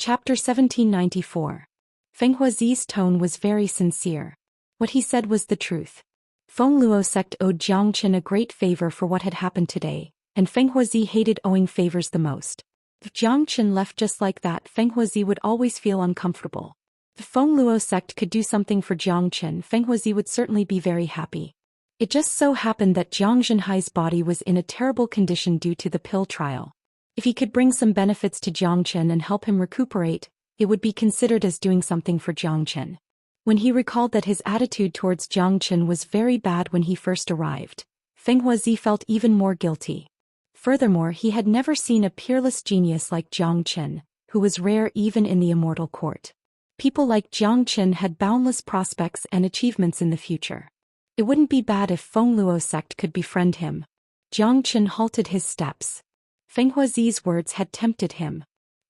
Chapter 1794. Feng Huazi's tone was very sincere. What he said was the truth. Feng Luo sect owed Zhang Qian a great favor for what had happened today, and Feng Huazi hated owing favors the most. If Zhang Qian left just like that, Feng Huazi would always feel uncomfortable. If Feng Luo sect could do something for Zhang Qian, Feng Huazi would certainly be very happy. It just so happened that Zhang Zhenhai's body was in a terrible condition due to the pill trial. If he could bring some benefits to Zhang Qian and help him recuperate, it would be considered as doing something for Zhang Qian. When he recalled that his attitude towards Zhang Qian was very bad when he first arrived, Feng Huazi felt even more guilty. Furthermore, he had never seen a peerless genius like Zhang Qian, who was rare even in the immortal court. People like Zhang Qian had boundless prospects and achievements in the future. It wouldn't be bad if Feng Luo sect could befriend him. Zhang Qian halted his steps. Feng Huazi's words had tempted him.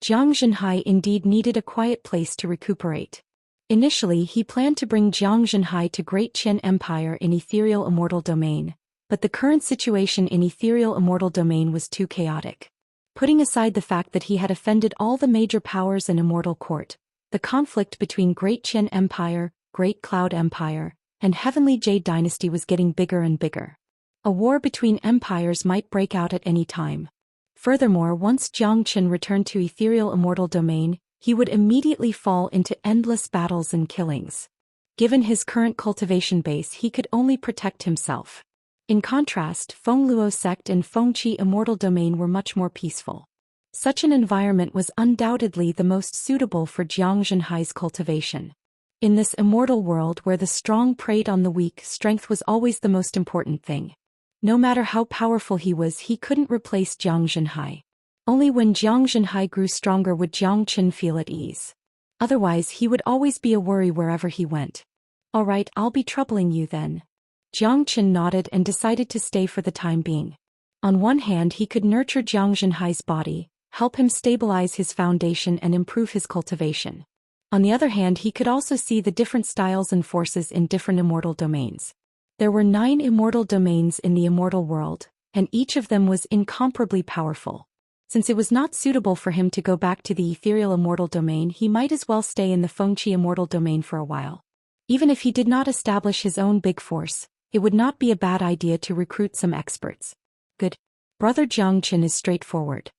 Zhang Zhenhai indeed needed a quiet place to recuperate. Initially, he planned to bring Zhang Zhenhai to Great Qian Empire in Ethereal Immortal Domain, but the current situation in Ethereal Immortal Domain was too chaotic. Putting aside the fact that he had offended all the major powers in Immortal Court, the conflict between Great Qian Empire, Great Cloud Empire, and Heavenly Jade Dynasty was getting bigger and bigger. A war between empires might break out at any time. Furthermore, once Zhang Qian returned to Ethereal Immortal Domain, he would immediately fall into endless battles and killings. Given his current cultivation base, he could only protect himself. In contrast, Feng Luo sect and Fengqi Immortal Domain were much more peaceful. Such an environment was undoubtedly the most suitable for Zhang Zhenhai's cultivation. In this immortal world where the strong preyed on the weak, strength was always the most important thing. No matter how powerful he was, he couldn't replace Zhang Zhenhai. Only when Zhang Zhenhai grew stronger would Zhang Qian feel at ease. Otherwise, he would always be a worry wherever he went. All right, I'll be troubling you then. Zhang Qian nodded and decided to stay for the time being. On one hand, he could nurture Zhang Zhenhai's body, help him stabilize his foundation and improve his cultivation. On the other hand, he could also see the different styles and forces in different immortal domains. There were 9 immortal domains in the immortal world, and each of them was incomparably powerful. Since it was not suitable for him to go back to the ethereal immortal domain, he might as well stay in the Fengqi immortal domain for a while. Even if he did not establish his own big force, it would not be a bad idea to recruit some experts. Good. Brother Zhang Qian is straightforward.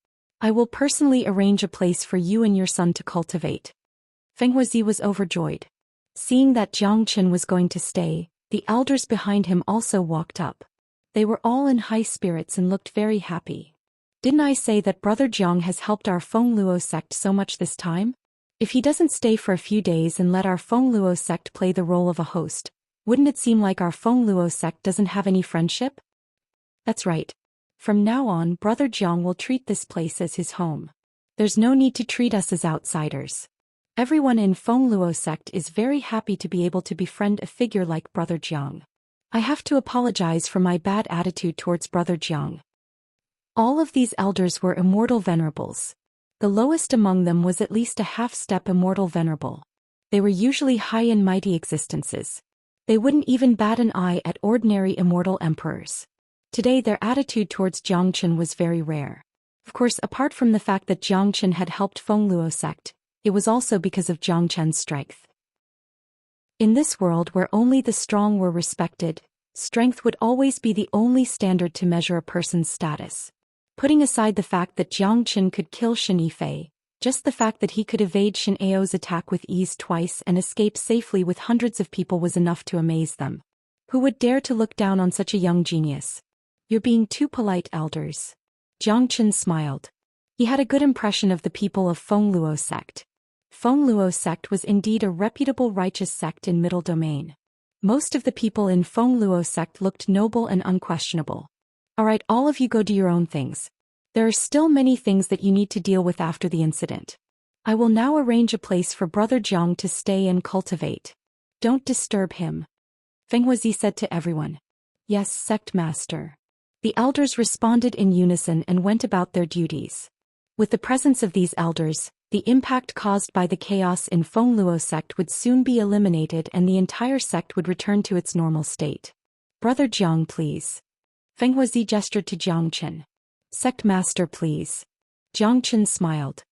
I will personally arrange a place for you and your son to cultivate. Feng Huazi was overjoyed. Seeing that Zhang Qian was going to stay, the elders behind him also walked up. They were all in high spirits and looked very happy. Didn't I say that Brother Zhang has helped our Feng Luo sect so much this time? If he doesn't stay for a few days and let our Feng Luo sect play the role of a host, wouldn't it seem like our Feng Luo sect doesn't have any friendship? That's right. From now on, Brother Zhang will treat this place as his home. There's no need to treat us as outsiders. Everyone in Feng Luo sect is very happy to be able to befriend a figure like Brother Zhang. I have to apologize for my bad attitude towards Brother Zhang. All of these elders were immortal venerables. The lowest among them was at least a half-step immortal venerable. They were usually high and mighty existences. They wouldn't even bat an eye at ordinary immortal emperors. Today their attitude towards Zhang Qian was very rare. Of course, apart from the fact that Zhang Qian had helped Feng Luo sect, it was also because of Zhang Qian's strength. In this world where only the strong were respected, strength would always be the only standard to measure a person's status. Putting aside the fact that Zhang Qian could kill Shen Yifei, just the fact that he could evade Shen Ao's attack with ease twice and escape safely with hundreds of people was enough to amaze them. Who would dare to look down on such a young genius? You're being too polite, elders. Zhang Qian smiled. He had a good impression of the people of Feng Luo sect. Feng Luo sect was indeed a reputable righteous sect in Middle Domain. Most of the people in Feng Luo sect looked noble and unquestionable. Alright, all of you go do your own things. There are still many things that you need to deal with after the incident. I will now arrange a place for Brother Zhang to stay and cultivate. Don't disturb him. Feng Huazi said to everyone. Yes, sect master. The elders responded in unison and went about their duties. With the presence of these elders, the impact caused by the chaos in Feng Luo sect would soon be eliminated and the entire sect would return to its normal state. Brother Zhang, please. Feng Huazi gestured to Zhang Qian. Sect master, please. Zhang Qian smiled.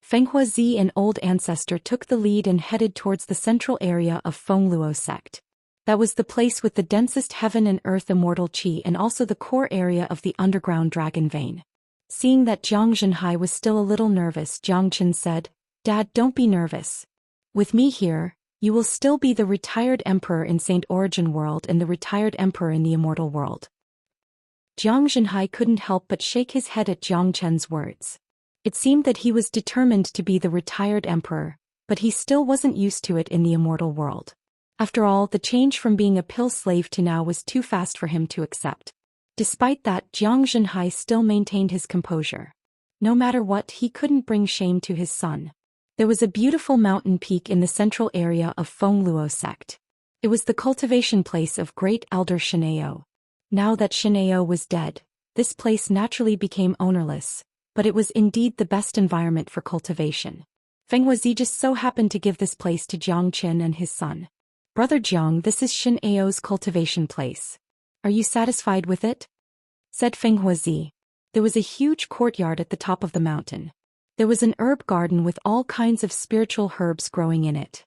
Feng Huazi, an old ancestor, took the lead and headed towards the central area of Feng Luo sect. That was the place with the densest heaven and earth immortal qi and also the core area of the underground dragon vein. Seeing that Zhang Zhenhai was still a little nervous, Jiang Qin said, "Dad, don't be nervous. With me here, you will still be the retired emperor in Saint Origin world and the retired emperor in the immortal world." Jiang Zhenhai couldn't help but shake his head at Jiang Chen's words. It seemed that he was determined to be the retired emperor, but he still wasn't used to it in the immortal world. After all, the change from being a pill slave to now was too fast for him to accept. Despite that, Jiang Zhenhai still maintained his composure. No matter what, he couldn't bring shame to his son. There was a beautiful mountain peak in the central area of Feng Luo sect. It was the cultivation place of great elder Xianxia. Now that Xianxia was dead, this place naturally became ownerless, but it was indeed the best environment for cultivation. Feng Huazi just so happened to give this place to Jiang Qin and his son. "Brother Jiang, this is Xianxia's cultivation place. Are you satisfied with it?" said Feng Huazi. There was a huge courtyard at the top of the mountain. There was an herb garden with all kinds of spiritual herbs growing in it.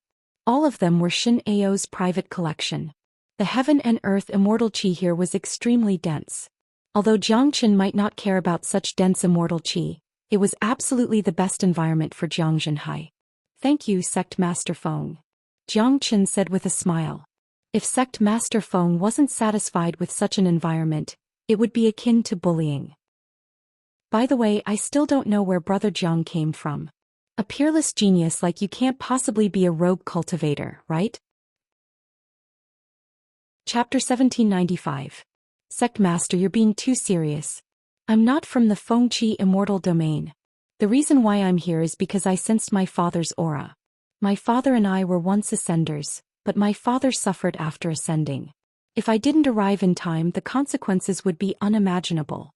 All of them were Xianxia's private collection. The heaven and earth immortal qi here was extremely dense. Although Jiang Qin might not care about such dense immortal qi, it was absolutely the best environment for Jiang Zhenhai. "Thank you, Sect Master Feng," Jiang Qin said with a smile. If Sect Master Feng wasn't satisfied with such an environment, it would be akin to bullying. "By the way, I still don't know where Brother Jiang came from. A peerless genius like you can't possibly be a rogue cultivator, right?" Chapter 1795. "Sect Master, you're being too serious. I'm not from the Feng Qi immortal domain. The reason why I'm here is because I sensed my father's aura. My father and I were once ascenders, but my father suffered after ascending. If I didn't arrive in time, the consequences would be unimaginable,"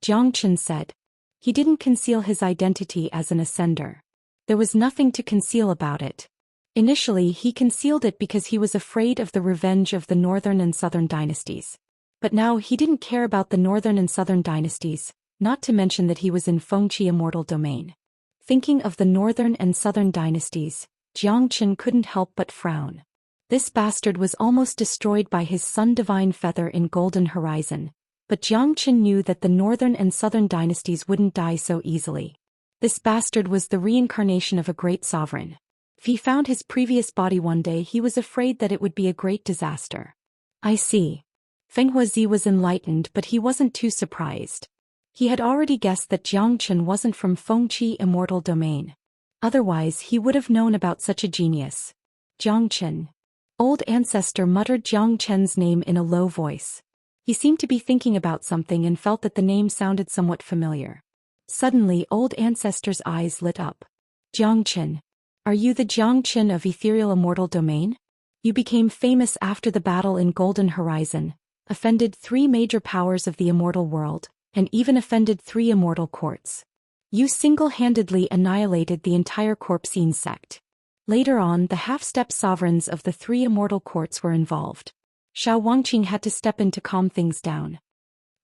Jiang Qin said. He didn't conceal his identity as an ascender. There was nothing to conceal about it. Initially, he concealed it because he was afraid of the revenge of the Northern and Southern dynasties. But now he didn't care about the Northern and Southern dynasties, not to mention that he was in Feng Qi immortal domain. Thinking of the Northern and Southern dynasties, Jiang Qin couldn't help but frown. This bastard was almost destroyed by his Sun Divine Feather in Golden Horizon, but Jiang Qin knew that the Northern and Southern dynasties wouldn't die so easily. This bastard was the reincarnation of a great sovereign. If he found his previous body one day, he was afraid that it would be a great disaster. "I see." Feng Huazi was enlightened, but he wasn't too surprised. He had already guessed that Jiang Qin wasn't from Feng Qi immortal domain. Otherwise, he would have known about such a genius. "Jiang Qin." Old ancestor muttered Jiang Qin's name in a low voice. He seemed to be thinking about something and felt that the name sounded somewhat familiar. Suddenly, old ancestor's eyes lit up. "Jiang Qin. Are you the Jiang Qin of ethereal immortal domain? You became famous after the battle in Golden Horizon, offended 3 major powers of the immortal world, and even offended 3 immortal courts. You single-handedly annihilated the entire Corpsine sect. Later on, the half-step sovereigns of the 3 immortal courts were involved. Xiao Wangqing had to step in to calm things down."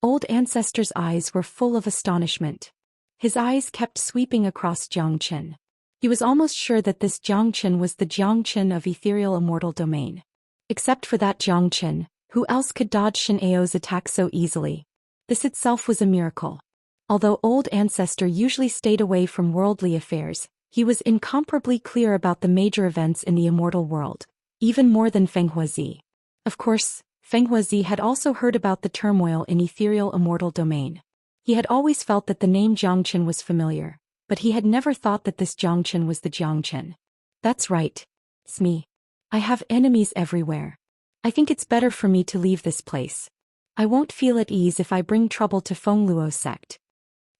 Old ancestor's eyes were full of astonishment. His eyes kept sweeping across Jiang Qin. He was almost sure that this Jiang Qin was the Jiang Qin of ethereal immortal domain. Except for that Jiang Qin, who else could dodge Xianxia's attack so easily? This itself was a miracle. Although old ancestor usually stayed away from worldly affairs, he was incomparably clear about the major events in the immortal world, even more than Feng Huazi. Of course, Feng Huazi had also heard about the turmoil in ethereal immortal domain. He had always felt that the name Jiang Qin was familiar, but he had never thought that this Jiang Qin was the Jiang Qin. "That's right. It's me. I have enemies everywhere. I think it's better for me to leave this place. I won't feel at ease if I bring trouble to Feng Luo sect."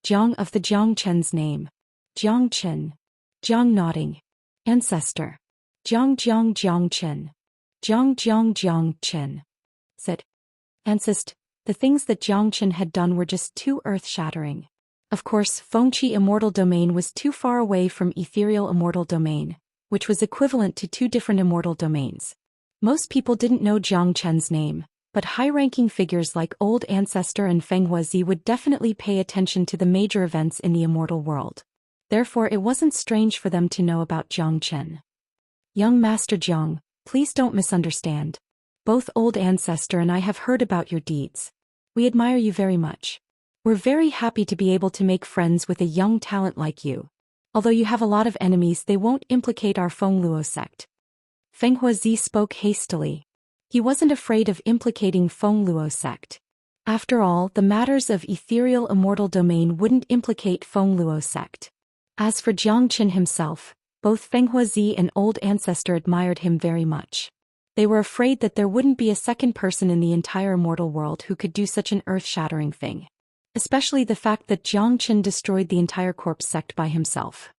Jiang of the Jiang Qin's name. Jiang Qin. Jiang nodding. "Ancestor. Jiang Qin. Jiang Qin," said Ancest. The things that Jiang Qin had done were just too earth-shattering. Of course, Feng Qi immortal domain was too far away from ethereal immortal domain, which was equivalent to 2 different immortal domains. Most people didn't know Jiang Qin's name, but high-ranking figures like Old Ancestor and Feng Huazi would definitely pay attention to the major events in the immortal world. Therefore it wasn't strange for them to know about Zhang Chen. Young Master Zhang, please don't misunderstand. Both Old Ancestor and I have heard about your deeds. We admire you very much. We're very happy to be able to make friends with a young talent like you. Although you have a lot of enemies, they won't implicate our Feng Luo sect. Feng Huazi spoke hastily. He wasn't afraid of implicating Feng Luo sect. After all, the matters of ethereal immortal domain wouldn't implicate Feng Luo sect. As for Jiang Qin himself, both Feng Huazi and Old Ancestor admired him very much. They were afraid that there wouldn't be a second person in the entire immortal world who could do such an earth-shattering thing. Especially the fact that Jiang Qin destroyed the entire corpse sect by himself.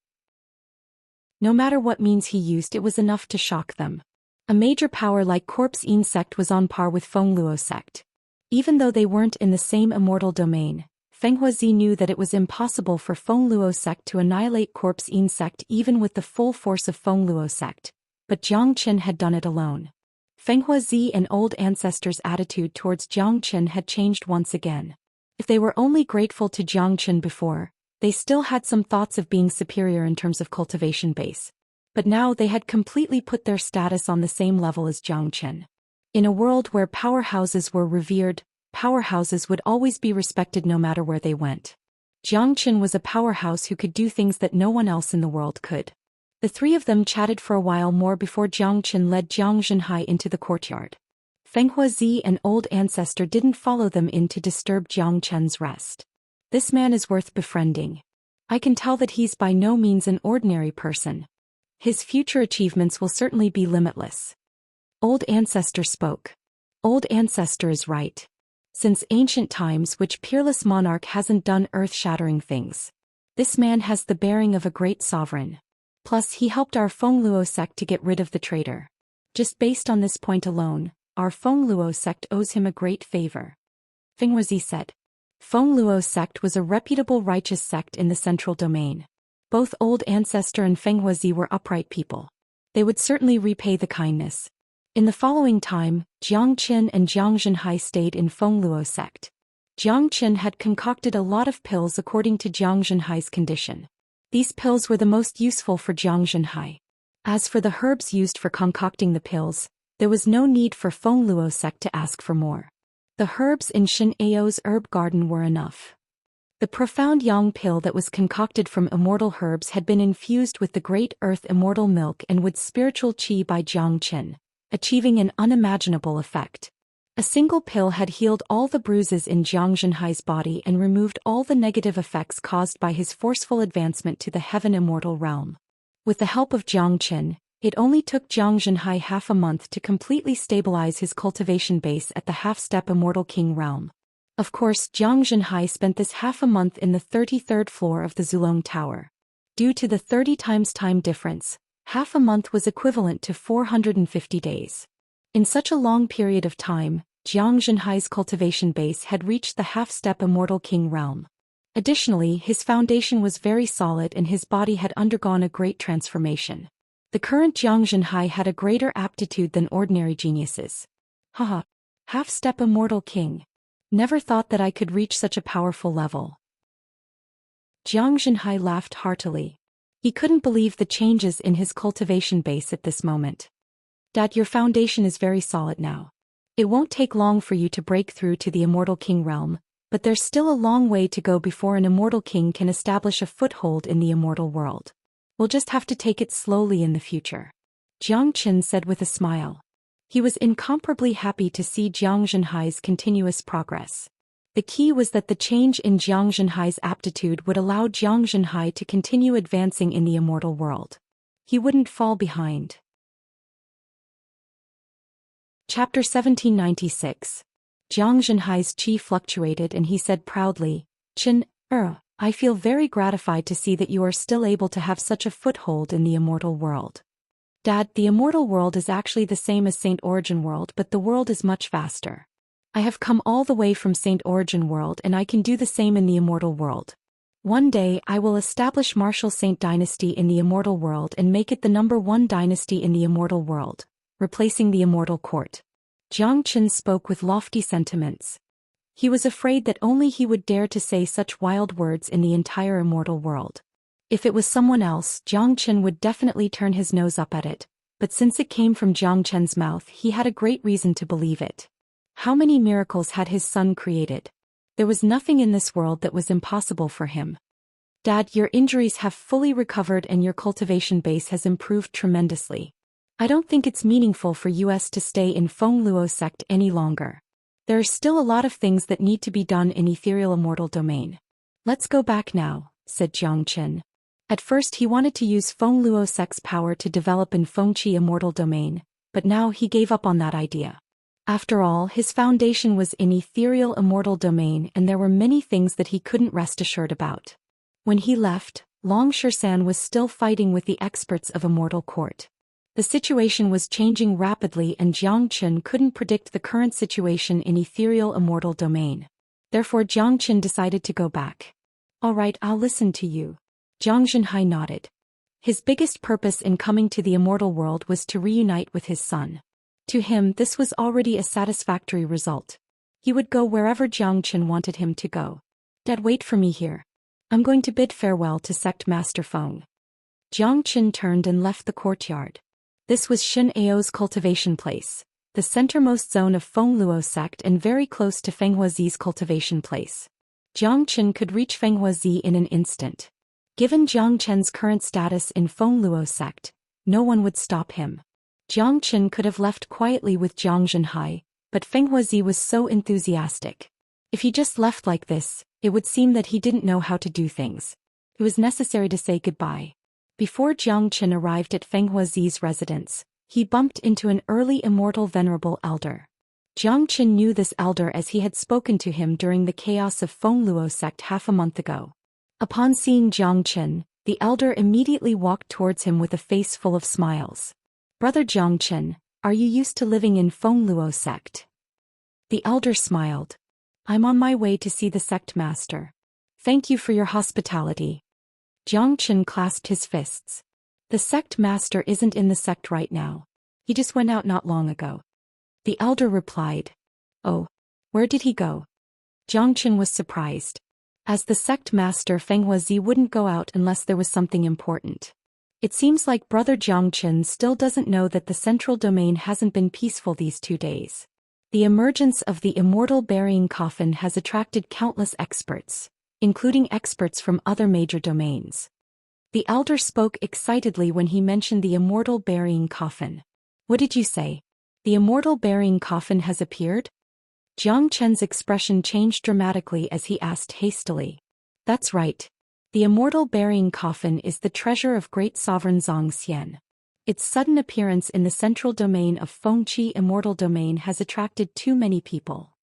No matter what means he used, it was enough to shock them. A major power like Corpse Yin sect was on par with Feng Luo sect. Even though they weren't in the same immortal domain, Feng Huazi knew that it was impossible for Feng Luo sect to annihilate Corpse Yin sect even with the full force of Feng Luo sect, but Jiang Qin had done it alone. Feng Huazi and Old Ancestor's attitude towards Jiang Qin had changed once again. If they were only grateful to Jiang Qin before, they still had some thoughts of being superior in terms of cultivation base. But now they had completely put their status on the same level as Jiang Qin. In a world where powerhouses were revered, powerhouses would always be respected no matter where they went. Jiang Qin was a powerhouse who could do things that no one else in the world could. The three of them chatted for a while more before Jiang Qin led Jiang Zhenhai into the courtyard. Feng Huazi and Old Ancestor didn't follow them in to disturb Jiang Chen's rest. This man is worth befriending. I can tell that he's by no means an ordinary person. His future achievements will certainly be limitless. Old Ancestor spoke. Old Ancestor is right. Since ancient times, which peerless monarch hasn't done earth-shattering things? This man has the bearing of a great sovereign. Plus he helped our Feng Luo sect to get rid of the traitor. Just based on this point alone, our Feng Luo sect owes him a great favor. Feng Huazi said. Feng Luo sect was a reputable righteous sect in the central domain. Both Old Ancestor and Feng Huazi were upright people. They would certainly repay the kindness. In the following time, Jiang Qin and Jiang Zhenhai stayed in Feng Luo sect. Jiang Qin had concocted a lot of pills according to Jiang Zhenhai's condition. These pills were the most useful for Jiang Zhenhai. As for the herbs used for concocting the pills, there was no need for Feng Luo sect to ask for more. The herbs in Shen Ao's herb garden were enough. The profound yang pill that was concocted from immortal herbs had been infused with the great earth immortal milk and with spiritual qi by Jiang Qin, achieving an unimaginable effect. A single pill had healed all the bruises in Jiang Zhenhai's body and removed all the negative effects caused by his forceful advancement to the heaven immortal realm. With the help of Jiang Qin, it only took Jiang Zhenhai half a month to completely stabilize his cultivation base at the half-step immortal king realm. Of course, Jiang Zhenhai spent this half a month in the 33rd floor of the Zulong Tower. Due to the 30 times time difference, half a month was equivalent to 450 days. In such a long period of time, Jiang Zhenhai's cultivation base had reached the half-step immortal king realm. Additionally, his foundation was very solid and his body had undergone a great transformation. The current Jiang Zhenhai had a greater aptitude than ordinary geniuses. Haha. Half-step immortal king. Never thought that I could reach such a powerful level. Jiang Zhenhai laughed heartily. He couldn't believe the changes in his cultivation base at this moment. Dad, your foundation is very solid now. It won't take long for you to break through to the immortal king realm, but there's still a long way to go before an immortal king can establish a foothold in the immortal world. We'll just have to take it slowly in the future. Jiang Qin said with a smile. He was incomparably happy to see Jiang Zhenhai's continuous progress. The key was that the change in Jiang Zhenhai's aptitude would allow Jiang Zhenhai to continue advancing in the immortal world. He wouldn't fall behind. Chapter 1796. Jiang Zhenhai's qi fluctuated and he said proudly, Qin, I feel very gratified to see that you are still able to have such a foothold in the immortal world. Dad, the immortal world is actually the same as Saint Origin World, but the world is much vaster. I have come all the way from Saint Origin World and I can do the same in the immortal world. One day I will establish Martial Saint Dynasty in the immortal world and make it the #1 dynasty in the immortal world, replacing the immortal court. Jiang Qin spoke with lofty sentiments. He was afraid that only he would dare to say such wild words in the entire immortal world. If it was someone else, Jiang Chen would definitely turn his nose up at it, but since it came from Jiang Chen's mouth, he had a great reason to believe it. How many miracles had his son created? There was nothing in this world that was impossible for him. Dad, your injuries have fully recovered and your cultivation base has improved tremendously. I don't think it's meaningful for us to stay in Feng Luo sect any longer. There are still a lot of things that need to be done in ethereal immortal domain. Let's go back now, said Jiang Chen. At first he wanted to use Feng Luo sect's power to develop in Fengqi immortal domain, but now he gave up on that idea. After all, his foundation was in ethereal immortal domain and there were many things that he couldn't rest assured about. When he left, Long Shisan was still fighting with the experts of Immortal Court. The situation was changing rapidly and Jiang Chen couldn't predict the current situation in ethereal immortal domain. Therefore Jiang Chen decided to go back. All right, I'll listen to you. Jiang Zhenhai nodded. His biggest purpose in coming to the immortal world was to reunite with his son. To him, this was already a satisfactory result. He would go wherever Jiang Chen wanted him to go. Dad, wait for me here. I'm going to bid farewell to Sect Master Feng. Jiang Chen turned and left the courtyard. This was Shen Ao's cultivation place, the centermost zone of Feng Luo sect and very close to Feng Huazi's cultivation place. Jiang Chen could reach Feng Huazi in an instant. Given Jiang Chen's current status in Feng Luo sect, no one would stop him. Jiang Chen could have left quietly with Jiang Zhenhai, but Feng Huazi was so enthusiastic. If he just left like this, it would seem that he didn't know how to do things. It was necessary to say goodbye. Before Jiang Chen arrived at Feng Huazi's residence, he bumped into an early immortal venerable elder. Jiang Chen knew this elder as he had spoken to him during the chaos of Feng Luo sect half a month ago. Upon seeing Jiang Chen, the elder immediately walked towards him with a face full of smiles. Brother Jiang Chen, are you used to living in Feng Luo sect? The elder smiled. I'm on my way to see the sect master. Thank you for your hospitality. Jiang Chen clasped his fists. The sect master isn't in the sect right now. He just went out not long ago. The elder replied. Oh, where did he go? Jiang Chen was surprised. As the sect master, Feng Huazi wouldn't go out unless there was something important. It seems like Brother Jiang Chen still doesn't know that the central domain hasn't been peaceful these 2 days. The emergence of the immortal burying coffin has attracted countless experts, including experts from other major domains. The elder spoke excitedly when he mentioned the immortal burying coffin. What did you say? The immortal burying coffin has appeared? Jiang Chen's expression changed dramatically as he asked hastily. That's right. The immortal burying coffin is the treasure of great sovereign Zhou Xian. Its sudden appearance in the central domain of Fengqi immortal domain has attracted too many people.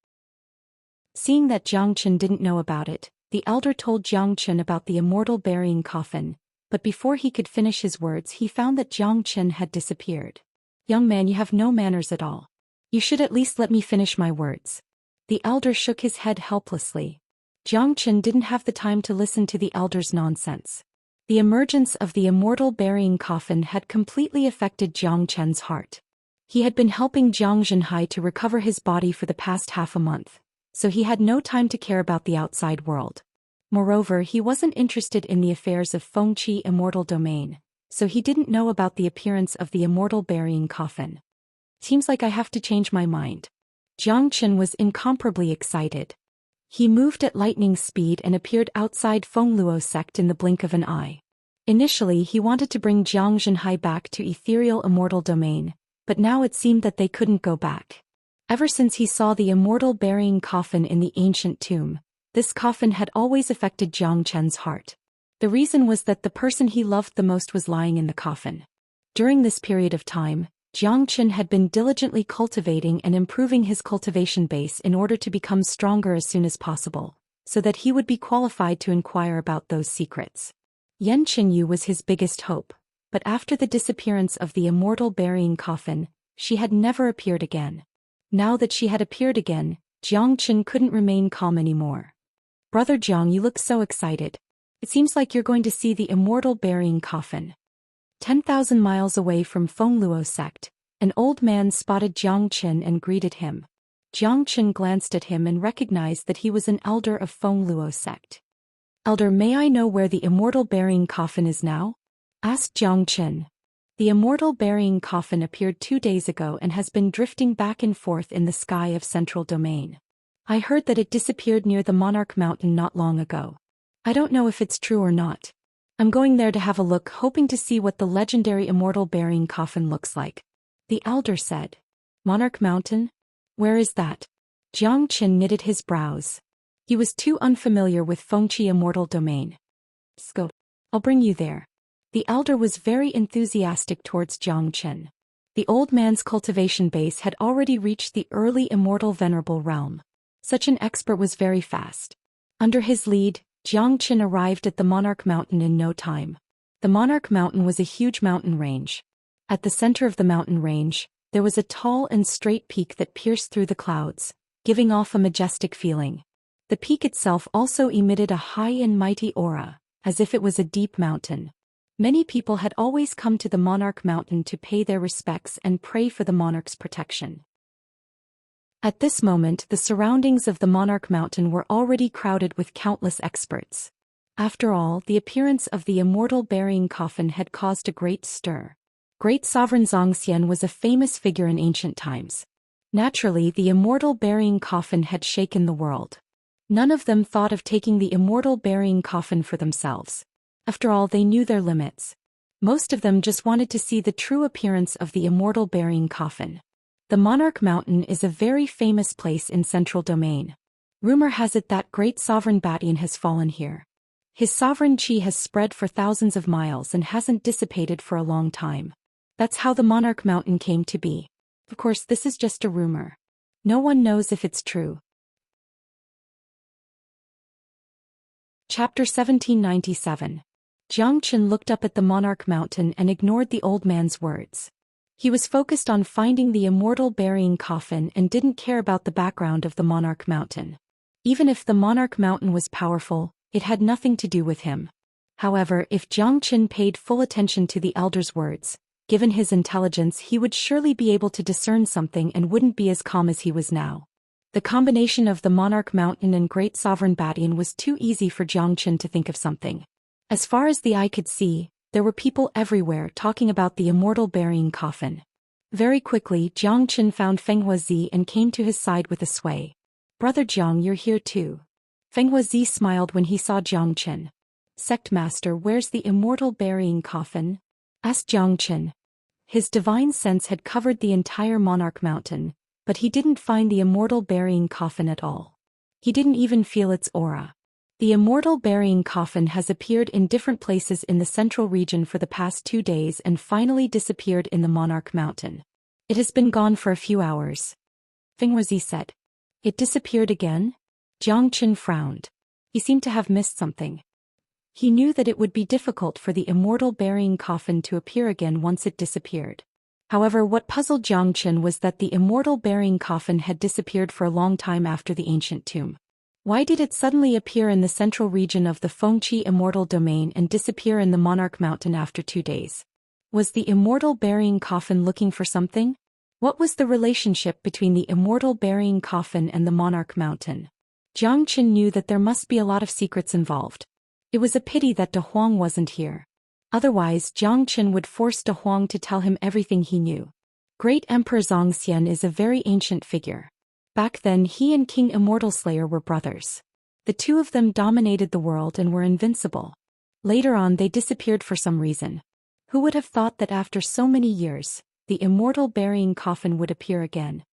Seeing that Jiang Chen didn't know about it, the elder told Jiang Chen about the immortal burying coffin, but before he could finish his words he found that Jiang Chen had disappeared. Young man, you have no manners at all. You should at least let me finish my words. The elder shook his head helplessly. Jiang Chen didn't have the time to listen to the elder's nonsense. The emergence of the immortal burying coffin had completely affected Jiang Chen's heart. He had been helping Jiang Zhenhai to recover his body for the past half a month, so he had no time to care about the outside world. Moreover, he wasn't interested in the affairs of Fengqi immortal domain, so he didn't know about the appearance of the immortal burying coffin. Seems like I have to change my mind. Jiang Chen was incomparably excited. He moved at lightning speed and appeared outside Feng Luo sect in the blink of an eye. Initially he wanted to bring Jiang Zhenhai back to ethereal immortal domain, but now it seemed that they couldn't go back. Ever since he saw the immortal burying coffin in the ancient tomb, this coffin had always affected Jiang Chen's heart. The reason was that the person he loved the most was lying in the coffin. During this period of time, Jiang Chen had been diligently cultivating and improving his cultivation base in order to become stronger as soon as possible, so that he would be qualified to inquire about those secrets. Yan Qingyu was his biggest hope, but after the disappearance of the immortal burying coffin, she had never appeared again. Now that she had appeared again, Jiang Chen couldn't remain calm anymore. Brother Jiang, you look so excited. It seems like you're going to see the immortal burying coffin. 10,000 miles away from Feng Luo sect, an old man spotted Jiang Chen and greeted him. Jiang Chen glanced at him and recognized that he was an elder of Feng Luo sect. Elder, may I know where the immortal burying coffin is now? Asked Zhou Xian. The immortal burying coffin appeared 2 days ago and has been drifting back and forth in the sky of Central Domain. I heard that it disappeared near the Monarch Mountain not long ago. I don't know if it's true or not. I'm going there to have a look, hoping to see what the legendary immortal burying coffin looks like. The elder said. Monarch Mountain? Where is that? Zhou Xian knitted his brows. He was too unfamiliar with Fengqi immortal domain. Go. I'll bring you there. The elder was very enthusiastic towards Zhou Xian. The old man's cultivation base had already reached the early immortal venerable realm. Such an expert was very fast. Under his lead, Zhou Xian arrived at the Monarch Mountain in no time. The Monarch Mountain was a huge mountain range. At the center of the mountain range, there was a tall and straight peak that pierced through the clouds, giving off a majestic feeling. The peak itself also emitted a high and mighty aura, as if it was a deep mountain. Many people had always come to the Monarch Mountain to pay their respects and pray for the monarch's protection. At this moment, the surroundings of the Monarch Mountain were already crowded with countless experts. After all, the appearance of the immortal burying coffin had caused a great stir. Great sovereign Zhou Xian was a famous figure in ancient times. Naturally, the immortal burying coffin had shaken the world. None of them thought of taking the immortal burying coffin for themselves. After all, they knew their limits. Most of them just wanted to see the true appearance of the immortal burying coffin. The Monarch Mountain is a very famous place in Central Domain. Rumor has it that great sovereign Batian has fallen here. His sovereign chi has spread for thousands of miles and hasn't dissipated for a long time. That's how the Monarch Mountain came to be. Of course, this is just a rumor. No one knows if it's true. Chapter 1797. Zhou Xian looked up at the Monarch Mountain and ignored the old man's words. He was focused on finding the immortal burying coffin and didn't care about the background of the Monarch Mountain. Even if the Monarch Mountain was powerful, it had nothing to do with him. However, if Zhou Xian paid full attention to the elder's words, given his intelligence, he would surely be able to discern something and wouldn't be as calm as he was now. The combination of the Monarch Mountain and Great Sovereign Batian was too easy for Zhou Xian to think of something. As far as the eye could see, there were people everywhere talking about the immortal burying coffin. Very quickly, Zhou Xian found Feng Huazi and came to his side with a sway. Brother Zhang, you're here too. Feng Huazi smiled when he saw Zhou Xian. Sect Master, where's the immortal burying coffin? Asked Zhou Xian. His divine sense had covered the entire Monarch Mountain, but he didn't find the immortal burying coffin at all. He didn't even feel its aura. The immortal burying coffin has appeared in different places in the central region for the past 2 days and finally disappeared in the Monarch Mountain. It has been gone for a few hours. Feng Huazi said. It disappeared again? Zhou Xian frowned. He seemed to have missed something. He knew that it would be difficult for the immortal burying coffin to appear again once it disappeared. However, what puzzled Zhou Xian was that the immortal burying coffin had disappeared for a long time after the ancient tomb. Why did it suddenly appear in the central region of the Fengqi immortal domain and disappear in the Monarch Mountain after 2 days? Was the immortal burying coffin looking for something? What was the relationship between the immortal burying coffin and the Monarch Mountain? Zhou Xian knew that there must be a lot of secrets involved. It was a pity that De Huang wasn't here. Otherwise, Zhou Xian would force De Huang to tell him everything he knew. Great Emperor Zhou Xian is a very ancient figure. Back then, he and King Immortal Slayer were brothers. The two of them dominated the world and were invincible. Later on, they disappeared for some reason. Who would have thought that after so many years, the immortal burying coffin would appear again?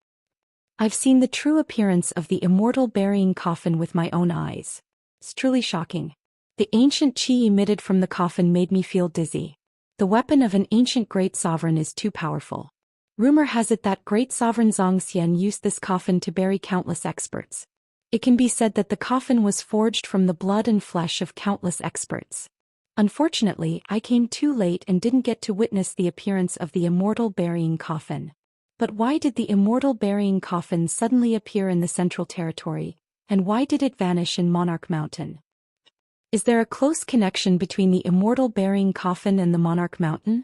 I've seen the true appearance of the immortal burying coffin with my own eyes. It's truly shocking. The ancient chi emitted from the coffin made me feel dizzy. The weapon of an ancient great sovereign is too powerful. Rumor has it that great sovereign Zhou Xian used this coffin to bury countless experts. It can be said that the coffin was forged from the blood and flesh of countless experts. Unfortunately, I came too late and didn't get to witness the appearance of the immortal burying coffin. But why did the immortal burying coffin suddenly appear in the Central Territory, and why did it vanish in Monarch Mountain? Is there a close connection between the immortal burying coffin and the Monarch Mountain?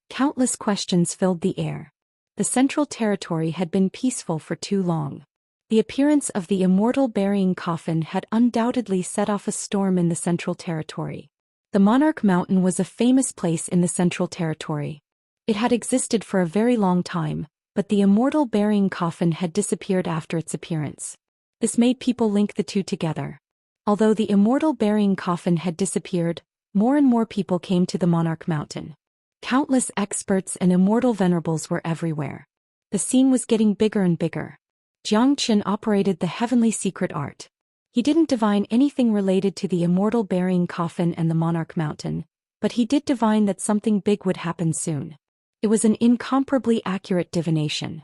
Countless questions filled the air. The Central Territory had been peaceful for too long. The appearance of the immortal burying coffin had undoubtedly set off a storm in the Central Territory. The Monarch Mountain was a famous place in the Central Territory. It had existed for a very long time, but the immortal burying coffin had disappeared after its appearance. This made people link the two together. Although the immortal burying coffin had disappeared, more and more people came to the Monarch Mountain. Countless experts and immortal venerables were everywhere. The scene was getting bigger and bigger. Zhou Xian operated the heavenly secret art. He didn't divine anything related to the immortal burying coffin and the Monarch Mountain, but he did divine that something big would happen soon. It was an incomparably accurate divination.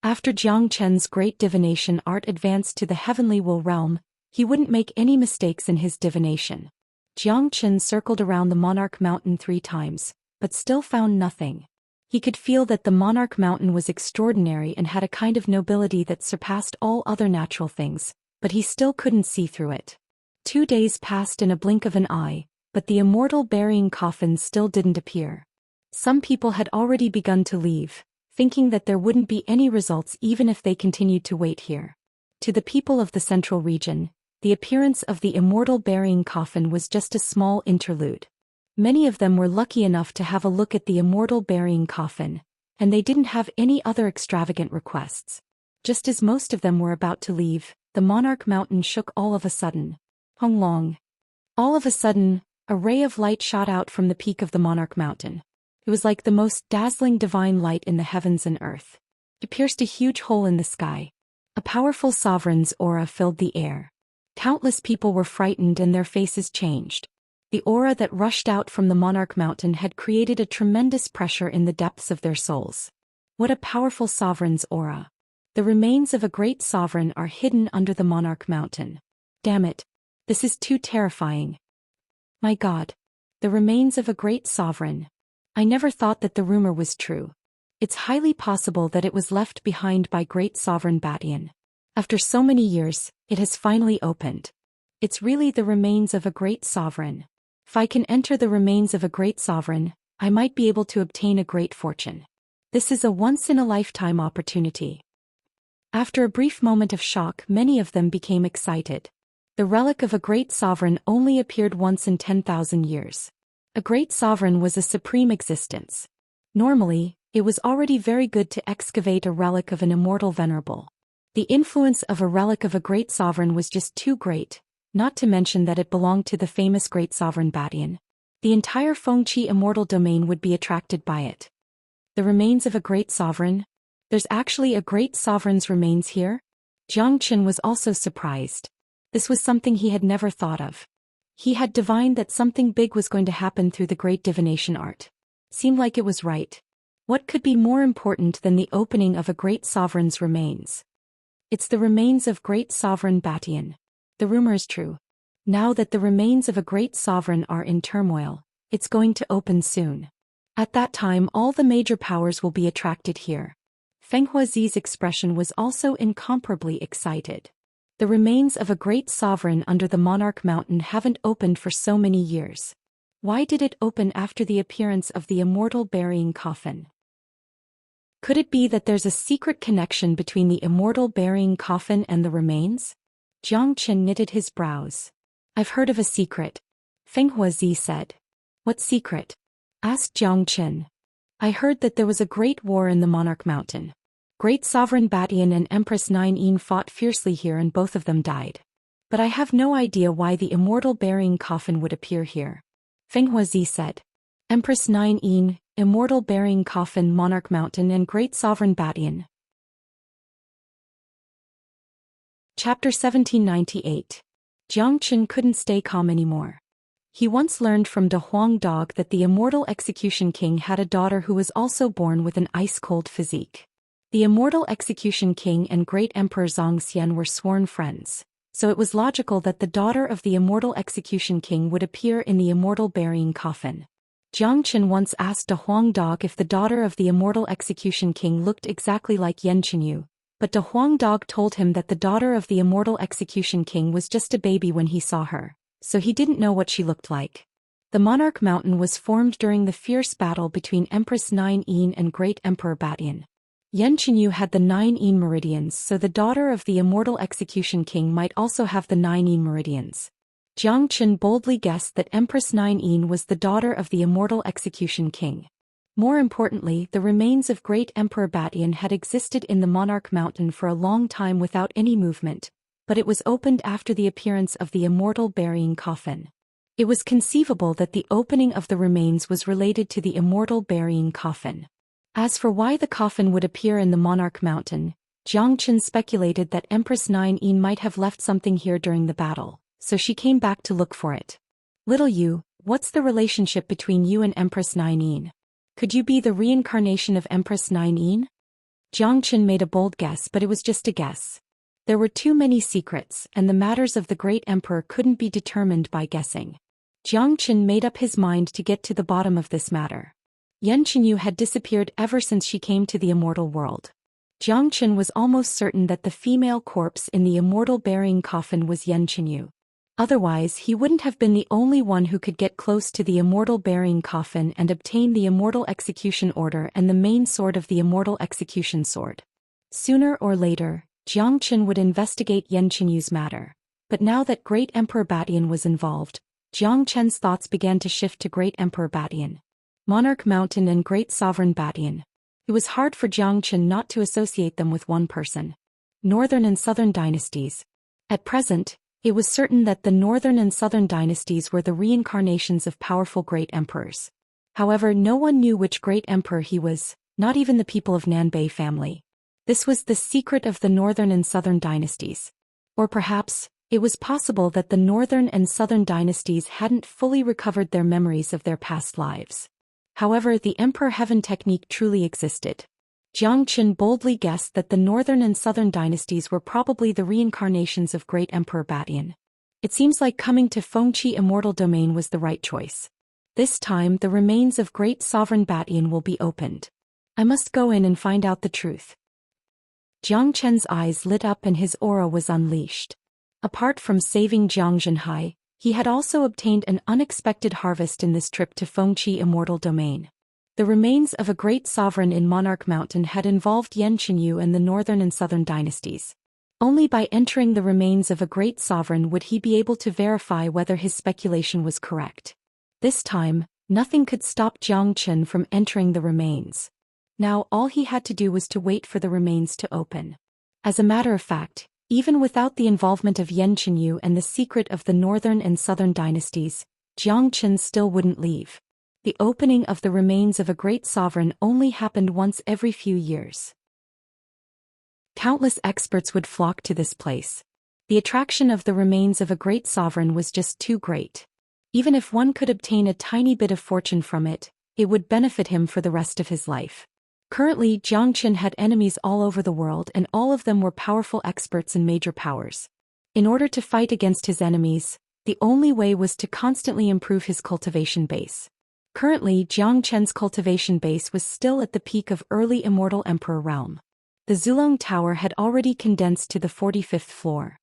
After Zhou Qian's great divination art advanced to the heavenly will realm, he wouldn't make any mistakes in his divination. Zhou Qian circled around the Monarch Mountain 3 times, but still found nothing. He could feel that the Monarch Mountain was extraordinary and had a kind of nobility that surpassed all other natural things, but he still couldn't see through it. 2 days passed in a blink of an eye, but the immortal burying coffin still didn't appear. Some people had already begun to leave, thinking that there wouldn't be any results even if they continued to wait here. To the people of the central region, the appearance of the immortal burying coffin was just a small interlude. Many of them were lucky enough to have a look at the immortal burying coffin, and they didn't have any other extravagant requests. Just as most of them were about to leave, the Monarch Mountain shook all of a sudden. Hung long. All of a sudden, a ray of light shot out from the peak of the Monarch Mountain. It was like the most dazzling divine light in the heavens and earth. It pierced a huge hole in the sky. A powerful sovereign's aura filled the air. Countless people were frightened and their faces changed. The aura that rushed out from the Monarch Mountain had created a tremendous pressure in the depths of their souls. What a powerful sovereign's aura. The remains of a great sovereign are hidden under the Monarch Mountain. Damn it. This is too terrifying. My God. The remains of a great sovereign. I never thought that the rumor was true. It's highly possible that it was left behind by great sovereign Batian. After so many years, it has finally opened. It's really the remains of a great sovereign. If I can enter the remains of a great sovereign, I might be able to obtain a great fortune. This is a once-in-a-lifetime opportunity. After a brief moment of shock, many of them became excited. The relic of a great sovereign only appeared once in 10,000 years. A great sovereign was a supreme existence. Normally, it was already very good to excavate a relic of an immortal venerable. The influence of a relic of a great sovereign was just too great, not to mention that it belonged to the famous great sovereign Batian. The entire Fengqi immortal domain would be attracted by it. The remains of a great sovereign? There's actually a great sovereign's remains here? Zhou Qian was also surprised. This was something he had never thought of. He had divined that something big was going to happen through the great divination art. Seemed like it was right. What could be more important than the opening of a great sovereign's remains? It's the remains of great sovereign Batian. The rumor is true. Now that the remains of a great sovereign are in turmoil, it's going to open soon. At that time all the major powers will be attracted here. Feng Huazi's expression was also incomparably excited. The remains of a great sovereign under the Monarch Mountain haven't opened for so many years. Why did it open after the appearance of the immortal burying coffin? Could it be that there's a secret connection between the immortal burying coffin and the remains? Zhou Qian knitted his brows. I've heard of a secret, Feng Huazi said. What secret? Asked Zhou Qian. I heard that there was a great war in the Monarch Mountain. Great sovereign Batian and Empress 9 fought fiercely here and both of them died. But I have no idea why the immortal burying coffin would appear here. Feng Huazi said. Empress 9, immortal burying coffin, Monarch Mountain and great sovereign Batian. Chapter 1798. Zhou Qian couldn't stay calm anymore. He once learned from De Huang Dog that the immortal execution king had a daughter who was also born with an ice-cold physique. The immortal execution king and great emperor Zhou Xian were sworn friends, so it was logical that the daughter of the immortal execution king would appear in the immortal burying coffin. Zhou Qian once asked De Huang Dog if the daughter of the immortal execution king looked exactly like Yan Qinyu, but De Huang Dog told him that the daughter of the immortal execution king was just a baby when he saw her, so he didn't know what she looked like. The Monarch Mountain was formed during the fierce battle between Empress 9 and Great Emperor Batian. Yan Qinyu had the 9 Yin meridians, so the daughter of the immortal execution king might also have the 9 Yin meridians. Jiang Qin boldly guessed that Empress 9 Yin was the daughter of the immortal execution king. More importantly, the remains of great Emperor Batian had existed in the Monarch Mountain for a long time without any movement, but it was opened after the appearance of the immortal burying coffin. It was conceivable that the opening of the remains was related to the immortal burying coffin. As for why the coffin would appear in the Monarch Mountain, Jiang Qin speculated that Empress 9 Yin might have left something here during the battle, so she came back to look for it. Little you, what's the relationship between you and Empress 9 Yin? Could you be the reincarnation of Empress 9 Yin? Jiang Qin made a bold guess, but it was just a guess. There were too many secrets, and the matters of the great emperor couldn't be determined by guessing. Jiang Qin made up his mind to get to the bottom of this matter. Yan Qinyu had disappeared ever since she came to the immortal world. Jiang Qin was almost certain that the female corpse in the immortal burying coffin was Yan Qinyu. Otherwise, he wouldn't have been the only one who could get close to the immortal burying coffin and obtain the immortal execution order and the main sword of the immortal execution sword. Sooner or later, Jiang Qin would investigate Yan Qinyu's matter. But now that Great Emperor Batian was involved, Jiang Qin's thoughts began to shift to Great Emperor Batian, Monarch Mountain and Great Sovereign Batian. It was hard for Jiang Qin not to associate them with one person. Northern and Southern dynasties. At present, it was certain that the Northern and Southern dynasties were the reincarnations of powerful great emperors. However, no one knew which great emperor he was, not even the people of Nanbei family. This was the secret of the Northern and Southern dynasties. Or perhaps, it was possible that the Northern and Southern dynasties hadn't fully recovered their memories of their past lives. However, the Emperor Heaven technique truly existed. Jiang Qin boldly guessed that the Northern and Southern dynasties were probably the reincarnations of Great Emperor Batian. It seems like coming to Fengqi Immortal Domain was the right choice. This time, the remains of Great Sovereign Batian will be opened. I must go in and find out the truth. Jiang Qin's eyes lit up and his aura was unleashed. Apart from saving Jiang Zhenhai, he had also obtained an unexpected harvest in this trip to Fengqi Immortal Domain. The remains of a great sovereign in Monarch Mountain had involved Yan Qinyu and the Northern and Southern dynasties. Only by entering the remains of a great sovereign would he be able to verify whether his speculation was correct. This time, nothing could stop Jiang Qin from entering the remains. Now all he had to do was to wait for the remains to open. As a matter of fact, even without the involvement of Yan Qinyu and the secret of the Northern and Southern dynasties, Jiang Qin still wouldn't leave. The opening of the remains of a great sovereign only happened once every few years. Countless experts would flock to this place. The attraction of the remains of a great sovereign was just too great. Even if one could obtain a tiny bit of fortune from it, it would benefit him for the rest of his life. Currently, Jiang Qin had enemies all over the world and all of them were powerful experts and major powers. In order to fight against his enemies, the only way was to constantly improve his cultivation base. Currently, Jiang Qin's cultivation base was still at the peak of early Immortal Emperor realm. The Zulong Tower had already condensed to the 45th floor.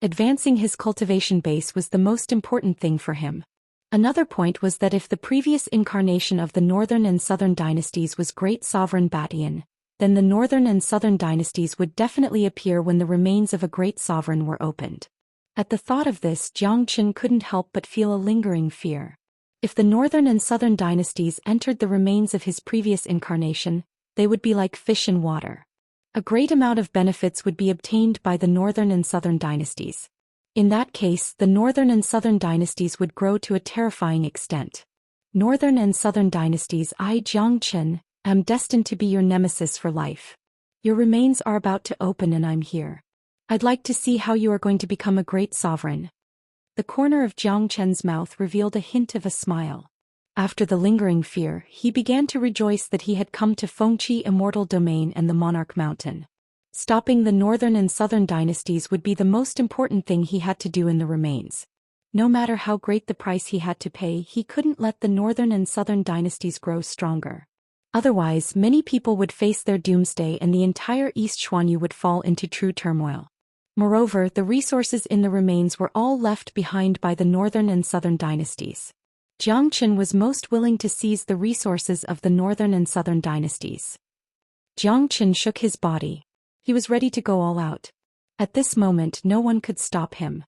Advancing his cultivation base was the most important thing for him. Another point was that if the previous incarnation of the Northern and Southern dynasties was Great Sovereign Batian, then the Northern and Southern dynasties would definitely appear when the remains of a great sovereign were opened. At the thought of this, Jiang Qin couldn't help but feel a lingering fear. If the Northern and Southern dynasties entered the remains of his previous incarnation, they would be like fish in water. A great amount of benefits would be obtained by the Northern and Southern dynasties. In that case, the Northern and Southern dynasties would grow to a terrifying extent. Northern and Southern dynasties, I, Jiang Qin, am destined to be your nemesis for life. Your remains are about to open and I'm here. I'd like to see how you are going to become a great sovereign. The corner of Jiang Qin's mouth revealed a hint of a smile. After the lingering fear, he began to rejoice that he had come to Fengqi Immortal Domain and the Monarch Mountain. Stopping the Northern and Southern dynasties would be the most important thing he had to do in the remains. No matter how great the price he had to pay, he couldn't let the Northern and Southern dynasties grow stronger. Otherwise, many people would face their doomsday and the entire East Xuanyu would fall into true turmoil. Moreover, the resources in the remains were all left behind by the Northern and Southern dynasties. Jiang Qin was most willing to seize the resources of the Northern and Southern dynasties. Jiang Chen shook his body. He was ready to go all out. At this moment no one could stop him.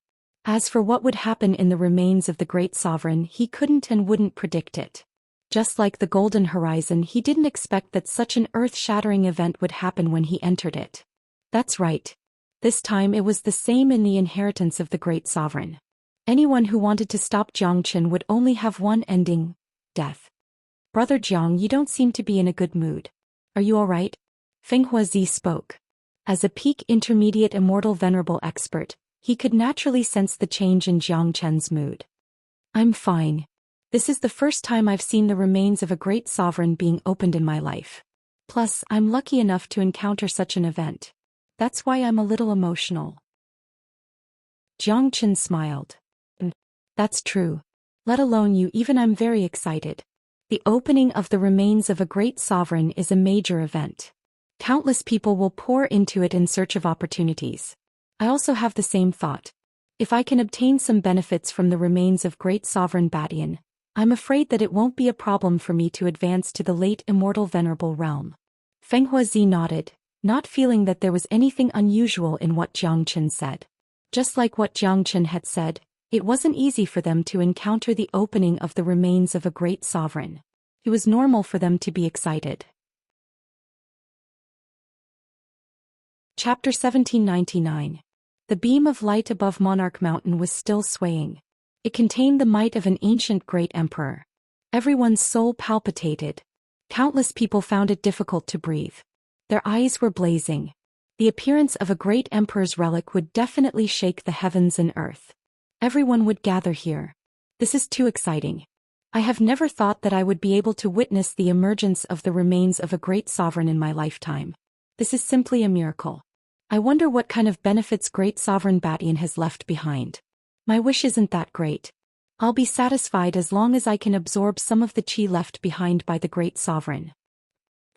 As for what would happen in the remains of the great sovereign, he couldn't and wouldn't predict it. Just like the Golden Horizon, he didn't expect that such an earth-shattering event would happen when he entered it. That's right. This time it was the same in the inheritance of the great sovereign. Anyone who wanted to stop Jiang Chen would only have one ending: death. Brother Jiang, you don't seem to be in a good mood. Are you all right? Feng Huazi spoke. As a peak intermediate immortal venerable expert, he could naturally sense the change in Jiang Chen's mood. I'm fine. This is the first time I've seen the remains of a great sovereign being opened in my life. Plus, I'm lucky enough to encounter such an event. That's why I'm a little emotional. Jiang Chen smiled. That's true. Let alone you, even I'm very excited. The opening of the remains of a great sovereign is a major event. Countless people will pour into it in search of opportunities. I also have the same thought. If I can obtain some benefits from the remains of great sovereign Badian, I'm afraid that it won't be a problem for me to advance to the late immortal venerable realm. Feng Huazi nodded, not feeling that there was anything unusual in what Jiang Chen said. Just like what Jiang Chen had said, it wasn't easy for them to encounter the opening of the remains of a great sovereign. It was normal for them to be excited. Chapter 1799. The beam of light above Monarch Mountain was still swaying. It contained the might of an ancient great emperor. Everyone's soul palpitated. Countless people found it difficult to breathe. Their eyes were blazing. The appearance of a great emperor's relic would definitely shake the heavens and earth. Everyone would gather here. This is too exciting. I have never thought that I would be able to witness the emergence of the remains of a great sovereign in my lifetime. This is simply a miracle. I wonder what kind of benefits great sovereign Badian has left behind. My wish isn't that great. I'll be satisfied as long as I can absorb some of the qi left behind by the great sovereign.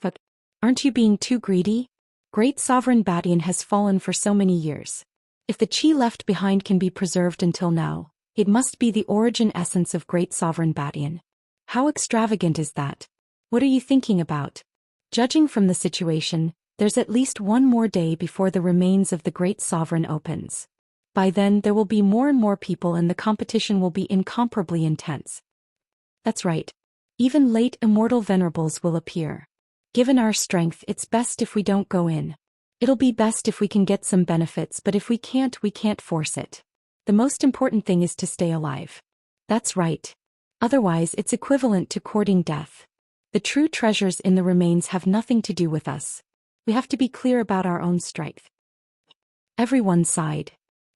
But aren't you being too greedy? Great sovereign Badian has fallen for so many years. If the qi left behind can be preserved until now, it must be the origin essence of great sovereign Badian. How extravagant is that? What are you thinking about? Judging from the situation, there's at least one more day before the remains of the great sovereign opens. By then there will be more and more people and the competition will be incomparably intense. That's right. Even late immortal venerables will appear. Given our strength, it's best if we don't go in. It'll be best if we can get some benefits, but if we can't force it. The most important thing is to stay alive. That's right. Otherwise it's equivalent to courting death. The true treasures in the remains have nothing to do with us. We have to be clear about our own strength. Everyone sighed.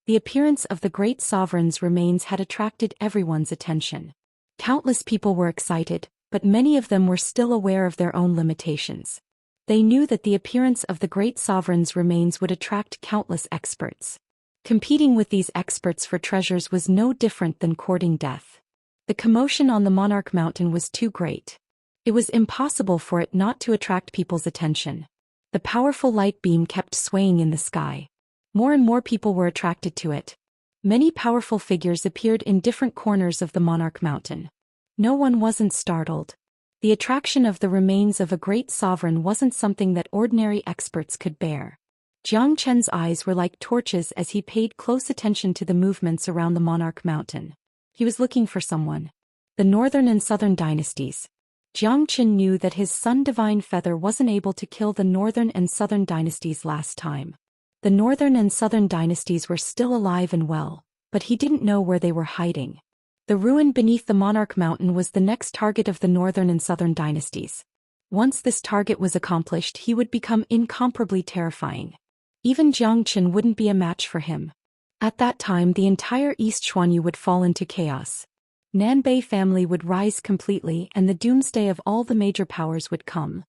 The appearance of the great sovereign's remains had attracted everyone's attention. Countless people were excited, but many of them were still aware of their own limitations. They knew that the appearance of the great sovereign's remains would attract countless experts. Competing with these experts for treasures was no different than courting death. The commotion on the Monarch Mountain was too great. It was impossible for it not to attract people's attention. The powerful light beam kept swaying in the sky. More and more people were attracted to it. Many powerful figures appeared in different corners of the Monarch Mountain. No one wasn't startled. The attraction of the remains of a great sovereign wasn't something that ordinary experts could bear. Jiang Chen's eyes were like torches as he paid close attention to the movements around the Monarch Mountain. He was looking for someone. The Northern and Southern dynasties. Jiang Chen knew that his Sun Divine Feather wasn't able to kill the Northern and Southern dynasties last time. The Northern and Southern dynasties were still alive and well, but he didn't know where they were hiding. The ruin beneath the Monarch Mountain was the next target of the Northern and Southern dynasties. Once this target was accomplished, he would become incomparably terrifying. Even Jiang Chen wouldn't be a match for him. At that time, the entire East Xuanyu would fall into chaos. Nanbei family would rise completely and the doomsday of all the major powers would come.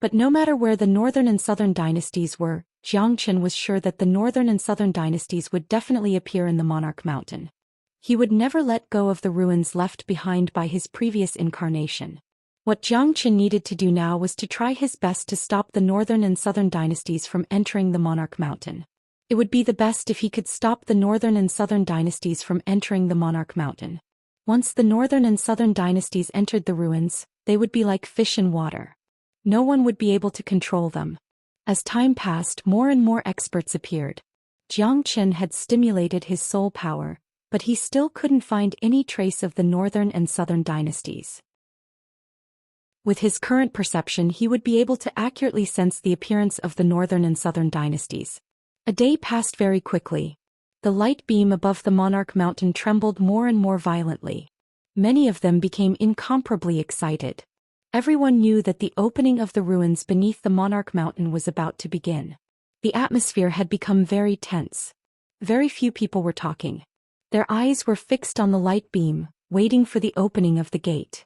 But no matter where the Northern and Southern dynasties were, Jiang Chen was sure that the Northern and Southern dynasties would definitely appear in the Monarch Mountain. He would never let go of the ruins left behind by his previous incarnation. What Jiang Chen needed to do now was to try his best to stop the Northern and Southern dynasties from entering the Monarch Mountain. It would be the best if he could stop the Northern and Southern dynasties from entering the Monarch Mountain. Once the Northern and Southern dynasties entered the ruins, they would be like fish in water. No one would be able to control them. As time passed, more and more experts appeared. Zhou Xian had stimulated his soul power, but he still couldn't find any trace of the northern and southern dynasties. With his current perception, he would be able to accurately sense the appearance of the northern and southern dynasties. A day passed very quickly. The light beam above the monarch mountain trembled more and more violently. Many of them became incomparably excited. Everyone knew that the opening of the ruins beneath the monarch mountain was about to begin. The atmosphere had become very tense. Very few people were talking. Their eyes were fixed on the light beam, waiting for the opening of the gate.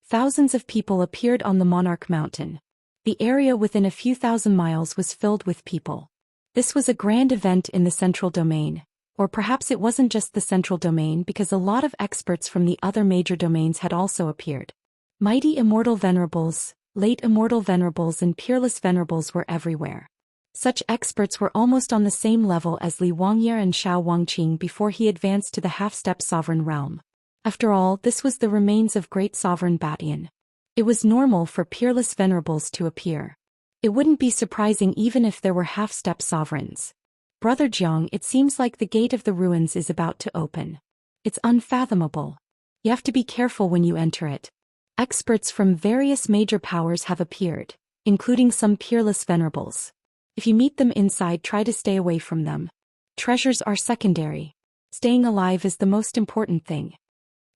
Thousands of people appeared on the monarch mountain. The area within a few thousand miles was filled with people. This was a grand event in the central domain. Or perhaps it wasn't just the central domain, because a lot of experts from the other major domains had also appeared. Mighty immortal venerables, late immortal venerables and peerless venerables were everywhere. Such experts were almost on the same level as Li Wangye and Xiao Wangqing before he advanced to the half-step sovereign realm. After all, this was the remains of great sovereign Batian. It was normal for peerless venerables to appear. It wouldn't be surprising even if there were half-step sovereigns. Brother Jiang, it seems like the gate of the ruins is about to open. It's unfathomable. You have to be careful when you enter it. Experts from various major powers have appeared, including some peerless venerables. If you meet them inside, try to stay away from them. Treasures are secondary. Staying alive is the most important thing.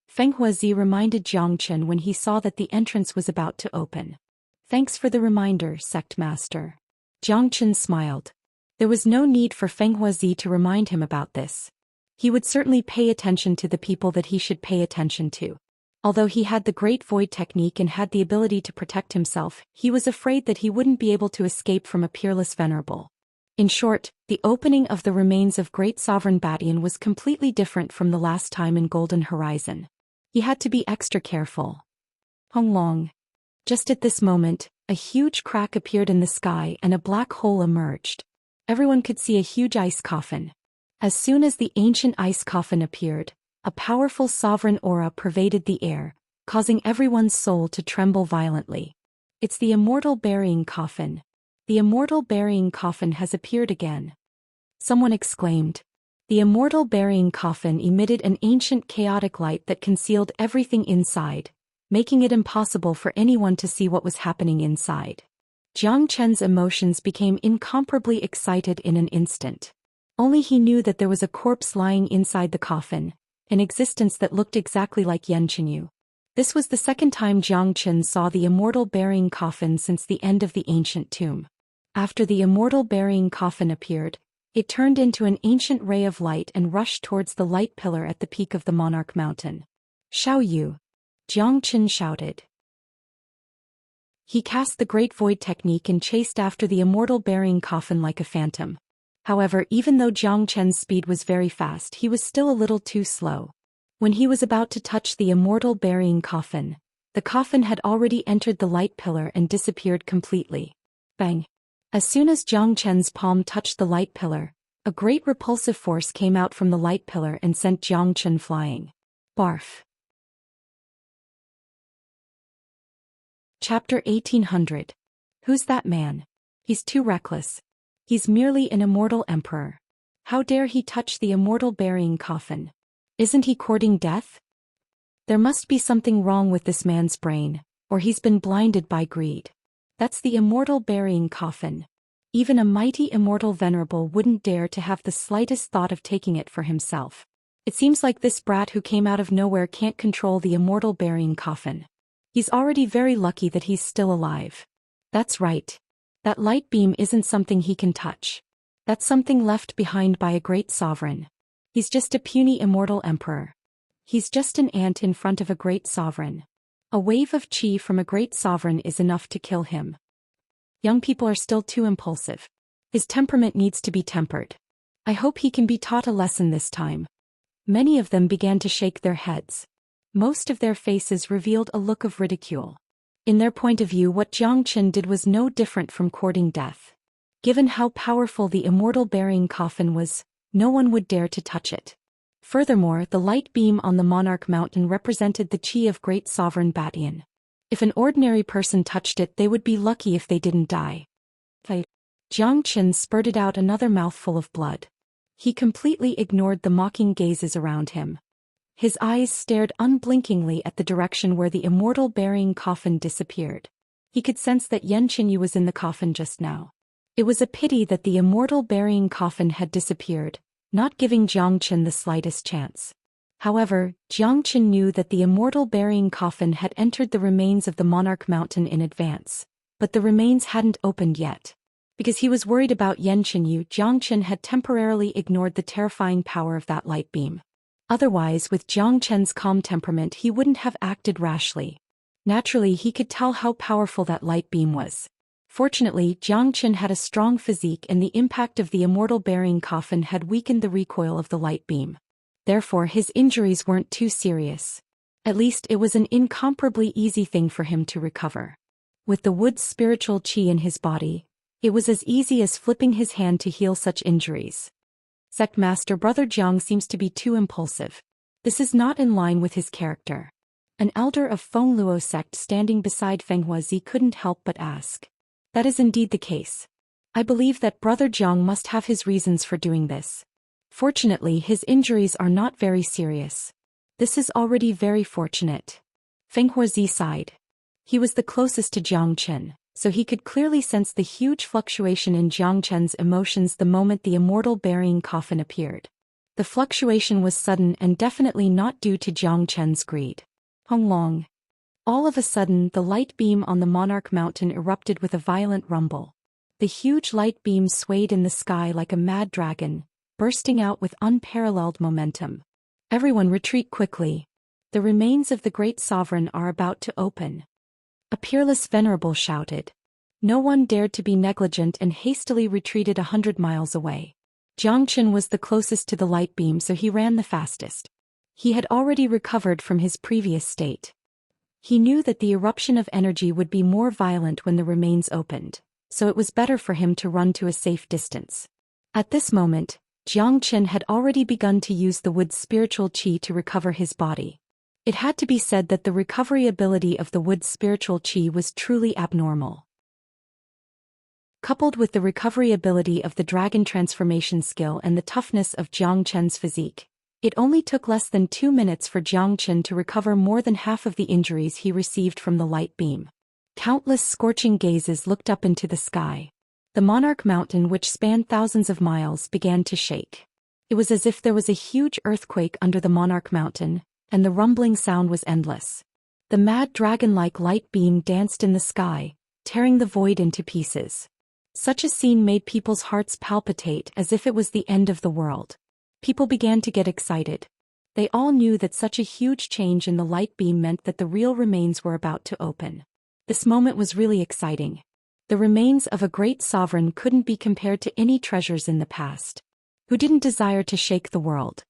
Feng Huazi reminded Zhou Xian when he saw that the entrance was about to open. Thanks for the reminder, Sect Master. Zhou Xian smiled. There was no need for Feng Huazi to remind him about this. He would certainly pay attention to the people that he should pay attention to. Although he had the Great Void technique and had the ability to protect himself, he was afraid that he wouldn't be able to escape from a peerless venerable. In short, the opening of the remains of Great Sovereign Batian was completely different from the last time in Golden Horizon. He had to be extra careful. Hong Long. Just at this moment, a huge crack appeared in the sky and a black hole emerged. Everyone could see a huge ice coffin. As soon as the ancient ice coffin appeared, a powerful sovereign aura pervaded the air, causing everyone's soul to tremble violently. It's the immortal burying coffin. The immortal burying coffin has appeared again. Someone exclaimed. The immortal burying coffin emitted an ancient chaotic light that concealed everything inside, making it impossible for anyone to see what was happening inside. Zhou Qian's emotions became incomparably excited in an instant. Only he knew that there was a corpse lying inside the coffin, an existence that looked exactly like Yan Qinyu. This was the second time Zhou Qian saw the immortal burying coffin since the end of the ancient tomb. After the immortal burying coffin appeared, it turned into an ancient ray of light and rushed towards the light pillar at the peak of the monarch mountain. Xiao Yu! Zhou Qian shouted. He cast the Great Void technique and chased after the immortal burying coffin like a phantom. However, even though Zhou Qian's speed was very fast, he was still a little too slow. When he was about to touch the immortal burying coffin, the coffin had already entered the light pillar and disappeared completely. Bang! As soon as Zhou Qian's palm touched the light pillar, a great repulsive force came out from the light pillar and sent Zhou Qian flying. Barf! Chapter 1800. Who's that man? He's too reckless. He's merely an immortal emperor. How dare he touch the immortal burying coffin? Isn't he courting death? There must be something wrong with this man's brain, or he's been blinded by greed. That's the immortal burying coffin. Even a mighty immortal venerable wouldn't dare to have the slightest thought of taking it for himself. It seems like this brat who came out of nowhere can't control the immortal burying coffin. He's already very lucky that he's still alive. That's right. That light beam isn't something he can touch. That's something left behind by a great sovereign. He's just a puny immortal emperor. He's just an ant in front of a great sovereign. A wave of qi from a great sovereign is enough to kill him. Young people are still too impulsive. His temperament needs to be tempered. I hope he can be taught a lesson this time. Many of them began to shake their heads. Most of their faces revealed a look of ridicule. In their point of view, what Zhou Qian did was no different from courting death. Given how powerful the immortal burying coffin was, no one would dare to touch it. Furthermore, the light beam on the monarch mountain represented the qi of great sovereign Batian. If an ordinary person touched it, they would be lucky if they didn't die. Zhou Xian spurted out another mouthful of blood. He completely ignored the mocking gazes around him. His eyes stared unblinkingly at the direction where the immortal burying coffin disappeared. He could sense that Xianxia was in the coffin just now. It was a pity that the immortal burying coffin had disappeared, not giving Zhou Xian the slightest chance. However, Zhou Xian knew that the immortal burying coffin had entered the remains of the monarch mountain in advance, but the remains hadn't opened yet. Because he was worried about Xianxia, Zhou Xian had temporarily ignored the terrifying power of that light beam. Otherwise, with Zhou Xian's calm temperament, he wouldn't have acted rashly. Naturally, he could tell how powerful that light beam was. Fortunately, Zhou Xian had a strong physique, and the impact of the immortal burying coffin had weakened the recoil of the light beam. Therefore, his injuries weren't too serious. At least it was an incomparably easy thing for him to recover. With the wood's spiritual qi in his body, it was as easy as flipping his hand to heal such injuries. Sect Master Brother Jiang seems to be too impulsive. This is not in line with his character. An elder of Fengluo sect standing beside Fenghuazi couldn't help but ask. That is indeed the case. I believe that Brother Jiang must have his reasons for doing this. Fortunately, his injuries are not very serious. This is already very fortunate. Fenghuazi sighed. He was the closest to Zhou Xian, so he could clearly sense the huge fluctuation in Zhou Xian's emotions the moment the immortal burying coffin appeared. The fluctuation was sudden and definitely not due to Zhou Xian's greed. Long. All of a sudden, the light beam on the monarch mountain erupted with a violent rumble. The huge light beam swayed in the sky like a mad dragon, bursting out with unparalleled momentum. Everyone retreat quickly. The remains of the great sovereign are about to open. A peerless venerable shouted. No one dared to be negligent and hastily retreated 100 miles away. Zhou Xian was the closest to the light beam, so he ran the fastest. He had already recovered from his previous state. He knew that the eruption of energy would be more violent when the remains opened, so it was better for him to run to a safe distance. At this moment, Zhou Xian had already begun to use the wood's spiritual qi to recover his body. It had to be said that the recovery ability of the wood's spiritual qi was truly abnormal. Coupled with the recovery ability of the dragon transformation skill and the toughness of Zhou Xian's physique, it only took less than 2 minutes for Zhou Xian to recover more than half of the injuries he received from the light beam. Countless scorching gazes looked up into the sky. The monarch mountain, which spanned thousands of miles, began to shake. It was as if there was a huge earthquake under the monarch mountain, and the rumbling sound was endless. The mad dragon-like light beam danced in the sky, tearing the void into pieces. Such a scene made people's hearts palpitate as if it was the end of the world. People began to get excited. They all knew that such a huge change in the light beam meant that the real remains were about to open. This moment was really exciting. The remains of a great sovereign couldn't be compared to any treasures in the past. Who didn't desire to shake the world?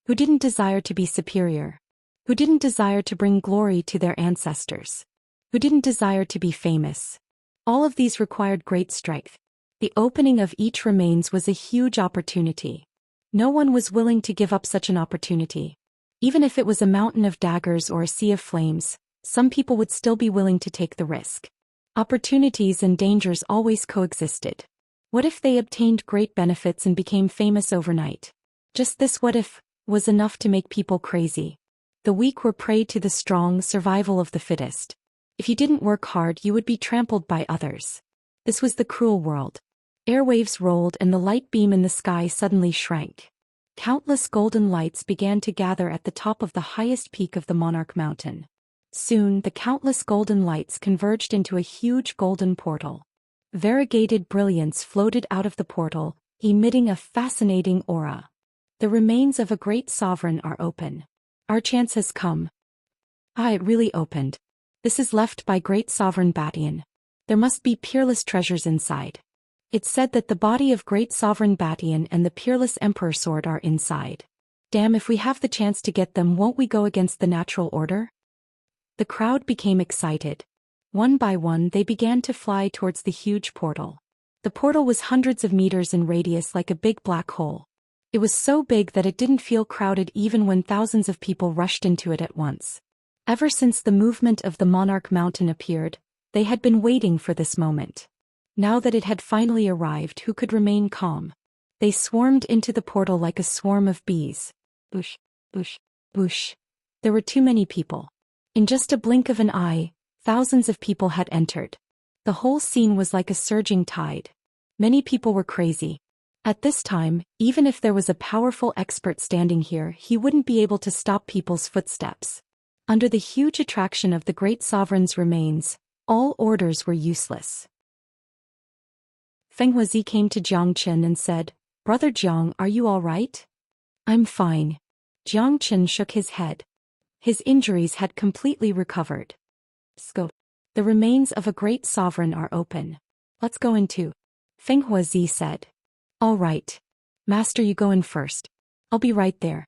Who didn't desire to be superior? Who didn't desire to bring glory to their ancestors? Who didn't desire to be famous? All of these required great strength. The opening of each remains was a huge opportunity. No one was willing to give up such an opportunity. Even if it was a mountain of daggers or a sea of flames, some people would still be willing to take the risk. Opportunities and dangers always coexisted. What if they obtained great benefits and became famous overnight? Just this what if was enough to make people crazy. The weak were prey to the strong, survival of the fittest. If you didn't work hard, you would be trampled by others. This was the cruel world. Airwaves rolled and the light beam in the sky suddenly shrank. Countless golden lights began to gather at the top of the highest peak of the monarch mountain. Soon, the countless golden lights converged into a huge golden portal. Variegated brilliance floated out of the portal, emitting a fascinating aura. The remains of a great sovereign are open. Our chance has come. It really opened. This is left by great sovereign Batian. There must be peerless treasures inside. It's said that the body of great sovereign Batian and the peerless emperor sword are inside. Damn, if we have the chance to get them, won't we go against the natural order? The crowd became excited. One by one, they began to fly towards the huge portal. The portal was hundreds of meters in radius, like a big black hole. It was so big that it didn't feel crowded even when thousands of people rushed into it at once. Ever since the movement of the Monarch Mountain appeared, they had been waiting for this moment. Now that it had finally arrived, who could remain calm? They swarmed into the portal like a swarm of bees. Boosh, boosh, boosh. There were too many people. In just a blink of an eye, thousands of people had entered. The whole scene was like a surging tide. Many people were crazy. At this time, even if there was a powerful expert standing here, he wouldn't be able to stop people's footsteps. Under the huge attraction of the great sovereign's remains, all orders were useless. Feng Huazi came to Zhang Chen and said, "Brother Zhang, are you all right?" "I'm fine." Zhang Chen shook his head. His injuries had completely recovered. "Scope. The remains of a great sovereign are open. Let's go in too," Feng Huazi said. "All right. Master, you go in first. I'll be right there."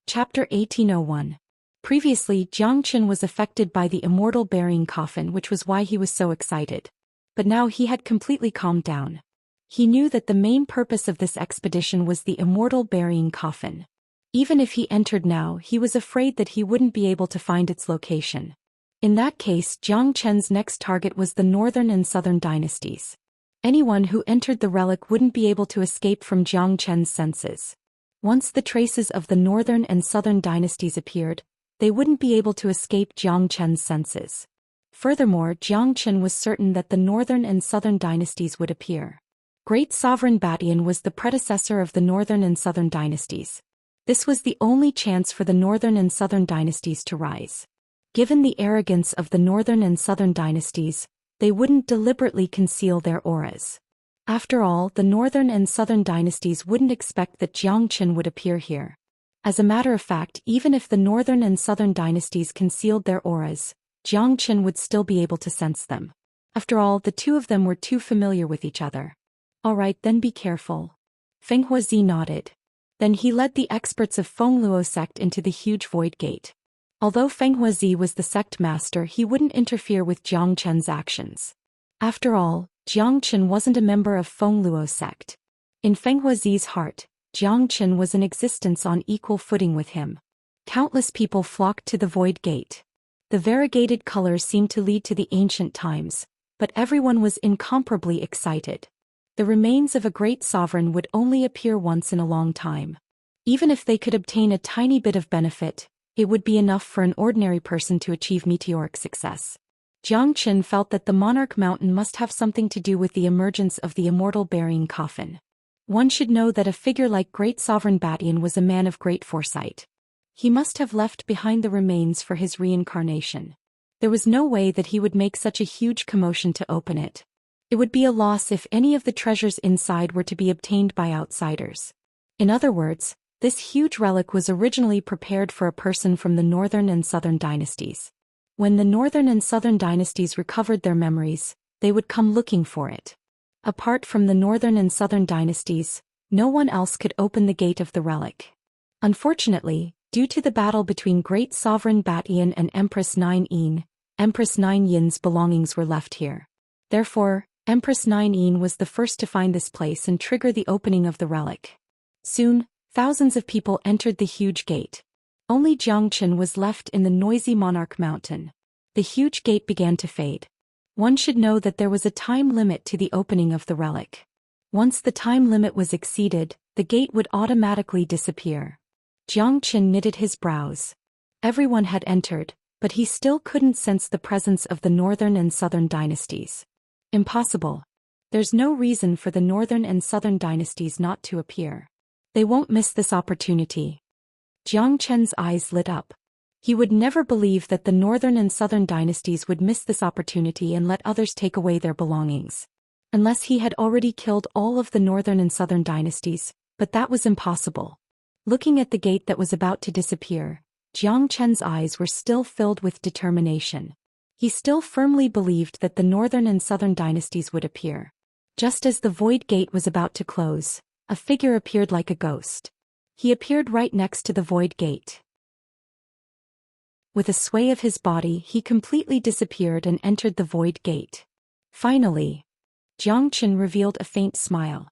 Chapter 1801. Previously, Zhang Chen was affected by the immortal burying coffin, which was why he was so excited. But now he had completely calmed down. He knew that the main purpose of this expedition was the immortal burying coffin. Even if he entered now, he was afraid that he wouldn't be able to find its location. In that case, Zhang Chen's next target was the northern and southern dynasties. Anyone who entered the relic wouldn't be able to escape from Zhang Chen's senses. Once the traces of the northern and southern dynasties appeared, they wouldn't be able to escape Zhang Chen's senses. Furthermore, Zhang Chen was certain that the northern and southern dynasties would appear. Great Sovereign Batian was the predecessor of the northern and southern dynasties. This was the only chance for the northern and southern dynasties to rise. Given the arrogance of the northern and southern dynasties, they wouldn't deliberately conceal their auras. After all, the northern and southern dynasties wouldn't expect that Zhang Chen would appear here. As a matter of fact, even if the northern and southern dynasties concealed their auras, Zhang Chen would still be able to sense them. After all, the two of them were too familiar with each other. "All right, then be careful." Feng Huazi nodded. Then he led the experts of Feng Luo sect into the huge void gate. Although Feng Huazi was the sect master, he wouldn't interfere with Zhang Chen's actions. After all, Zhang Chen wasn't a member of Feng Luo sect. In Feng Huazi's heart, Zhang Chen was in existence on equal footing with him. Countless people flocked to the void gate. The variegated colors seemed to lead to the ancient times, but everyone was incomparably excited. The remains of a great sovereign would only appear once in a long time. Even if they could obtain a tiny bit of benefit, it would be enough for an ordinary person to achieve meteoric success. Zhang Chen felt that the Monarch Mountain must have something to do with the emergence of the immortal burying coffin. One should know that a figure like Great Sovereign Batian was a man of great foresight. He must have left behind the remains for his reincarnation. There was no way that he would make such a huge commotion to open it. It would be a loss if any of the treasures inside were to be obtained by outsiders. In other words, this huge relic was originally prepared for a person from the northern and southern dynasties. When the northern and southern dynasties recovered their memories, they would come looking for it. Apart from the northern and southern dynasties, no one else could open the gate of the relic. Unfortunately, due to the battle between Great Sovereign Batian and Empress 9 Yin, Empress 9 Yin's belongings were left here. Therefore, Empress 9 Yin was the first to find this place and trigger the opening of the relic. Soon, thousands of people entered the huge gate. Only Zhang Chen was left in the noisy Monarch Mountain. The huge gate began to fade. One should know that there was a time limit to the opening of the relic. Once the time limit was exceeded, the gate would automatically disappear. Zhang Chen knitted his brows. Everyone had entered, but he still couldn't sense the presence of the northern and southern dynasties. Impossible. There's no reason for the northern and southern dynasties not to appear. They won't miss this opportunity. Zhang Chen's eyes lit up. He would never believe that the northern and southern dynasties would miss this opportunity and let others take away their belongings. Unless he had already killed all of the northern and southern dynasties, but that was impossible. Looking at the gate that was about to disappear, Zhang Chen's eyes were still filled with determination. He still firmly believed that the northern and southern dynasties would appear. Just as the void gate was about to close, a figure appeared like a ghost. He appeared right next to the void gate. With a sway of his body, he completely disappeared and entered the void gate. Finally, Zhang Chen revealed a faint smile.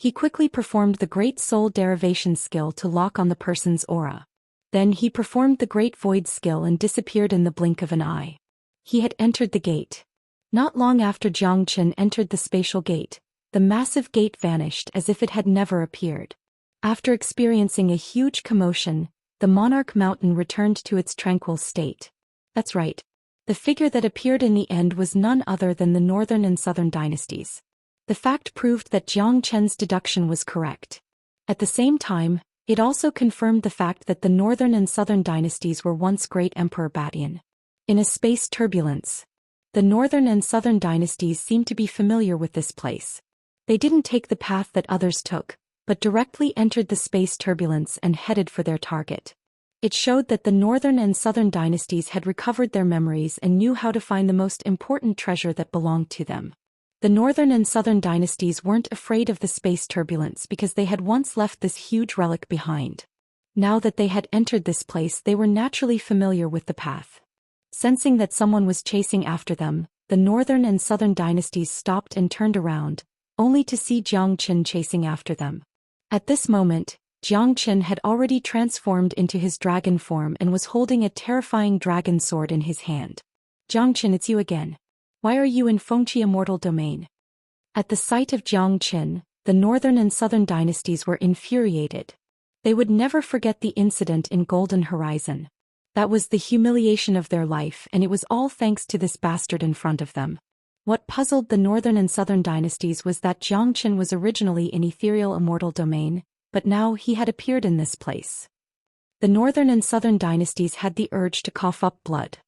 He quickly performed the Great Soul Derivation skill to lock on the person's aura. Then he performed the Great Void skill and disappeared in the blink of an eye. He had entered the gate. Not long after Zhang Chen entered the spatial gate, the massive gate vanished as if it had never appeared. After experiencing a huge commotion, the Monarch Mountain returned to its tranquil state. That's right. The figure that appeared in the end was none other than the Northern and Southern dynasties. The fact proved that Zhang Chen's deduction was correct. At the same time, it also confirmed the fact that the Northern and Southern dynasties were once Great Emperor Badian. In a space turbulence, the Northern and Southern dynasties seemed to be familiar with this place. They didn't take the path that others took, but directly entered the space turbulence and headed for their target. It showed that the Northern and Southern dynasties had recovered their memories and knew how to find the most important treasure that belonged to them. The Northern and Southern dynasties weren't afraid of the space turbulence because they had once left this huge relic behind. Now that they had entered this place, they were naturally familiar with the path. Sensing that someone was chasing after them, the Northern and Southern dynasties stopped and turned around, only to see Zhang Chen chasing after them. At this moment, Zhang Chen had already transformed into his dragon form and was holding a terrifying dragon sword in his hand. Zhang Chen, it's you again. Why are you in Fengqi Immortal Domain? At the sight of Zhang Chen, the Northern and Southern dynasties were infuriated. They would never forget the incident in Golden Horizon. That was the humiliation of their life, and it was all thanks to this bastard in front of them. What puzzled the Northern and Southern dynasties was that Zhang Chen was originally in Ethereal Immortal Domain, but now he had appeared in this place. The Northern and Southern dynasties had the urge to cough up blood.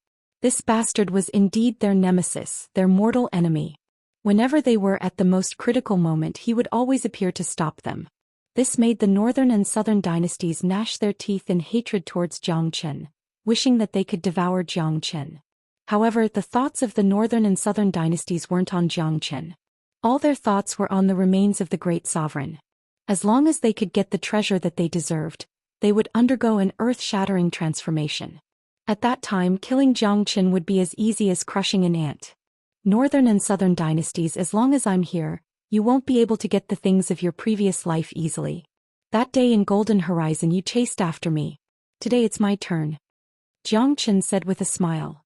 This bastard was indeed their nemesis, their mortal enemy. Whenever they were at the most critical moment, he would always appear to stop them. This made the Northern and Southern dynasties gnash their teeth in hatred towards Zhang Chen, wishing that they could devour Zhang Chen. However, the thoughts of the Northern and Southern dynasties weren't on Zhang Chen. All their thoughts were on the remains of the great sovereign. As long as they could get the treasure that they deserved, they would undergo an earth-shattering transformation. At that time, killing Zhang Chen would be as easy as crushing an ant. Northern and Southern dynasties, as long as I'm here, you won't be able to get the things of your previous life easily. That day in Golden Horizon you chased after me. Today it's my turn. Zhang Chen said with a smile.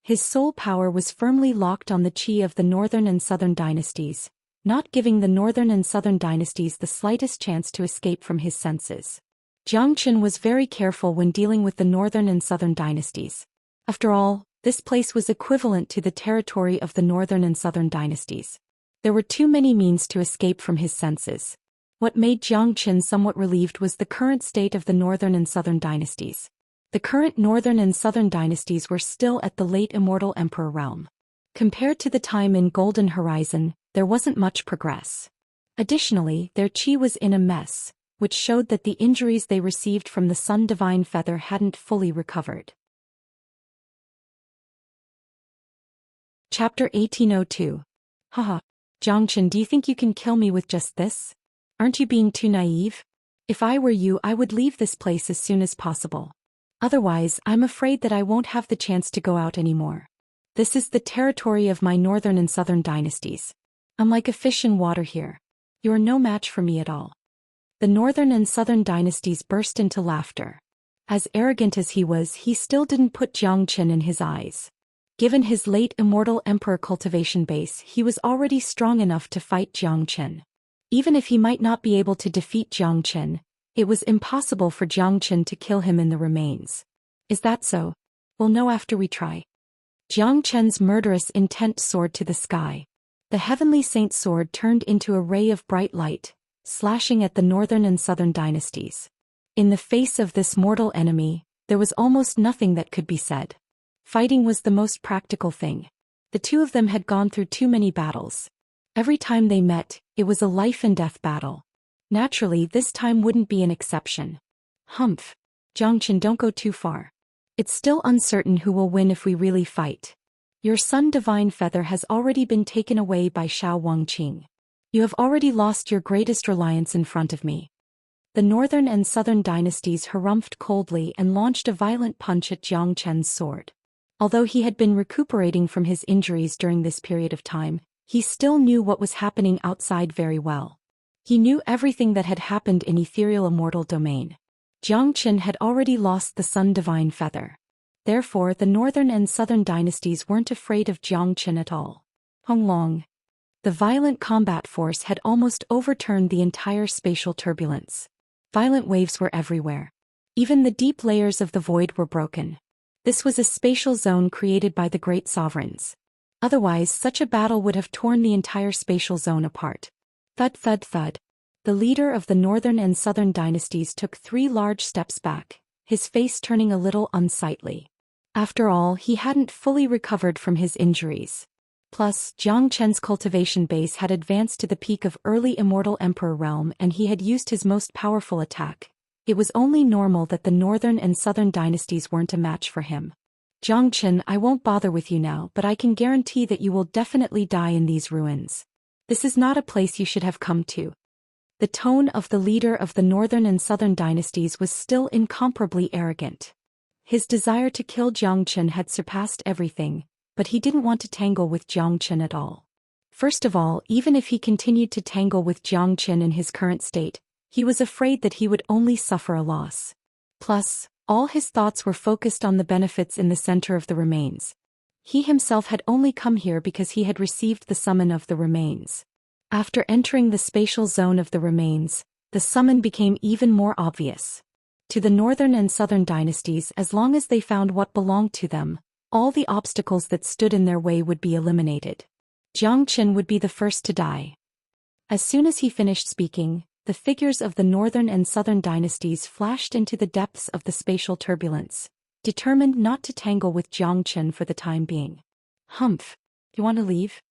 His soul power was firmly locked on the chi of the Northern and Southern dynasties, not giving the Northern and Southern dynasties the slightest chance to escape from his senses. Zhang Chen was very careful when dealing with the Northern and Southern dynasties. After all, this place was equivalent to the territory of the Northern and Southern dynasties. There were too many means to escape from his senses. What made Zhang Chen somewhat relieved was the current state of the Northern and Southern dynasties. The current Northern and Southern dynasties were still at the late Immortal Emperor realm. Compared to the time in Golden Horizon, there wasn't much progress. Additionally, their chi was in a mess, which showed that the injuries they received from the Sun Divine Feather hadn't fully recovered. Chapter 1802. Haha. Zhang Chen, do you think you can kill me with just this? Aren't you being too naive? If I were you, I would leave this place as soon as possible. Otherwise, I'm afraid that I won't have the chance to go out anymore. This is the territory of my Northern and Southern dynasties. I'm like a fish in water here. You are no match for me at all. The Northern and Southern dynasties burst into laughter. As arrogant as he was, he still didn't put Zhang Chen in his eyes. Given his late Immortal Emperor cultivation base, he was already strong enough to fight Zhang Chen. Even if he might not be able to defeat Zhang Chen, it was impossible for Zhang Chen to kill him in the remains. Is that so? We'll know after we try. Zhang Chen's murderous intent soared to the sky. The Heavenly Saint sword turned into a ray of bright light, slashing at the Northern and Southern dynasties. In the face of this mortal enemy, there was almost nothing that could be said. Fighting was the most practical thing. The two of them had gone through too many battles. Every time they met, it was a life-and-death battle. Naturally, this time wouldn't be an exception. Humph. Zhang Chen, don't go too far. It's still uncertain who will win if we really fight. Your Sun Divine Feather has already been taken away by Shao Wangqing. You have already lost your greatest reliance in front of me. The Northern and Southern dynasties harumphed coldly and launched a violent punch at Zhang Chen's sword. Although he had been recuperating from his injuries during this period of time, He still knew what was happening outside very well. He knew everything that had happened in ethereal immortal domain. Xianxia had already lost the Sun Divine Feather. Therefore, the northern and southern dynasties weren't afraid of Xianxia at all. Honglong. The violent combat force had almost overturned the entire spatial turbulence. Violent waves were everywhere. Even the deep layers of the void were broken. This was a spatial zone created by the great sovereigns. Otherwise, such a battle would have torn the entire spatial zone apart. Thud thud thud. The leader of the northern and southern dynasties took 3 large steps back, his face turning a little unsightly. After all, he hadn't fully recovered from his injuries. Plus, Xianxia's cultivation base had advanced to the peak of early Immortal Emperor realm and he had used his most powerful attack. It was only normal that the northern and southern dynasties weren't a match for him. Xianxia, I won't bother with you now, but I can guarantee that you will definitely die in these ruins. This is not a place you should have come to. The tone of the leader of the northern and southern dynasties was still incomparably arrogant. His desire to kill Xianxia had surpassed everything, but he didn't want to tangle with Xianxia at all. First of all, even if he continued to tangle with Xianxia in his current state, he was afraid that he would only suffer a loss. Plus, all his thoughts were focused on the benefits in the center of the remains. He himself had only come here because he had received the summon of the remains. After entering the spatial zone of the remains, the summon became even more obvious. To the northern and southern dynasties, as long as they found what belonged to them, all the obstacles that stood in their way would be eliminated. Xianxia would be the first to die. As soon as he finished speaking, the figures of the northern and southern dynasties flashed into the depths of the spatial turbulence, determined not to tangle with Xianxia for the time being. Humph. You want to leave?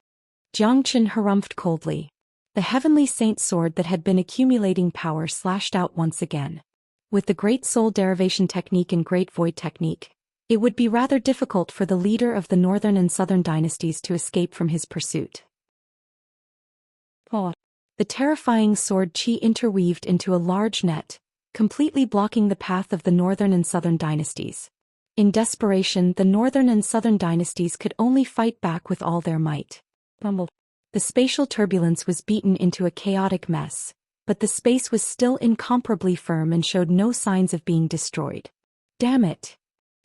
Xianxia harumphed coldly. The heavenly saint sword that had been accumulating power slashed out once again. With the great soul derivation technique and great void technique, it would be rather difficult for the leader of the northern and southern dynasties to escape from his pursuit. Oh. The terrifying sword chi interweaved into a large net, completely blocking the path of the northern and southern dynasties. In desperation, the northern and southern dynasties could only fight back with all their might. The spatial turbulence was beaten into a chaotic mess, but the space was still incomparably firm and showed no signs of being destroyed. Damn it!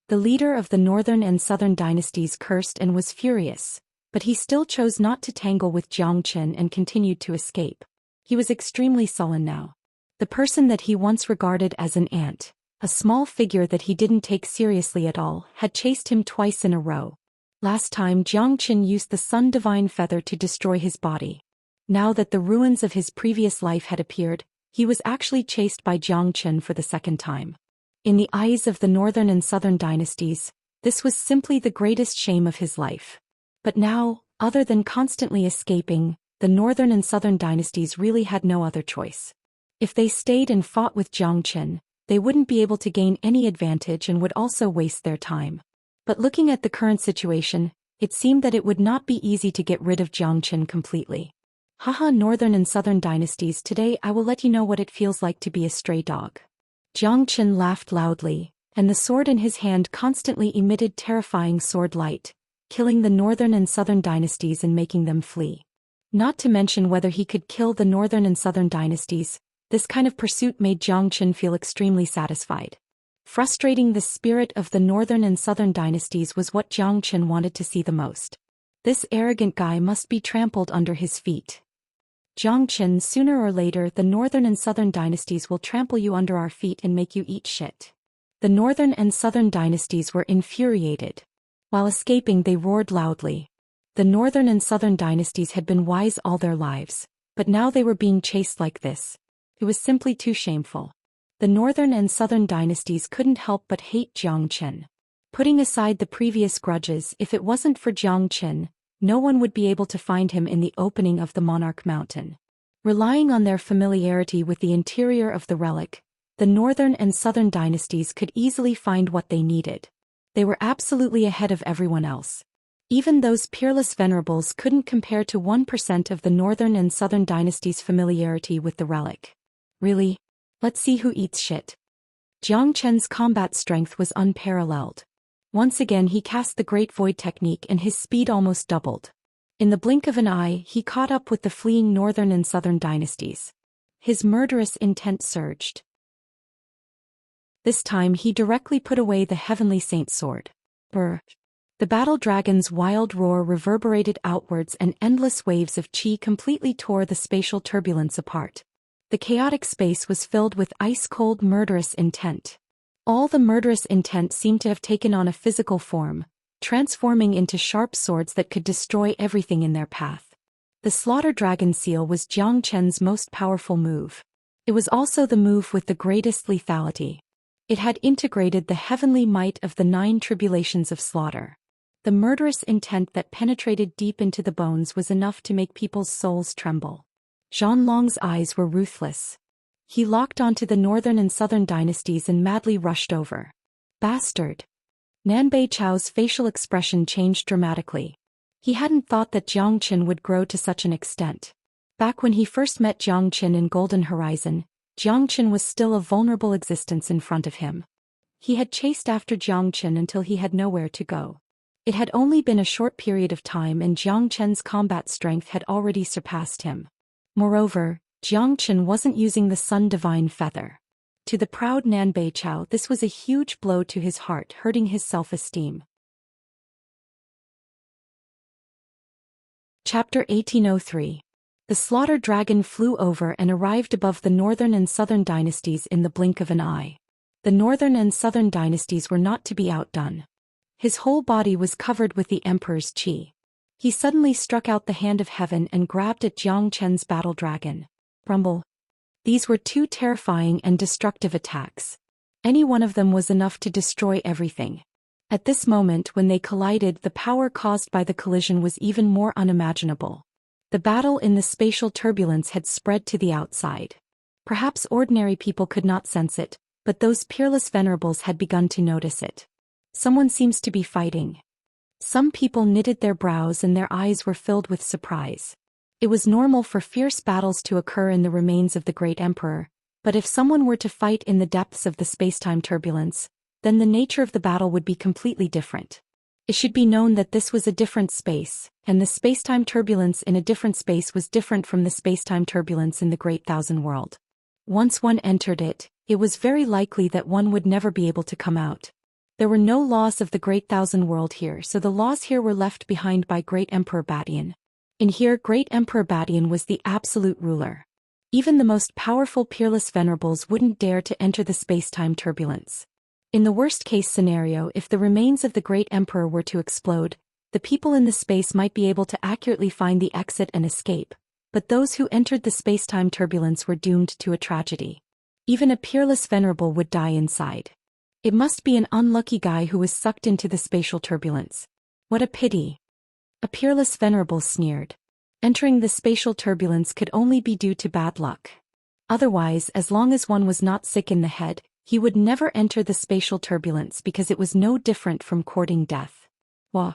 The leader of the northern and southern dynasties cursed and was furious, but he still chose not to tangle with Xianxia and continued to escape. He was extremely sullen now. The person that he once regarded as an ant, a small figure that he didn't take seriously at all, had chased him twice in a row. Last time Xianxia used the Sun Divine Feather to destroy his body. Now that the ruins of his previous life had appeared, he was actually chased by Xianxia for the second time. In the eyes of the northern and southern dynasties, this was simply the greatest shame of his life. But now, other than constantly escaping, the northern and southern dynasties really had no other choice. If they stayed and fought with Xianxia, they wouldn't be able to gain any advantage and would also waste their time. But looking at the current situation, it seemed that it would not be easy to get rid of Xianxia completely. Haha, northern and southern dynasties, today I will let you know what it feels like to be a stray dog. Xianxia laughed loudly, and the sword in his hand constantly emitted terrifying sword light, killing the northern and southern dynasties and making them flee. Not to mention whether he could kill the northern and southern dynasties, this kind of pursuit made Xianxia feel extremely satisfied. Frustrating the spirit of the northern and southern dynasties was what Xianxia wanted to see the most. This arrogant guy must be trampled under his feet. Xianxia, sooner or later the northern and southern dynasties will trample you under our feet and make you eat shit. The northern and southern dynasties were infuriated. While escaping, they roared loudly. The northern and southern dynasties had been wise all their lives, but now they were being chased like this. It was simply too shameful. The northern and southern dynasties couldn't help but hate Xianxia. Putting aside the previous grudges, if it wasn't for Xianxia, no one would be able to find him in the opening of the Monarch Mountain. Relying on their familiarity with the interior of the relic, the northern and southern dynasties could easily find what they needed. They were absolutely ahead of everyone else. Even those peerless venerables couldn't compare to 1% of the northern and southern dynasties' familiarity with the relic. Really? Let's see who eats shit. Xianxia's combat strength was unparalleled. Once again he cast the Great Void technique and his speed almost doubled. In the blink of an eye, he caught up with the fleeing northern and southern dynasties. His murderous intent surged. This time he directly put away the heavenly saint's sword. Brr. The battle dragon's wild roar reverberated outwards, and endless waves of chi completely tore the spatial turbulence apart. The chaotic space was filled with ice-cold murderous intent. All the murderous intent seemed to have taken on a physical form, transforming into sharp swords that could destroy everything in their path. The Slaughter Dragon Seal was Jiang Chen's most powerful move. It was also the move with the greatest lethality. It had integrated the heavenly might of the 9 tribulations of slaughter. The murderous intent that penetrated deep into the bones was enough to make people's souls tremble. Zhanlong's eyes were ruthless. He locked onto the northern and southern dynasties and madly rushed over. Bastard! Nanbei Chao's facial expression changed dramatically. He hadn't thought that Jiang Chen would grow to such an extent. Back when he first met Jiang Chen in Golden Horizon, Jiang Chen was still a vulnerable existence in front of him. He had chased after Jiang Chen until he had nowhere to go. It had only been a short period of time, and Jiang Chen's combat strength had already surpassed him. Moreover, Jiang Chen wasn't using the Sun Divine Feather. To the proud Nanbei Chao, this was a huge blow to his heart, hurting his self-esteem. Chapter 1803. The Slaughter Dragon flew over and arrived above the northern and southern dynasties in the blink of an eye. The northern and southern dynasties were not to be outdone. His whole body was covered with the Emperor's chi. He suddenly struck out the hand of heaven and grabbed at Jiang Chen's battle dragon. Rumble. These were 2 terrifying and destructive attacks. Any one of them was enough to destroy everything. At this moment, when they collided, the power caused by the collision was even more unimaginable. The battle in the spatial turbulence had spread to the outside. Perhaps ordinary people could not sense it, but those peerless venerables had begun to notice it. Someone seems to be fighting. Some people knitted their brows and their eyes were filled with surprise. It was normal for fierce battles to occur in the remains of the great emperor, but if someone were to fight in the depths of the spacetime turbulence, then the nature of the battle would be completely different. It should be known that this was a different space, and the spacetime turbulence in a different space was different from the spacetime turbulence in the Great Thousand World. Once one entered it, it was very likely that one would never be able to come out. There were no laws of the Great Thousand World here, so the laws here were left behind by Great Emperor Badian. In here, Great Emperor Badian was the absolute ruler. Even the most powerful peerless venerables wouldn't dare to enter the spacetime turbulence. In the worst-case scenario, if the remains of the Great Emperor were to explode, the people in the space might be able to accurately find the exit and escape, but those who entered the spacetime turbulence were doomed to a tragedy. Even a peerless venerable would die inside. It must be an unlucky guy who was sucked into the spatial turbulence. What a pity. A peerless venerable sneered. Entering the spatial turbulence could only be due to bad luck. Otherwise, as long as one was not sick in the head, he would never enter the spatial turbulence because it was no different from courting death. Wah.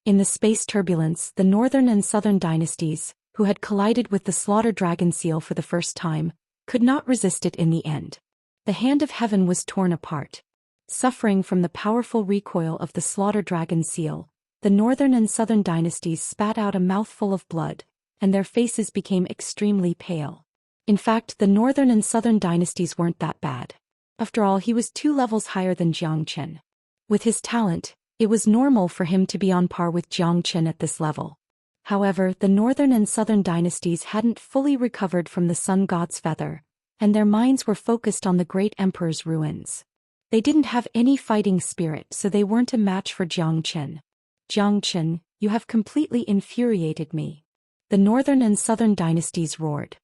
In the space turbulence, the northern and southern dynasties, who had collided with the Slaughter Dragon Seal for the first time, could not resist it in the end. The hand of heaven was torn apart. Suffering from the powerful recoil of the Slaughter Dragon Seal, the northern and southern dynasties spat out a mouthful of blood, and their faces became extremely pale. In fact, the northern and southern dynasties weren't that bad. After all, he was 2 levels higher than Jiang Chen. With his talent, it was normal for him to be on par with Jiang Chen at this level. However, the northern and southern dynasties hadn't fully recovered from the sun god's feather, and their minds were focused on the great emperor's ruins. They didn't have any fighting spirit, so they weren't a match for Jiang Chen. Jiang Chen, you have completely infuriated me. The northern and southern dynasties roared.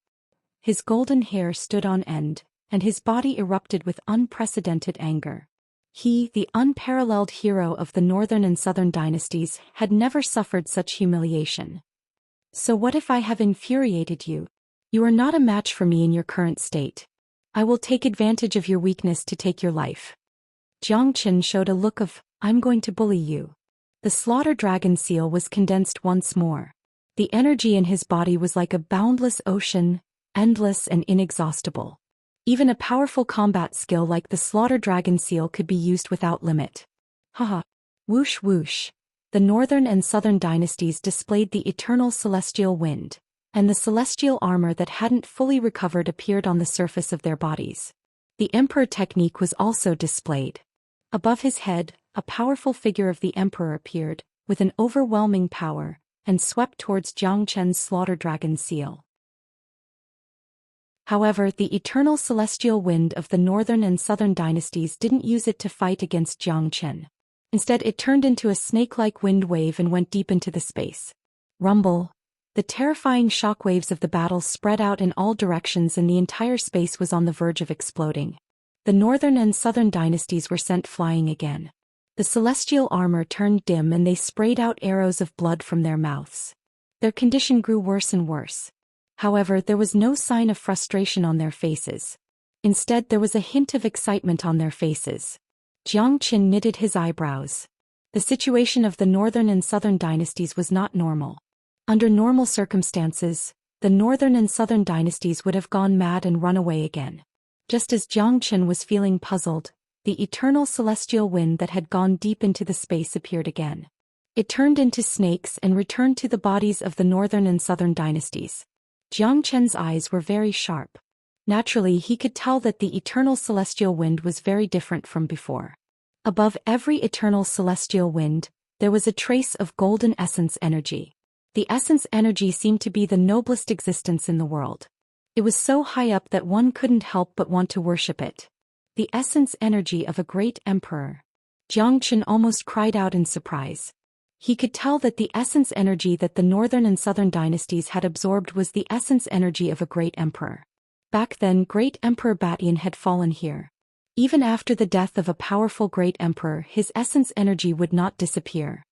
His golden hair stood on end, and his body erupted with unprecedented anger. He, the unparalleled hero of the northern and southern dynasties, had never suffered such humiliation. So what if I have infuriated you? You are not a match for me in your current state. I will take advantage of your weakness to take your life. Jiang Chen showed a look of, I'm going to bully you. The Slaughter Dragon Seal was condensed once more. The energy in his body was like a boundless ocean, endless and inexhaustible. Even a powerful combat skill like the Slaughter Dragon Seal could be used without limit. Haha. Whoosh whoosh. the northern and southern dynasties displayed the eternal celestial wind, and the celestial armor that hadn't fully recovered appeared on the surface of their bodies. The emperor technique was also displayed. Above his head, a powerful figure of the emperor appeared, with an overwhelming power, and swept towards Jiang Chen's slaughter dragon seal. However, the eternal celestial wind of the northern and southern dynasties didn't use it to fight against Jiang Chen. Instead, it turned into a snake-like wind wave and went deep into the space. Rumble. The terrifying shockwaves of the battle spread out in all directions and the entire space was on the verge of exploding. The northern and southern dynasties were sent flying again. The celestial armor turned dim and they sprayed out arrows of blood from their mouths. Their condition grew worse and worse. However, there was no sign of frustration on their faces. Instead, there was a hint of excitement on their faces. Jiang Chen knitted his eyebrows. The situation of the northern and southern dynasties was not normal. Under normal circumstances, the northern and southern dynasties would have gone mad and run away again. Just as Jiang Chen was feeling puzzled, the eternal celestial wind that had gone deep into the space appeared again. It turned into snakes and returned to the bodies of the northern and southern dynasties. Jiang Chen's eyes were very sharp. Naturally, he could tell that the eternal celestial wind was very different from before. Above every eternal celestial wind, there was a trace of golden essence energy. The essence energy seemed to be the noblest existence in the world. It was so high up that one couldn't help but want to worship it. The essence energy of a great emperor. Jiang Chen almost cried out in surprise. He could tell that the essence energy that the northern and southern dynasties had absorbed was the essence energy of a great emperor. Back then, Great Emperor Batian had fallen here. Even after the death of a powerful great emperor, his essence energy would not disappear.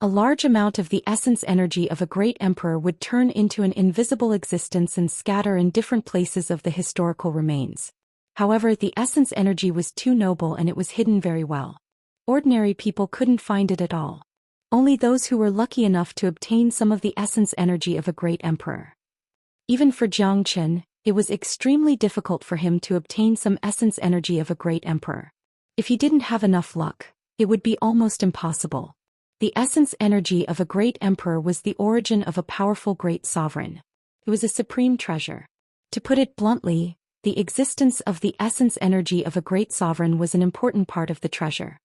A large amount of the essence energy of a great emperor would turn into an invisible existence and scatter in different places of the historical remains. However, the essence energy was too noble and it was hidden very well. Ordinary people couldn't find it at all. Only those who were lucky enough to obtain some of the essence energy of a great emperor. Even for Jiang Chen, it was extremely difficult for him to obtain some essence energy of a great emperor. If he didn't have enough luck, it would be almost impossible. The essence energy of a great emperor was the origin of a powerful great sovereign. It was a supreme treasure. To put it bluntly, the existence of the essence energy of a great sovereign was an important part of the treasure.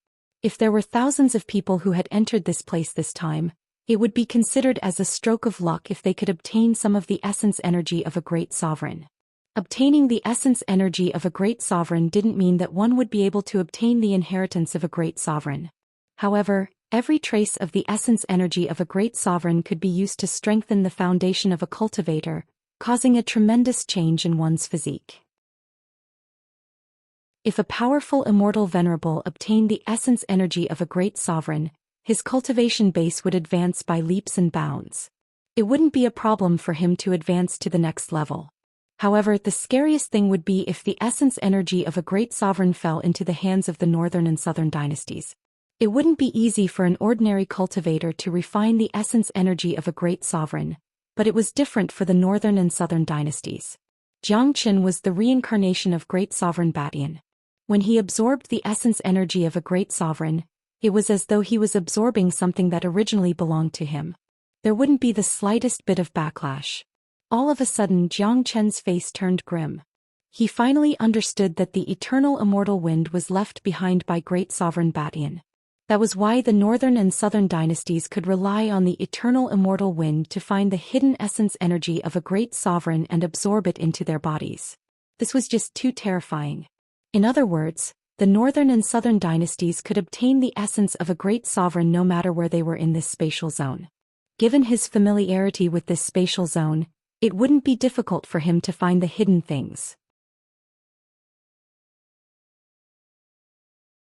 If there were thousands of people who had entered this place this time, it would be considered as a stroke of luck if they could obtain some of the essence energy of a great sovereign. Obtaining the essence energy of a great sovereign didn't mean that one would be able to obtain the inheritance of a great sovereign. However, every trace of the essence energy of a great sovereign could be used to strengthen the foundation of a cultivator, causing a tremendous change in one's physique. If a powerful immortal venerable obtained the essence energy of a great sovereign, his cultivation base would advance by leaps and bounds. It wouldn't be a problem for him to advance to the next level. However, the scariest thing would be if the essence energy of a great sovereign fell into the hands of the northern and southern dynasties. It wouldn't be easy for an ordinary cultivator to refine the essence energy of a great sovereign, but it was different for the northern and southern dynasties. Jiang Chen was the reincarnation of great sovereign Batian. When he absorbed the essence energy of a great sovereign, it was as though he was absorbing something that originally belonged to him. There wouldn't be the slightest bit of backlash. All of a sudden, Jiang Chen's face turned grim. He finally understood that the eternal immortal wind was left behind by great sovereign Batian. That was why the northern and southern dynasties could rely on the eternal immortal wind to find the hidden essence energy of a great sovereign and absorb it into their bodies. This was just too terrifying. In other words, the northern and southern dynasties could obtain the essence of a great sovereign no matter where they were in this spatial zone. Given his familiarity with this spatial zone, it wouldn't be difficult for him to find the hidden things.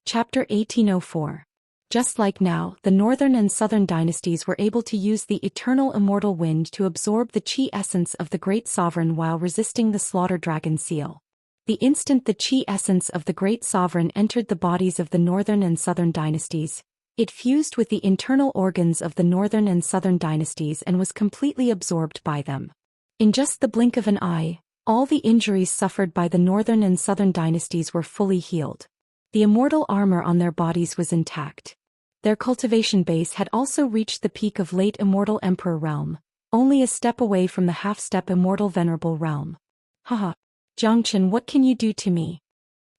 Chapter 1804. Just like now, the northern and southern dynasties were able to use the eternal immortal wind to absorb the chi essence of the great sovereign while resisting the slaughter dragon seal. The instant the chi essence of the great sovereign entered the bodies of the northern and southern dynasties, it fused with the internal organs of the northern and southern dynasties and was completely absorbed by them. In just the blink of an eye, all the injuries suffered by the northern and southern dynasties were fully healed. The immortal armor on their bodies was intact. Their cultivation base had also reached the peak of late immortal emperor realm, only a step away from the half-step immortal venerable realm. Haha. Xianxia, what can you do to me?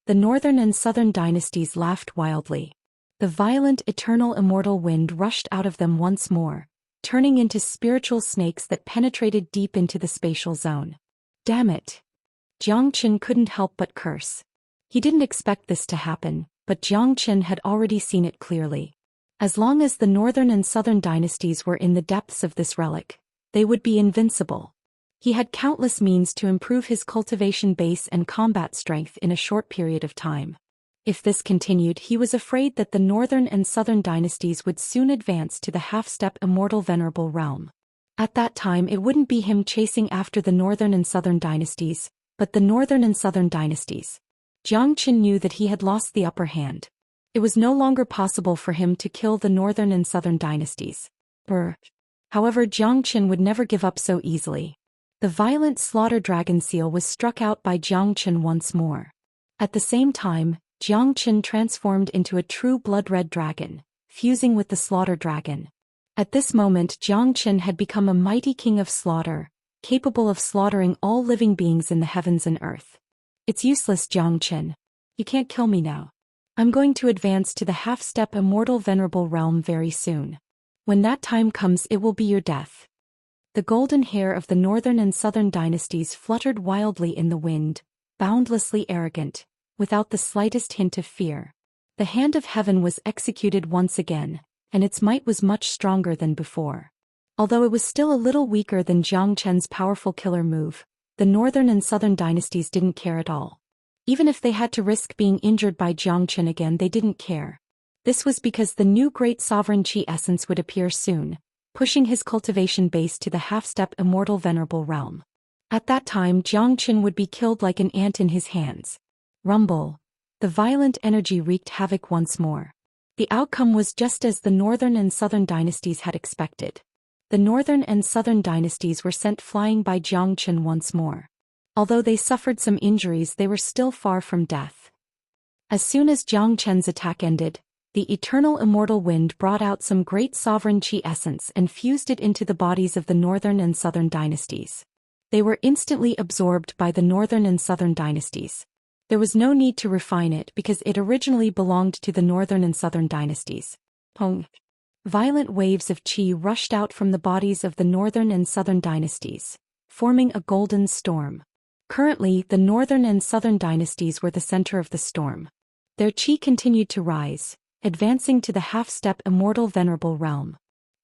The northern and southern dynasties laughed wildly. The violent eternal immortal wind rushed out of them once more, turning into spiritual snakes that penetrated deep into the spatial zone. Damn it. Xianxia couldn't help but curse. He didn't expect this to happen, but Xianxia had already seen it clearly. As long as the northern and southern dynasties were in the depths of this relic, they would be invincible. He had countless means to improve his cultivation base and combat strength in a short period of time. If this continued, he was afraid that the northern and southern dynasties would soon advance to the half-step immortal venerable realm. At that time it wouldn't be him chasing after the northern and southern dynasties, but the northern and southern dynasties. Xianxia knew that he had lost the upper hand. It was no longer possible for him to kill the northern and southern dynasties. However, Xianxia would never give up so easily. The violent slaughter dragon seal was struck out by Xianxia once more. At the same time, Xianxia transformed into a true blood-red dragon, fusing with the slaughter dragon. At this moment Xianxia had become a mighty king of slaughter, capable of slaughtering all living beings in the heavens and earth. It's useless, Xianxia. You can't kill me now. I'm going to advance to the half-step immortal venerable realm very soon. When that time comes it will be your death. The golden hair of the northern and southern dynasties fluttered wildly in the wind, boundlessly arrogant, without the slightest hint of fear. The hand of heaven was executed once again, and its might was much stronger than before. Although it was still a little weaker than Xianxia's powerful killer move, the northern and southern dynasties didn't care at all. Even if they had to risk being injured by Xianxia again, they didn't care. This was because the new great sovereign Qi essence would appear soon, pushing his cultivation base to the half-step immortal venerable realm. At that time Xianxia would be killed like an ant in his hands. Rumble. The violent energy wreaked havoc once more. The outcome was just as the northern and southern dynasties had expected. The northern and southern dynasties were sent flying by Xianxia once more. Although they suffered some injuries, they were still far from death. As soon as Xianxia's attack ended, the eternal immortal wind brought out some great sovereign Qi essence and fused it into the bodies of the northern and southern dynasties. They were instantly absorbed by the northern and southern dynasties. There was no need to refine it because it originally belonged to the northern and southern dynasties. Pong. Violent waves of Qi rushed out from the bodies of the northern and southern dynasties, forming a golden storm. Currently, the northern and southern dynasties were the center of the storm. Their Qi continued to rise, advancing to the half-step immortal venerable realm.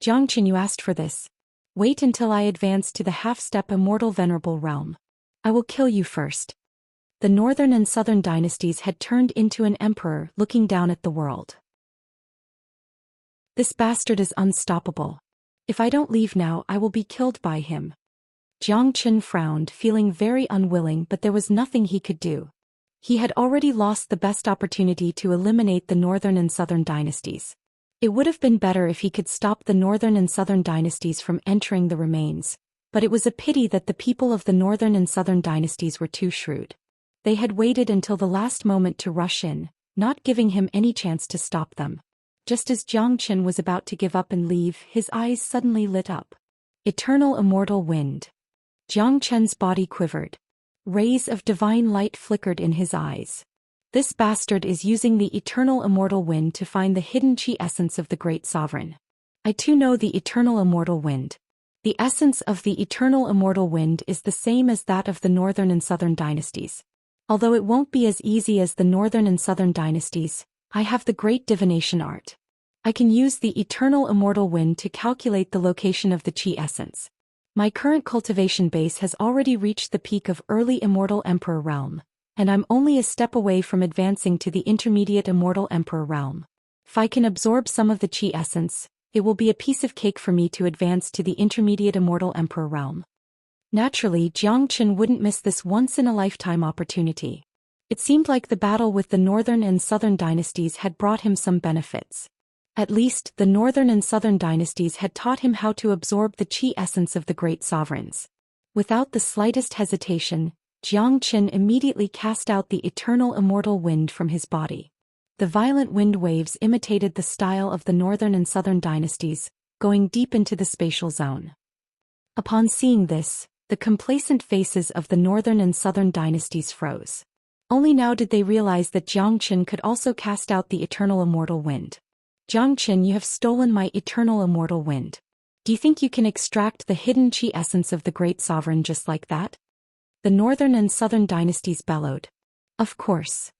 Xianxia, you asked for this. Wait until I advance to the half-step immortal venerable realm. I will kill you first. The northern and southern dynasties had turned into an emperor looking down at the world. This bastard is unstoppable. If I don't leave now, I will be killed by him. Xianxia frowned, feeling very unwilling, but there was nothing he could do. He had already lost the best opportunity to eliminate the northern and southern dynasties. It would have been better if he could stop the northern and southern dynasties from entering the remains, but it was a pity that the people of the northern and southern dynasties were too shrewd. They had waited until the last moment to rush in, not giving him any chance to stop them. Just as Xianxia was about to give up and leave, his eyes suddenly lit up. Eternal immortal wind. Xianxia's body quivered. Rays of divine light flickered in his eyes. This bastard is using the eternal immortal wind to find the hidden Qi essence of the great sovereign. I too know the eternal immortal wind. The essence of the eternal immortal wind is the same as that of the northern and southern dynasties. Although it won't be as easy as the northern and southern dynasties, I have the great divination art. I can use the eternal immortal wind to calculate the location of the Qi essence. My current cultivation base has already reached the peak of early immortal emperor realm, and I'm only a step away from advancing to the intermediate immortal emperor realm. If I can absorb some of the Qi essence, it will be a piece of cake for me to advance to the intermediate immortal emperor realm. Naturally, Xianxia wouldn't miss this once-in-a-lifetime opportunity. It seemed like the battle with the northern and southern dynasties had brought him some benefits. At least, the northern and southern dynasties had taught him how to absorb the Qi essence of the great sovereigns. Without the slightest hesitation, Xianxia immediately cast out the eternal immortal wind from his body. The violent wind waves imitated the style of the northern and southern dynasties, going deep into the spatial zone. Upon seeing this, the complacent faces of the northern and southern dynasties froze. Only now did they realize that Zhou Xian could also cast out the eternal immortal wind. Zhou Xian, you have stolen my eternal immortal wind. Do you think you can extract the hidden chi essence of the great sovereign just like that? The northern and southern dynasties bellowed. Of course.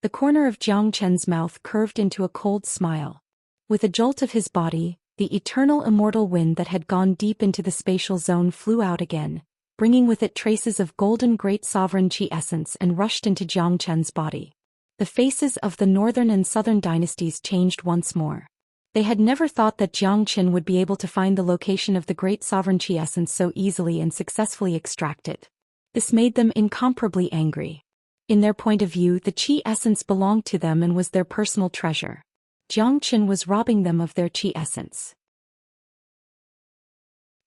The corner of Zhou Qian's mouth curved into a cold smile. With a jolt of his body, the eternal immortal wind that had gone deep into the spatial zone flew out again, bringing with it traces of golden great sovereign chi essence, and rushed into Zhou Qian's body. The faces of the northern and southern dynasties changed once more. They had never thought that Zhou Qian would be able to find the location of the great sovereign chi essence so easily and successfully extract it. This made them incomparably angry. In their point of view, the chi essence belonged to them and was their personal treasure. Zhou Qian was robbing them of their chi essence.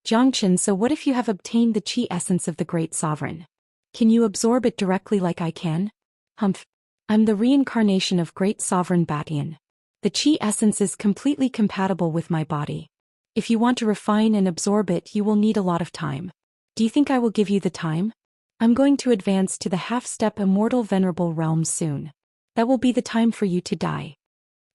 Zhou Qian, so what if you have obtained the chi essence of the great sovereign? Can you absorb it directly like I can? Humph. I'm the reincarnation of great sovereign Batian. The chi essence is completely compatible with my body. If you want to refine and absorb it, you will need a lot of time. Do you think I will give you the time? I'm going to advance to the half-step immortal venerable realm soon. That will be the time for you to die.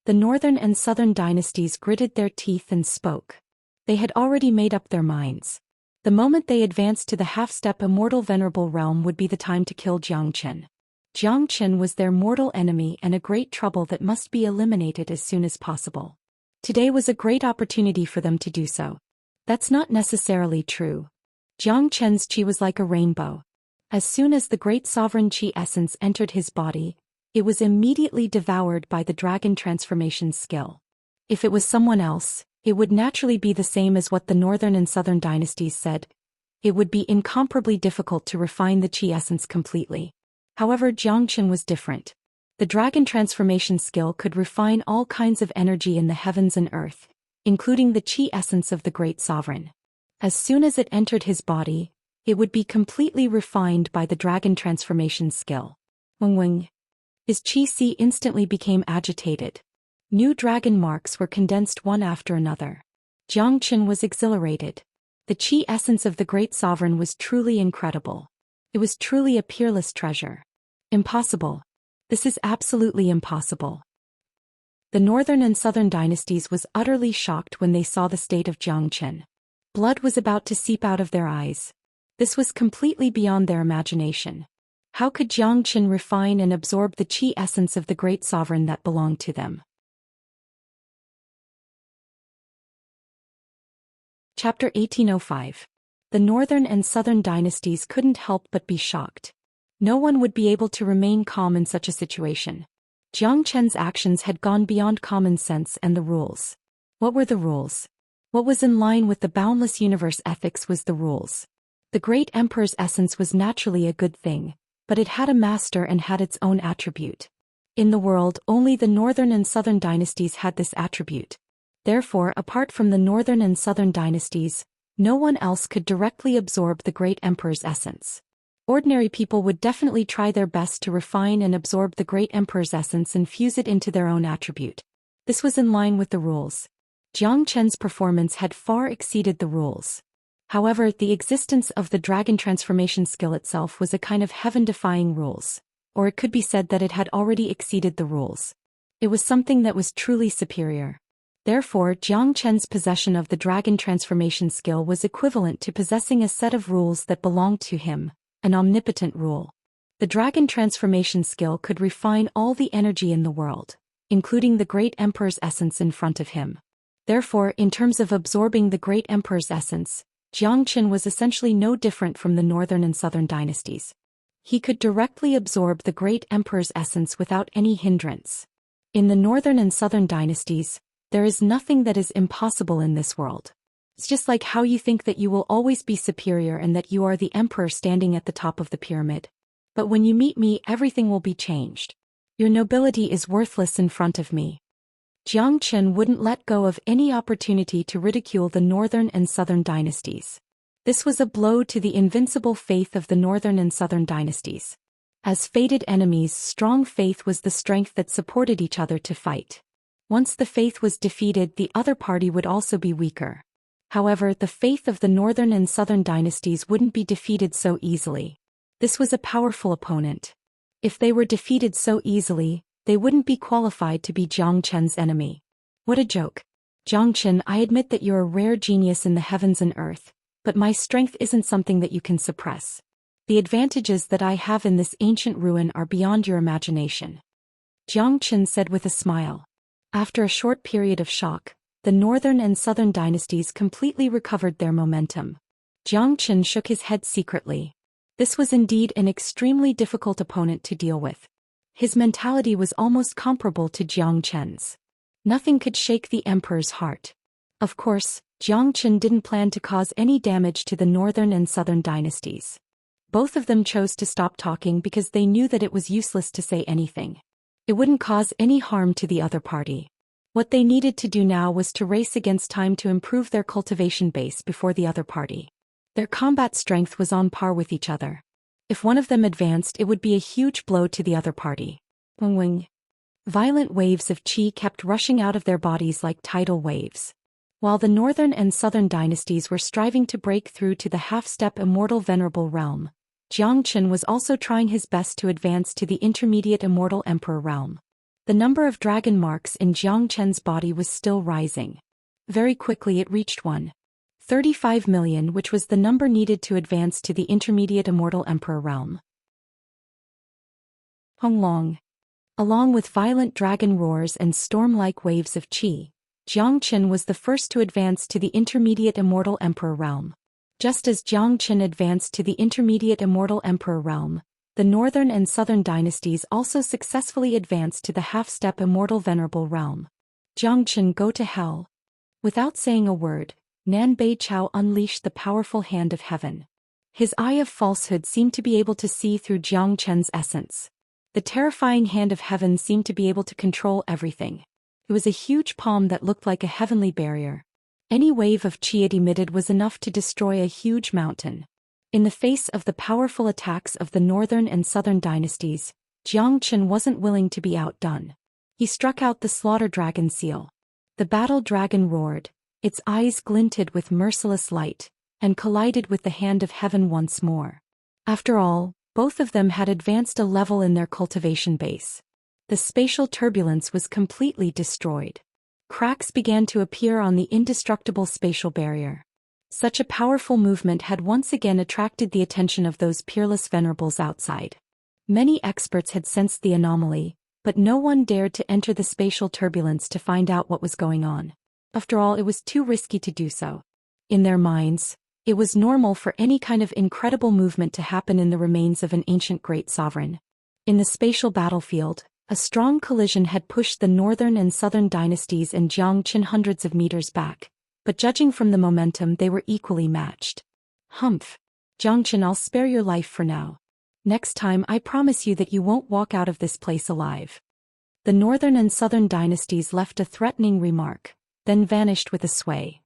The northern and southern dynasties gritted their teeth and spoke. They had already made up their minds. The moment they advanced to the half-step immortal venerable realm would be the time to kill Zhou Qian. Zhou Qian was their mortal enemy and a great trouble that must be eliminated as soon as possible. Today was a great opportunity for them to do so. That's not necessarily true. Zhou Qian's chi was like a rainbow. As soon as the great sovereign chi essence entered his body, it was immediately devoured by the dragon transformation skill. If it was someone else, it would naturally be the same as what the northern and southern dynasties said. It would be incomparably difficult to refine the chi essence completely. However, Zhou Qian was different. The dragon transformation skill could refine all kinds of energy in the heavens and earth, including the chi essence of the great sovereign. As soon as it entered his body, it would be completely refined by the dragon transformation skill. Wing. His chi instantly became agitated. New dragon marks were condensed one after another. Zhou Qian was exhilarated. The chi essence of the great sovereign was truly incredible. It was truly a peerless treasure. Impossible. This is absolutely impossible. The northern and southern dynasties was utterly shocked when they saw the state of Zhou Qian. Blood was about to seep out of their eyes. This was completely beyond their imagination. How could Zhou Qian refine and absorb the chi essence of the great sovereign that belonged to them? Chapter 1805. The northern and southern dynasties couldn't help but be shocked. No one would be able to remain calm in such a situation. Zhou Qian's actions had gone beyond common sense and the rules. What were the rules? What was in line with the boundless universe ethics was the rules. The great emperor's essence was naturally a good thing, but it had a master and had its own attribute. In the world, only the northern and southern dynasties had this attribute. Therefore, apart from the northern and southern dynasties, no one else could directly absorb the great emperor's essence. Ordinary people would definitely try their best to refine and absorb the great emperor's essence and fuse it into their own attribute. This was in line with the rules. Zhou Qian's performance had far exceeded the rules. However, the existence of the dragon transformation skill itself was a kind of heaven-defying rules, or it could be said that it had already exceeded the rules. It was something that was truly superior. Therefore, Zhou Qian's possession of the dragon transformation skill was equivalent to possessing a set of rules that belonged to him, an omnipotent rule. The dragon transformation skill could refine all the energy in the world, including the great emperor's essence in front of him. Therefore, in terms of absorbing the great emperor's essence, Zhou Qian was essentially no different from the northern and southern dynasties. He could directly absorb the great emperor's essence without any hindrance. In the northern and southern dynasties, there is nothing that is impossible in this world. It's just like how you think that you will always be superior and that you are the emperor standing at the top of the pyramid. But when you meet me, everything will be changed. Your nobility is worthless in front of me. Zhou Qian wouldn't let go of any opportunity to ridicule the northern and southern dynasties. This was a blow to the invincible faith of the northern and southern dynasties. As fated enemies, strong faith was the strength that supported each other to fight. Once the faith was defeated, the other party would also be weaker. However, the faith of the northern and southern dynasties wouldn't be defeated so easily. This was a powerful opponent. If they were defeated so easily, they wouldn't be qualified to be Jiang Chen's enemy. What a joke. Jiang Chen, I admit that you're a rare genius in the heavens and earth, but my strength isn't something that you can suppress. The advantages that I have in this ancient ruin are beyond your imagination. Jiang Chen said with a smile. After a short period of shock, the northern and southern dynasties completely recovered their momentum. Jiang Chen shook his head secretly. This was indeed an extremely difficult opponent to deal with. His mentality was almost comparable to Jiang Chen's. Nothing could shake the emperor's heart. Of course, Jiang Chen didn't plan to cause any damage to the northern and southern dynasties. Both of them chose to stop talking because they knew that it was useless to say anything. It wouldn't cause any harm to the other party. What they needed to do now was to race against time to improve their cultivation base before the other party. Their combat strength was on par with each other. If one of them advanced, it would be a huge blow to the other party. Wing. Violent waves of qi kept rushing out of their bodies like tidal waves. While the northern and southern dynasties were striving to break through to the half-step immortal venerable realm, Jiang Chen was also trying his best to advance to the intermediate immortal emperor realm. The number of dragon marks in Jiang Chen's body was still rising. Very quickly it reached 1.35 million, which was the number needed to advance to the intermediate immortal emperor realm. Honglong. Along with violent dragon roars and storm-like waves of qi, Jiang Chen was the first to advance to the intermediate immortal emperor realm. Just as Jiang Chen advanced to the intermediate immortal emperor realm, the northern and southern dynasties also successfully advanced to the half-step immortal venerable realm. Jiang Chen, go to hell. Without saying a word, Nan Bei Chao unleashed the powerful hand of heaven. His eye of falsehood seemed to be able to see through Jiang Chen's essence. The terrifying hand of heaven seemed to be able to control everything. It was a huge palm that looked like a heavenly barrier. Any wave of qi it emitted was enough to destroy a huge mountain. In the face of the powerful attacks of the northern and southern dynasties, Jiang Chen wasn't willing to be outdone. He struck out the slaughter dragon seal. The battle dragon roared, its eyes glinted with merciless light, and collided with the hand of heaven once more. After all, both of them had advanced a level in their cultivation base. The spatial turbulence was completely destroyed. Cracks began to appear on the indestructible spatial barrier. Such a powerful movement had once again attracted the attention of those peerless venerables outside. Many experts had sensed the anomaly, but no one dared to enter the spatial turbulence to find out what was going on. After all, it was too risky to do so. In their minds, it was normal for any kind of incredible movement to happen in the remains of an ancient great sovereign. In the spatial battlefield, a strong collision had pushed the northern and southern dynasties and Jiang Chen hundreds of meters back. But judging from the momentum, they were equally matched. Humph. Jiang Chen, I'll spare your life for now. Next time I promise you that you won't walk out of this place alive. The northern and southern dynasties left a threatening remark, then vanished with a sway.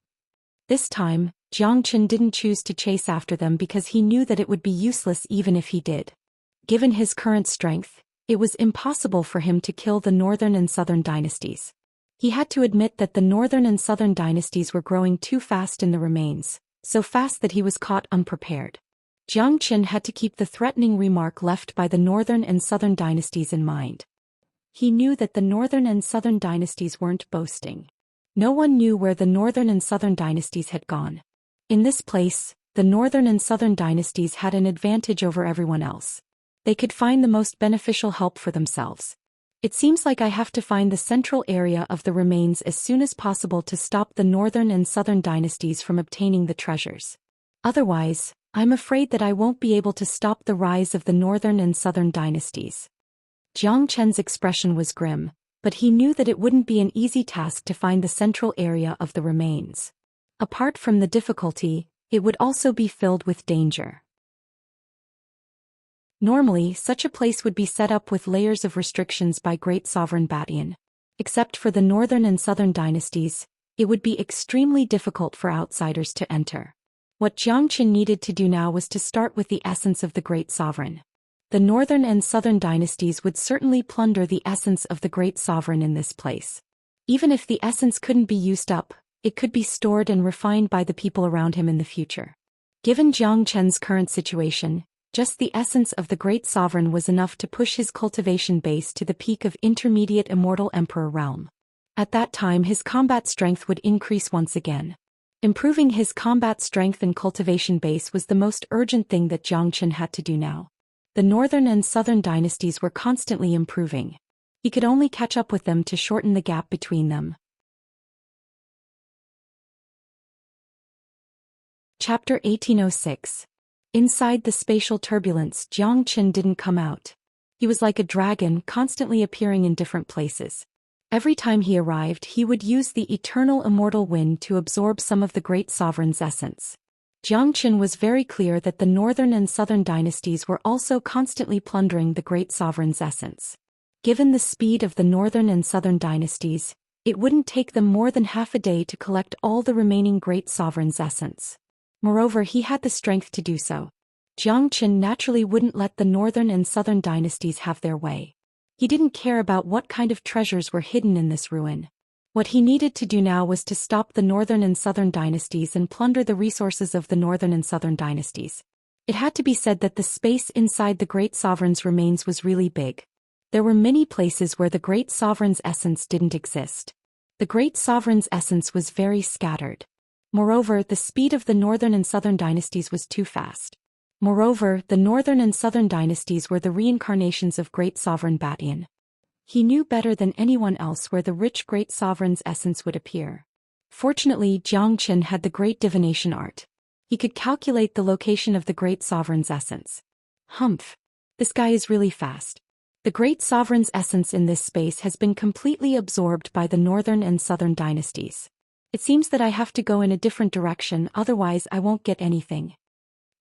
This time, Jiang Chen didn't choose to chase after them because he knew that it would be useless even if he did. Given his current strength, it was impossible for him to kill the northern and southern dynasties. He had to admit that the northern and southern dynasties were growing too fast in the remains, so fast that he was caught unprepared. Jiang Chen had to keep the threatening remark left by the northern and southern dynasties in mind. He knew that the northern and southern dynasties weren't boasting. No one knew where the northern and southern dynasties had gone. In this place, the northern and southern dynasties had an advantage over everyone else. They could find the most beneficial help for themselves. It seems like I have to find the central area of the remains as soon as possible to stop the northern and southern dynasties from obtaining the treasures. Otherwise, I'm afraid that I won't be able to stop the rise of the northern and southern dynasties. Jiang Chen's expression was grim, but he knew that it wouldn't be an easy task to find the central area of the remains. Apart from the difficulty, it would also be filled with danger. Normally, such a place would be set up with layers of restrictions by Great Sovereign Batian. Except for the northern and southern dynasties, it would be extremely difficult for outsiders to enter. What Jiang Chen needed to do now was to start with the essence of the Great Sovereign. The northern and southern dynasties would certainly plunder the essence of the great sovereign in this place. Even if the essence couldn't be used up, it could be stored and refined by the people around him in the future. Given Jiang Chen's current situation, just the essence of the great sovereign was enough to push his cultivation base to the peak of intermediate immortal emperor realm. At that time his combat strength would increase once again. Improving his combat strength and cultivation base was the most urgent thing that Jiang Chen had to do now. The northern and southern dynasties were constantly improving. He could only catch up with them to shorten the gap between them. Chapter 1806. Inside the spatial turbulence, Jiang Chen didn't come out. He was like a dragon, constantly appearing in different places. Every time he arrived, he would use the eternal immortal wind to absorb some of the great sovereign's essence. Jiang Chen was very clear that the northern and southern dynasties were also constantly plundering the great sovereign's essence. Given the speed of the northern and southern dynasties, it wouldn't take them more than half a day to collect all the remaining great sovereign's essence. Moreover, he had the strength to do so. Jiang Chen naturally wouldn't let the northern and southern dynasties have their way. He didn't care about what kind of treasures were hidden in this ruin. What he needed to do now was to stop the northern and southern dynasties and plunder the resources of the northern and southern dynasties. It had to be said that the space inside the great sovereign's remains was really big. There were many places where the great sovereign's essence didn't exist. The great sovereign's essence was very scattered. Moreover, the speed of the northern and southern dynasties was too fast. Moreover, the northern and southern dynasties were the reincarnations of great sovereign Batian. He knew better than anyone else where the rich great sovereign's essence would appear. Fortunately, Jiang Chen had the great divination art. He could calculate the location of the great sovereign's essence. Humph! This guy is really fast. The great sovereign's essence in this space has been completely absorbed by the northern and southern dynasties. It seems that I have to go in a different direction, otherwise I won't get anything.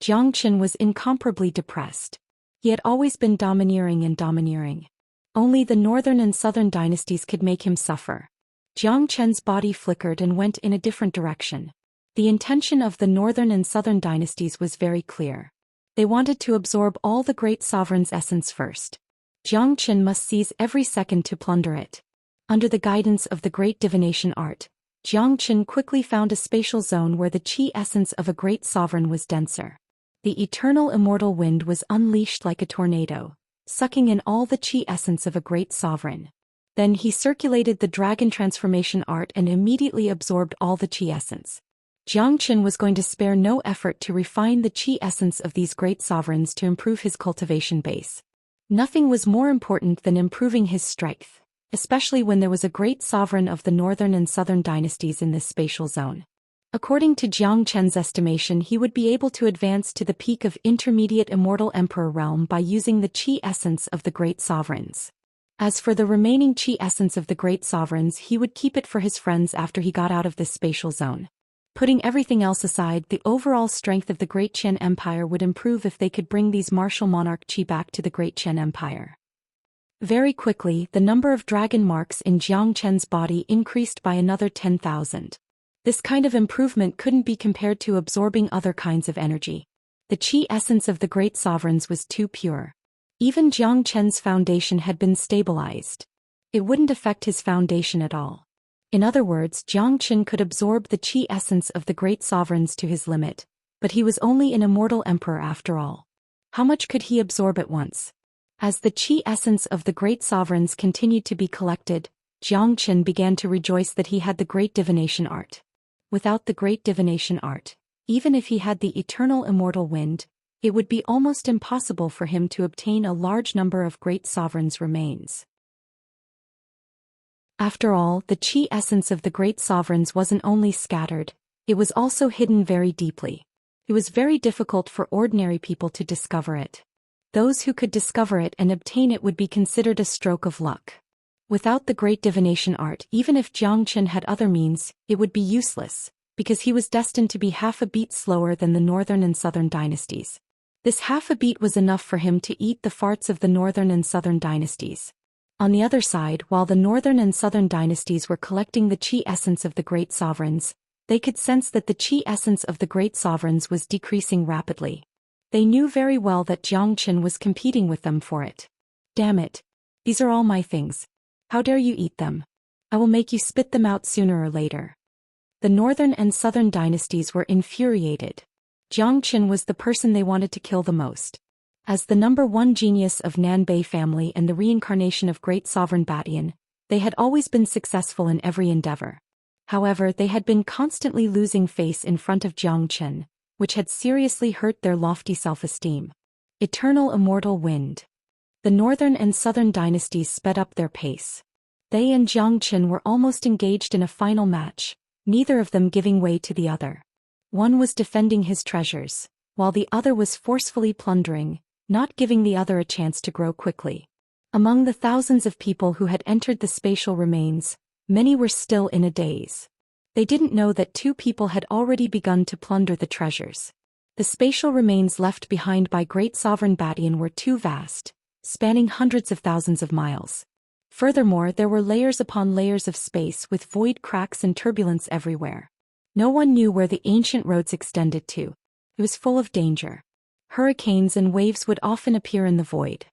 Jiang Chen was incomparably depressed. He had always been domineering. Only the northern and southern dynasties could make him suffer. Jiang Chen's body flickered and went in a different direction. The intention of the northern and southern dynasties was very clear. They wanted to absorb all the great sovereign's essence first. Jiang Chen must seize every second to plunder it. Under the guidance of the great divination art, Jiang Chen quickly found a spatial zone where the qi essence of a great sovereign was denser. The eternal immortal wind was unleashed like a tornado, sucking in all the qi essence of a great sovereign. Then he circulated the dragon transformation art and immediately absorbed all the qi essence. Jiang Chen was going to spare no effort to refine the qi essence of these great sovereigns to improve his cultivation base. Nothing was more important than improving his strength, especially when there was a great sovereign of the northern and southern dynasties in this spatial zone. According to Jiang Chen's estimation, he would be able to advance to the peak of intermediate immortal emperor realm by using the qi essence of the great sovereigns. As for the remaining qi essence of the great sovereigns, he would keep it for his friends after he got out of this spatial zone. Putting everything else aside, the overall strength of the Great Qian Empire would improve if they could bring these martial monarch qi back to the Great Qian Empire. Very quickly, the number of dragon marks in Jiang Chen's body increased by another 10,000. This kind of improvement couldn't be compared to absorbing other kinds of energy. The qi essence of the great sovereigns was too pure. Even Jiang Chen's foundation had been stabilized. It wouldn't affect his foundation at all. In other words, Jiang Chen could absorb the qi essence of the great sovereigns to his limit, but he was only an immortal emperor after all. How much could he absorb at once? As the qi essence of the great sovereigns continued to be collected, Jiang Chen began to rejoice that he had the great divination art. Without the great divination art, even if he had the eternal immortal wind, it would be almost impossible for him to obtain a large number of great sovereigns' remains. After all, the qi essence of the great sovereigns wasn't only scattered, it was also hidden very deeply. It was very difficult for ordinary people to discover it. Those who could discover it and obtain it would be considered a stroke of luck. Without the great divination art, even if Jiang Chen had other means, it would be useless, because he was destined to be half a beat slower than the northern and southern dynasties. This half a beat was enough for him to eat the farts of the northern and southern dynasties. On the other side, while the northern and southern dynasties were collecting the qi essence of the great sovereigns, they could sense that the qi essence of the great sovereigns was decreasing rapidly. They knew very well that Xianxia was competing with them for it. Damn it. These are all my things. How dare you eat them? I will make you spit them out sooner or later. The northern and southern dynasties were infuriated. Xianxia was the person they wanted to kill the most. As the #1 genius of Nanbei family and the reincarnation of great sovereign Batian, they had always been successful in every endeavor. However, they had been constantly losing face in front of Xianxia, which had seriously hurt their lofty self-esteem. Eternal immortal wind. The northern and southern dynasties sped up their pace. They and Xianxia were almost engaged in a final match, neither of them giving way to the other. One was defending his treasures, while the other was forcefully plundering, not giving the other a chance to grow quickly. Among the thousands of people who had entered the spatial remains, many were still in a daze. They didn't know that two people had already begun to plunder the treasures. The spatial remains left behind by great sovereign Batian were too vast, spanning hundreds of thousands of miles. Furthermore, there were layers upon layers of space with void cracks and turbulence everywhere. No one knew where the ancient roads extended to. It was full of danger. Hurricanes and waves would often appear in the void.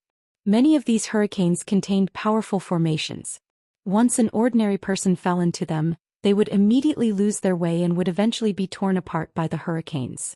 Many of these hurricanes contained powerful formations. Once an ordinary person fell into them, they would immediately lose their way and would eventually be torn apart by the hurricanes.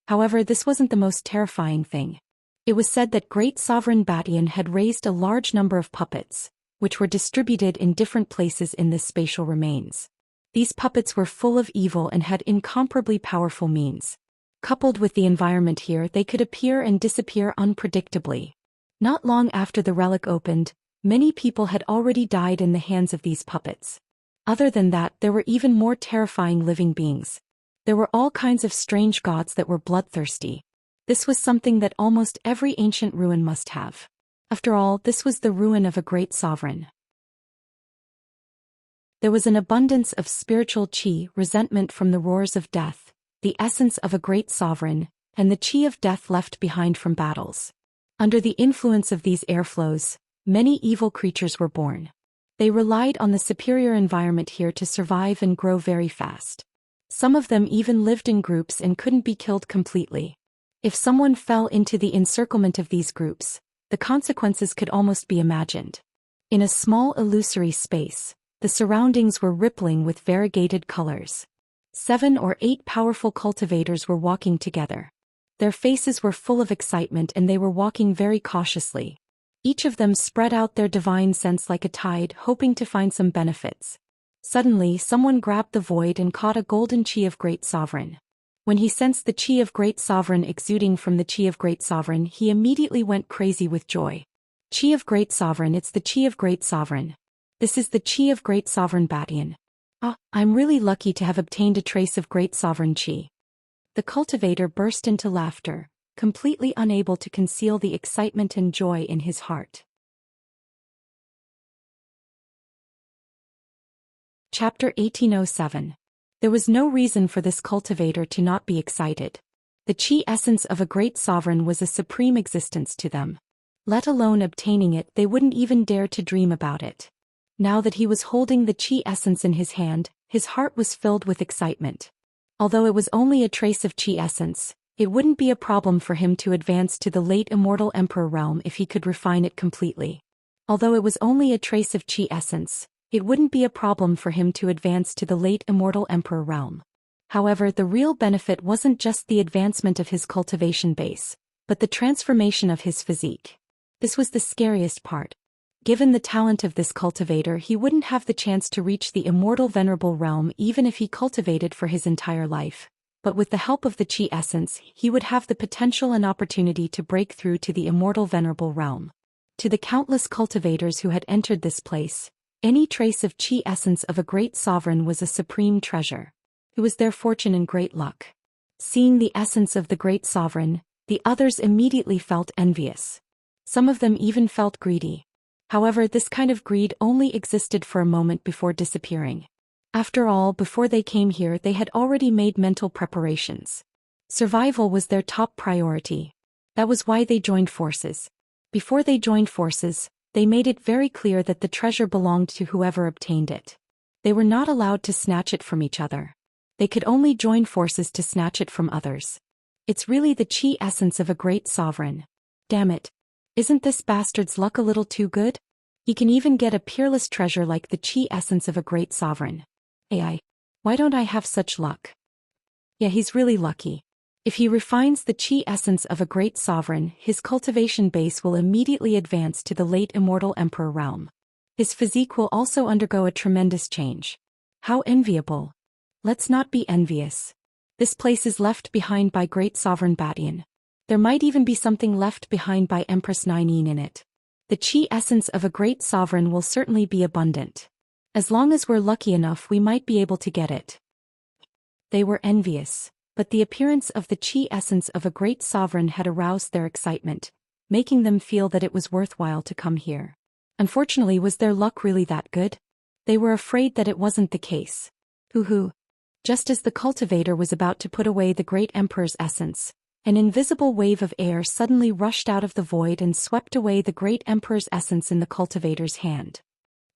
However, this wasn't the most terrifying thing. It was said that great sovereign Batian had raised a large number of puppets, which were distributed in different places in this spatial remains. These puppets were full of evil and had incomparably powerful means. Coupled with the environment here, they could appear and disappear unpredictably. Not long after the relic opened, many people had already died in the hands of these puppets. Other than that, there were even more terrifying living beings. There were all kinds of strange gods that were bloodthirsty. This was something that almost every ancient ruin must have. After all, this was the ruin of a great sovereign. There was an abundance of spiritual qi, resentment from the roars of death, the essence of a great sovereign, and the qi of death left behind from battles. Under the influence of these airflows, many evil creatures were born. They relied on the superior environment here to survive and grow very fast. Some of them even lived in groups and couldn't be killed completely. If someone fell into the encirclement of these groups, the consequences could almost be imagined. In a small illusory space, the surroundings were rippling with variegated colors. 7 or 8 powerful cultivators were walking together. Their faces were full of excitement and they were walking very cautiously. Each of them spread out their divine sense like a tide, hoping to find some benefits. Suddenly, someone grabbed the void and caught a golden qi of great sovereign. When he sensed the qi of great sovereign exuding from the qi of great sovereign, he immediately went crazy with joy. Qi of great sovereign, it's the qi of great sovereign. This is the qi of great sovereign Batian. I'm really lucky to have obtained a trace of great sovereign qi. The cultivator burst into laughter, completely unable to conceal the excitement and joy in his heart. Chapter 1807. There was no reason for this cultivator to not be excited. The qi essence of a great sovereign was a supreme existence to them. Let alone obtaining it, they wouldn't even dare to dream about it. Now that he was holding the qi essence in his hand, his heart was filled with excitement. Although it was only a trace of qi essence, it wouldn't be a problem for him to advance to the late immortal emperor realm if he could refine it completely. Although it was only a trace of qi essence, it wouldn't be a problem for him to advance to the late immortal emperor realm. However, the real benefit wasn't just the advancement of his cultivation base, but the transformation of his physique. This was the scariest part. Given the talent of this cultivator, he wouldn't have the chance to reach the immortal venerable realm even if he cultivated for his entire life. But with the help of the qi essence, he would have the potential and opportunity to break through to the immortal venerable realm. To the countless cultivators who had entered this place, any trace of qi essence of a great sovereign was a supreme treasure. It was their fortune and great luck. Seeing the essence of the great sovereign, the others immediately felt envious. Some of them even felt greedy. However, this kind of greed only existed for a moment before disappearing. After all, before they came here, they had already made mental preparations. Survival was their top priority. That was why they joined forces. Before they joined forces, they made it very clear that the treasure belonged to whoever obtained it. They were not allowed to snatch it from each other. They could only join forces to snatch it from others. It's really the chi essence of a great sovereign. Damn it. Isn't this bastard's luck a little too good? He can even get a peerless treasure like the chi essence of a great sovereign. AI. Why don't I have such luck? Yeah, he's really lucky. If he refines the chi essence of a great sovereign, his cultivation base will immediately advance to the late immortal emperor realm. His physique will also undergo a tremendous change. How enviable. Let's not be envious. This place is left behind by great sovereign Batian. There might even be something left behind by Empress Ninine in it. The chi essence of a great sovereign will certainly be abundant. As long as we're lucky enough, we might be able to get it. They were envious, but the appearance of the chi essence of a great sovereign had aroused their excitement, making them feel that it was worthwhile to come here. Unfortunately, was their luck really that good? They were afraid that it wasn't the case. Hoo-hoo. Just as the cultivator was about to put away the great emperor's essence, an invisible wave of air suddenly rushed out of the void and swept away the great emperor's essence in the cultivator's hand.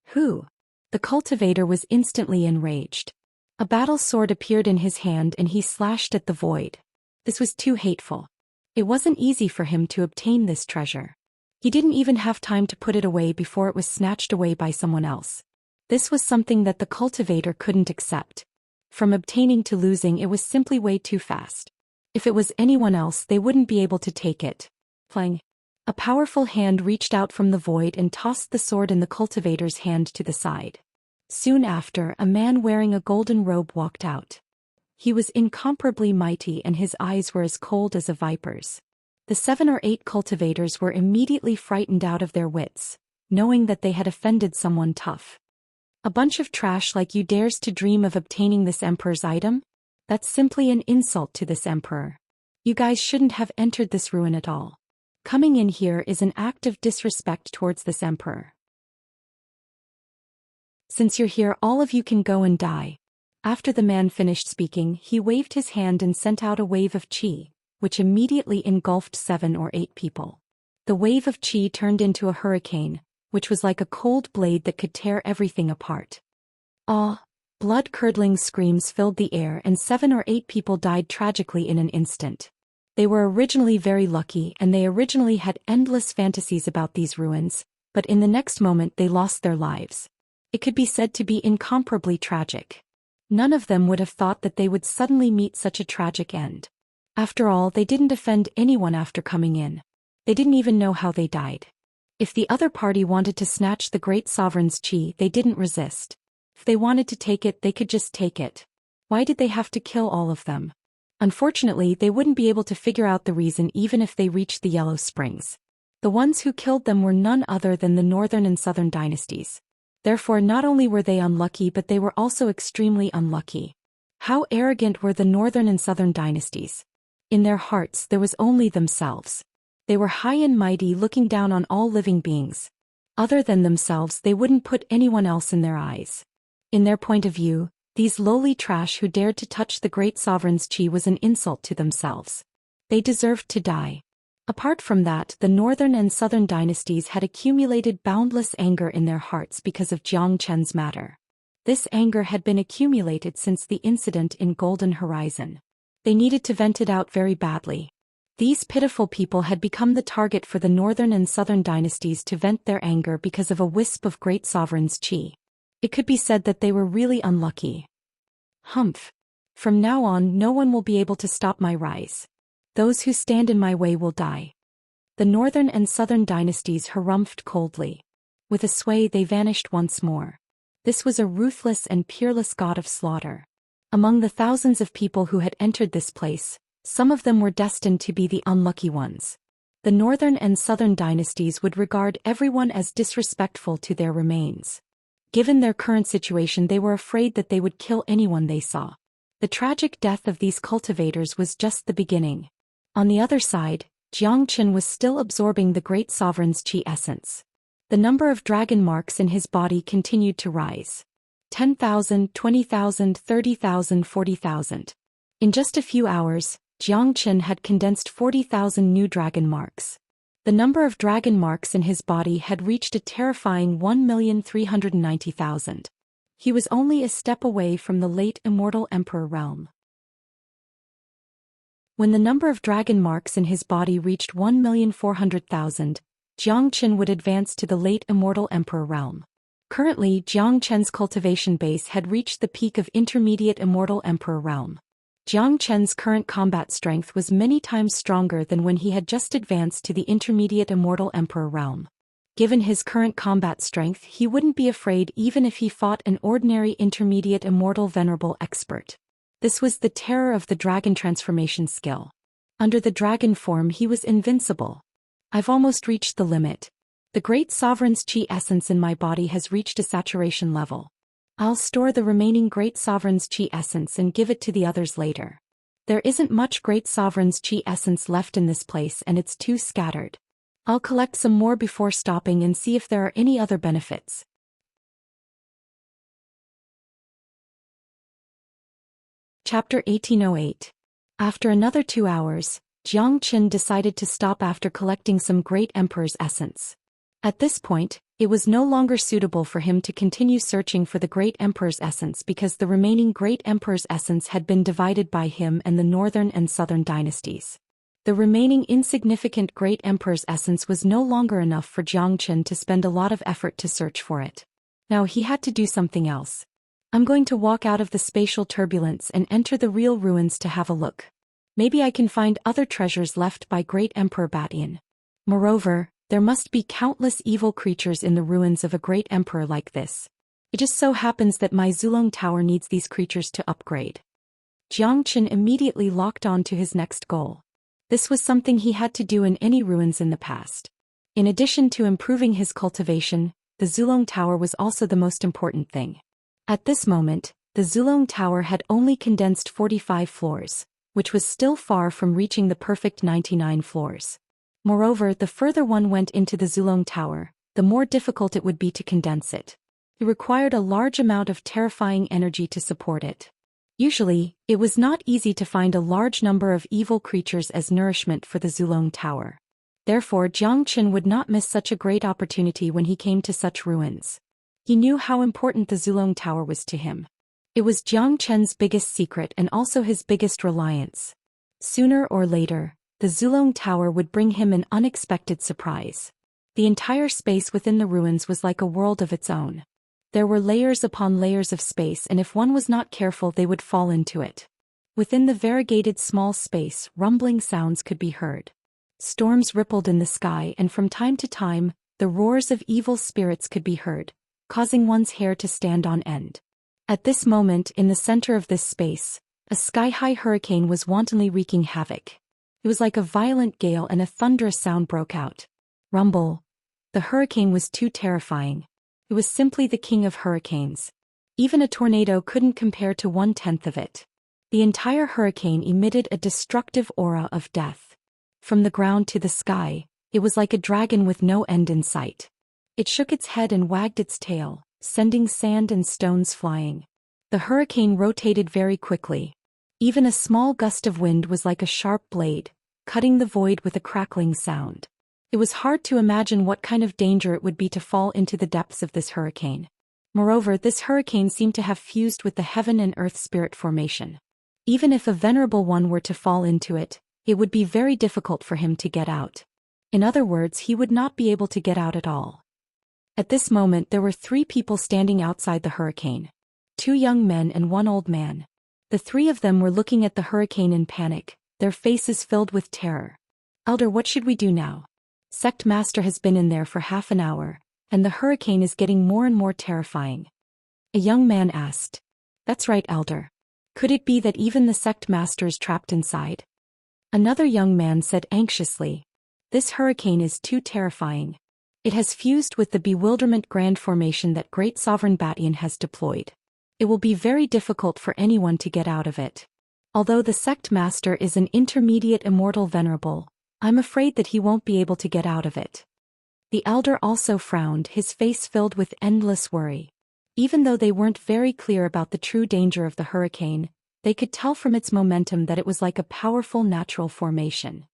Who? The cultivator was instantly enraged. A battle sword appeared in his hand and he slashed at the void. This was too hateful. It wasn't easy for him to obtain this treasure. He didn't even have time to put it away before it was snatched away by someone else. This was something that the cultivator couldn't accept. From obtaining to losing, it was simply way too fast. If it was anyone else, they wouldn't be able to take it. Plang. A powerful hand reached out from the void and tossed the sword in the cultivator's hand to the side. Soon after, a man wearing a golden robe walked out. He was incomparably mighty and his eyes were as cold as a viper's. The 7 or 8 cultivators were immediately frightened out of their wits, knowing that they had offended someone tough. A bunch of trash like you dares to dream of obtaining this emperor's item? That's simply an insult to this emperor. You guys shouldn't have entered this ruin at all. Coming in here is an act of disrespect towards this emperor. Since you're here, all of you can go and die. After the man finished speaking, he waved his hand and sent out a wave of chi, which immediately engulfed 7 or 8 people. The wave of chi turned into a hurricane, which was like a cold blade that could tear everything apart. Ah! Blood-curdling screams filled the air and 7 or 8 people died tragically in an instant. They were originally very lucky and they originally had endless fantasies about these ruins, but in the next moment they lost their lives. It could be said to be incomparably tragic. None of them would have thought that they would suddenly meet such a tragic end. After all, they didn't offend anyone after coming in. They didn't even know how they died. If the other party wanted to snatch the great sovereign's chi, they didn't resist. If they wanted to take it, they could just take it. Why did they have to kill all of them? Unfortunately, they wouldn't be able to figure out the reason even if they reached the Yellow Springs. The ones who killed them were none other than the Northern and Southern dynasties. Therefore, not only were they unlucky, but they were also extremely unlucky. How arrogant were the Northern and Southern dynasties? In their hearts, there was only themselves. They were high and mighty, looking down on all living beings. Other than themselves, they wouldn't put anyone else in their eyes. In their point of view, these lowly trash who dared to touch the great sovereign's chi was an insult to themselves. They deserved to die. Apart from that, the Northern and Southern dynasties had accumulated boundless anger in their hearts because of Jiang Chen's matter. This anger had been accumulated since the incident in Golden Horizon. They needed to vent it out very badly. These pitiful people had become the target for the Northern and Southern dynasties to vent their anger because of a wisp of great sovereign's chi. It could be said that they were really unlucky. Humph. From now on, no one will be able to stop my rise. Those who stand in my way will die. The Northern and Southern dynasties harumphed coldly. With a sway, they vanished once more. This was a ruthless and peerless god of slaughter. Among the thousands of people who had entered this place, some of them were destined to be the unlucky ones. The Northern and Southern dynasties would regard everyone as disrespectful to their remains. Given their current situation, they were afraid that they would kill anyone they saw. The tragic death of these cultivators was just the beginning. On the other side, Jiang Chen was still absorbing the great sovereign's chi essence. The number of dragon marks in his body continued to rise. 10,000, 20,000, 30,000, 40,000. In just a few hours, Jiang Chen had condensed 40,000 new dragon marks. The number of dragon marks in his body had reached a terrifying 1,390,000. He was only a step away from the late immortal emperor realm. When the number of dragon marks in his body reached 1,400,000, Jiang Chen would advance to the late immortal emperor realm. Currently, Jiang Chen's cultivation base had reached the peak of intermediate immortal emperor realm. Jiang Chen's current combat strength was many times stronger than when he had just advanced to the intermediate immortal emperor realm. Given his current combat strength, he wouldn't be afraid even if he fought an ordinary intermediate immortal venerable expert. This was the terror of the dragon transformation skill. Under the dragon form he was invincible. I've almost reached the limit. The great sovereign's chi essence in my body has reached a saturation level. I'll store the remaining great sovereign's chi essence and give it to the others later. There isn't much great sovereign's chi essence left in this place and it's too scattered. I'll collect some more before stopping and see if there are any other benefits. Chapter 1808. After another 2 hours, Jiang Chen decided to stop after collecting some great emperor's essence. At this point, it was no longer suitable for him to continue searching for the great emperor's essence because the remaining great emperor's essence had been divided by him and the northern and southern dynasties. The remaining insignificant great emperor's essence was no longer enough for Jiang Chen to spend a lot of effort to search for it. Now he had to do something else. I'm going to walk out of the spatial turbulence and enter the real ruins to have a look. Maybe I can find other treasures left by great Emperor Batian. Moreover, there must be countless evil creatures in the ruins of a great emperor like this. It just so happens that my Zulong Tower needs these creatures to upgrade. Jiang Chen immediately locked on to his next goal. This was something he had to do in any ruins in the past. In addition to improving his cultivation, the Zulong Tower was also the most important thing. At this moment, the Zulong Tower had only condensed 45 floors, which was still far from reaching the perfect 99 floors. Moreover, the further one went into the Zulong Tower, the more difficult it would be to condense it. It required a large amount of terrifying energy to support it. Usually, it was not easy to find a large number of evil creatures as nourishment for the Zulong Tower. Therefore, Jiang Chen would not miss such a great opportunity when he came to such ruins. He knew how important the Zulong Tower was to him. It was Jiang Chen's biggest secret and also his biggest reliance. Sooner or later, the Zulong Tower would bring him an unexpected surprise. The entire space within the ruins was like a world of its own. There were layers upon layers of space, and if one was not careful they would fall into it. Within the variegated small space, rumbling sounds could be heard. Storms rippled in the sky, and from time to time, the roars of evil spirits could be heard, causing one's hair to stand on end. At this moment, in the center of this space, a sky-high hurricane was wantonly wreaking havoc. It was like a violent gale and a thunderous sound broke out. Rumble. The hurricane was too terrifying. It was simply the king of hurricanes. Even a tornado couldn't compare to 1/10 of it. The entire hurricane emitted a destructive aura of death. From the ground to the sky, it was like a dragon with no end in sight. It shook its head and wagged its tail, sending sand and stones flying. The hurricane rotated very quickly. Even a small gust of wind was like a sharp blade, cutting the void with a crackling sound. It was hard to imagine what kind of danger it would be to fall into the depths of this hurricane. Moreover, this hurricane seemed to have fused with the heaven and earth spirit formation. Even if a venerable one were to fall into it, it would be very difficult for him to get out. In other words, he would not be able to get out at all. At this moment there were 3 people standing outside the hurricane. 2 young men and 1 old man. The 3 of them were looking at the hurricane in panic, their faces filled with terror. "Elder, what should we do now? Sect Master has been in there for half an hour, and the hurricane is getting more and more terrifying." A young man asked. "That's right, Elder. Could it be that even the Sect Master is trapped inside?" Another young man said anxiously. "This hurricane is too terrifying. It has fused with the bewilderment grand formation that Great Sovereign Batian has deployed. It will be very difficult for anyone to get out of it. Although the Sect Master is an intermediate immortal venerable, I'm afraid that he won't be able to get out of it." The elder also frowned, his face filled with endless worry. Even though they weren't very clear about the true danger of the hurricane, they could tell from its momentum that it was like a powerful natural formation.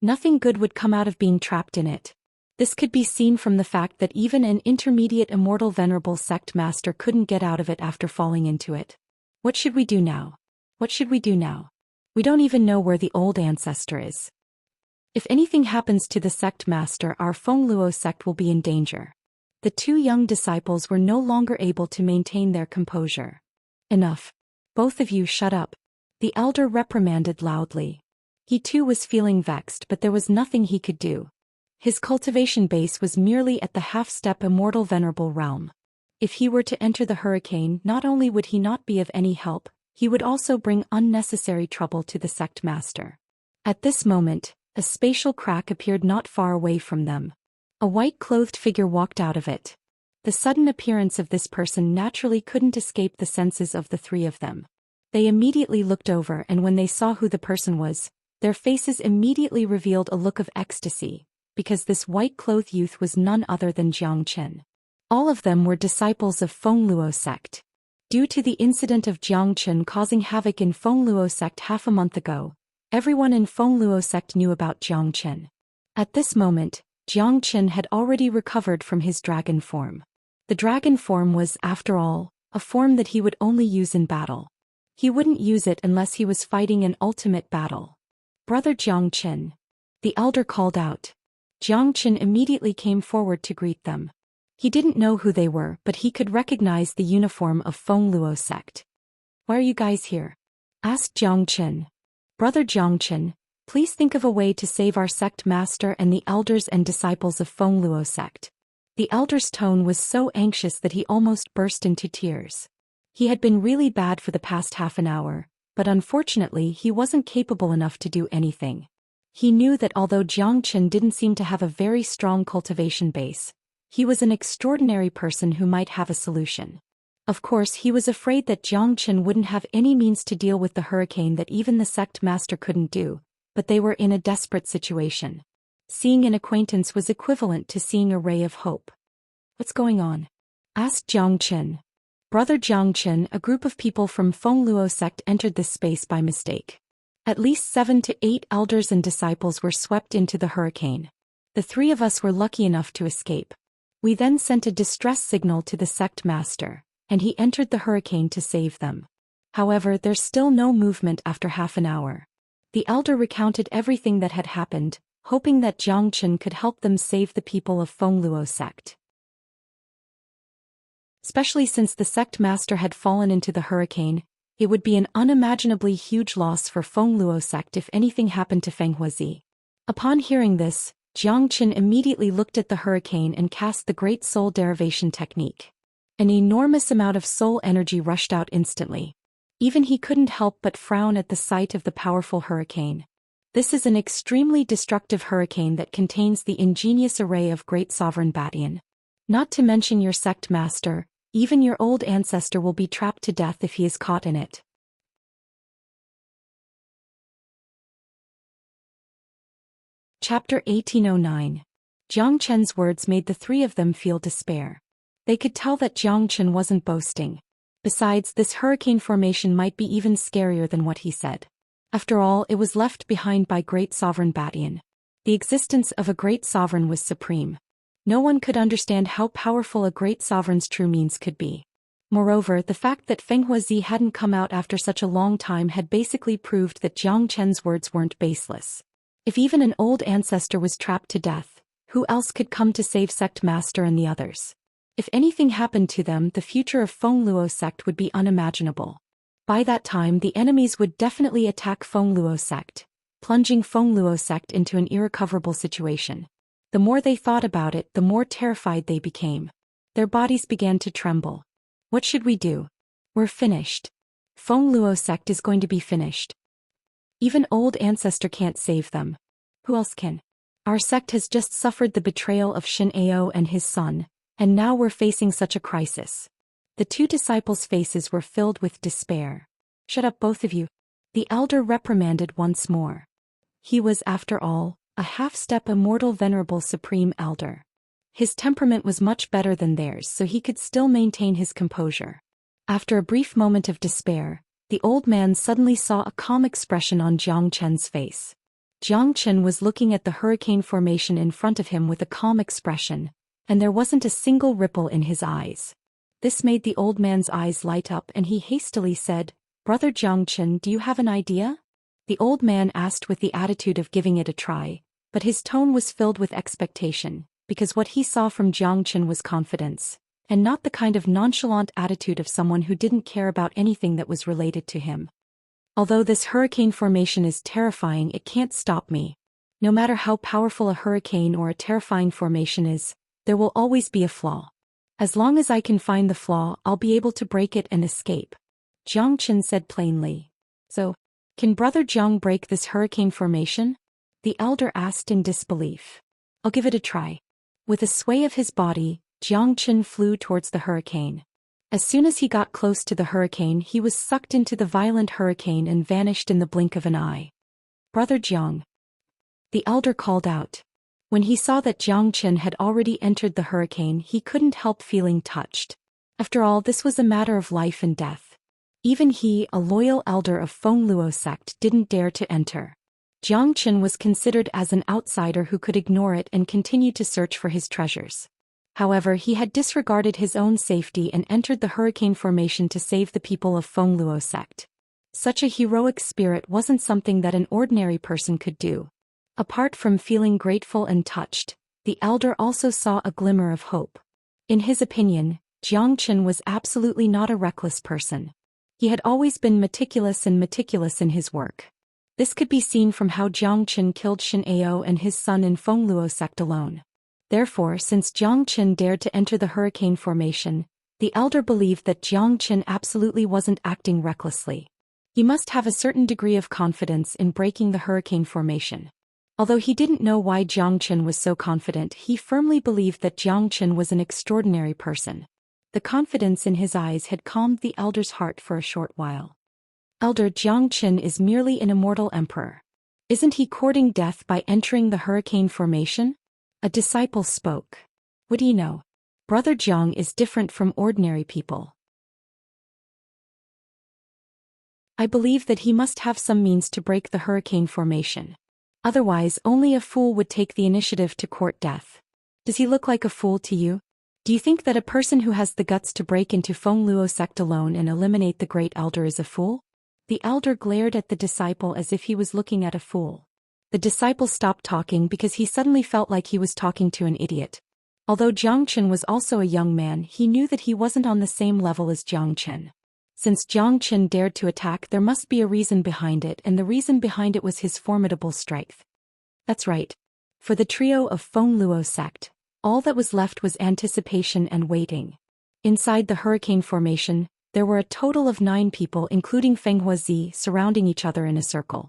Nothing good would come out of being trapped in it. This could be seen from the fact that even an intermediate immortal venerable sect master couldn't get out of it after falling into it. "What should we do now?" What should we do now? We don't even know where the old ancestor is. If anything happens to the sect master, our Fengluo sect will be in danger. The two young disciples were no longer able to maintain their composure. Enough. Both of you shut up. The elder reprimanded loudly. He too was feeling vexed, but there was nothing he could do. His cultivation base was merely at the half-step immortal venerable realm. If he were to enter the hurricane, not only would he not be of any help, he would also bring unnecessary trouble to the sect master. At this moment, a spatial crack appeared not far away from them. A white-clothed figure walked out of it. The sudden appearance of this person naturally couldn't escape the senses of the three of them. They immediately looked over, and when they saw who the person was, their faces immediately revealed a look of ecstasy, because this white-clothed youth was none other than Zhou Xian. All of them were disciples of Fengluo sect. Due to the incident of Zhou Xian causing havoc in Fengluo sect half a month ago, everyone in Fengluo sect knew about Zhou Xian. At this moment, Zhou Xian had already recovered from his dragon form. The dragon form was, after all, a form that he would only use in battle. He wouldn't use it unless he was fighting an ultimate battle. Brother Zhou Xian. The elder called out. Zhou Xian immediately came forward to greet them. He didn't know who they were, but he could recognize the uniform of Fengluo sect. Why are you guys here? Asked Zhou Xian. Brother Zhou Xian, please think of a way to save our sect master and the elders and disciples of Fengluo sect. The elder's tone was so anxious that he almost burst into tears. He had been really bad for the past half an hour, but unfortunately he wasn't capable enough to do anything. He knew that although Zhou Xian didn't seem to have a very strong cultivation base, he was an extraordinary person who might have a solution. Of course, he was afraid that Zhou Xian wouldn't have any means to deal with the hurricane that even the sect master couldn't do, but they were in a desperate situation. Seeing an acquaintance was equivalent to seeing a ray of hope. What's going on? Asked Zhou Xian. Brother Zhou Xian, a group of people from Fengluo sect entered this space by mistake. At least 7 to 8 elders and disciples were swept into the hurricane. The three of us were lucky enough to escape. We then sent a distress signal to the sect master, and he entered the hurricane to save them. However, there's still no movement after half an hour. The elder recounted everything that had happened, hoping that Zhou Xian could help them save the people of Fengluo sect. Especially since the sect master had fallen into the hurricane, it would be an unimaginably huge loss for Fengluo sect if anything happened to Fenghuazi. Upon hearing this, Zhou Xian immediately looked at the hurricane and cast the Great Soul Derivation technique. An enormous amount of soul energy rushed out instantly. Even he couldn't help but frown at the sight of the powerful hurricane. This is an extremely destructive hurricane that contains the ingenious array of Great Sovereign Batian. Not to mention your sect master, even your old ancestor will be trapped to death if he is caught in it. Chapter 1809. Zhou Qian's words made the three of them feel despair. They could tell that Zhou Qian wasn't boasting. Besides, this hurricane formation might be even scarier than what he said. After all, it was left behind by Great Sovereign Batian. The existence of a great sovereign was supreme. No one could understand how powerful a great sovereign's true means could be. Moreover, the fact that Fenghuazi hadn't come out after such a long time had basically proved that Zhou Qian's words weren't baseless. If even an old ancestor was trapped to death, who else could come to save sect master and the others? If anything happened to them, the future of Fengluo sect would be unimaginable. By that time, the enemies would definitely attack Fengluo sect, plunging Fengluo sect into an irrecoverable situation. The more they thought about it, the more terrified they became. Their bodies began to tremble. What should we do? We're finished. Fengluo sect is going to be finished. Even old ancestor can't save them. Who else can? Our sect has just suffered the betrayal of Xianxia and his son, and now we're facing such a crisis. The two disciples' faces were filled with despair. Shut up, both of you. The elder reprimanded once more. He was, after all, a half-step immortal venerable supreme elder. His temperament was much better than theirs, so he could still maintain his composure. After a brief moment of despair, the old man suddenly saw a calm expression on Zhou Qian's face. Zhou Qian was looking at the hurricane formation in front of him with a calm expression, and there wasn't a single ripple in his eyes. This made the old man's eyes light up, and he hastily said, Brother Zhangchen, do you have an idea? The old man asked with the attitude of giving it a try, but his tone was filled with expectation, because what he saw from Zhangchen was confidence, and not the kind of nonchalant attitude of someone who didn't care about anything that was related to him. Although this hurricane formation is terrifying, it can't stop me. No matter how powerful a hurricane or a terrifying formation is, there will always be a flaw. As long as I can find the flaw, I'll be able to break it and escape. Zhangchen said plainly. So, can Brother Zhang break this hurricane formation? The elder asked in disbelief. I'll give it a try. With a sway of his body, Zhangchen flew towards the hurricane. As soon as he got close to the hurricane, he was sucked into the violent hurricane and vanished in the blink of an eye. Brother Zhang. The elder called out. When he saw that Zhangchen had already entered the hurricane, he couldn't help feeling touched. After all, this was a matter of life and death. Even he, a loyal elder of Fengluo sect, didn't dare to enter. Zhangchen was considered as an outsider who could ignore it and continue to search for his treasures. However, he had disregarded his own safety and entered the hurricane formation to save the people of Fengluo sect. Such a heroic spirit wasn't something that an ordinary person could do. Apart from feeling grateful and touched, the elder also saw a glimmer of hope. In his opinion, Zhangchen was absolutely not a reckless person. He had always been meticulous in his work. This could be seen from how Zhangchen killed Xianxia and his son in Fengluo sect alone. Therefore, since Zhangchen dared to enter the hurricane formation, the elder believed that Zhangchen absolutely wasn't acting recklessly. He must have a certain degree of confidence in breaking the hurricane formation. Although he didn't know why Zhangchen was so confident, he firmly believed that Zhangchen was an extraordinary person. The confidence in his eyes had calmed the elder's heart for a short while. Elder, Zhangchen is merely an immortal emperor. Isn't he courting death by entering the hurricane formation? A disciple spoke. What do you know? Brother Zhang is different from ordinary people. I believe that he must have some means to break the hurricane formation. Otherwise, only a fool would take the initiative to court death. Does he look like a fool to you? Do you think that a person who has the guts to break into Fengluo sect alone and eliminate the great elder is a fool? The elder glared at the disciple as if he was looking at a fool. The disciple stopped talking because he suddenly felt like he was talking to an idiot. Although Zhangchen was also a young man, he knew that he wasn't on the same level as Zhangchen. Since Zhangchen dared to attack, there must be a reason behind it, and the reason behind it was his formidable strength. That's right. For the trio of Fengluo sect, all that was left was anticipation and waiting. Inside the hurricane formation, there were a total of 9 people, including Feng Huazi, surrounding each other in a circle.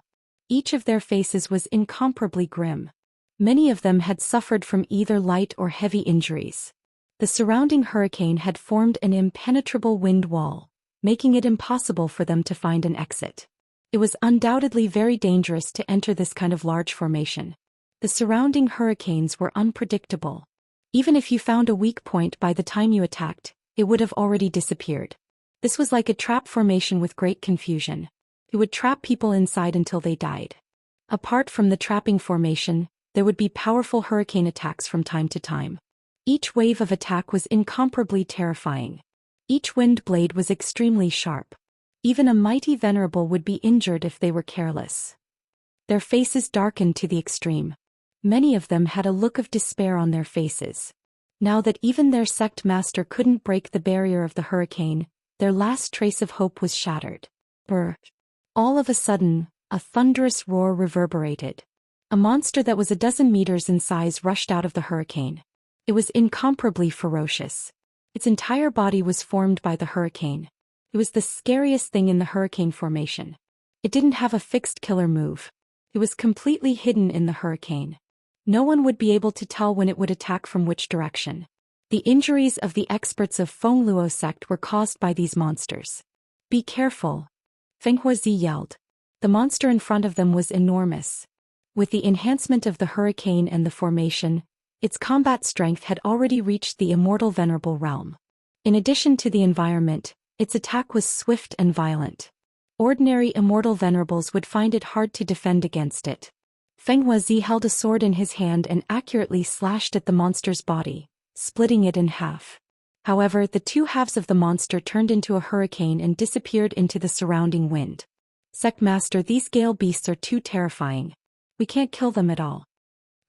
Each of their faces was incomparably grim. Many of them had suffered from either light or heavy injuries. The surrounding hurricane had formed an impenetrable wind wall, making it impossible for them to find an exit. It was undoubtedly very dangerous to enter this kind of large formation. The surrounding hurricanes were unpredictable. Even if you found a weak point by the time you attacked, it would have already disappeared. This was like a trap formation with great confusion. It would trap people inside until they died. Apart from the trapping formation, there would be powerful hurricane attacks from time to time. Each wave of attack was incomparably terrifying. Each wind blade was extremely sharp. Even a mighty venerable would be injured if they were careless. Their faces darkened to the extreme. Many of them had a look of despair on their faces. Now that even their sect master couldn't break the barrier of the hurricane, their last trace of hope was shattered. Brr! All of a sudden, a thunderous roar reverberated. A monster that was 12 meters in size rushed out of the hurricane. It was incomparably ferocious. Its entire body was formed by the hurricane. It was the scariest thing in the hurricane formation. It didn't have a fixed killer move. It was completely hidden in the hurricane. No one would be able to tell when it would attack from which direction. The injuries of the experts of Fengluo sect were caused by these monsters. Be careful! Feng Huazi yelled. The monster in front of them was enormous. With the enhancement of the hurricane and the formation, its combat strength had already reached the immortal venerable realm. In addition to the environment, its attack was swift and violent. Ordinary immortal venerables would find it hard to defend against it. Feng Huazi held a sword in his hand and accurately slashed at the monster's body, splitting it in half. However, the two halves of the monster turned into a hurricane and disappeared into the surrounding wind. Sect Master, these gale beasts are too terrifying. We can't kill them at all.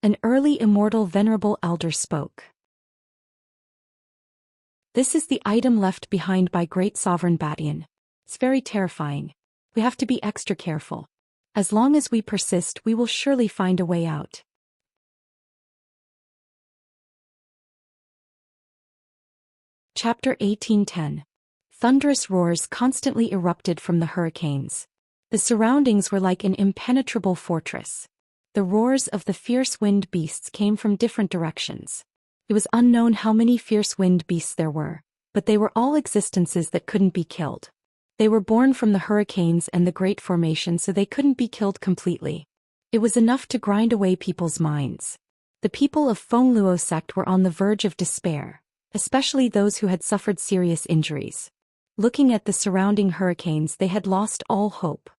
An early immortal venerable elder spoke. This is the item left behind by Great Sovereign Badian. It's very terrifying. We have to be extra careful. As long as we persist, we will surely find a way out. Chapter 1810. Thunderous roars constantly erupted from the hurricanes. The surroundings were like an impenetrable fortress. The roars of the fierce wind beasts came from different directions. It was unknown how many fierce wind beasts there were, but they were all existences that couldn't be killed. They were born from the hurricanes and the Great Formation, so they couldn't be killed completely. It was enough to grind away people's minds. The people of Fengluo sect were on the verge of despair, especially those who had suffered serious injuries. Looking at the surrounding hurricanes, they had lost all hope.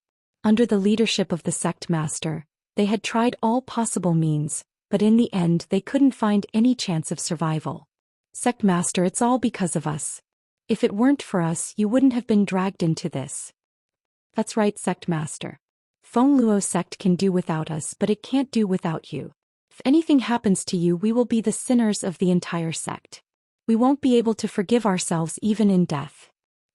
Under the leadership of the sect master, they had tried all possible means, but in the end they couldn't find any chance of survival. Sect master, it's all because of us. If it weren't for us, you wouldn't have been dragged into this. That's right, sect master. Fengluo sect can do without us, but it can't do without you. If anything happens to you, we will be the sinners of the entire sect. We won't be able to forgive ourselves even in death.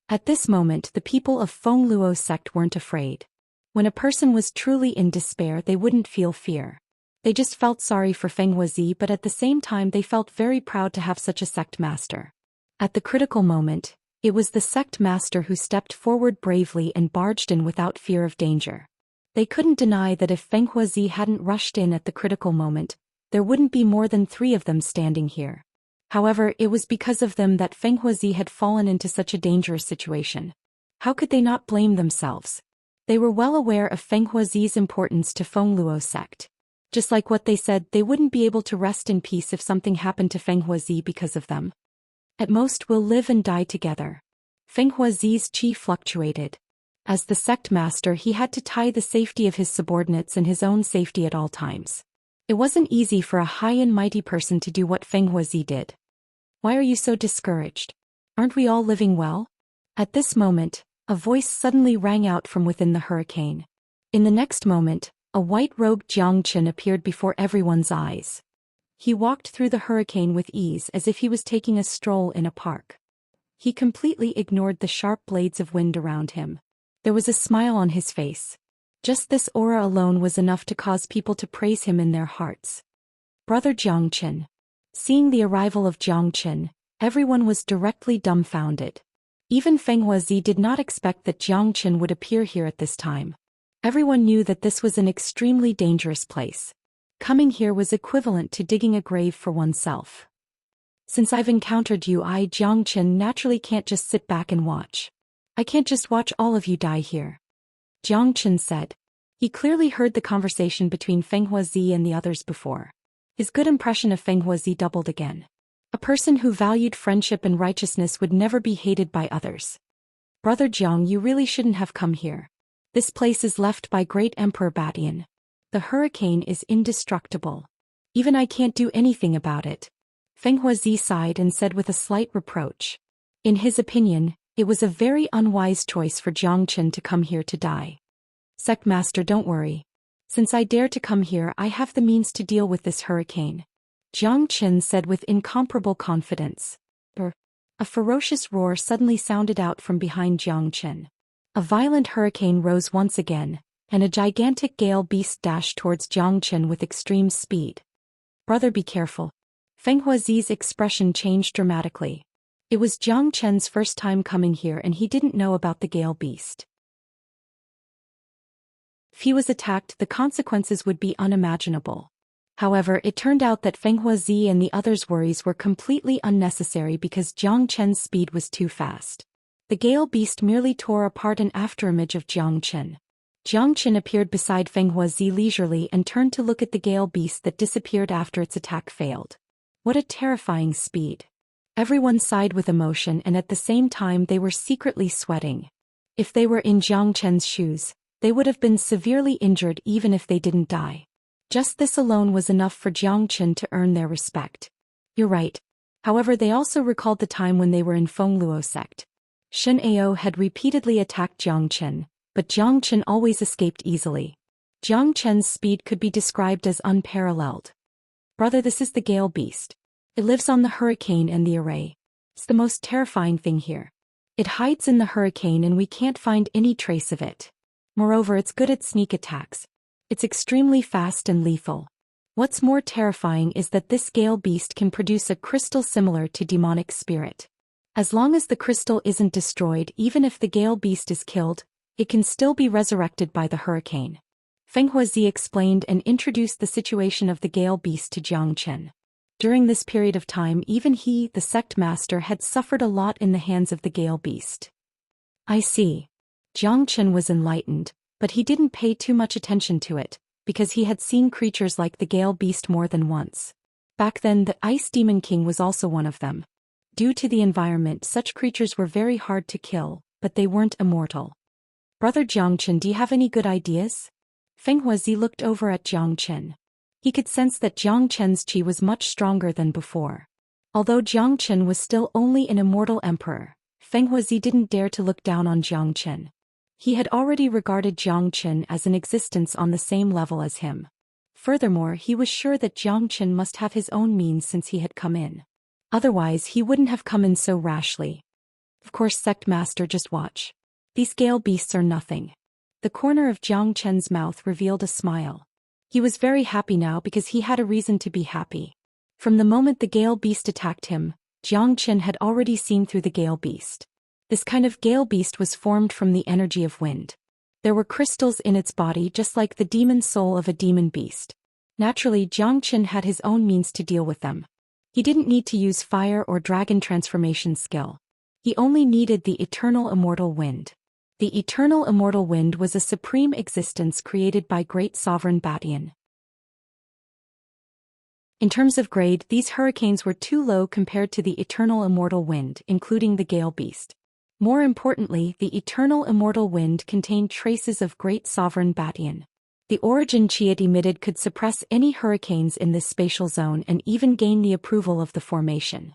At this moment, the people of Fengluo sect weren't afraid. When a person was truly in despair, they wouldn't feel fear. They just felt sorry for Fenghuazi, but at the same time they felt very proud to have such a sect master. At the critical moment, it was the sect master who stepped forward bravely and barged in without fear of danger. They couldn't deny that if Fenghuazi hadn't rushed in at the critical moment, there wouldn't be more than 3 of them standing here. However, it was because of them that Fenghuazi had fallen into such a dangerous situation. How could they not blame themselves? They were well aware of Fenghuazi's importance to Fengluo sect. Just like what they said, they wouldn't be able to rest in peace if something happened to Fenghuazi because of them. At most, we'll live and die together. Fenghuazi's chi fluctuated. As the sect master, he had to tie the safety of his subordinates and his own safety at all times. It wasn't easy for a high and mighty person to do what Fenghuazi did. Why are you so discouraged? Aren't we all living well? At this moment, a voice suddenly rang out from within the hurricane. In the next moment, a white-robed Xianxia appeared before everyone's eyes. He walked through the hurricane with ease as if he was taking a stroll in a park. He completely ignored the sharp blades of wind around him. There was a smile on his face. Just this aura alone was enough to cause people to praise him in their hearts. Brother Xianxia. Seeing the arrival of Xianxia, everyone was directly dumbfounded. Even Fenghuazi did not expect that Xianxia would appear here at this time. Everyone knew that this was an extremely dangerous place. Coming here was equivalent to digging a grave for oneself. Since I've encountered you, I, Xianxia, naturally can't just sit back and watch. I can't just watch all of you die here. Xianxia said. He clearly heard the conversation between Fenghuazi and the others before. His good impression of Fenghuazi doubled again. A person who valued friendship and righteousness would never be hated by others. Brother Jiang, you really shouldn't have come here. This place is left by Great Emperor Badian. The hurricane is indestructible. Even I can't do anything about it. Fenghuazi sighed and said with a slight reproach. In his opinion, it was a very unwise choice for Xianxia to come here to die. Sect Master, don't worry. Since I dare to come here, I have the means to deal with this hurricane. Xianxia said with incomparable confidence. A ferocious roar suddenly sounded out from behind Xianxia. A violent hurricane rose once again, and a gigantic gale beast dashed towards Xianxia with extreme speed. Brother, be careful. Fenghuazi's expression changed dramatically. It was Xianxia's first time coming here and he didn't know about the gale beast. If he was attacked, the consequences would be unimaginable. However, it turned out that Fenghuazi and the others' worries were completely unnecessary because Xianxia's speed was too fast. The gale beast merely tore apart an afterimage of Xianxia. Xianxia appeared beside Fenghuazi leisurely and turned to look at the gale beast that disappeared after its attack failed. What a terrifying speed. Everyone sighed with emotion and at the same time they were secretly sweating. If they were in Xianxia's shoes, they would have been severely injured even if they didn't die. Just this alone was enough for Xianxia to earn their respect. You're right. However, they also recalled the time when they were in Fengluo sect. Shen Ao had repeatedly attacked Jiang Chen, but Jiang Chen always escaped easily. Jiang Chen's speed could be described as unparalleled. Brother, this is the Gale Beast. It lives on the hurricane and the array. It's the most terrifying thing here. It hides in the hurricane and we can't find any trace of it. Moreover, it's good at sneak attacks. It's extremely fast and lethal. What's more terrifying is that this Gale Beast can produce a crystal similar to demonic spirit. As long as the crystal isn't destroyed, even if the Gale Beast is killed, it can still be resurrected by the hurricane. Feng Huazi explained and introduced the situation of the Gale Beast to Jiang Chen. During this period of time, even he, the sect master, had suffered a lot in the hands of the Gale Beast. I see. Jiang Chen was enlightened, but he didn't pay too much attention to it, because he had seen creatures like the Gale Beast more than once. Back then, the Ice Demon King was also one of them. Due to the environment, such creatures were very hard to kill, but they weren't immortal. Brother Jiang Chen, do you have any good ideas? Feng Huazi looked over at Jiang Chen. He could sense that Jiang Chen's qi was much stronger than before. Although Jiang Chen was still only an immortal emperor, Feng Huazi didn't dare to look down on Jiang Chen. He had already regarded Jiang Chen as an existence on the same level as him. Furthermore, he was sure that Jiang Chen must have his own means since he had come in. Otherwise, he wouldn't have come in so rashly. Of course, Sect Master, just watch. These Gale Beasts are nothing. The corner of Jiang Chen's mouth revealed a smile. He was very happy now because he had a reason to be happy. From the moment the Gale Beast attacked him, Jiang Chen had already seen through the Gale Beast. This kind of Gale Beast was formed from the energy of wind. There were crystals in its body just like the demon soul of a demon beast. Naturally, Jiang Chen had his own means to deal with them. He didn't need to use fire or dragon transformation skill. He only needed the eternal immortal wind. The eternal immortal wind was a supreme existence created by great sovereign Batian. In terms of grade, these hurricanes were too low compared to the eternal immortal wind, including the Gale Beast. More importantly, the eternal immortal wind contained traces of great sovereign Batian. The origin chi it emitted could suppress any hurricanes in this spatial zone and even gain the approval of the formation.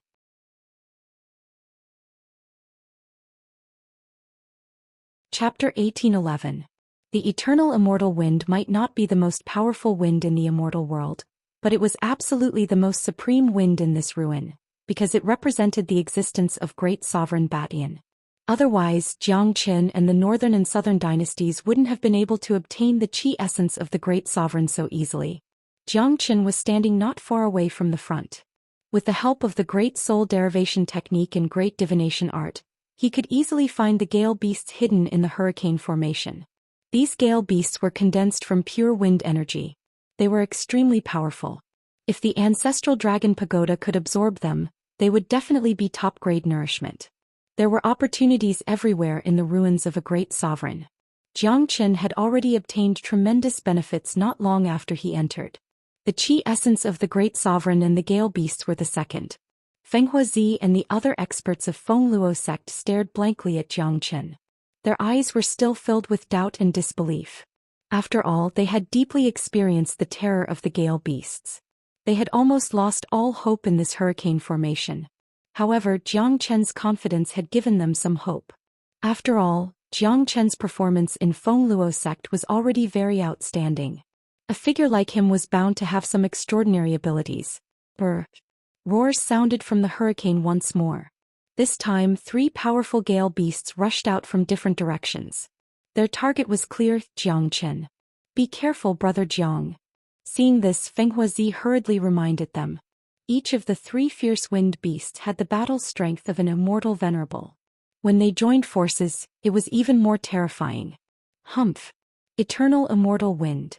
Chapter 1811. The eternal immortal wind might not be the most powerful wind in the immortal world, but it was absolutely the most supreme wind in this ruin, because it represented the existence of great sovereign Batian. Otherwise, Jiang Chen and the northern and southern dynasties wouldn't have been able to obtain the chi essence of the great sovereign so easily. Jiang Chen was standing not far away from the front. With the help of the great soul derivation technique and great divination art, he could easily find the Gale Beasts hidden in the hurricane formation. These Gale Beasts were condensed from pure wind energy. They were extremely powerful. If the ancestral dragon pagoda could absorb them, they would definitely be top-grade nourishment. There were opportunities everywhere in the ruins of a great sovereign. Jiang Chen had already obtained tremendous benefits not long after he entered. The chi essence of the great sovereign and the Gale Beasts were the second. Feng Huazi and the other experts of Fengluo sect stared blankly at Jiang Chen. Their eyes were still filled with doubt and disbelief. After all, they had deeply experienced the terror of the Gale Beasts. They had almost lost all hope in this hurricane formation. However, Jiang Chen's confidence had given them some hope. After all, Jiang Chen's performance in Fengluo sect was already very outstanding. A figure like him was bound to have some extraordinary abilities. Roars sounded from the hurricane once more. This time, 3 powerful Gale Beasts rushed out from different directions. Their target was clear: Jiang Chen. Be careful, brother Jiang. Seeing this, Feng Huazi hurriedly reminded them. Each of the 3 fierce wind beasts had the battle strength of an immortal venerable. When they joined forces, it was even more terrifying. Humph! Eternal immortal wind.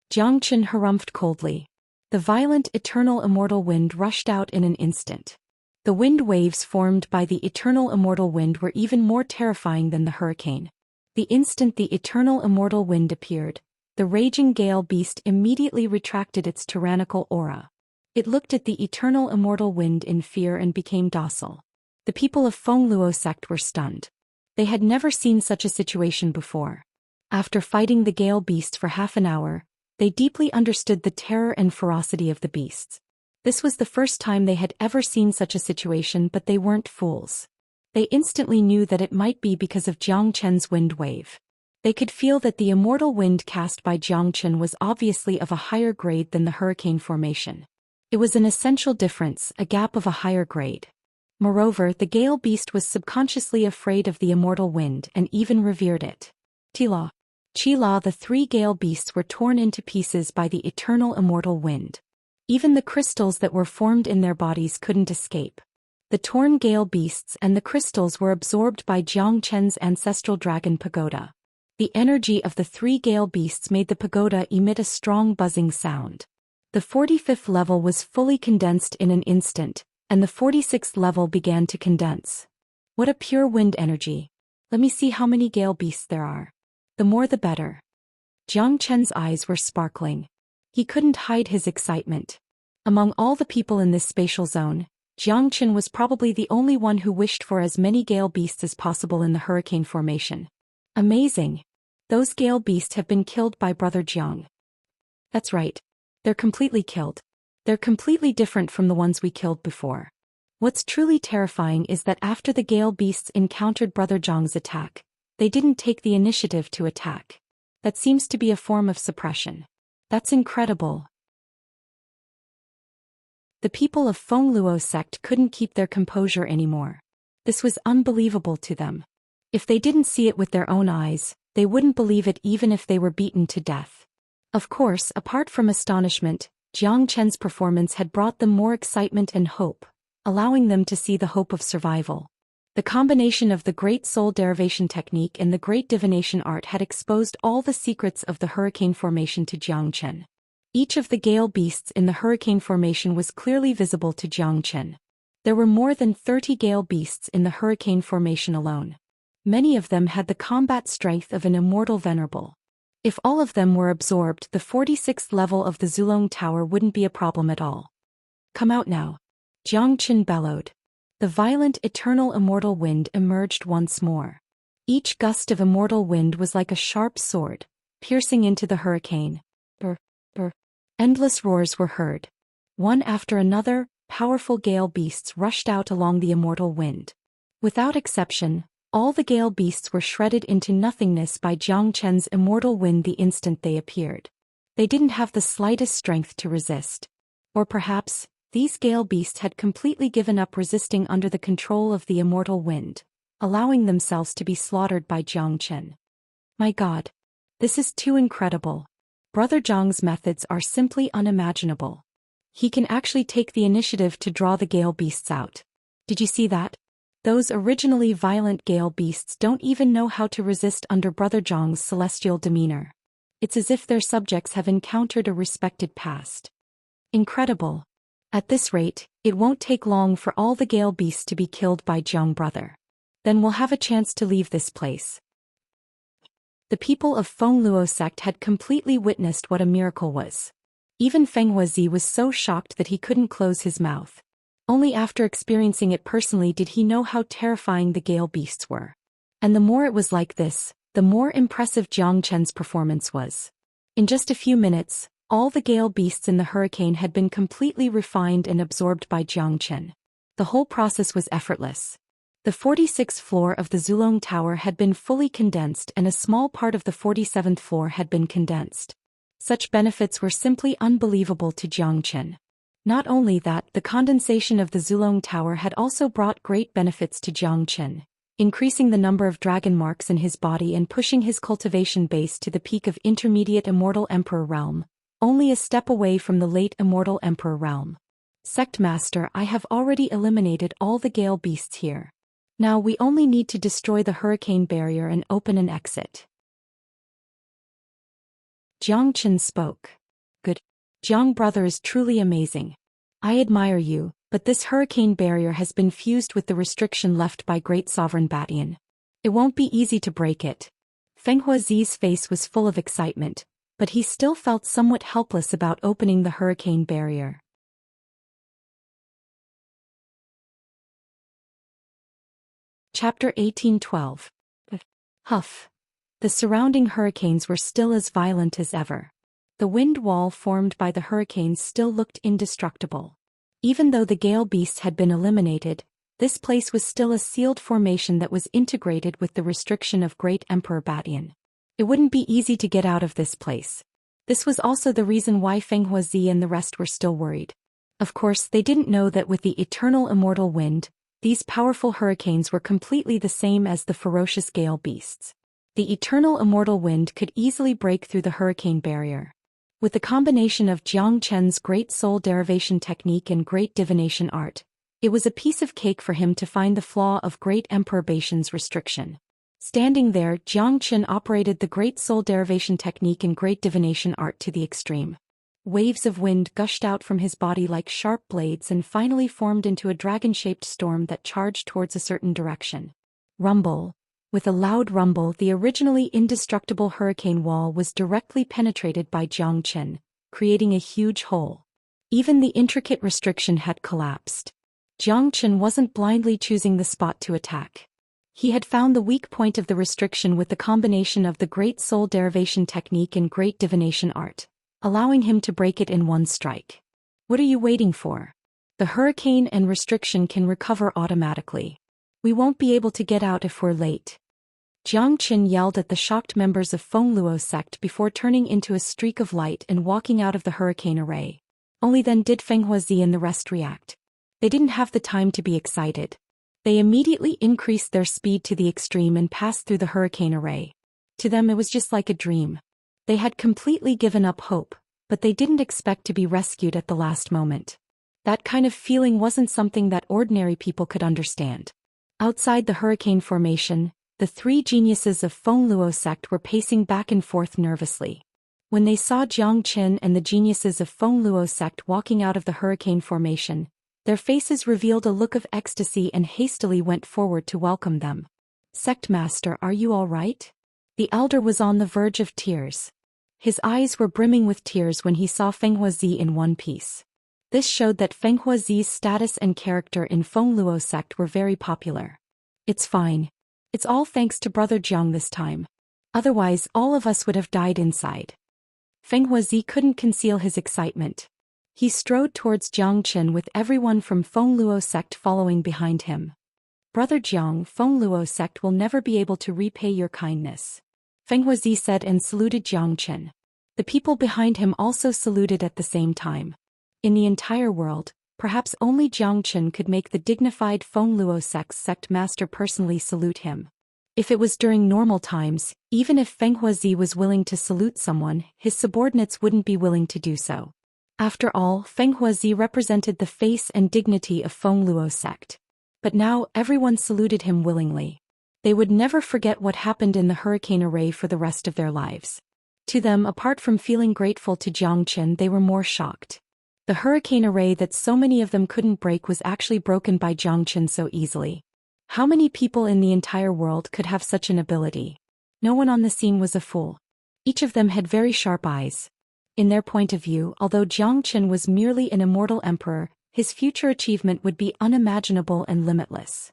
Jiang Chen harumphed coldly. The violent eternal immortal wind rushed out in an instant. The wind waves formed by the eternal immortal wind were even more terrifying than the hurricane. The instant the eternal immortal wind appeared, the raging Gale Beast immediately retracted its tyrannical aura. It looked at the eternal immortal wind in fear and became docile. The people of Fengluo sect were stunned. They had never seen such a situation before. After fighting the Gale Beast for half an hour, they deeply understood the terror and ferocity of the beasts. This was the first time they had ever seen such a situation, but they weren't fools. They instantly knew that it might be because of Jiang Chen's wind wave. They could feel that the immortal wind cast by Jiang Chen was obviously of a higher grade than the hurricane formation. It was an essential difference, a gap of a higher grade. Moreover, the Gale Beast was subconsciously afraid of the immortal wind and even revered it. Tila. Qila, the three Gale Beasts were torn into pieces by the eternal immortal wind. Even the crystals that were formed in their bodies couldn't escape. The torn Gale Beasts and the crystals were absorbed by Jiang Chen's ancestral dragon pagoda. The energy of the three Gale Beasts made the pagoda emit a strong buzzing sound. The 45th level was fully condensed in an instant, and the 46th level began to condense. What a pure wind energy. Let me see how many Gale Beasts there are. The more the better. Jiang Chen's eyes were sparkling. He couldn't hide his excitement. Among all the people in this spatial zone, Jiang Chen was probably the only one who wished for as many Gale Beasts as possible in the hurricane formation. Amazing. Those Gale Beasts have been killed by Brother Jiang. That's right. They're completely killed. They're completely different from the ones we killed before. What's truly terrifying is that after the Gale Beasts encountered Brother Jiang's attack, they didn't take the initiative to attack. That seems to be a form of suppression. That's incredible. The people of Fengluo sect couldn't keep their composure anymore. This was unbelievable to them. If they didn't see it with their own eyes, they wouldn't believe it even if they were beaten to death. Of course, apart from astonishment, Jiang Chen's performance had brought them more excitement and hope, allowing them to see the hope of survival. The combination of the Great Soul Derivation Technique and the Great Divination Art had exposed all the secrets of the hurricane formation to Jiang Chen. Each of the Gale Beasts in the hurricane formation was clearly visible to Jiang Chen. There were more than 30 Gale Beasts in the hurricane formation alone. Many of them had the combat strength of an immortal venerable. If all of them were absorbed, the 46th level of the Zulong Tower wouldn't be a problem at all. Come out now. Jiang Chen bellowed. The violent eternal immortal wind emerged once more. Each gust of immortal wind was like a sharp sword, piercing into the hurricane. Brr, brr. Endless roars were heard. One after another, powerful Gale Beasts rushed out along the immortal wind. Without exception, all the Gale Beasts were shredded into nothingness by Jiang Chen's immortal wind the instant they appeared. They didn't have the slightest strength to resist. Or perhaps, these Gale Beasts had completely given up resisting under the control of the immortal wind, allowing themselves to be slaughtered by Jiang Chen. My God. This is too incredible. Brother Jiang's methods are simply unimaginable. He can actually take the initiative to draw the Gale Beasts out. Did you see that? Those originally violent Gale Beasts don't even know how to resist under Brother Jiang's celestial demeanor. It's as if their subjects have encountered a respected past. Incredible. At this rate, it won't take long for all the Gale Beasts to be killed by Jiang Brother. Then we'll have a chance to leave this place. The people of Fengluo sect had completely witnessed what a miracle was. Even Feng Huazi was so shocked that he couldn't close his mouth. Only after experiencing it personally did he know how terrifying the Gale Beasts were. And the more it was like this, the more impressive Jiang Chen's performance was. In just a few minutes, all the Gale Beasts in the hurricane had been completely refined and absorbed by Jiang Chen. The whole process was effortless. The 46th floor of the Zulong Tower had been fully condensed and a small part of the 47th floor had been condensed. Such benefits were simply unbelievable to Jiang Chen. Not only that, the condensation of the Zulong Tower had also brought great benefits to Jiang Chen, increasing the number of dragon marks in his body and pushing his cultivation base to the peak of intermediate immortal emperor realm, only a step away from the late immortal emperor realm. Sect Master, I have already eliminated all the Gale Beasts here. Now we only need to destroy the hurricane barrier and open an exit. Jiang Chen spoke. Good. Jiang Brother is truly amazing. I admire you, but this hurricane barrier has been fused with the restriction left by Great Sovereign Batian. It won't be easy to break it. Feng Huazi's face was full of excitement, but he still felt somewhat helpless about opening the hurricane barrier. Chapter 1812. Huff. The surrounding hurricanes were still as violent as ever. The wind wall formed by the hurricanes still looked indestructible. Even though the Gale beasts had been eliminated, this place was still a sealed formation that was integrated with the restriction of Great Emperor Batian. It wouldn't be easy to get out of this place. This was also the reason why Fenghuazi and the rest were still worried. Of course, they didn't know that with the eternal immortal wind, these powerful hurricanes were completely the same as the ferocious Gale beasts. The eternal immortal wind could easily break through the hurricane barrier. With the combination of Jiang Chen's great soul derivation technique and great divination art, it was a piece of cake for him to find the flaw of Great Emperor Batian's restriction. Standing there, Jiang Chen operated the great soul derivation technique and great divination art to the extreme. Waves of wind gushed out from his body like sharp blades and finally formed into a dragon-shaped storm that charged towards a certain direction. Rumble. With a loud rumble, the originally indestructible hurricane wall was directly penetrated by Jiang Chen, creating a huge hole. Even the intricate restriction had collapsed. Jiang Chen wasn't blindly choosing the spot to attack. He had found the weak point of the restriction with the combination of the great soul derivation technique and great divination art, allowing him to break it in one strike. What are you waiting for? The hurricane and restriction can recover automatically. We won't be able to get out if we're late. Jiang Chen yelled at the shocked members of Fengluo sect before turning into a streak of light and walking out of the hurricane array. Only then did Fenghuazi and the rest react. They didn't have the time to be excited. They immediately increased their speed to the extreme and passed through the hurricane array. To them it was just like a dream. They had completely given up hope, but they didn't expect to be rescued at the last moment. That kind of feeling wasn't something that ordinary people could understand. Outside the hurricane formation, the three geniuses of Fengluo sect were pacing back and forth nervously. When they saw Jiang Chen and the geniuses of Fengluo sect walking out of the hurricane formation, their faces revealed a look of ecstasy and hastily went forward to welcome them. "Sect Master, are you all right?" The elder was on the verge of tears. His eyes were brimming with tears when he saw Fenghuazi in one piece. This showed that Fenghuazi's status and character in Fengluo sect were very popular. "It's fine. It's all thanks to Brother Jiang this time. Otherwise, all of us would have died inside." Fenghuazi couldn't conceal his excitement. He strode towards Jiang Chen with everyone from Fengluo sect following behind him. "Brother Jiang, Fengluo sect will never be able to repay your kindness," Fenghuazi said and saluted Jiang Chen. The people behind him also saluted at the same time. In the entire world, perhaps only Jiang Chen could make the dignified Fengluo sect master personally salute him. If it was during normal times, even if Fenghuazi was willing to salute someone, his subordinates wouldn't be willing to do so. After all, Fenghuazi represented the face and dignity of Fengluo sect. But now everyone saluted him willingly. They would never forget what happened in the hurricane array for the rest of their lives. To them, apart from feeling grateful to Jiang Chen, they were more shocked. The hurricane array that so many of them couldn't break was actually broken by Jiang Chen so easily. How many people in the entire world could have such an ability? No one on the scene was a fool. Each of them had very sharp eyes. In their point of view, although Jiang Chen was merely an immortal emperor, his future achievement would be unimaginable and limitless.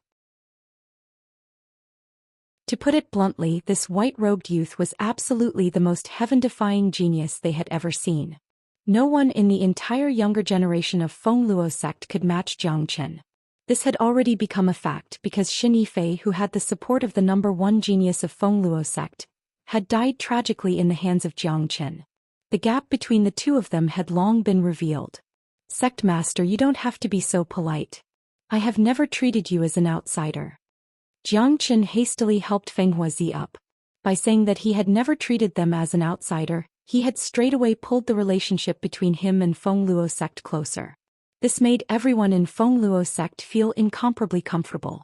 To put it bluntly, this white-robed youth was absolutely the most heaven-defying genius they had ever seen. No one in the entire younger generation of Fengluo sect could match Jiang Chen. This had already become a fact because Xin Yifei, who had the support of the #1 genius of Fengluo sect, had died tragically in the hands of Jiang Chen. The gap between the two of them had long been revealed. "Sect Master, you don't have to be so polite. I have never treated you as an outsider." Jiang Chen hastily helped Fenghuazi up. By saying that he had never treated them as an outsider, he had straightaway pulled the relationship between him and Fengluo sect closer. This made everyone in Fengluo sect feel incomparably comfortable.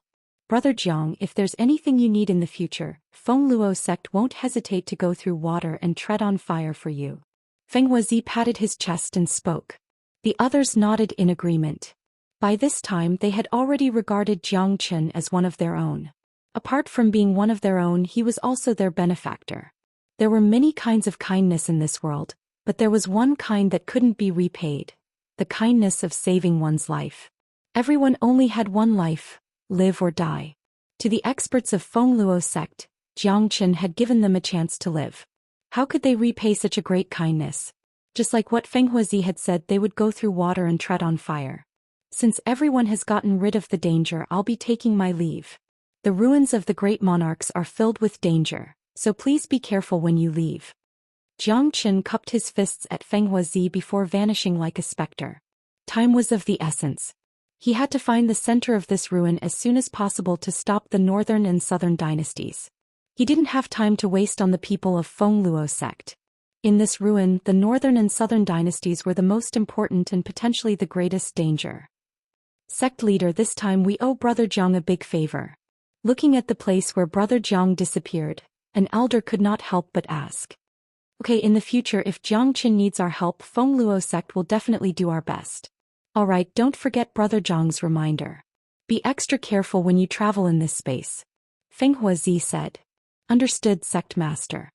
"Brother Jiang, if there's anything you need in the future, Fengluo sect won't hesitate to go through water and tread on fire for you." Fenghuazi patted his chest and spoke. The others nodded in agreement. By this time they had already regarded Jiang Chen as one of their own. Apart from being one of their own, he was also their benefactor. There were many kinds of kindness in this world, but there was one kind that couldn't be repaid: the kindness of saving one's life. Everyone only had one life, live or die. To the experts of Fengluo sect, Jiang Chen had given them a chance to live. How could they repay such a great kindness? Just like what Fenghuazi had said, they would go through water and tread on fire. Since everyone has gotten rid of the danger, I'll be taking my leave. The ruins of the great monarchs are filled with danger, so please be careful when you leave. Jiang Qin cupped his fists at Feng Huazi before vanishing like a specter. Time was of the essence. He had to find the center of this ruin as soon as possible to stop the northern and southern dynasties. He didn't have time to waste on the people of Feng Luo sect. In this ruin, the northern and southern dynasties were the most important and potentially the greatest danger. Sect leader, this time we owe Brother Jiang a big favor. Looking at the place where Brother Jiang disappeared, an elder could not help but ask. Okay, in the future if Jiang Qin needs our help, Feng Luo sect will definitely do our best. Alright, don't forget Brother Jiang's reminder. Be extra careful when you travel in this space. Feng Huazi said. Understood, sect master.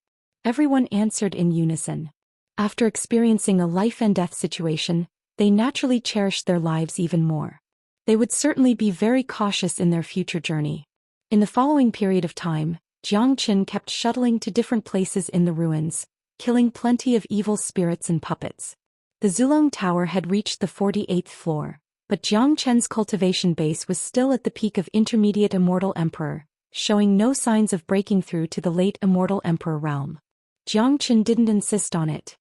Everyone answered in unison. After experiencing a life and death situation, they naturally cherished their lives even more. They would certainly be very cautious in their future journey. In the following period of time, Jiang Qin kept shuttling to different places in the ruins, killing plenty of evil spirits and puppets. The Zulong Tower had reached the 48th floor, but Jiang Qin's cultivation base was still at the peak of Intermediate Immortal Emperor, showing no signs of breaking through to the late Immortal Emperor realm. Jiang Qin didn't insist on it.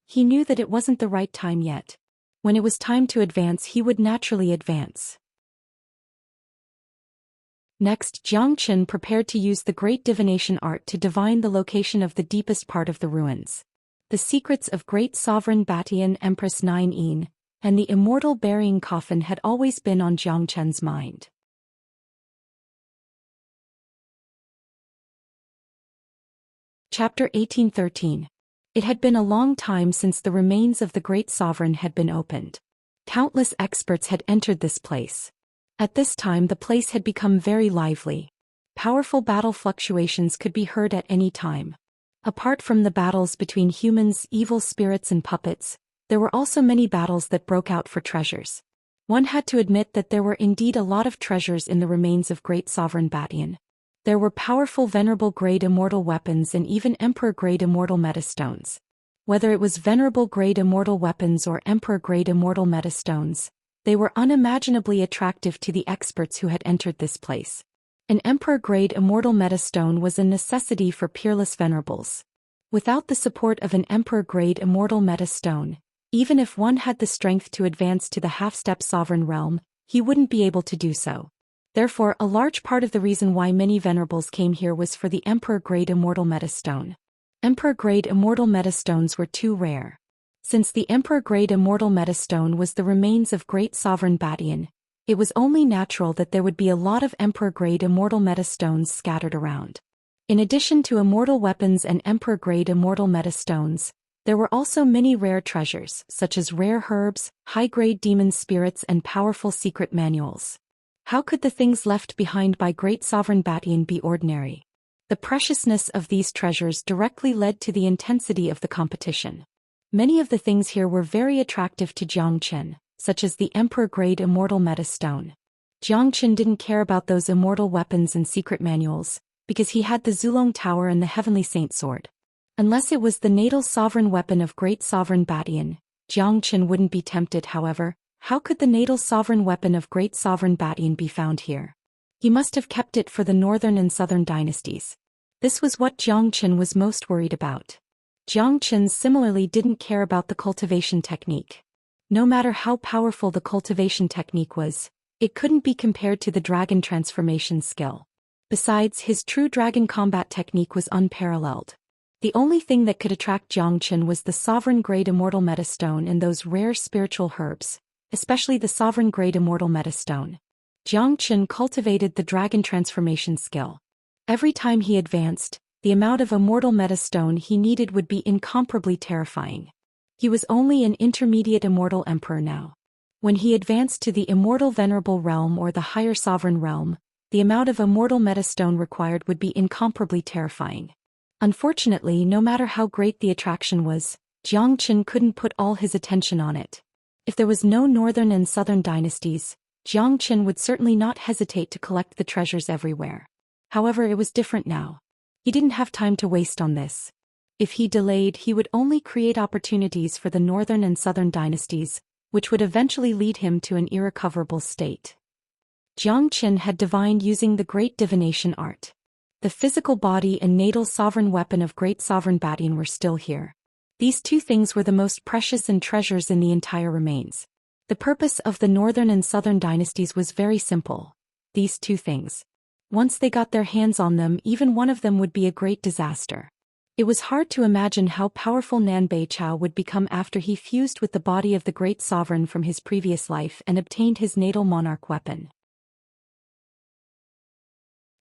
He knew that it wasn't the right time yet. When it was time to advance, he would naturally advance. Next, Jiang Qin prepared to use the great divination art to divine the location of the deepest part of the ruins. The secrets of Great Sovereign Batian Empress 9 and the immortal burying coffin had always been on Jiang Qin's mind. Chapter 1813. It had been a long time since the remains of the Great Sovereign had been opened. Countless experts had entered this place. At this time the place had become very lively. Powerful battle fluctuations could be heard at any time. Apart from the battles between humans, evil spirits and puppets, there were also many battles that broke out for treasures. One had to admit that there were indeed a lot of treasures in the remains of Great Sovereign Batian. There were powerful Venerable-grade immortal weapons and even Emperor-grade immortal metastones. Whether it was Venerable-grade immortal weapons or Emperor-grade immortal metastones, they were unimaginably attractive to the experts who had entered this place. An Emperor-grade immortal metastone was a necessity for peerless venerables. Without the support of an Emperor-grade immortal metastone, even if one had the strength to advance to the half-step sovereign realm, he wouldn't be able to do so. Therefore, a large part of the reason why many venerables came here was for the Emperor-grade immortal metastone. Emperor-grade immortal metastones were too rare. Since the Emperor-grade immortal metastone was the remains of Great Sovereign Batian, it was only natural that there would be a lot of Emperor-grade immortal metastones scattered around. In addition to immortal weapons and Emperor-grade immortal metastones, there were also many rare treasures, such as rare herbs, high-grade demon spirits and powerful secret manuals. How could the things left behind by Great Sovereign Batian be ordinary? The preciousness of these treasures directly led to the intensity of the competition. Many of the things here were very attractive to Jiang Qin, such as the Emperor-grade immortal metastone. Jiang Qin didn't care about those immortal weapons and secret manuals, because he had the Zulong Tower and the Heavenly Saint Sword. Unless it was the natal sovereign weapon of Great Sovereign Batian, Jiang Qin wouldn't be tempted. However, how could the natal sovereign weapon of Great Sovereign Batian be found here? He must have kept it for the northern and southern dynasties. This was what Jiang Qin was most worried about. Jiang Qin similarly didn't care about the cultivation technique. No matter how powerful the cultivation technique was, it couldn't be compared to the dragon transformation skill. Besides, his true dragon combat technique was unparalleled. The only thing that could attract Jiang Qin was the sovereign-grade immortal metastone and those rare spiritual herbs, especially the sovereign-grade immortal metastone. Jiang Qin cultivated the dragon transformation skill. Every time he advanced, the amount of immortal metastone he needed would be incomparably terrifying. He was only an intermediate immortal emperor now. When he advanced to the immortal venerable realm or the higher sovereign realm, the amount of immortal metastone required would be incomparably terrifying. Unfortunately, no matter how great the attraction was, Jiang Qin couldn't put all his attention on it. If there was no northern and southern dynasties, Jiang Qin would certainly not hesitate to collect the treasures everywhere. However, it was different now. He didn't have time to waste on this. If he delayed, he would only create opportunities for the northern and southern dynasties, which would eventually lead him to an irrecoverable state. Zhou Xian had divined using the great divination art. The physical body and natal sovereign weapon of great sovereign Badian were still here. These two things were the most precious and treasures in the entire remains. The purpose of the northern and southern dynasties was very simple. These two things. Once they got their hands on them, even one of them would be a great disaster. It was hard to imagine how powerful Nan Beichao would become after he fused with the body of the great sovereign from his previous life and obtained his natal monarch weapon.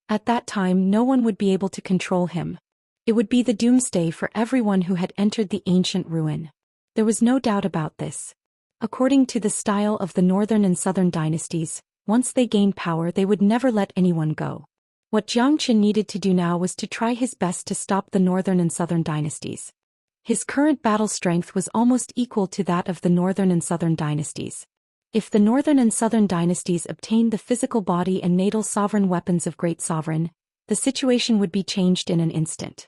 At that time, no one would be able to control him. It would be the doomsday for everyone who had entered the ancient ruin. There was no doubt about this. According to the style of the northern and southern dynasties, once they gained power, they would never let anyone go. What Zhou Xian needed to do now was to try his best to stop the northern and southern dynasties. His current battle strength was almost equal to that of the northern and southern dynasties. If the northern and southern dynasties obtained the physical body and natal sovereign weapons of great sovereign, the situation would be changed in an instant.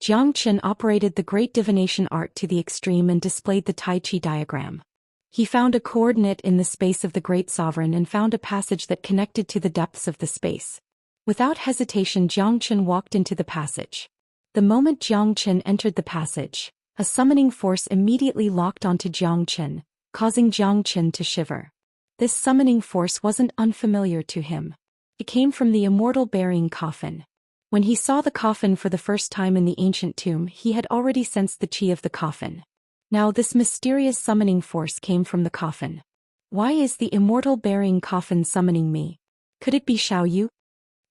Zhou Xian operated the great divination art to the extreme and displayed the Tai Chi diagram. He found a coordinate in the space of the great sovereign and found a passage that connected to the depths of the space. Without hesitation, Zhou Xian walked into the passage. The moment Zhou Xian entered the passage, a summoning force immediately locked onto Zhou Xian, causing Zhou Xian to shiver. This summoning force wasn't unfamiliar to him. It came from the immortal burying coffin. When he saw the coffin for the first time in the ancient tomb, he had already sensed the qi of the coffin. Now this mysterious summoning force came from the coffin. Why is the immortal burying coffin summoning me? Could it be Xiaoyu?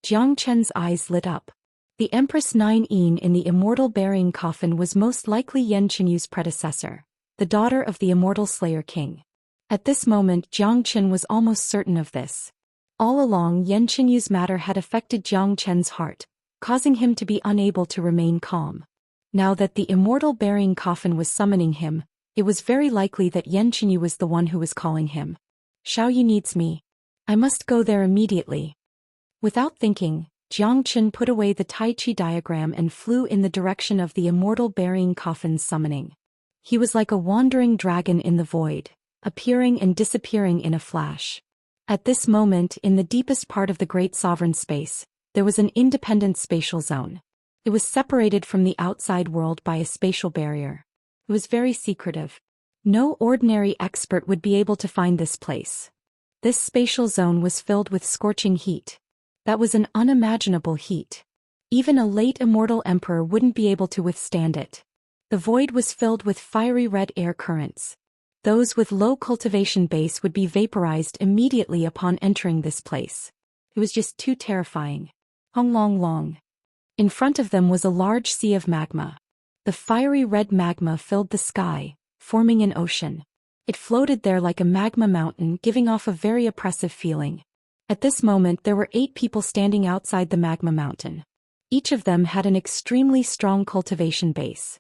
Zhou Qian's eyes lit up. The Empress Nine-Yin in the immortal burying coffin was most likely Yan Qinyu's predecessor, the daughter of the immortal Slayer King. At this moment, Zhou Qian was almost certain of this. All along, Yan Qinyu's matter had affected Zhou Qian's heart, causing him to be unable to remain calm. Now that the immortal burying coffin was summoning him, it was very likely that Yan Qinyu was the one who was calling him. Xiaoyu needs me. I must go there immediately. Without thinking, Zhou Qian put away the Tai Chi diagram and flew in the direction of the immortal burying coffin's summoning. He was like a wandering dragon in the void, appearing and disappearing in a flash. At this moment, in the deepest part of the great sovereign space, there was an independent spatial zone. It was separated from the outside world by a spatial barrier. It was very secretive. No ordinary expert would be able to find this place. This spatial zone was filled with scorching heat. That was an unimaginable heat. Even a late immortal emperor wouldn't be able to withstand it. The void was filled with fiery red air currents. Those with low cultivation base would be vaporized immediately upon entering this place. It was just too terrifying. Hong long long. In front of them was a large sea of magma. The fiery red magma filled the sky, forming an ocean. It floated there like a magma mountain, giving off a very oppressive feeling. At this moment there were 8 people standing outside the magma mountain. Each of them had an extremely strong cultivation base.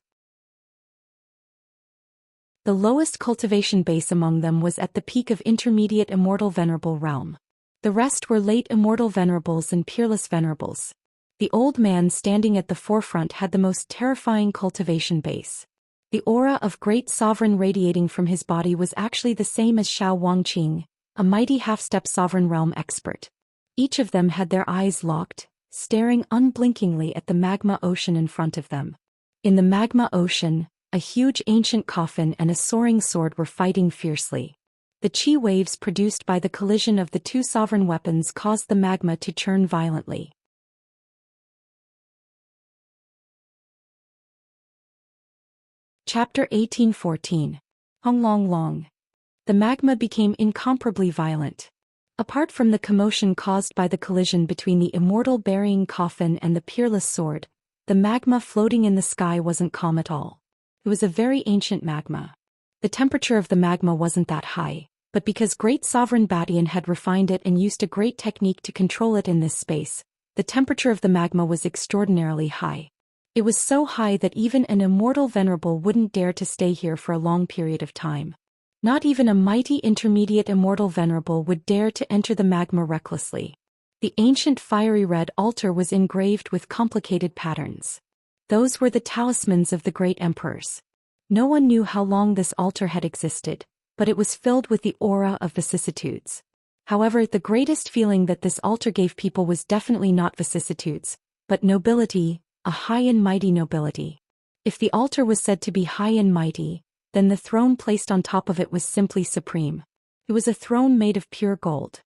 The lowest cultivation base among them was at the peak of intermediate immortal venerable realm. The rest were late immortal venerables and peerless venerables. The old man standing at the forefront had the most terrifying cultivation base. The aura of great sovereign radiating from his body was actually the same as Xiao Wangqing, a mighty half-step sovereign realm expert. Each of them had their eyes locked, staring unblinkingly at the magma ocean in front of them. In the magma ocean, a huge ancient coffin and a soaring sword were fighting fiercely. The chi waves produced by the collision of the two sovereign weapons caused the magma to churn violently. Chapter 1814. Hong long long. The magma became incomparably violent. Apart from the commotion caused by the collision between the immortal burying coffin and the peerless sword, the magma floating in the sky wasn't calm at all. It was a very ancient magma. The temperature of the magma wasn't that high, but because great sovereign Badian had refined it and used a great technique to control it in this space, the temperature of the magma was extraordinarily high. It was so high that even an immortal venerable wouldn't dare to stay here for a long period of time. Not even a mighty intermediate immortal venerable would dare to enter the magma recklessly. The ancient fiery red altar was engraved with complicated patterns. Those were the talismans of the great emperors. No one knew how long this altar had existed, but it was filled with the aura of vicissitudes. However, the greatest feeling that this altar gave people was definitely not vicissitudes, but nobility, a high and mighty nobility. If the altar was said to be high and mighty, then the throne placed on top of it was simply supreme. It was a throne made of pure gold.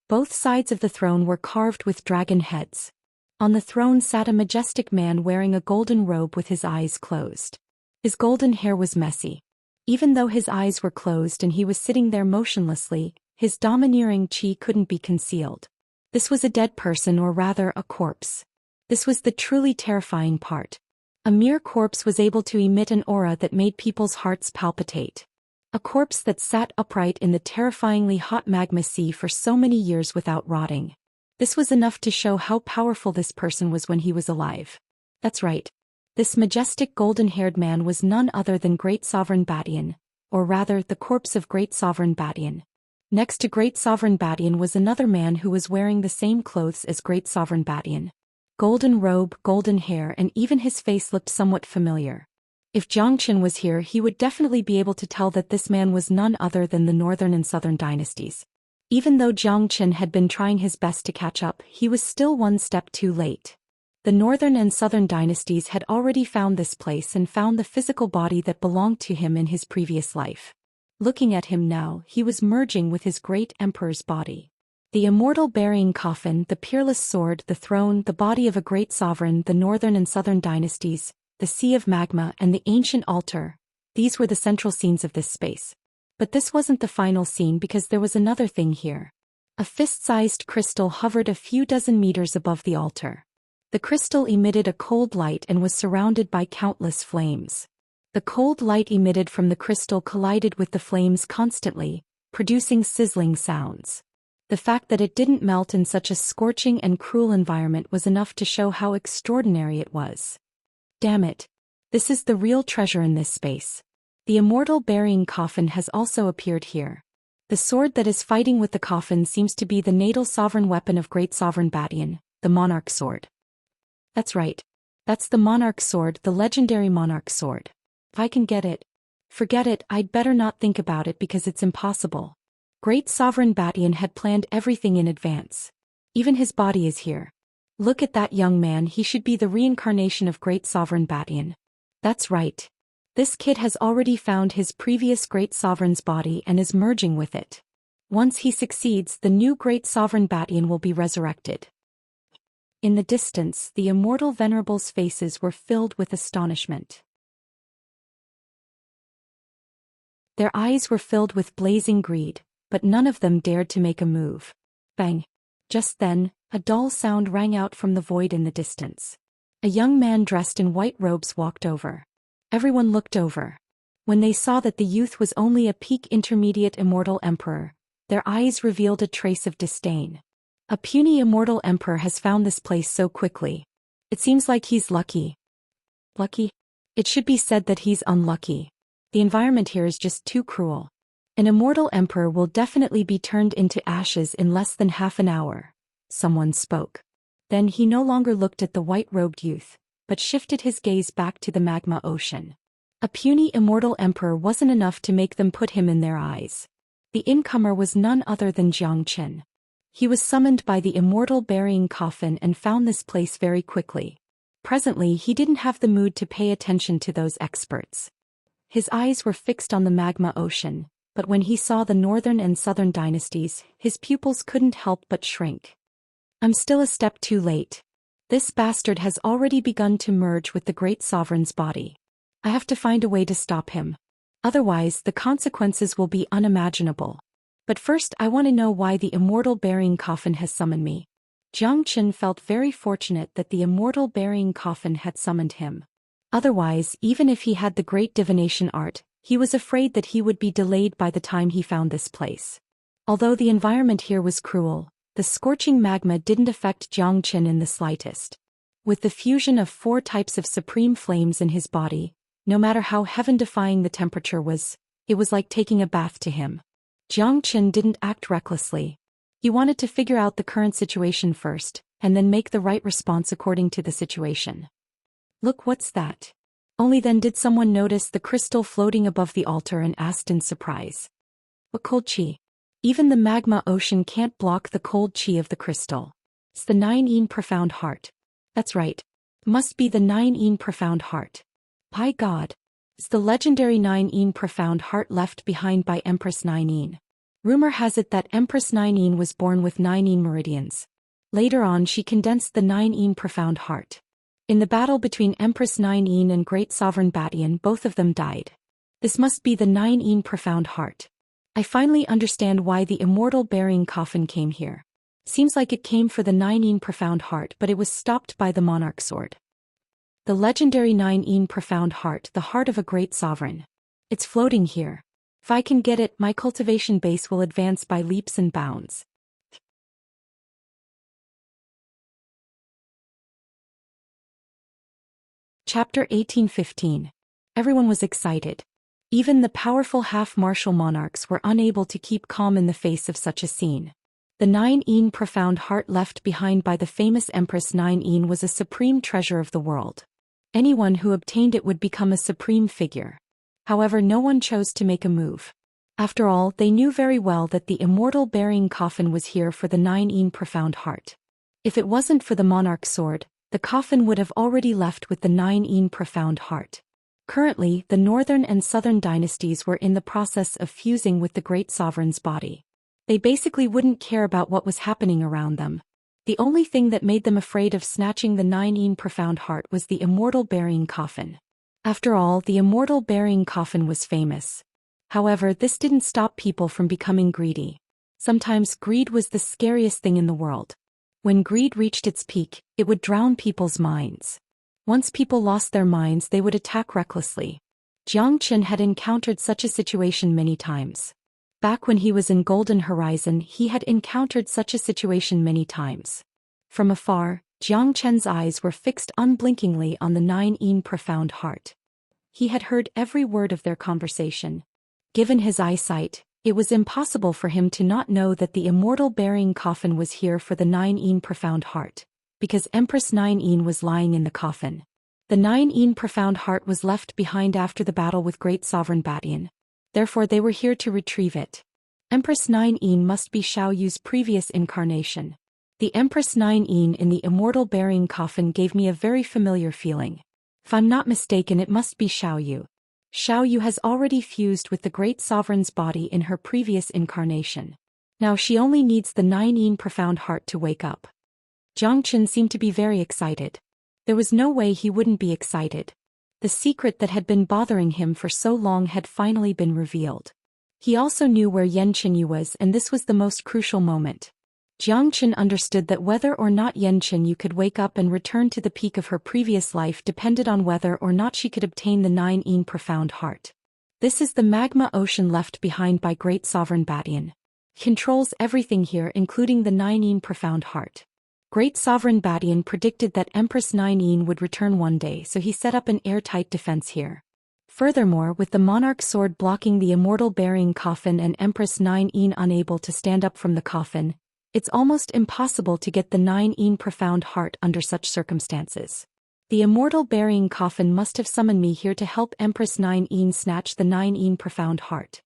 Both sides of the throne were carved with dragon heads. On the throne sat a majestic man wearing a golden robe with his eyes closed. His golden hair was messy. Even though his eyes were closed and he was sitting there motionlessly, his domineering chi couldn't be concealed. This was a dead person, or rather a corpse. This was the truly terrifying part. A mere corpse was able to emit an aura that made people's hearts palpitate. A corpse that sat upright in the terrifyingly hot magma sea for so many years without rotting. This was enough to show how powerful this person was when he was alive. That's right. This majestic golden-haired man was none other than Great Sovereign Badian, or rather the corpse of Great Sovereign Badian. Next to Great Sovereign Badian was another man who was wearing the same clothes as Great Sovereign Badian. Golden robe, golden hair, and even his face looked somewhat familiar. If Zhou Xian was here, he would definitely be able to tell that this man was none other than the Northern and Southern dynasties. Even though Zhou Xian had been trying his best to catch up, he was still one step too late. The Northern and Southern dynasties had already found this place and found the physical body that belonged to him in his previous life. Looking at him now, he was merging with his great emperor's body. The immortal burying coffin, the peerless sword, the throne, the body of a great sovereign, the Northern and Southern dynasties, the sea of magma, and the ancient altar, these were the central scenes of this space. But this wasn't the final scene, because there was another thing here. A fist-sized crystal hovered a few dozen meters above the altar. The crystal emitted a cold light and was surrounded by countless flames. The cold light emitted from the crystal collided with the flames constantly, producing sizzling sounds. The fact that it didn't melt in such a scorching and cruel environment was enough to show how extraordinary it was. Damn it. This is the real treasure in this space. The immortal burying coffin has also appeared here. The sword that is fighting with the coffin seems to be the natal sovereign weapon of Great Sovereign Badian, the monarch sword. That's right. That's the monarch sword, the legendary monarch sword. If I can get it. Forget it, I'd better not think about it because it's impossible. Great Sovereign Badian had planned everything in advance. Even his body is here. Look at that young man, he should be the reincarnation of Great Sovereign Badian. That's right. This kid has already found his previous Great Sovereign's body and is merging with it. Once he succeeds, the new Great Sovereign Badian will be resurrected. In the distance, the immortal venerables' faces were filled with astonishment. Their eyes were filled with blazing greed, but none of them dared to make a move. Bang! Just then, a dull sound rang out from the void in the distance. A young man dressed in white robes walked over. Everyone looked over. When they saw that the youth was only a peak intermediate immortal emperor, their eyes revealed a trace of disdain. A puny immortal emperor has found this place so quickly. It seems like he's lucky. Lucky? It should be said that he's unlucky. The environment here is just too cruel. An immortal emperor will definitely be turned into ashes in less than half an hour. Someone spoke. Then he no longer looked at the white-robed youth, but shifted his gaze back to the magma ocean. A puny immortal emperor wasn't enough to make them put him in their eyes. The incomer was none other than Zhou Xian. He was summoned by the immortal burying coffin and found this place very quickly. Presently he didn't have the mood to pay attention to those experts. His eyes were fixed on the magma ocean, but when he saw the Northern and Southern dynasties, his pupils couldn't help but shrink. I'm still a step too late. This bastard has already begun to merge with the Great Sovereign's body. I have to find a way to stop him. Otherwise, the consequences will be unimaginable. But first I want to know why the immortal burying coffin has summoned me. Zhou Xian felt very fortunate that the immortal burying coffin had summoned him. Otherwise, even if he had the great divination art, he was afraid that he would be delayed by the time he found this place. Although the environment here was cruel, the scorching magma didn't affect Zhou Xian in the slightest. With the fusion of 4 types of supreme flames in his body, no matter how heaven-defying the temperature was, it was like taking a bath to him. Zhou Xian didn't act recklessly. He wanted to figure out the current situation first, and then make the right response according to the situation. Look, what's that? Only then did someone notice the crystal floating above the altar and asked in surprise. What cold chi? Even the magma ocean can't block the cold chi of the crystal. It's the 9 profound heart. That's right. Must be the 9 profound heart. By God. It's the legendary 9 profound heart left behind by Empress 9. Rumor has it that Empress 9 was born with 9 meridians. Later on she condensed the 9 profound heart. In the battle between Empress 9 and Great Sovereign Batian, both of them died. This must be the 9 profound heart. I finally understand why the immortal burying coffin came here. Seems like it came for the 9 profound heart, but it was stopped by the monarch sword. The legendary 9 profound heart, the heart of a great sovereign. It's floating here. If I can get it, my cultivation base will advance by leaps and bounds. Chapter 1815. Everyone was excited. Even the powerful half-martial monarchs were unable to keep calm in the face of such a scene. The 9 profound heart left behind by the famous Empress 9 was a supreme treasure of the world. Anyone who obtained it would become a supreme figure. However, no one chose to make a move. After all, they knew very well that the immortal burying coffin was here for the 9 profound heart. If it wasn't for the monarch sword, the coffin would have already left with the 9 profound heart. Currently, the northern and southern dynasties were in the process of fusing with the great sovereign's body. They basically wouldn't care about what was happening around them. The only thing that made them afraid of snatching the 9 profound heart was the immortal burying coffin. After all, the immortal burying coffin was famous. However, this didn't stop people from becoming greedy. Sometimes greed was the scariest thing in the world. When greed reached its peak, it would drown people's minds. Once people lost their minds, they would attack recklessly. Zhou Xian had encountered such a situation many times. Back when he was in Golden Horizon, he had encountered such a situation many times. From afar, Zhou Xian's eyes were fixed unblinkingly on the 9 profound heart. He had heard every word of their conversation. Given his eyesight, it was impossible for him to not know that the immortal burying coffin was here for the 9 profound heart, because Empress 9 was lying in the coffin. The 9 profound heart was left behind after the battle with Great Sovereign Batian. Therefore they were here to retrieve it. Empress 9 must be Xiao Yu's previous incarnation. The Empress 9 in the immortal burying coffin gave me a very familiar feeling. If I'm not mistaken, it must be Xiao Yu. Xiao Yu has already fused with the great sovereign's body in her previous incarnation. Now she only needs the 9 profound heart to wake up. Zhou Xian seemed to be very excited. There was no way he wouldn't be excited. The secret that had been bothering him for so long had finally been revealed. He also knew where Xianxia was, and this was the most crucial moment. Zhou Xian understood that whether or not Xianxia could wake up and return to the peak of her previous life depended on whether or not she could obtain the 9 profound heart. This is the magma ocean left behind by Great Sovereign Batian. Controls everything here, including the 9 profound heart. Great Sovereign Batian predicted that Empress 9 would return one day, so he set up an airtight defense here. Furthermore, with the monarch sword blocking the immortal burying coffin and Empress 9 unable to stand up from the coffin, it's almost impossible to get the 9 profound heart under such circumstances. The immortal burying coffin must have summoned me here to help Empress 9 snatch the 9 profound heart.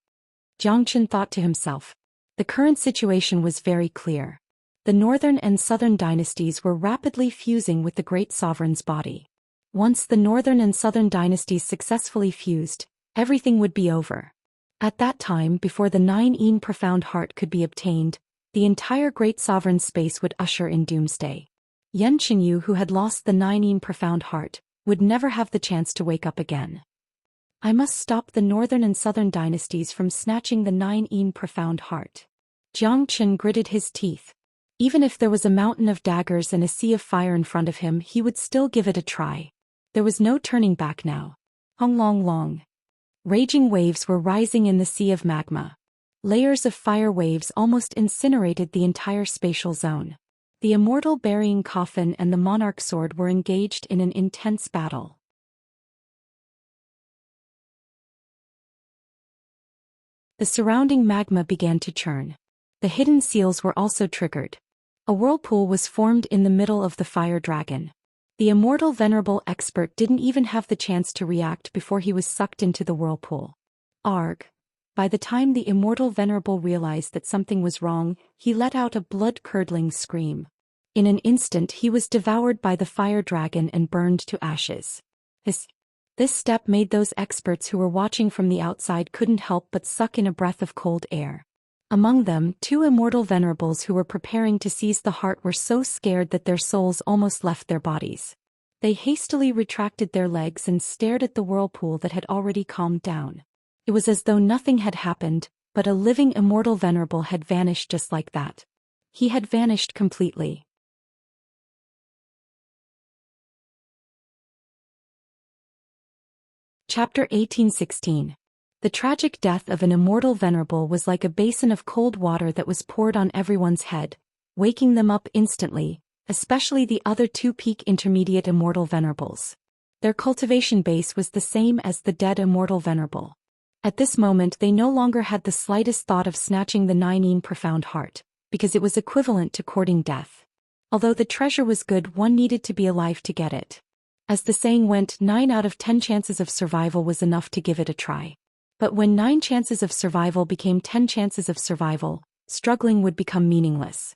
Zhou Xian thought to himself. The current situation was very clear. The northern and southern dynasties were rapidly fusing with the great sovereign's body. Once the northern and southern dynasties successfully fused, everything would be over. At that time, before the 9 profound heart could be obtained, the entire great sovereign space would usher in doomsday. Xianxia, who had lost the 9 profound heart, would never have the chance to wake up again. I must stop the northern and southern dynasties from snatching the 9 profound heart. Zhou Xian gritted his teeth. Even if there was a mountain of daggers and a sea of fire in front of him, he would still give it a try. There was no turning back now. Hong long long. Raging waves were rising in the sea of magma. Layers of fire waves almost incinerated the entire spatial zone. The immortal burying coffin and the monarch sword were engaged in an intense battle. The surrounding magma began to churn. The hidden seals were also triggered. A whirlpool was formed in the middle of the fire dragon. The immortal venerable expert didn't even have the chance to react before he was sucked into the whirlpool. Arg. By the time the immortal venerable realized that something was wrong, he let out a blood-curdling scream. In an instant he was devoured by the fire dragon and burned to ashes. This step made those experts who were watching from the outside couldn't help but suck in a breath of cold air. Among them, 2 immortal venerables who were preparing to seize the heart were so scared that their souls almost left their bodies. They hastily retracted their legs and stared at the whirlpool that had already calmed down. It was as though nothing had happened, but a living immortal venerable had vanished just like that. He had vanished completely. Chapter 1816. The tragic death of an immortal venerable was like a basin of cold water that was poured on everyone's head, waking them up instantly, especially the other 2 peak intermediate immortal venerables. Their cultivation base was the same as the dead immortal venerable. At this moment they no longer had the slightest thought of snatching the 9 profound heart, because it was equivalent to courting death. Although the treasure was good, one needed to be alive to get it. As the saying went, 9 out of 10 chances of survival was enough to give it a try. But when 9 chances of survival became 10 chances of survival, struggling would become meaningless.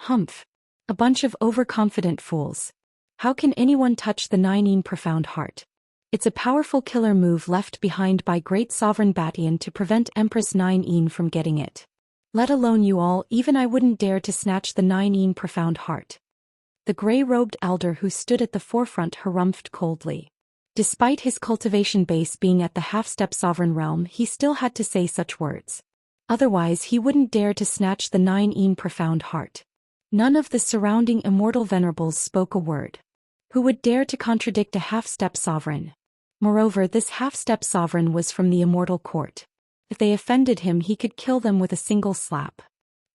Humph. A bunch of overconfident fools. How can anyone touch the 9 profound heart? It's a powerful killer move left behind by great sovereign Batian to prevent Empress 9 from getting it. Let alone you all, even I wouldn't dare to snatch the 9 profound heart. The grey-robed elder who stood at the forefront harumphed coldly. Despite his cultivation base being at the half-step sovereign realm, he still had to say such words. Otherwise he wouldn't dare to snatch the 9 profound heart. None of the surrounding immortal venerables spoke a word. Who would dare to contradict a half-step sovereign? Moreover, this half-step sovereign was from the immortal court. If they offended him, he could kill them with a single slap.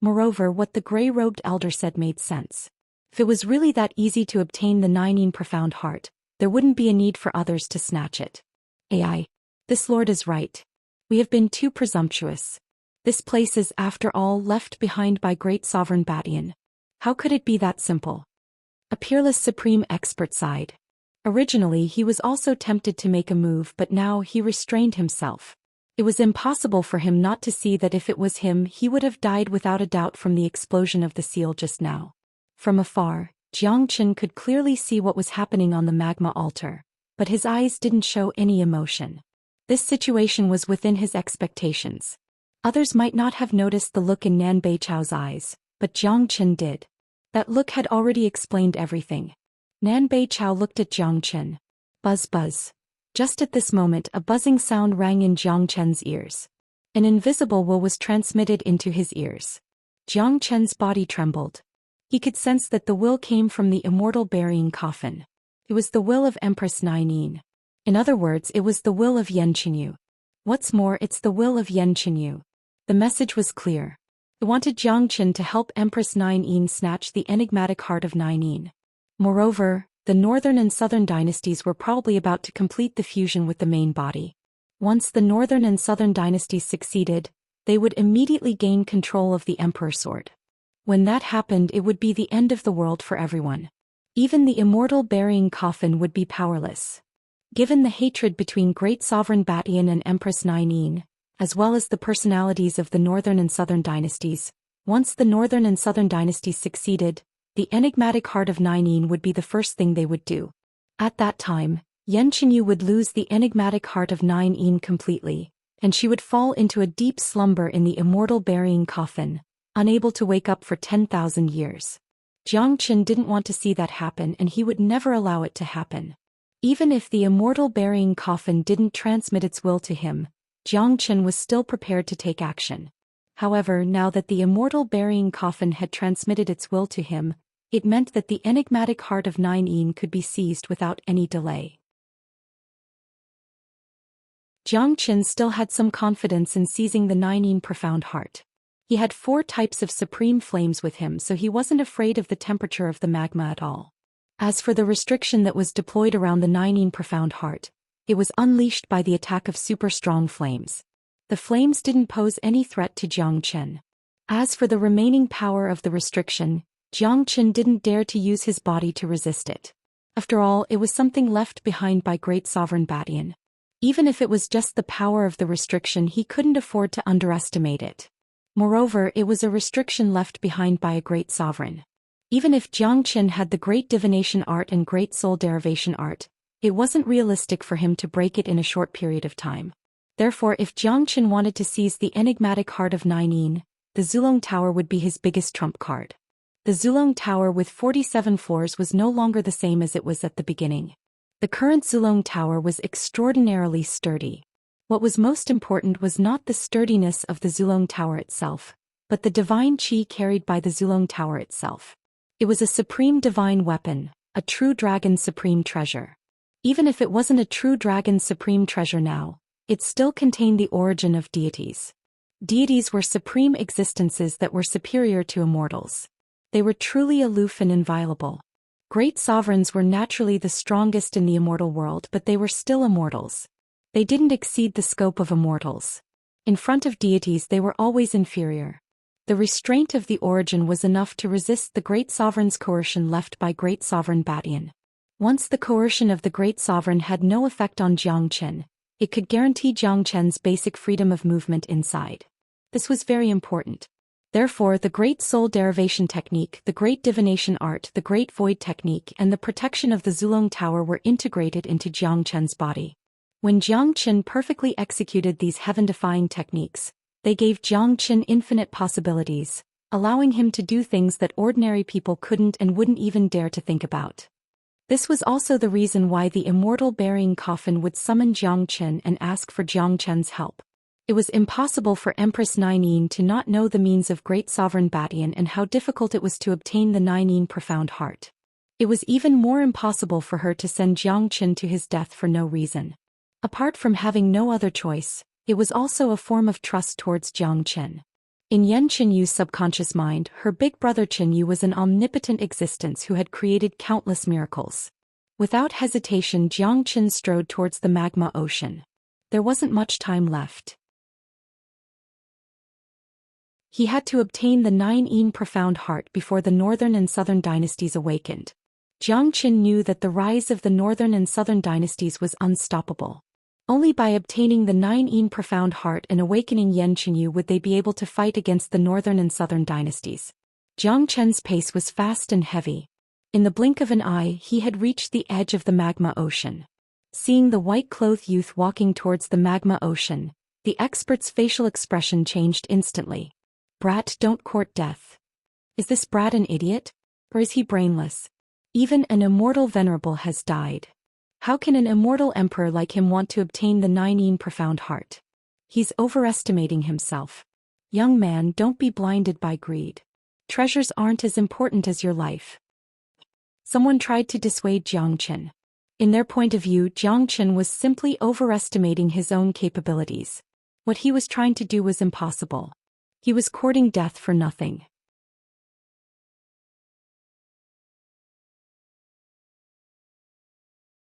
Moreover, what the grey-robed elder said made sense. If it was really that easy to obtain the 9 profound heart, there wouldn't be a need for others to snatch it. This lord is right. We have been too presumptuous. This place is, after all, left behind by great sovereign Batian. How could it be that simple? A peerless supreme expert sighed. Originally he was also tempted to make a move, but now he restrained himself. It was impossible for him not to see that if it was him, he would have died without a doubt from the explosion of the seal just now. From afar, Xianxia could clearly see what was happening on the magma altar, but his eyes didn't show any emotion. This situation was within his expectations. Others might not have noticed the look in Nan Beichao's eyes, but Xianxia did. That look had already explained everything. Nan Beichao looked at Xianxia. Buzz buzz. Just at this moment a buzzing sound rang in Xianxia's ears. An invisible will was transmitted into his ears. Xianxia's body trembled. He could sense that the will came from the immortal burying coffin. It was the will of Empress 9. In other words, it was the will of Yan Qinyu. What's more, it's the will of Yan Qinyu. The message was clear. It wanted Xianxia to help Empress 9 snatch the enigmatic heart of 9. Moreover, the northern and southern dynasties were probably about to complete the fusion with the main body. Once the northern and southern dynasties succeeded, they would immediately gain control of the Emperor Sword. When that happened, it would be the end of the world for everyone. Even the immortal burying coffin would be powerless. Given the hatred between Great Sovereign Batian and Empress 9, as well as the personalities of the northern and southern dynasties, once the northern and southern dynasties succeeded, the enigmatic heart of 9 would be the first thing they would do. At that time, Yan Qinyu would lose the enigmatic heart of 9 completely, and she would fall into a deep slumber in the immortal burying coffin, unable to wake up for 10,000 years. Xianxia didn't want to see that happen, and he would never allow it to happen. Even if the immortal burying coffin didn't transmit its will to him, Xianxia was still prepared to take action. However, now that the immortal burying coffin had transmitted its will to him, it meant that the enigmatic heart of 9 could be seized without any delay. Xianxia still had some confidence in seizing the 9 profound heart. He had 4 types of supreme flames with him, so he wasn't afraid of the temperature of the magma at all. As for the restriction that was deployed around the 9 profound heart, it was unleashed by the attack of super strong flames. The flames didn't pose any threat to Xianxia. As for the remaining power of the restriction, Xianxia didn't dare to use his body to resist it. After all, it was something left behind by Great Sovereign Batian. Even if it was just the power of the restriction, he couldn't afford to underestimate it. Moreover, it was a restriction left behind by a great sovereign. Even if Xianxia had the great divination art and great soul derivation art, it wasn't realistic for him to break it in a short period of time. Therefore, if Xianxia wanted to seize the enigmatic heart of Ninein, the Zulong Tower would be his biggest trump card. The Zulong Tower with 47 floors was no longer the same as it was at the beginning. The current Zulong Tower was extraordinarily sturdy. What was most important was not the sturdiness of the Zulong Tower itself, but the divine qi carried by the Zulong Tower itself. It was a supreme divine weapon, a true dragon's supreme treasure. Even if it wasn't a true dragon's supreme treasure now, it still contained the origin of deities. Deities were supreme existences that were superior to immortals. They were truly aloof and inviolable. Great sovereigns were naturally the strongest in the immortal world, but they were still immortals. They didn't exceed the scope of immortals. In front of deities they were always inferior. The restraint of the origin was enough to resist the great sovereign's coercion left by great sovereign Batian. Once the coercion of the great sovereign had no effect on Xianxia, it could guarantee Xianxia's basic freedom of movement inside. This was very important. Therefore, the great soul derivation technique, the great divination art, the great void technique, and the protection of the Zulong Tower were integrated into Xianxia's body. When Xianxia perfectly executed these heaven-defying techniques, they gave Xianxia infinite possibilities, allowing him to do things that ordinary people couldn't and wouldn't even dare to think about. This was also the reason why the immortal burying coffin would summon Xianxia and ask for Xianxia's help. It was impossible for Empress Ninein to not know the means of great sovereign Batian and how difficult it was to obtain the Ninein profound heart. It was even more impossible for her to send Xianxia to his death for no reason. Apart from having no other choice, it was also a form of trust towards Xianxia. In Yan Qinyu's subconscious mind, her big brother Qinyu was an omnipotent existence who had created countless miracles. Without hesitation, Xianxia strode towards the magma ocean. There wasn't much time left. He had to obtain the Ninein profound heart before the northern and southern dynasties awakened. Xianxia knew that the rise of the northern and southern dynasties was unstoppable. Only by obtaining the Ninein profound heart and awakening Yan Qinyu would they be able to fight against the northern and southern dynasties. Xianxia's pace was fast and heavy. In the blink of an eye, he had reached the edge of the magma ocean. Seeing the white-clothed youth walking towards the magma ocean, the expert's facial expression changed instantly. "Brat, don't court death. Is this brat an idiot? Or is he brainless? Even an immortal venerable has died. How can an immortal emperor like him want to obtain the Ninein profound heart? He's overestimating himself. Young man, don't be blinded by greed. Treasures aren't as important as your life." Someone tried to dissuade Xianxia. In their point of view, Xianxia was simply overestimating his own capabilities. What he was trying to do was impossible. He was courting death for nothing.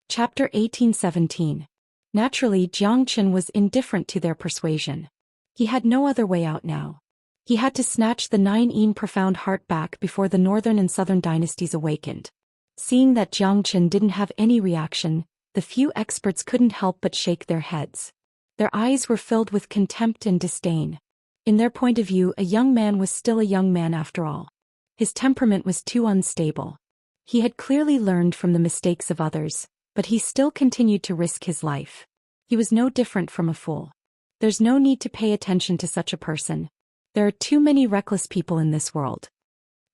Chapter 1817. Naturally, Xianxia was indifferent to their persuasion. He had no other way out now. He had to snatch the Ninein profound heart back before the northern and southern dynasties awakened. Seeing that Xianxia didn't have any reaction, the few experts couldn't help but shake their heads. Their eyes were filled with contempt and disdain. In their point of view, a young man was still a young man after all. His temperament was too unstable. He had clearly learned from the mistakes of others, but he still continued to risk his life. He was no different from a fool. There's no need to pay attention to such a person. There are too many reckless people in this world.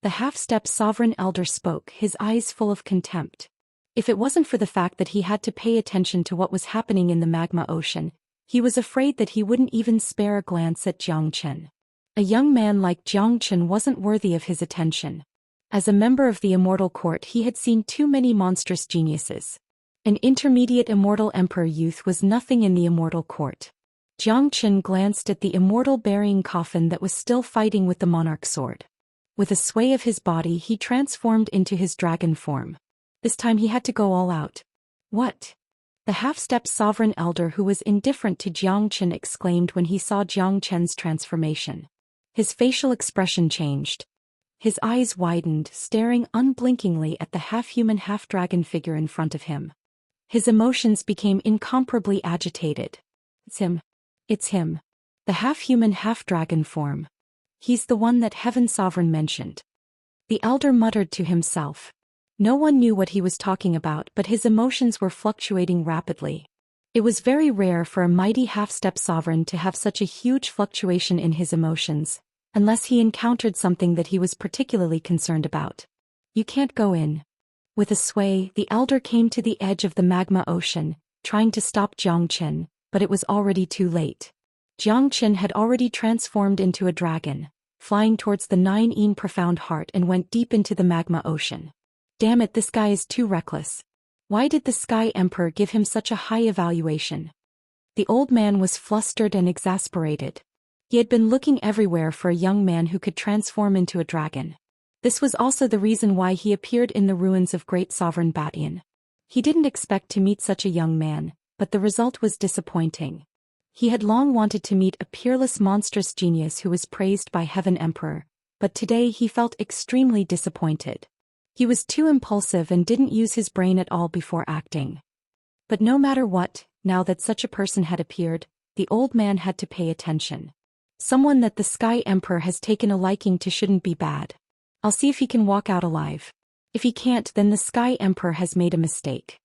The half-step sovereign elder spoke, his eyes full of contempt. If it wasn't for the fact that he had to pay attention to what was happening in the magma ocean, he was afraid that he wouldn't even spare a glance at Xianxia. A young man like Xianxia wasn't worthy of his attention. As a member of the immortal court, he had seen too many monstrous geniuses. An intermediate immortal emperor youth was nothing in the immortal court. Xianxia glanced at the immortal burying coffin that was still fighting with the monarch's sword. With a sway of his body, he transformed into his dragon form. This time he had to go all out. "What?" The half-step sovereign elder who was indifferent to Xianxia exclaimed when he saw Xianxia's transformation. His facial expression changed. His eyes widened, staring unblinkingly at the half-human half-dragon figure in front of him. His emotions became incomparably agitated. It's him. It's him. The half-human half-dragon form. He's the one that Heaven Sovereign mentioned. The elder muttered to himself. No one knew what he was talking about, but his emotions were fluctuating rapidly. It was very rare for a mighty half-step sovereign to have such a huge fluctuation in his emotions, unless he encountered something that he was particularly concerned about. You can't go in. With a sway, the elder came to the edge of the magma ocean, trying to stop Zhou Xian, but it was already too late. Zhou Xian had already transformed into a dragon, flying towards the Nine Profound Heart and went deep into the magma ocean. Damn it, this guy is too reckless. Why did the Sky Emperor give him such a high evaluation? The old man was flustered and exasperated. He had been looking everywhere for a young man who could transform into a dragon. This was also the reason why he appeared in the ruins of Great Sovereign Batian. He didn't expect to meet such a young man, but the result was disappointing. He had long wanted to meet a peerless monstrous genius who was praised by Heaven Emperor, but today he felt extremely disappointed. He was too impulsive and didn't use his brain at all before acting. But no matter what, now that such a person had appeared, the old man had to pay attention. Someone that the Sky Emperor has taken a liking to shouldn't be bad. I'll see if he can walk out alive. If he can't, then the Sky Emperor has made a mistake.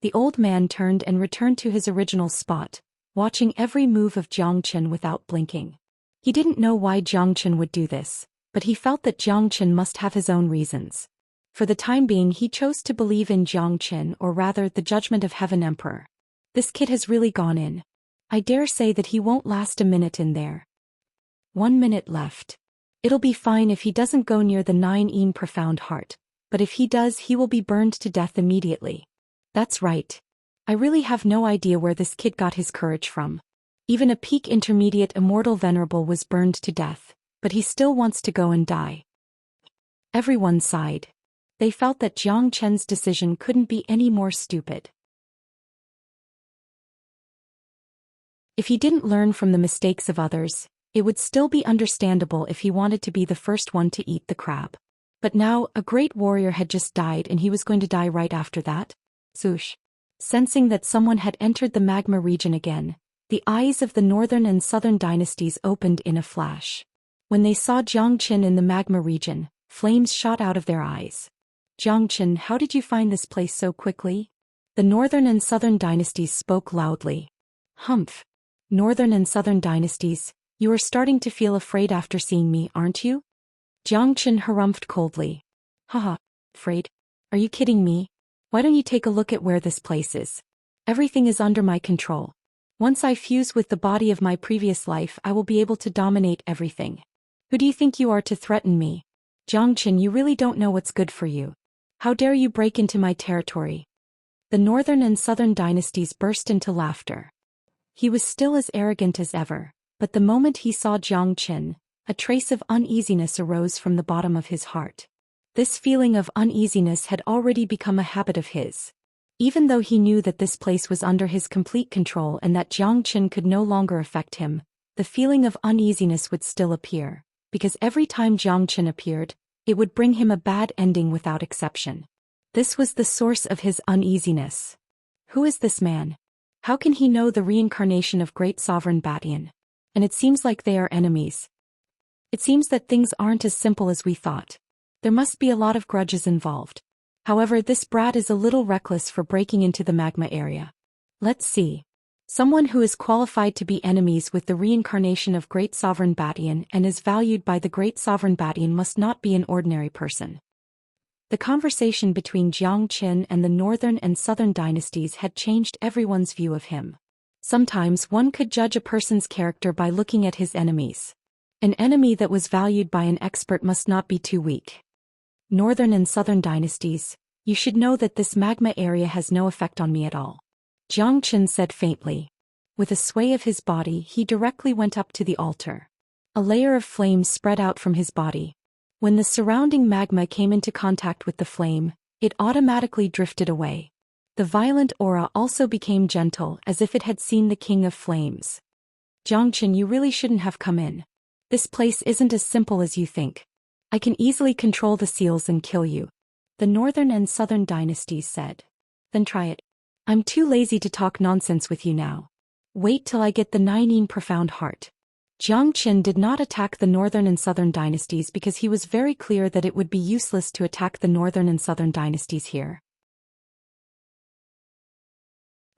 The old man turned and returned to his original spot, watching every move of Zhou Xian without blinking. He didn't know why Zhou Xian would do this, but he felt that Zhou Xian must have his own reasons. For the time being he chose to believe in Zhou Xian, or rather the judgment of Heaven Emperor. This kid has really gone in. I dare say that he won't last a minute in there. 1 minute left. It'll be fine if he doesn't go near the Nine Profound Heart, but if he does he will be burned to death immediately. That's right. I really have no idea where this kid got his courage from. Even a peak intermediate immortal venerable was burned to death, but he still wants to go and die. Everyone sighed. They felt that Zhou Qian's decision couldn't be any more stupid. If he didn't learn from the mistakes of others, it would still be understandable if he wanted to be the first one to eat the crab. But now, a great warrior had just died and he was going to die right after that? Zhoosh. Sensing that someone had entered the magma region again, the eyes of the northern and southern dynasties opened in a flash. When they saw Zhou Qian in the magma region, flames shot out of their eyes. Zhou Qian, how did you find this place so quickly? The northern and southern dynasties spoke loudly. Humph. Northern and southern dynasties, you are starting to feel afraid after seeing me, aren't you? Zhou Qian harumphed coldly. Haha. Afraid? Are you kidding me? Why don't you take a look at where this place is? Everything is under my control. Once I fuse with the body of my previous life, I will be able to dominate everything. Who do you think you are to threaten me? Zhou Qian, you really don't know what's good for you. How dare you break into my territory? The northern and southern dynasties burst into laughter. He was still as arrogant as ever, but the moment he saw Zhou Qian, a trace of uneasiness arose from the bottom of his heart. This feeling of uneasiness had already become a habit of his. Even though he knew that this place was under his complete control and that Zhou Qian could no longer affect him, the feeling of uneasiness would still appear, because every time Zhou Qian appeared, it would bring him a bad ending without exception. This was the source of his uneasiness. Who is this man? How can he know the reincarnation of Great Sovereign Batian? And it seems like they are enemies. It seems that things aren't as simple as we thought. There must be a lot of grudges involved. However, this brat is a little reckless for breaking into the magma area. Let's see. Someone who is qualified to be enemies with the reincarnation of Great Sovereign Batian and is valued by the Great Sovereign Batian must not be an ordinary person. The conversation between Zhou Qian and the northern and southern dynasties had changed everyone's view of him. Sometimes one could judge a person's character by looking at his enemies. An enemy that was valued by an expert must not be too weak. Northern and southern dynasties, you should know that this magma area has no effect on me at all. Zhou Qian said faintly. With a sway of his body he directly went up to the altar. A layer of flame spread out from his body. When the surrounding magma came into contact with the flame, it automatically drifted away. The violent aura also became gentle, as if it had seen the King of Flames. Zhou Qian, you really shouldn't have come in. This place isn't as simple as you think. I can easily control the seals and kill you. The northern and southern dynasties said. Then try it. I'm too lazy to talk nonsense with you now. Wait till I get the 9 profound heart. Zhou Xian did not attack the northern and southern dynasties because he was very clear that it would be useless to attack the northern and southern dynasties here.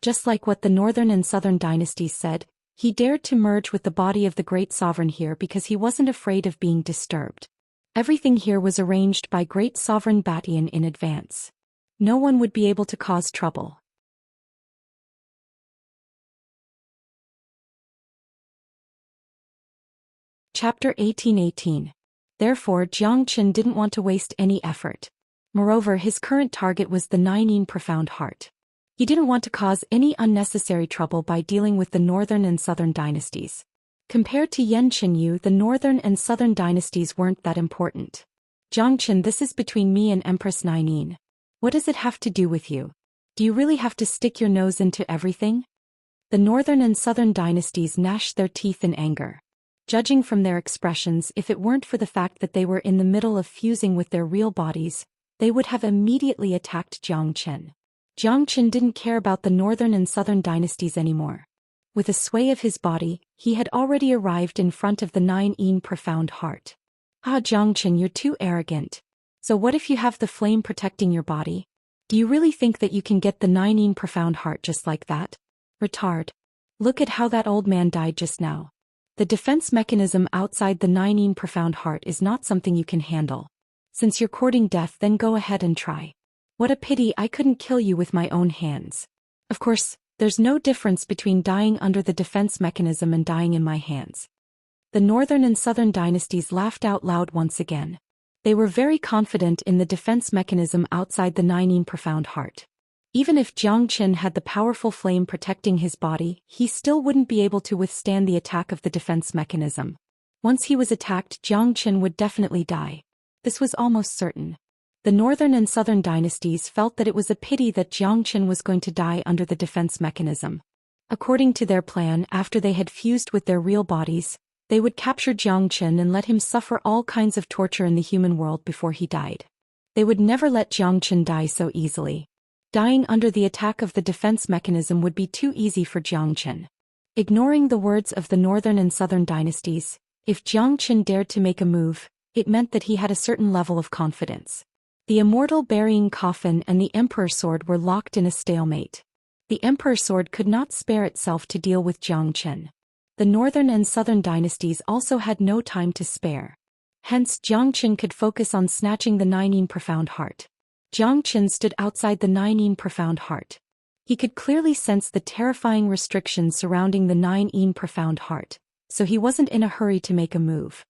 Just like what the northern and southern dynasties said, he dared to merge with the body of the great sovereign here because he wasn't afraid of being disturbed. Everything here was arranged by great sovereign Batian in advance. No one would be able to cause trouble. Chapter 18:18. Therefore Zhou Xian didn't want to waste any effort. Moreover, his current target was the 9 profound heart. He didn't want to cause any unnecessary trouble by dealing with the northern and southern dynasties. Compared to Yan Qinyu, the northern and southern dynasties weren't that important. Zhou Xian, this is between me and Empress 9. What does it have to do with you? Do you really have to stick your nose into everything? The northern and southern dynasties gnashed their teeth in anger. Judging from their expressions, if it weren't for the fact that they were in the middle of fusing with their real bodies, they would have immediately attacked Zhou Xian. Zhou Xian didn't care about the northern and southern dynasties anymore. With a sway of his body, he had already arrived in front of the 9 profound heart. Ah, Zhou Xian, you're too arrogant. So what if you have the flame protecting your body? Do you really think that you can get the 9 profound heart just like that? Retard. Look at how that old man died just now. The defense mechanism outside the 9 profound heart is not something you can handle. Since you're courting death, then go ahead and try. What a pity I couldn't kill you with my own hands. Of course, there's no difference between dying under the defense mechanism and dying in my hands. The northern and southern dynasties laughed out loud once again. They were very confident in the defense mechanism outside the 9 profound heart. Even if Zhou Xian had the powerful flame protecting his body, he still wouldn't be able to withstand the attack of the defense mechanism. Once he was attacked, Zhou Xian would definitely die. This was almost certain. The northern and southern dynasties felt that it was a pity that Zhou Xian was going to die under the defense mechanism. According to their plan, after they had fused with their real bodies, they would capture Zhou Xian and let him suffer all kinds of torture in the human world before he died. They would never let Zhou Xian die so easily. Dying under the attack of the defense mechanism would be too easy for Zhou Xian. Ignoring the words of the northern and southern dynasties, if Zhou Xian dared to make a move, it meant that he had a certain level of confidence. The immortal burying coffin and the Emperor sword were locked in a stalemate. The Emperor sword could not spare itself to deal with Zhou Xian. The northern and southern dynasties also had no time to spare. Hence, Zhou Xian could focus on snatching the 9 profound heart. Zhou Xian stood outside the 9 profound heart. He could clearly sense the terrifying restrictions surrounding the 9 profound heart, so he wasn't in a hurry to make a move.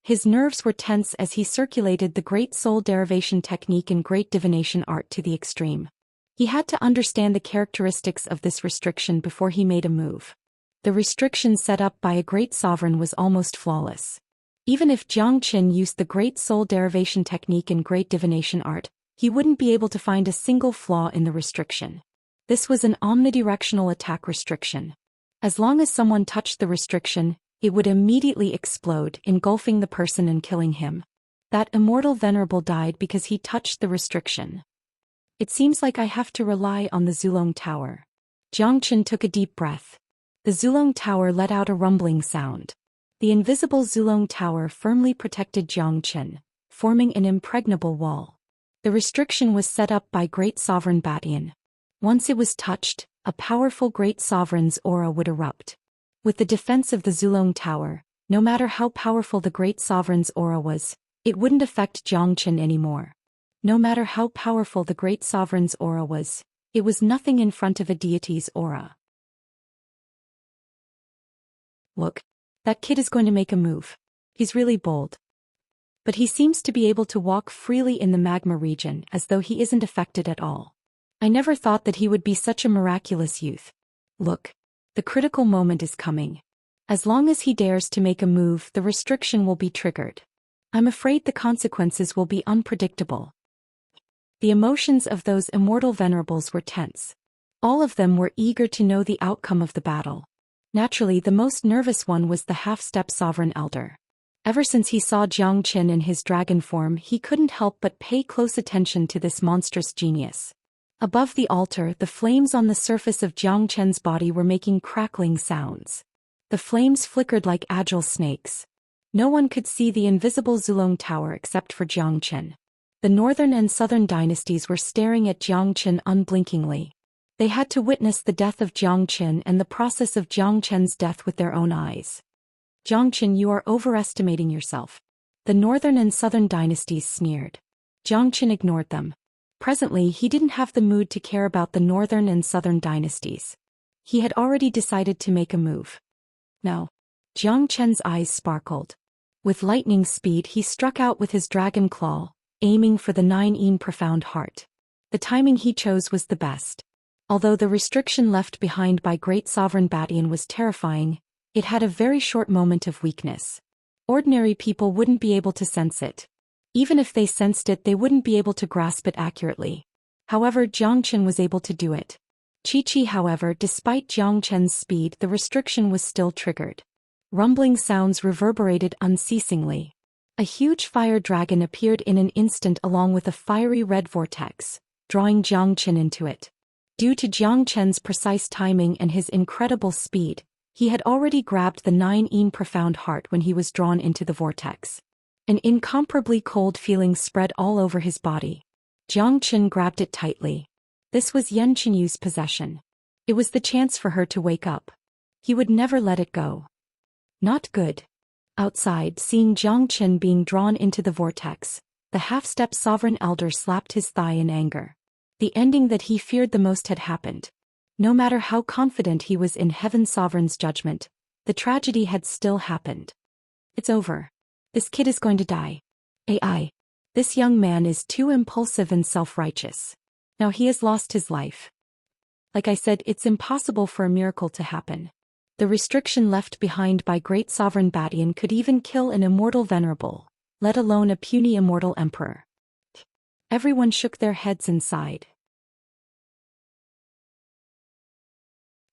His nerves were tense as he circulated the great soul derivation technique and great divination art to the extreme. He had to understand the characteristics of this restriction before he made a move. The restriction set up by a great sovereign was almost flawless. Even if Zhou Xian used the great soul derivation technique and great divination art, he wouldn't be able to find a single flaw in the restriction. This was an omnidirectional attack restriction. As long as someone touched the restriction, it would immediately explode, engulfing the person and killing him. That immortal venerable died because he touched the restriction. It seems like I have to rely on the Zulong Tower. Zhou Xian took a deep breath. The Zulong Tower let out a rumbling sound. The invisible Zulong Tower firmly protected Zhou Xian, forming an impregnable wall. The restriction was set up by Great Sovereign Batian. Once it was touched, a powerful Great Sovereign's aura would erupt. With the defense of the Zulong Tower, no matter how powerful the Great Sovereign's aura was, it wouldn't affect Zhou Xian anymore. No matter how powerful the Great Sovereign's aura was, it was nothing in front of a deity's aura. Look, that kid is going to make a move. He's really bold. But he seems to be able to walk freely in the magma region as though he isn't affected at all. I never thought that he would be such a miraculous youth. Look, the critical moment is coming. As long as he dares to make a move, the restriction will be triggered. I'm afraid the consequences will be unpredictable. The emotions of those immortal venerables were tense. All of them were eager to know the outcome of the battle. Naturally, the most nervous one was the half-step sovereign elder. Ever since he saw Zhou Xian in his dragon form, he couldn't help but pay close attention to this monstrous genius. Above the altar, the flames on the surface of Jiang Chen's body were making crackling sounds. The flames flickered like agile snakes. No one could see the invisible Zulong Tower except for Jiang Chen. The northern and southern dynasties were staring at Jiang Chen unblinkingly. They had to witness the death of Jiang Chen and the process of Jiang Chen's death with their own eyes. Jiang Chen, you are overestimating yourself. The northern and southern dynasties sneered. Jiang Chen ignored them. Presently, he didn't have the mood to care about the northern and southern dynasties. He had already decided to make a move. Now, Jiang Chen's eyes sparkled. With lightning speed, he struck out with his dragon claw, aiming for the 9 profound heart. The timing he chose was the best. Although the restriction left behind by Great Sovereign Batian was terrifying, it had a very short moment of weakness. Ordinary people wouldn't be able to sense it. Even if they sensed it, they wouldn't be able to grasp it accurately. However, Jiang Chen was able to do it. Chi-Chi, however, despite Jiang Chen's speed, the restriction was still triggered. Rumbling sounds reverberated unceasingly. A huge fire dragon appeared in an instant along with a fiery red vortex, drawing Jiang Chen into it. Due to Jiang Chen's precise timing and his incredible speed, he had already grabbed the 9 profound heart when he was drawn into the vortex. An incomparably cold feeling spread all over his body. Jiang Chen grabbed it tightly. This was Yan Qinyu's possession. It was the chance for her to wake up. He would never let it go. Not good. Outside, seeing Jiang Chen being drawn into the vortex, the half-step sovereign elder slapped his thigh in anger. The ending that he feared the most had happened. No matter how confident he was in Heaven Sovereign's judgment, the tragedy had still happened. It's over. This kid is going to die. AI. This young man is too impulsive and self-righteous. Now he has lost his life. Like I said, it's impossible for a miracle to happen. The restriction left behind by Great Sovereign Batian could even kill an immortal venerable, let alone a puny immortal emperor. Everyone shook their heads and sighed.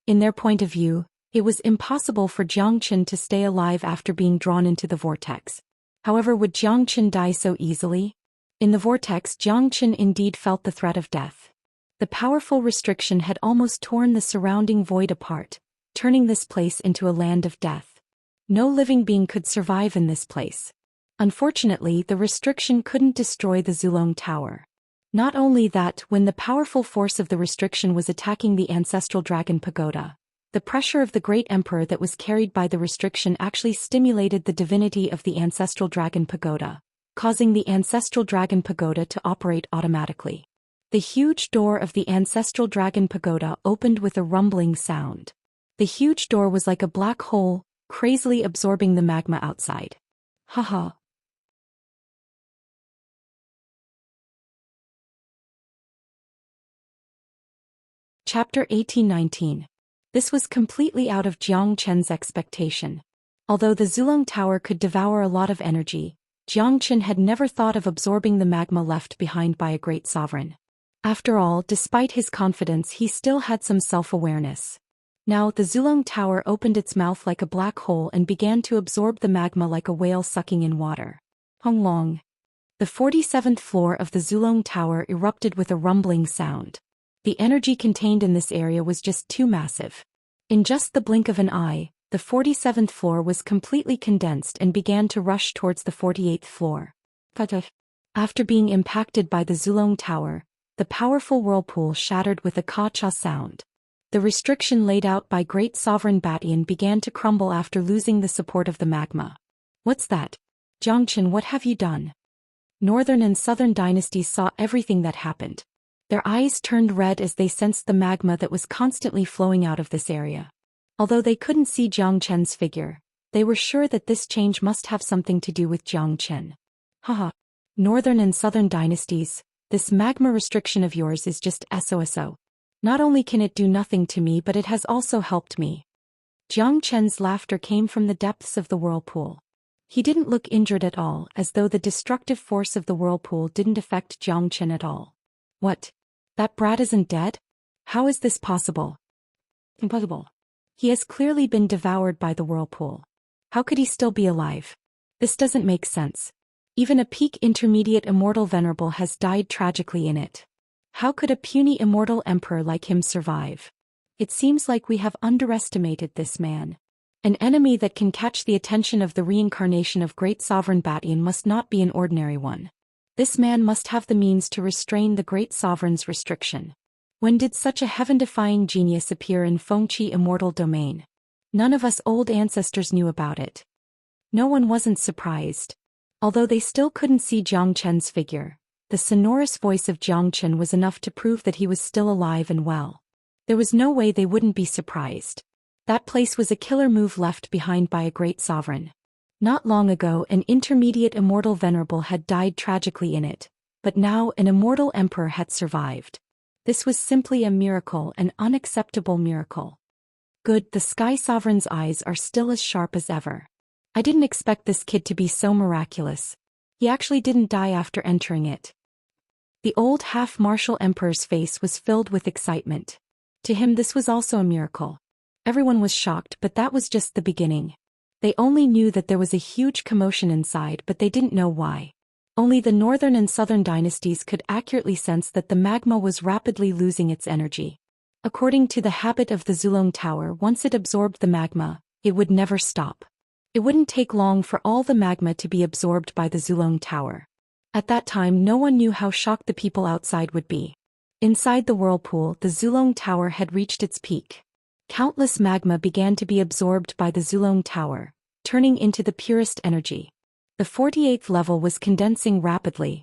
In their point of view, it was impossible for Jiang Chen to stay alive after being drawn into the vortex. However, would Jiang Chen die so easily? In the vortex, Jiang Chen indeed felt the threat of death. The powerful restriction had almost torn the surrounding void apart, turning this place into a land of death. No living being could survive in this place. Unfortunately, the restriction couldn't destroy the Zulong Tower. Not only that, when the powerful force of the restriction was attacking the ancestral dragon pagoda, the pressure of the great emperor that was carried by the restriction actually stimulated the divinity of the ancestral dragon pagoda, causing the ancestral dragon pagoda to operate automatically. The huge door of the ancestral dragon pagoda opened with a rumbling sound. The huge door was like a black hole, crazily absorbing the magma outside. Haha. Chapter 18-19. This was completely out of Jiang Chen's expectation. Although the Zulong Tower could devour a lot of energy, Jiang Chen had never thought of absorbing the magma left behind by a great sovereign. After all, despite his confidence, he still had some self-awareness. Now, the Zulong Tower opened its mouth like a black hole and began to absorb the magma like a whale sucking in water. Hong Long. The 47th floor of the Zulong Tower erupted with a rumbling sound. The energy contained in this area was just too massive. In just the blink of an eye, the 47th floor was completely condensed and began to rush towards the 48th floor. After being impacted by the Zulong Tower, the powerful whirlpool shattered with a ka-cha sound. The restriction laid out by Great Sovereign Batian began to crumble after losing the support of the magma. What's that? Jiang Chen, what have you done? Northern and southern dynasties saw everything that happened. Their eyes turned red as they sensed the magma that was constantly flowing out of this area. Although they couldn't see Jiang Chen's figure, they were sure that this change must have something to do with Jiang Chen. Haha. Northern and southern dynasties, this magma restriction of yours is just SOSO. Not only can it do nothing to me, but it has also helped me. Jiang Chen's laughter came from the depths of the whirlpool. He didn't look injured at all, as though the destructive force of the whirlpool didn't affect Jiang Chen at all. What? That brat isn't dead? How is this possible? Impossible. He has clearly been devoured by the whirlpool. How could he still be alive? This doesn't make sense. Even a peak intermediate immortal venerable has died tragically in it. How could a puny immortal emperor like him survive? It seems like we have underestimated this man. An enemy that can catch the attention of the reincarnation of great sovereign Batian must not be an ordinary one. This man must have the means to restrain the great sovereign's restriction. When did such a heaven-defying genius appear in Fengqi immortal domain? None of us old ancestors knew about it. No one wasn't surprised. Although they still couldn't see Jiang Chen's figure, the sonorous voice of Jiang Chen was enough to prove that he was still alive and well. There was no way they wouldn't be surprised. That place was a killer move left behind by a great sovereign. Not long ago an intermediate immortal venerable had died tragically in it, but now an immortal emperor had survived. This was simply a miracle, an unacceptable miracle. Good, the Sky Sovereign's eyes are still as sharp as ever. I didn't expect this kid to be so miraculous. He actually didn't die after entering it. The old half-martial emperor's face was filled with excitement. To him this was also a miracle. Everyone was shocked, but that was just the beginning. They only knew that there was a huge commotion inside, but they didn't know why. Only the northern and southern dynasties could accurately sense that the magma was rapidly losing its energy. According to the habit of the Zulong Tower, once it absorbed the magma, it would never stop. It wouldn't take long for all the magma to be absorbed by the Zulong Tower. At that time no one knew how shocked the people outside would be. Inside the whirlpool, the Zulong Tower had reached its peak. Countless magma began to be absorbed by the Zulong Tower, turning into the purest energy. The 48th level was condensing rapidly.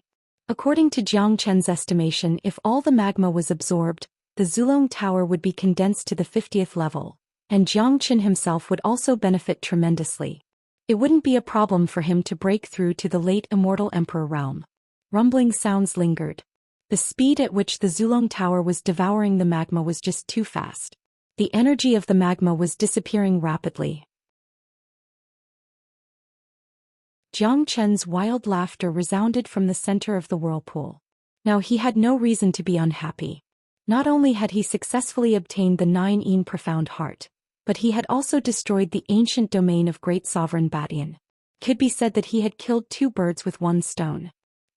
According to Jiang Chen's estimation, if all the magma was absorbed, the Zulong Tower would be condensed to the 50th level, and Jiang Chen himself would also benefit tremendously. It wouldn't be a problem for him to break through to the late immortal emperor realm. Rumbling sounds lingered. The speed at which the Zulong Tower was devouring the magma was just too fast. The energy of the magma was disappearing rapidly. Jiang Chen's wild laughter resounded from the center of the whirlpool. Now he had no reason to be unhappy. Not only had he successfully obtained the 9 profound heart, but he had also destroyed the ancient domain of great sovereign Batian. Could be said that he had killed 2 birds with 1 stone.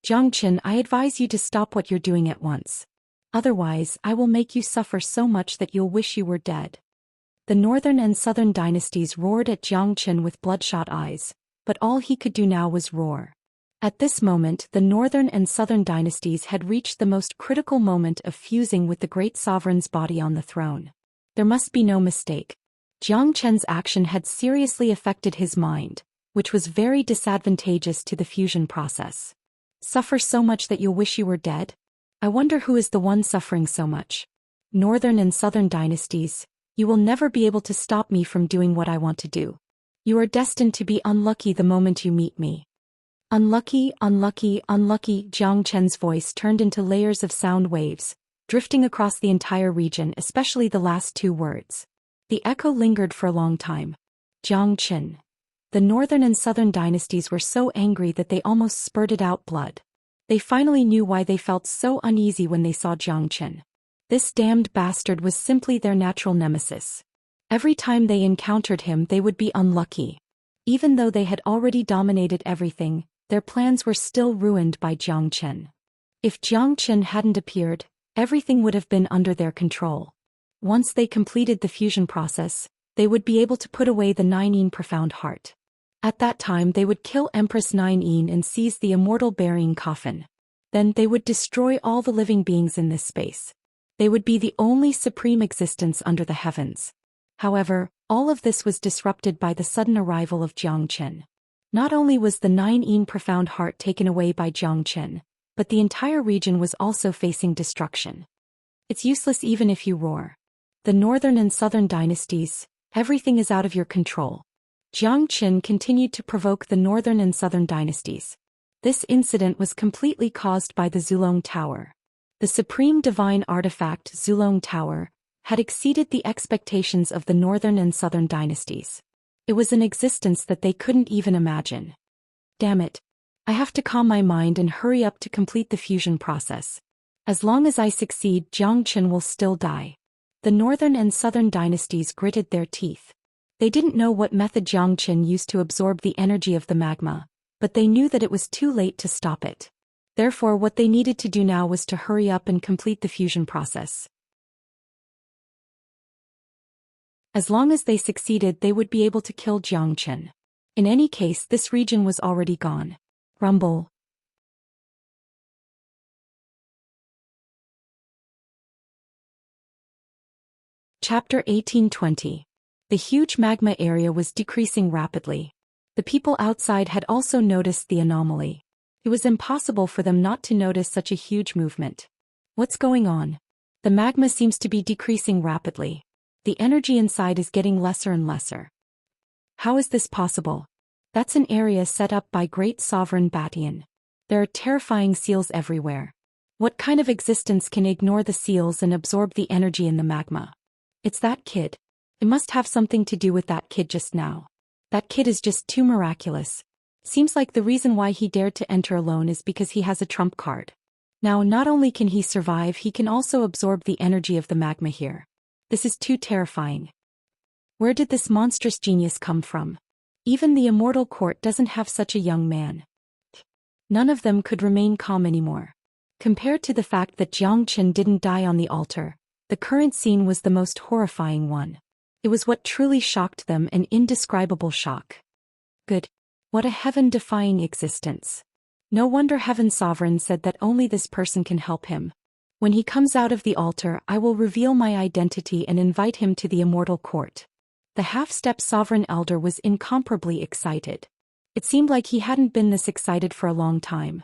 Jiang Chen, I advise you to stop what you're doing at once. Otherwise, I will make you suffer so much that you'll wish you were dead. The northern and southern dynasties roared at Jiang Chen with bloodshot eyes, but all he could do now was roar. At this moment, the northern and southern dynasties had reached the most critical moment of fusing with the great sovereign's body on the throne. There must be no mistake. Jiang Chen's action had seriously affected his mind, which was very disadvantageous to the fusion process. Suffer so much that you'll wish you were dead? I wonder who is the one suffering so much. Northern and southern dynasties, you will never be able to stop me from doing what I want to do. You are destined to be unlucky the moment you meet me. Unlucky, unlucky, unlucky. Jiang Chen's voice turned into layers of sound waves, drifting across the entire region, especially the last 2 words. The echo lingered for a long time. Jiang Chen. The northern and southern dynasties were so angry that they almost spurted out blood. They finally knew why they felt so uneasy when they saw Jiang Chen. This damned bastard was simply their natural nemesis. Every time they encountered him they would be unlucky. Even though they had already dominated everything, their plans were still ruined by Jiang Chen. If Jiang Chen hadn't appeared, everything would have been under their control. Once they completed the fusion process, they would be able to put away the 9 profound heart. At that time they would kill Empress 9 and seize the immortal burying coffin. Then they would destroy all the living beings in this space. They would be the only supreme existence under the heavens. However, all of this was disrupted by the sudden arrival of Jiang Chen. Not only was the 9 profound heart taken away by Jiang Chen, but the entire region was also facing destruction. It's useless even if you roar. The northern and southern dynasties, everything is out of your control. Jiang Chen continued to provoke the northern and southern dynasties. This incident was completely caused by the Zulong Tower. The supreme divine artifact Zulong Tower had exceeded the expectations of the northern and southern dynasties. It was an existence that they couldn't even imagine. Damn it. I have to calm my mind and hurry up to complete the fusion process. As long as I succeed, Jiang Chen will still die. The northern and southern dynasties gritted their teeth. They didn't know what method Jiang Chen used to absorb the energy of the magma, but they knew that it was too late to stop it. Therefore, what they needed to do now was to hurry up and complete the fusion process. As long as they succeeded, they would be able to kill Zhou Xian. In any case, this region was already gone. Rumble. Chapter 1820. The huge magma area was decreasing rapidly. The people outside had also noticed the anomaly. It was impossible for them not to notice such a huge movement. What's going on? The magma seems to be decreasing rapidly. The energy inside is getting lesser and lesser. How is this possible? That's an area set up by Great Sovereign Batian. There are terrifying seals everywhere. What kind of existence can ignore the seals and absorb the energy in the magma? It's that kid. It must have something to do with that kid just now. That kid is just too miraculous. Seems like the reason why he dared to enter alone is because he has a trump card. Now not only can he survive, he can also absorb the energy of the magma here. This is too terrifying. Where did this monstrous genius come from? Even the immortal court doesn't have such a young man. None of them could remain calm anymore. Compared to the fact that Zhou Xian didn't die on the altar, the current scene was the most horrifying one. It was what truly shocked them, an indescribable shock. Good. What a heaven-defying existence. No wonder Heaven Sovereign said that only this person can help him. When he comes out of the altar, I will reveal my identity and invite him to the immortal court. The half-step Sovereign Elder was incomparably excited. It seemed like he hadn't been this excited for a long time.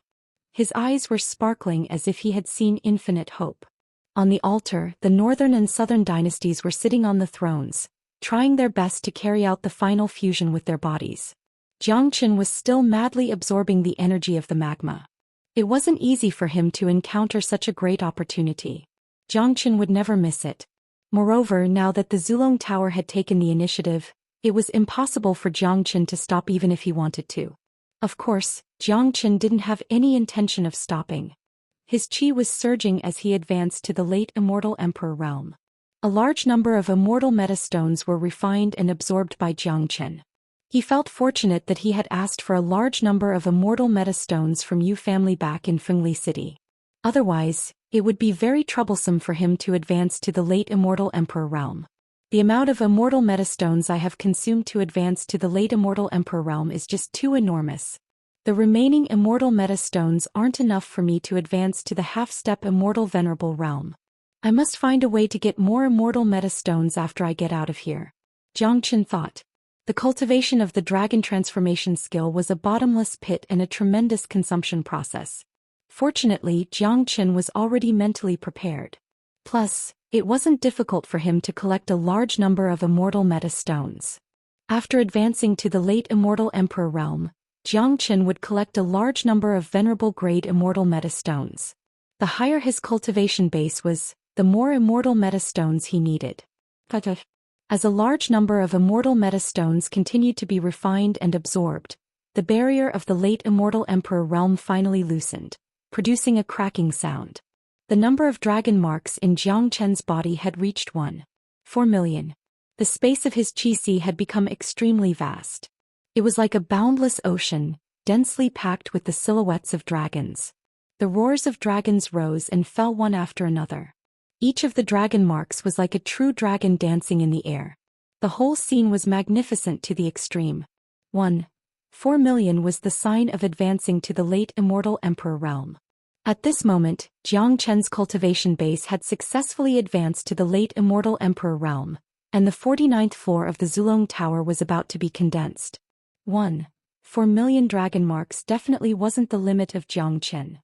His eyes were sparkling as if he had seen infinite hope. On the altar, the northern and southern dynasties were sitting on the thrones, trying their best to carry out the final fusion with their bodies. Zhou Xian was still madly absorbing the energy of the magma. It wasn't easy for him to encounter such a great opportunity. Zhou Xian would never miss it. Moreover, now that the Zulong Tower had taken the initiative, it was impossible for Zhou Xian to stop even if he wanted to. Of course, Zhou Xian didn't have any intention of stopping. His chi was surging as he advanced to the late immortal emperor realm. A large number of immortal metastones were refined and absorbed by Zhou Xian. He felt fortunate that he had asked for a large number of immortal metastones from Yu family back in Fengli City. Otherwise, it would be very troublesome for him to advance to the late immortal emperor realm. The amount of immortal metastones I have consumed to advance to the late immortal emperor realm is just too enormous. The remaining immortal metastones aren't enough for me to advance to the half-step immortal venerable realm. I must find a way to get more immortal metastones after I get out of here. Zhou Xian thought. The cultivation of the dragon transformation skill was a bottomless pit and a tremendous consumption process. Fortunately, Zhou Xian was already mentally prepared. Plus, it wasn't difficult for him to collect a large number of immortal metastones. After advancing to the late immortal emperor realm, Zhou Xian would collect a large number of venerable grade immortal metastones. The higher his cultivation base was, the more immortal metastones he needed. As a large number of immortal metastones continued to be refined and absorbed, the barrier of the late immortal emperor realm finally loosened, producing a cracking sound. The number of dragon marks in Zhou Xian's body had reached 1.4 million. The space of his chi had become extremely vast. It was like a boundless ocean, densely packed with the silhouettes of dragons. The roars of dragons rose and fell one after another. Each of the dragon marks was like a true dragon dancing in the air. The whole scene was magnificent to the extreme. 1.4 million was the sign of advancing to the late immortal emperor realm. At this moment, Zhou Xian's cultivation base had successfully advanced to the late immortal emperor realm, and the 49th floor of the Zulong Tower was about to be condensed. 1.4 million dragon marks definitely wasn't the limit of Zhou Xian.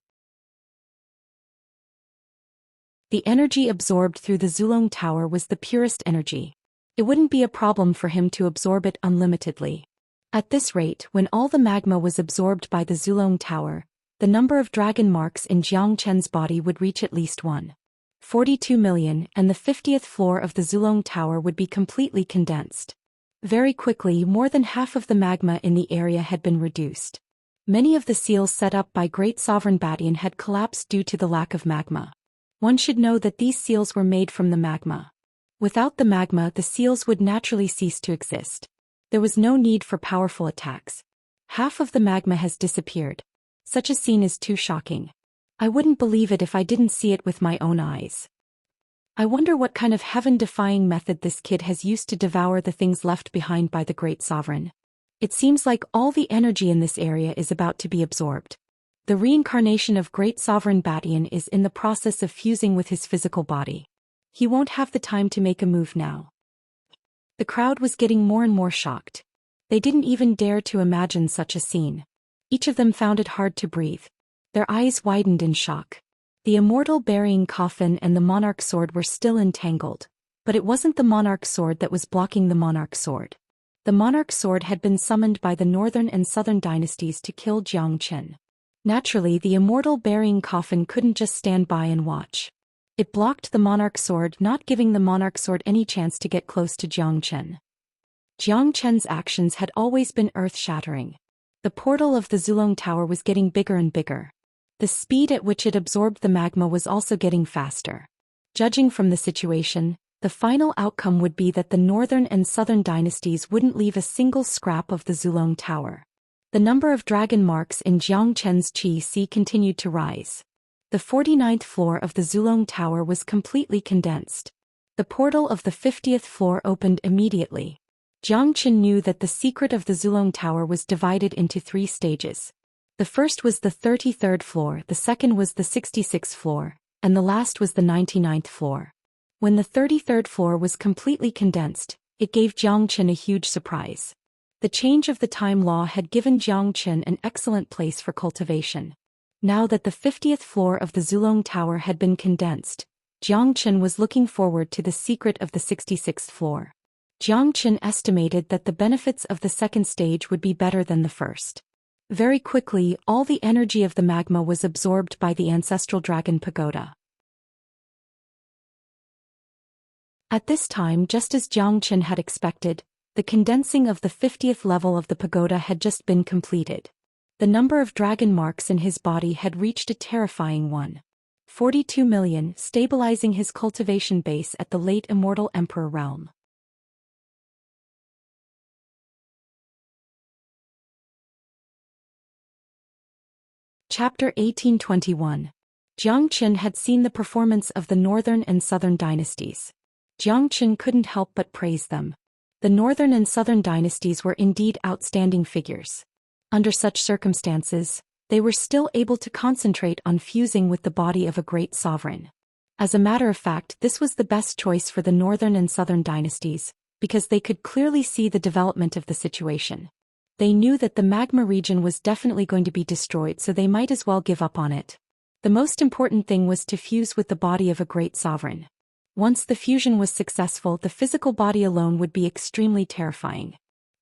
The energy absorbed through the Zulong Tower was the purest energy. It wouldn't be a problem for him to absorb it unlimitedly. At this rate, when all the magma was absorbed by the Zulong Tower, the number of dragon marks in Zhou Xian's body would reach at least 1.42 million, and the 50th floor of the Zulong Tower would be completely condensed. Very quickly, more than half of the magma in the area had been reduced. Many of the seals set up by Great Sovereign Batian had collapsed due to the lack of magma. One should know that these seals were made from the magma. Without the magma, the seals would naturally cease to exist. There was no need for powerful attacks. Half of the magma has disappeared. Such a scene is too shocking. I wouldn't believe it if I didn't see it with my own eyes. I wonder what kind of heaven-defying method this kid has used to devour the things left behind by the great sovereign. It seems like all the energy in this area is about to be absorbed. The reincarnation of great sovereign Batian is in the process of fusing with his physical body. He won't have the time to make a move now. The crowd was getting more and more shocked. They didn't even dare to imagine such a scene. Each of them found it hard to breathe. Their eyes widened in shock. The immortal burying coffin and the monarch sword were still entangled, but it wasn't the monarch sword that was blocking the monarch sword. The monarch sword had been summoned by the northern and southern dynasties to kill Zhou Xian. Naturally, the immortal burying coffin couldn't just stand by and watch. It blocked the monarch sword, not giving the monarch sword any chance to get close to Zhou Xian. Zhou Qian's actions had always been earth-shattering. The portal of the Zulong Tower was getting bigger and bigger. The speed at which it absorbed the magma was also getting faster. Judging from the situation, the final outcome would be that the northern and southern dynasties wouldn't leave a single scrap of the Zulong Tower. The number of dragon marks in Zhou Qian's qi continued to rise. The 49th floor of the Zulong Tower was completely condensed. The portal of the 50th floor opened immediately. Zhou Qian knew that the secret of the Zulong Tower was divided into 3 stages. The first was the 33rd floor, the second was the 66th floor, and the last was the 99th floor. When the 33rd floor was completely condensed, it gave Zhou Qian a huge surprise. The change of the time law had given Zhou Qian an excellent place for cultivation. Now that the 50th floor of the Zulong Tower had been condensed, Zhou Qian was looking forward to the secret of the 66th floor. Zhou Qian estimated that the benefits of the second stage would be better than the first. Very quickly, all the energy of the magma was absorbed by the ancestral dragon pagoda. At this time, just as Zhou Qian had expected, the condensing of the 50th level of the pagoda had just been completed. The number of dragon marks in his body had reached a terrifying 1.42 million, stabilizing his cultivation base at the late immortal emperor realm. Chapter 1821. Zhou Qian had seen the performance of the northern and southern dynasties. Zhou Qian couldn't help but praise them. The northern and southern dynasties were indeed outstanding figures. Under such circumstances, they were still able to concentrate on fusing with the body of a great sovereign. As a matter of fact, this was the best choice for the northern and southern dynasties, because they could clearly see the development of the situation. They knew that the magma region was definitely going to be destroyed, so they might as well give up on it. The most important thing was to fuse with the body of a great sovereign. Once the fusion was successful, the physical body alone would be extremely terrifying.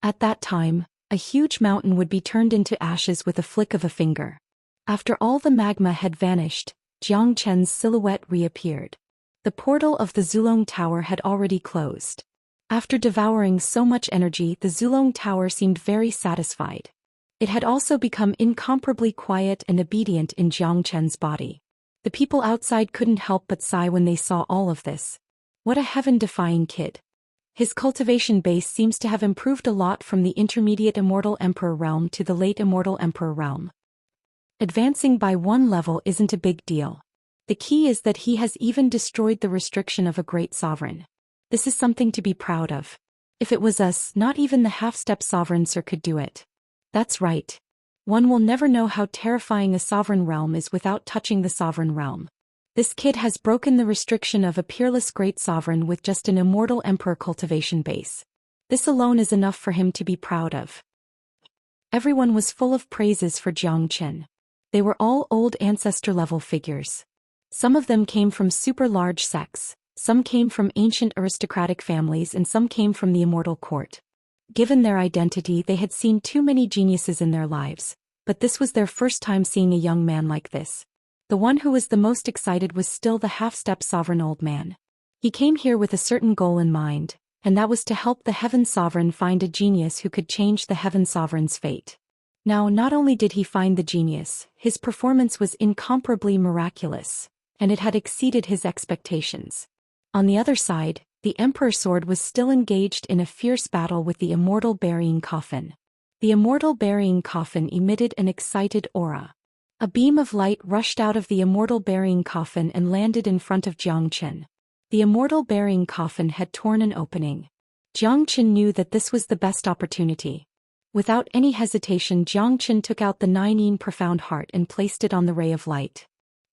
At that time, a huge mountain would be turned into ashes with a flick of a finger. After all the magma had vanished, Zhou Qian's silhouette reappeared. The portal of the Zulong Tower had already closed. After devouring so much energy, the Zulong Tower seemed very satisfied. It had also become incomparably quiet and obedient in Zhou Qian's body. The people outside couldn't help but sigh when they saw all of this. What a heaven-defying kid. His cultivation base seems to have improved a lot from the intermediate immortal emperor realm to the late immortal emperor realm. Advancing by 1 level isn't a big deal. The key is that he has even destroyed the restriction of a great sovereign. This is something to be proud of. If it was us, not even the half-step sovereign sir could do it. That's right. One will never know how terrifying a sovereign realm is without touching the sovereign realm. This kid has broken the restriction of a peerless great sovereign with just an immortal emperor cultivation base. This alone is enough for him to be proud of. Everyone was full of praises for Zhou Qian. They were all old ancestor-level figures. Some of them came from super large sects, some came from ancient aristocratic families, and some came from the immortal court. Given their identity, they had seen too many geniuses in their lives, but this was their first time seeing a young man like this. The one who was the most excited was still the half-step sovereign old man. He came here with a certain goal in mind, and that was to help the Heaven Sovereign find a genius who could change the Heaven Sovereign's fate. Now, not only did he find the genius, his performance was incomparably miraculous, and it had exceeded his expectations. On the other side, the Emperor Sword was still engaged in a fierce battle with the immortal burying coffin. The immortal burying coffin emitted an excited aura. A beam of light rushed out of the immortal burying coffin and landed in front of Zhou Xian. The immortal burying coffin had torn an opening. Zhou Xian knew that this was the best opportunity. Without any hesitation, Zhou Xian took out the 9 profound heart and placed it on the ray of light.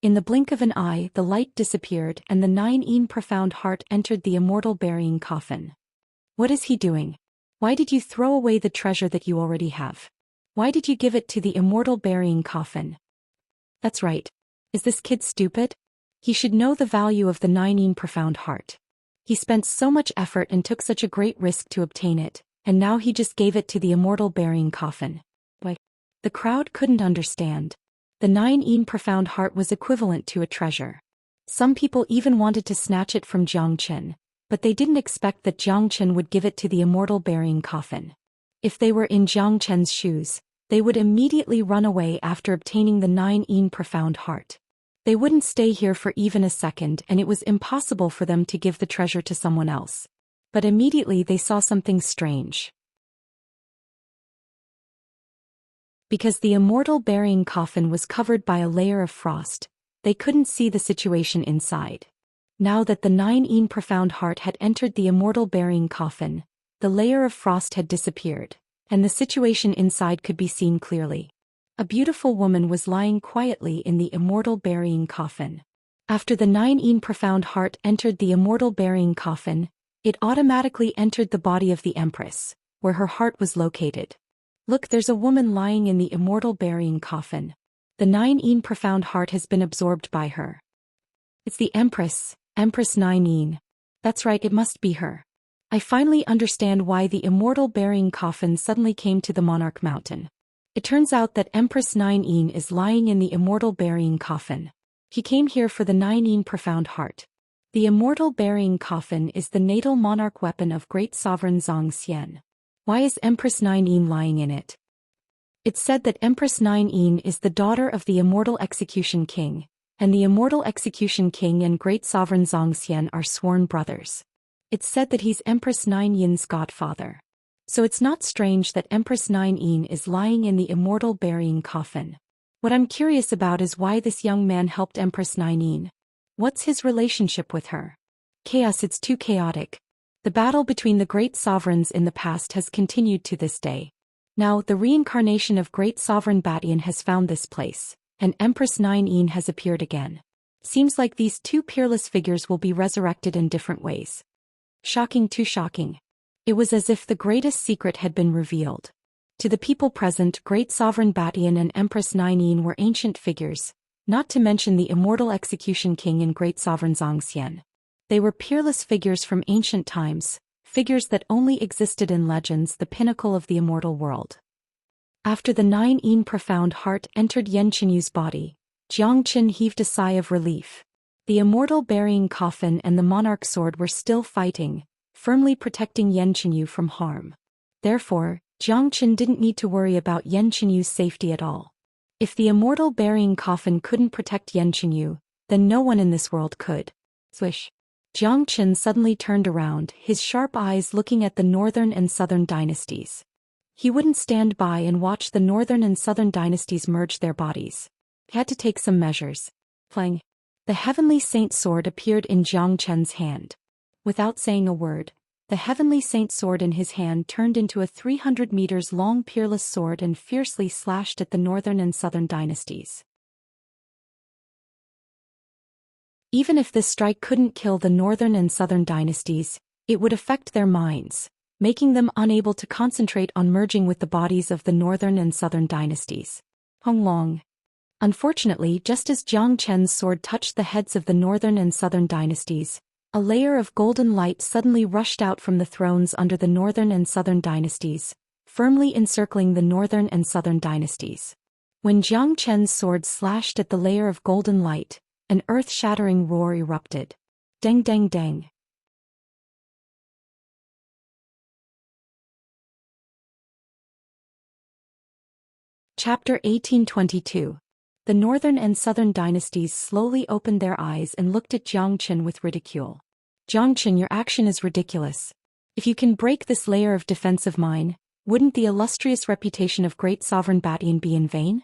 In the blink of an eye, the light disappeared and the 9 profound heart entered the immortal burying coffin. What is he doing? Why did you throw away the treasure that you already have? Why did you give it to the immortal burying coffin? That's right. Is this kid stupid? He should know the value of the 9 profound heart. He spent so much effort and took such a great risk to obtain it, and now he just gave it to the immortal burying coffin. Why? The crowd couldn't understand. The 9 profound heart was equivalent to a treasure. Some people even wanted to snatch it from Zhou Xian, but they didn't expect that Zhou Xian would give it to the immortal burying coffin. If they were in Zhou Xian's shoes, they would immediately run away after obtaining the 9 profound heart. They wouldn't stay here for even a second, and it was impossible for them to give the treasure to someone else. But immediately they saw something strange. Because the immortal burying coffin was covered by a layer of frost, they couldn't see the situation inside. Now that the 9 profound heart had entered the immortal burying coffin, the layer of frost had disappeared, and the situation inside could be seen clearly. A beautiful woman was lying quietly in the immortal burying coffin. After the 9 profound heart entered the immortal burying coffin, it automatically entered the body of the Empress, where her heart was located. Look, there's a woman lying in the immortal burying coffin. The 9 profound heart has been absorbed by her. It's the Empress, Empress 9. That's right, it must be her. I finally understand why the immortal burying coffin suddenly came to the Monarch Mountain. It turns out that Empress 9 is lying in the immortal burying coffin. He came here for the 9 profound heart. The immortal burying coffin is the natal monarch weapon of great sovereign Zhou Xian. Why is Empress 9 lying in it? It's said that Empress 9 is the daughter of the immortal execution king, and the immortal execution king and great sovereign Zhou Xian are sworn brothers. It's said that he's Empress 9's godfather. So it's not strange that Empress 9 is lying in the immortal burying coffin. What I'm curious about is why this young man helped Empress 9. What's his relationship with her? Chaos, it's too chaotic. The battle between the great sovereigns in the past has continued to this day. Now, the reincarnation of great sovereign Batian has found this place, and Empress 9 has appeared again. Seems like these two peerless figures will be resurrected in different ways. Shocking, too shocking. It was as if the greatest secret had been revealed. To the people present, great sovereign Batian and Empress 9 were ancient figures, not to mention the immortal execution king and great sovereign Zhou Xian. They were peerless figures from ancient times, figures that only existed in legends, the pinnacle of the immortal world. After the 9 profound heart entered Yan Qinyu's body, Zhou Xian heaved a sigh of relief. The immortal burying coffin and the monarch sword were still fighting, firmly protecting Yan Qinyu from harm. Therefore, Zhou Xian didn't need to worry about Yan Qinyu's safety at all. If the immortal burying coffin couldn't protect Yan Qinyu, then no one in this world could. Swish. Zhou Xian suddenly turned around, his sharp eyes looking at the northern and southern dynasties. He wouldn't stand by and watch the northern and southern dynasties merge their bodies. He had to take some measures. Plang. The heavenly saint sword appeared in Zhou Xian's hand. Without saying a word, the heavenly saint sword in his hand turned into a 300 meters long peerless sword and fiercely slashed at the northern and southern dynasties. Even if this strike couldn't kill the northern and southern dynasties, it would affect their minds, making them unable to concentrate on merging with the bodies of the northern and southern dynasties. Honglong. Unfortunately, just as Zhou Qian's sword touched the heads of the northern and southern dynasties, a layer of golden light suddenly rushed out from the thrones under the northern and southern dynasties, firmly encircling the northern and southern dynasties. When Zhou Qian's sword slashed at the layer of golden light, an earth-shattering roar erupted. Deng deng deng. Chapter 1822. The northern and southern dynasties slowly opened their eyes and looked at Zhou Qian with ridicule. Zhou Qian, your action is ridiculous. If you can break this layer of defense of mine, wouldn't the illustrious reputation of great sovereign Batian be in vain?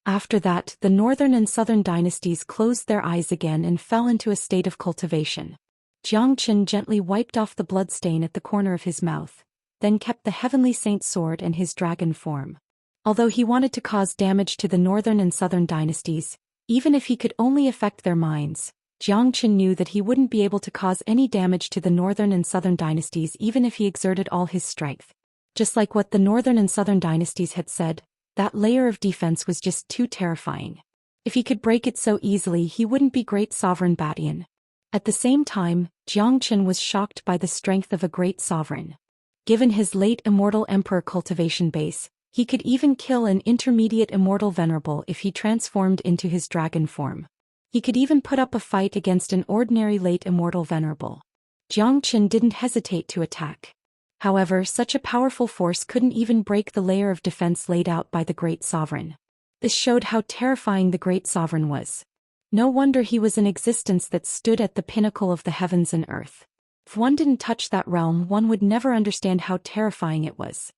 After that, the northern and southern dynasties closed their eyes again and fell into a state of cultivation. Xianxia gently wiped off the bloodstain at the corner of his mouth, then kept the heavenly saint's sword and his dragon form. Although he wanted to cause damage to the northern and southern dynasties, even if he could only affect their minds, Xianxia knew that he wouldn't be able to cause any damage to the northern and southern dynasties even if he exerted all his strength. Just like what the northern and southern dynasties had said, that layer of defense was just too terrifying. If he could break it so easily, he wouldn't be great sovereign Batian. At the same time, Xianxia was shocked by the strength of a great sovereign. Given his late immortal emperor cultivation base, he could even kill an intermediate immortal venerable if he transformed into his dragon form. He could even put up a fight against an ordinary late immortal venerable. Xianxia didn't hesitate to attack. However, such a powerful force couldn't even break the layer of defense laid out by the great sovereign. This showed how terrifying the great sovereign was. No wonder he was an existence that stood at the pinnacle of the heavens and earth. If one didn't touch that realm, one would never understand how terrifying it was.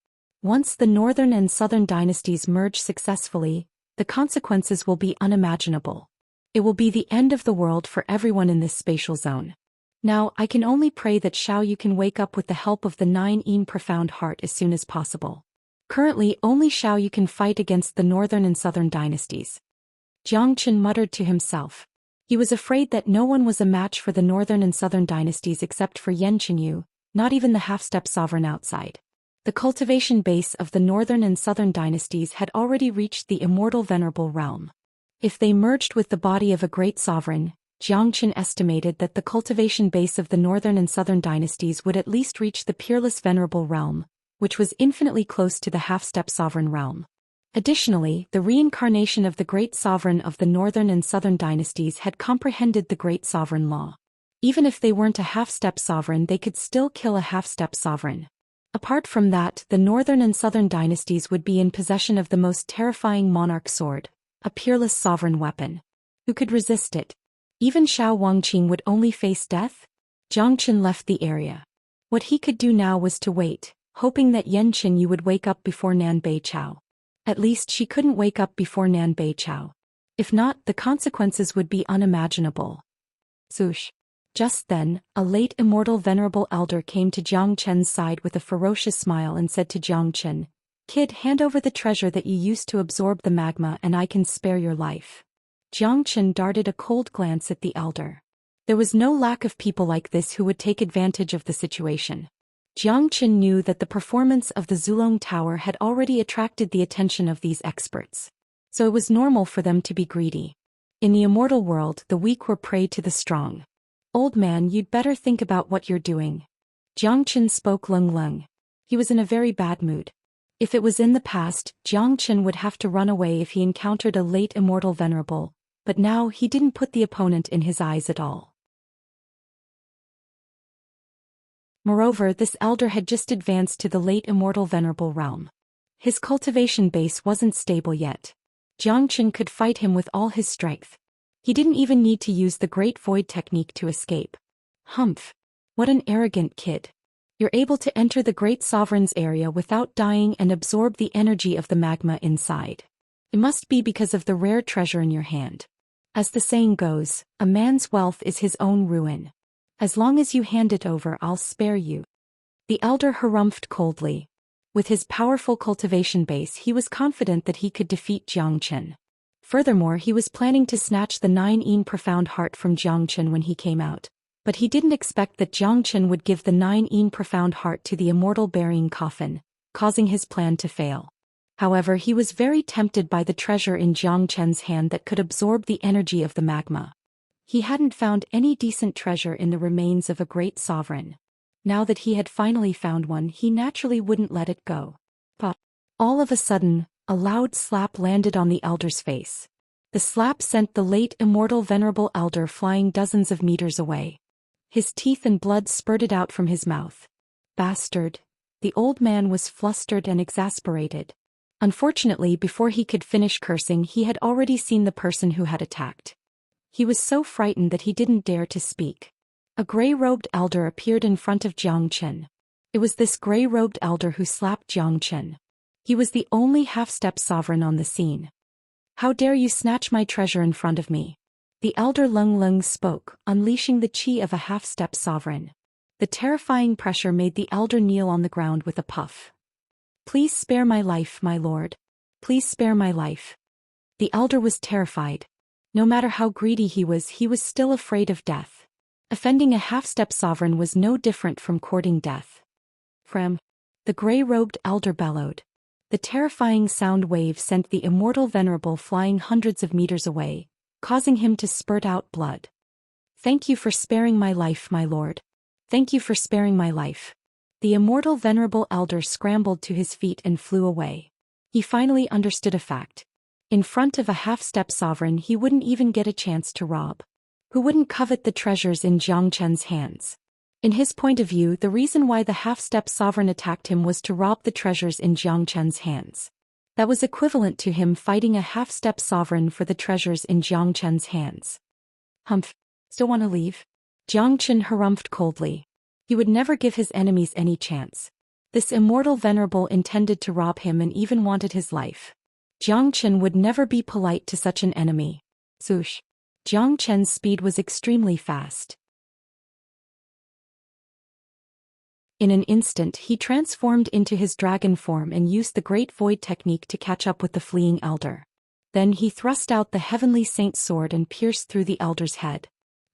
Once the northern and southern dynasties merge successfully, the consequences will be unimaginable. It will be the end of the world for everyone in this spatial zone. Now, I can only pray that Xiao can wake up with the help of the 9 profound heart as soon as possible. Currently, only Xiao can fight against the northern and southern dynasties. Xianxia muttered to himself. He was afraid that no one was a match for the northern and southern dynasties except for Yan Qinyu, not even the half-step sovereign outside. The cultivation base of the northern and southern dynasties had already reached the immortal venerable realm. If they merged with the body of a great sovereign, Xianxia estimated that the cultivation base of the northern and southern dynasties would at least reach the peerless venerable realm, which was infinitely close to the half-step sovereign realm. Additionally, the reincarnation of the great sovereign of the northern and southern dynasties had comprehended the great sovereign law. Even if they weren't a half-step sovereign, they could still kill a half-step sovereign. Apart from that, the northern and southern dynasties would be in possession of the most terrifying monarch sword, a peerless sovereign weapon. Who could resist it? Even Xiao Wangqing would only face death? Xianxia left the area. What he could do now was to wait, hoping that Yan Qinyu would wake up before Nan Beichao. At least she couldn't wake up before Nan Beichao. If not, the consequences would be unimaginable. Sush. Just then, a late immortal venerable elder came to Xianxia's side with a ferocious smile and said to Xianxia, "Kid, hand over the treasure that you used to absorb the magma and I can spare your life." Xianxia darted a cold glance at the elder. There was no lack of people like this who would take advantage of the situation. Xianxia knew that the performance of the Zulong Tower had already attracted the attention of these experts. So it was normal for them to be greedy. In the immortal world, the weak were prey to the strong. "Old man, you'd better think about what you're doing." Xianxia spoke lung. He was in a very bad mood. If it was in the past, Xianxia would have to run away if he encountered a late immortal venerable, but now he didn't put the opponent in his eyes at all. Moreover, this elder had just advanced to the late immortal venerable realm. His cultivation base wasn't stable yet. Xianxia could fight him with all his strength. He didn't even need to use the Great Void technique to escape. Humph! What an arrogant kid. You're able to enter the Great Sovereign's area without dying and absorb the energy of the magma inside. It must be because of the rare treasure in your hand. As the saying goes, a man's wealth is his own ruin. As long as you hand it over, I'll spare you. The elder harumphed coldly. With his powerful cultivation base, he was confident that he could defeat Xianxia. Furthermore, he was planning to snatch the 9 profound heart from Xianxia when he came out. But he didn't expect that Xianxia would give the 9 profound heart to the immortal burying coffin, causing his plan to fail. However, he was very tempted by the treasure in Xianxia's hand that could absorb the energy of the magma. He hadn't found any decent treasure in the remains of a great sovereign. Now that he had finally found one, he naturally wouldn't let it go. But all of a sudden, a loud slap landed on the elder's face. The slap sent the late immortal venerable elder flying dozens of meters away. His teeth and blood spurted out from his mouth. Bastard! The old man was flustered and exasperated. Unfortunately, before he could finish cursing, he had already seen the person who had attacked. He was so frightened that he didn't dare to speak. A gray-robed elder appeared in front of Xianxia. It was this gray-robed elder who slapped Xianxia. He was the only half-step sovereign on the scene. How dare you snatch my treasure in front of me? The elder Lung Lung spoke, unleashing the chi of a half-step sovereign. The terrifying pressure made the elder kneel on the ground with a puff. Please spare my life, my lord. Please spare my life. The elder was terrified. No matter how greedy he was still afraid of death. Offending a half-step sovereign was no different from courting death. Frem. The gray-robed elder bellowed. The terrifying sound wave sent the immortal venerable flying hundreds of meters away, causing him to spurt out blood. Thank you for sparing my life, my lord. Thank you for sparing my life. The immortal venerable elder scrambled to his feet and flew away. He finally understood a fact. In front of a half-step sovereign he wouldn't even get a chance to rob. Who wouldn't covet the treasures in Jiang Chen's hands? In his point of view, the reason why the half-step sovereign attacked him was to rob the treasures in Jiang Chen's hands. That was equivalent to him fighting a half-step sovereign for the treasures in Jiang Chen's hands. Humph. Still want to leave? Jiang Chen harumphed coldly. He would never give his enemies any chance. This immortal venerable intended to rob him and even wanted his life. Jiang Chen would never be polite to such an enemy. Swoosh. Jiang Chen's speed was extremely fast. In an instant he transformed into his dragon form and used the Great Void technique to catch up with the fleeing elder. Then he thrust out the heavenly saint's sword and pierced through the elder's head.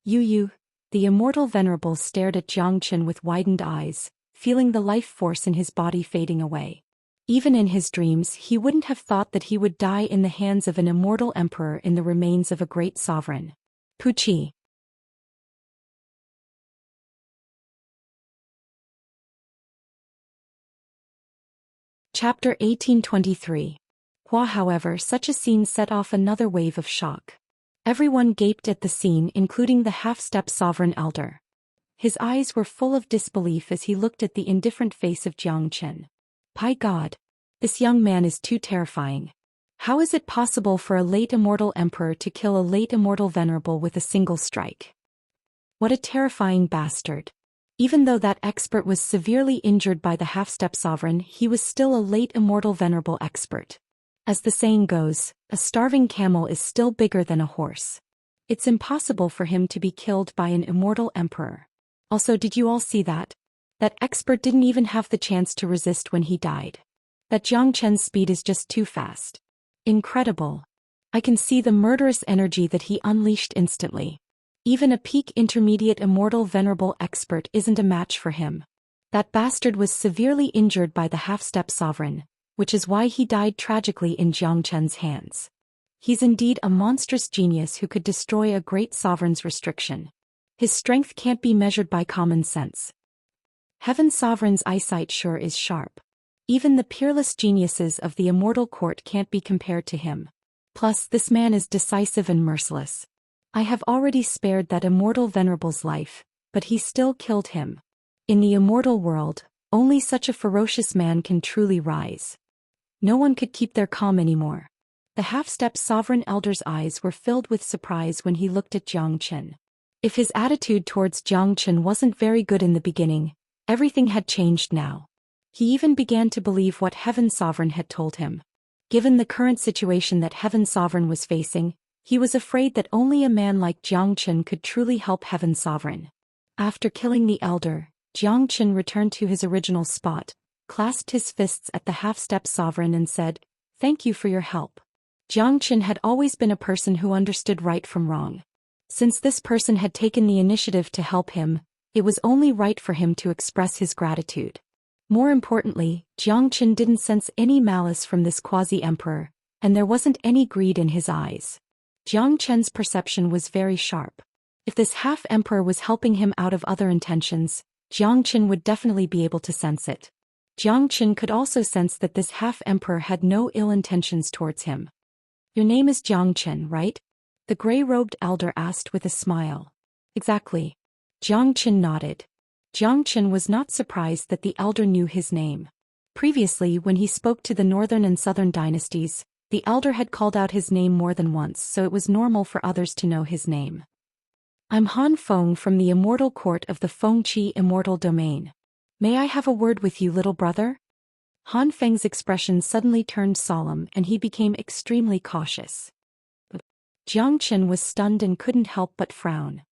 You. The immortal venerable stared at Jiang Chen with widened eyes, feeling the life force in his body fading away. Even in his dreams he wouldn't have thought that he would die in the hands of an immortal emperor in the remains of a great sovereign. Puchi. Chapter 1823. However, such a scene set off another wave of shock. Everyone gaped at the scene, including the half-step sovereign elder. His eyes were full of disbelief as he looked at the indifferent face of Jiang Chen. By God! This young man is too terrifying. How is it possible for a late immortal emperor to kill a late immortal venerable with a single strike? What a terrifying bastard. Even though that expert was severely injured by the half-step sovereign, he was still a late immortal venerable expert. As the saying goes, a starving camel is still bigger than a horse. It's impossible for him to be killed by an immortal emperor. Also, did you all see that? That expert didn't even have the chance to resist when he died. That Jiang Chen's speed is just too fast. Incredible. I can see the murderous energy that he unleashed instantly. Even a peak intermediate immortal venerable expert isn't a match for him. That bastard was severely injured by the half-step sovereign, which is why he died tragically in Jiang Chen's hands. He's indeed a monstrous genius who could destroy a great sovereign's restriction. His strength can't be measured by common sense. Heaven Sovereign's eyesight sure is sharp. Even the peerless geniuses of the immortal court can't be compared to him. Plus, this man is decisive and merciless. I have already spared that immortal venerable's life, but he still killed him. In the immortal world, only such a ferocious man can truly rise. No one could keep their calm anymore. The half-step sovereign elder's eyes were filled with surprise when he looked at Jiang Chen. If his attitude towards Jiang Chen wasn't very good in the beginning, everything had changed now. He even began to believe what Heaven Sovereign had told him. Given the current situation that Heaven Sovereign was facing, he was afraid that only a man like Jiang Chen could truly help Heaven Sovereign. After killing the elder, Jiang Chen returned to his original spot, clasped his fists at the half-step sovereign and said, "Thank you for your help." Jiang Chen had always been a person who understood right from wrong. Since this person had taken the initiative to help him, it was only right for him to express his gratitude. More importantly, Jiang Chen didn't sense any malice from this quasi-emperor, and there wasn't any greed in his eyes. Jiang Chen's perception was very sharp. If this half-emperor was helping him out of other intentions, Jiang Chen would definitely be able to sense it. Jiang Chen could also sense that this half-emperor had no ill intentions towards him. "Your name is Jiang Chen, right?" the gray-robed elder asked with a smile. "Exactly." Jiang Chen nodded. Jiang Chen was not surprised that the elder knew his name. Previously, when he spoke to the northern and southern dynasties, the elder had called out his name more than once, so it was normal for others to know his name. "I'm Han Feng from the immortal court of the Fengqi immortal domain. May I have a word with you, little brother?" Han Feng's expression suddenly turned solemn and he became extremely cautious. Zhou Xian was stunned and couldn't help but frown.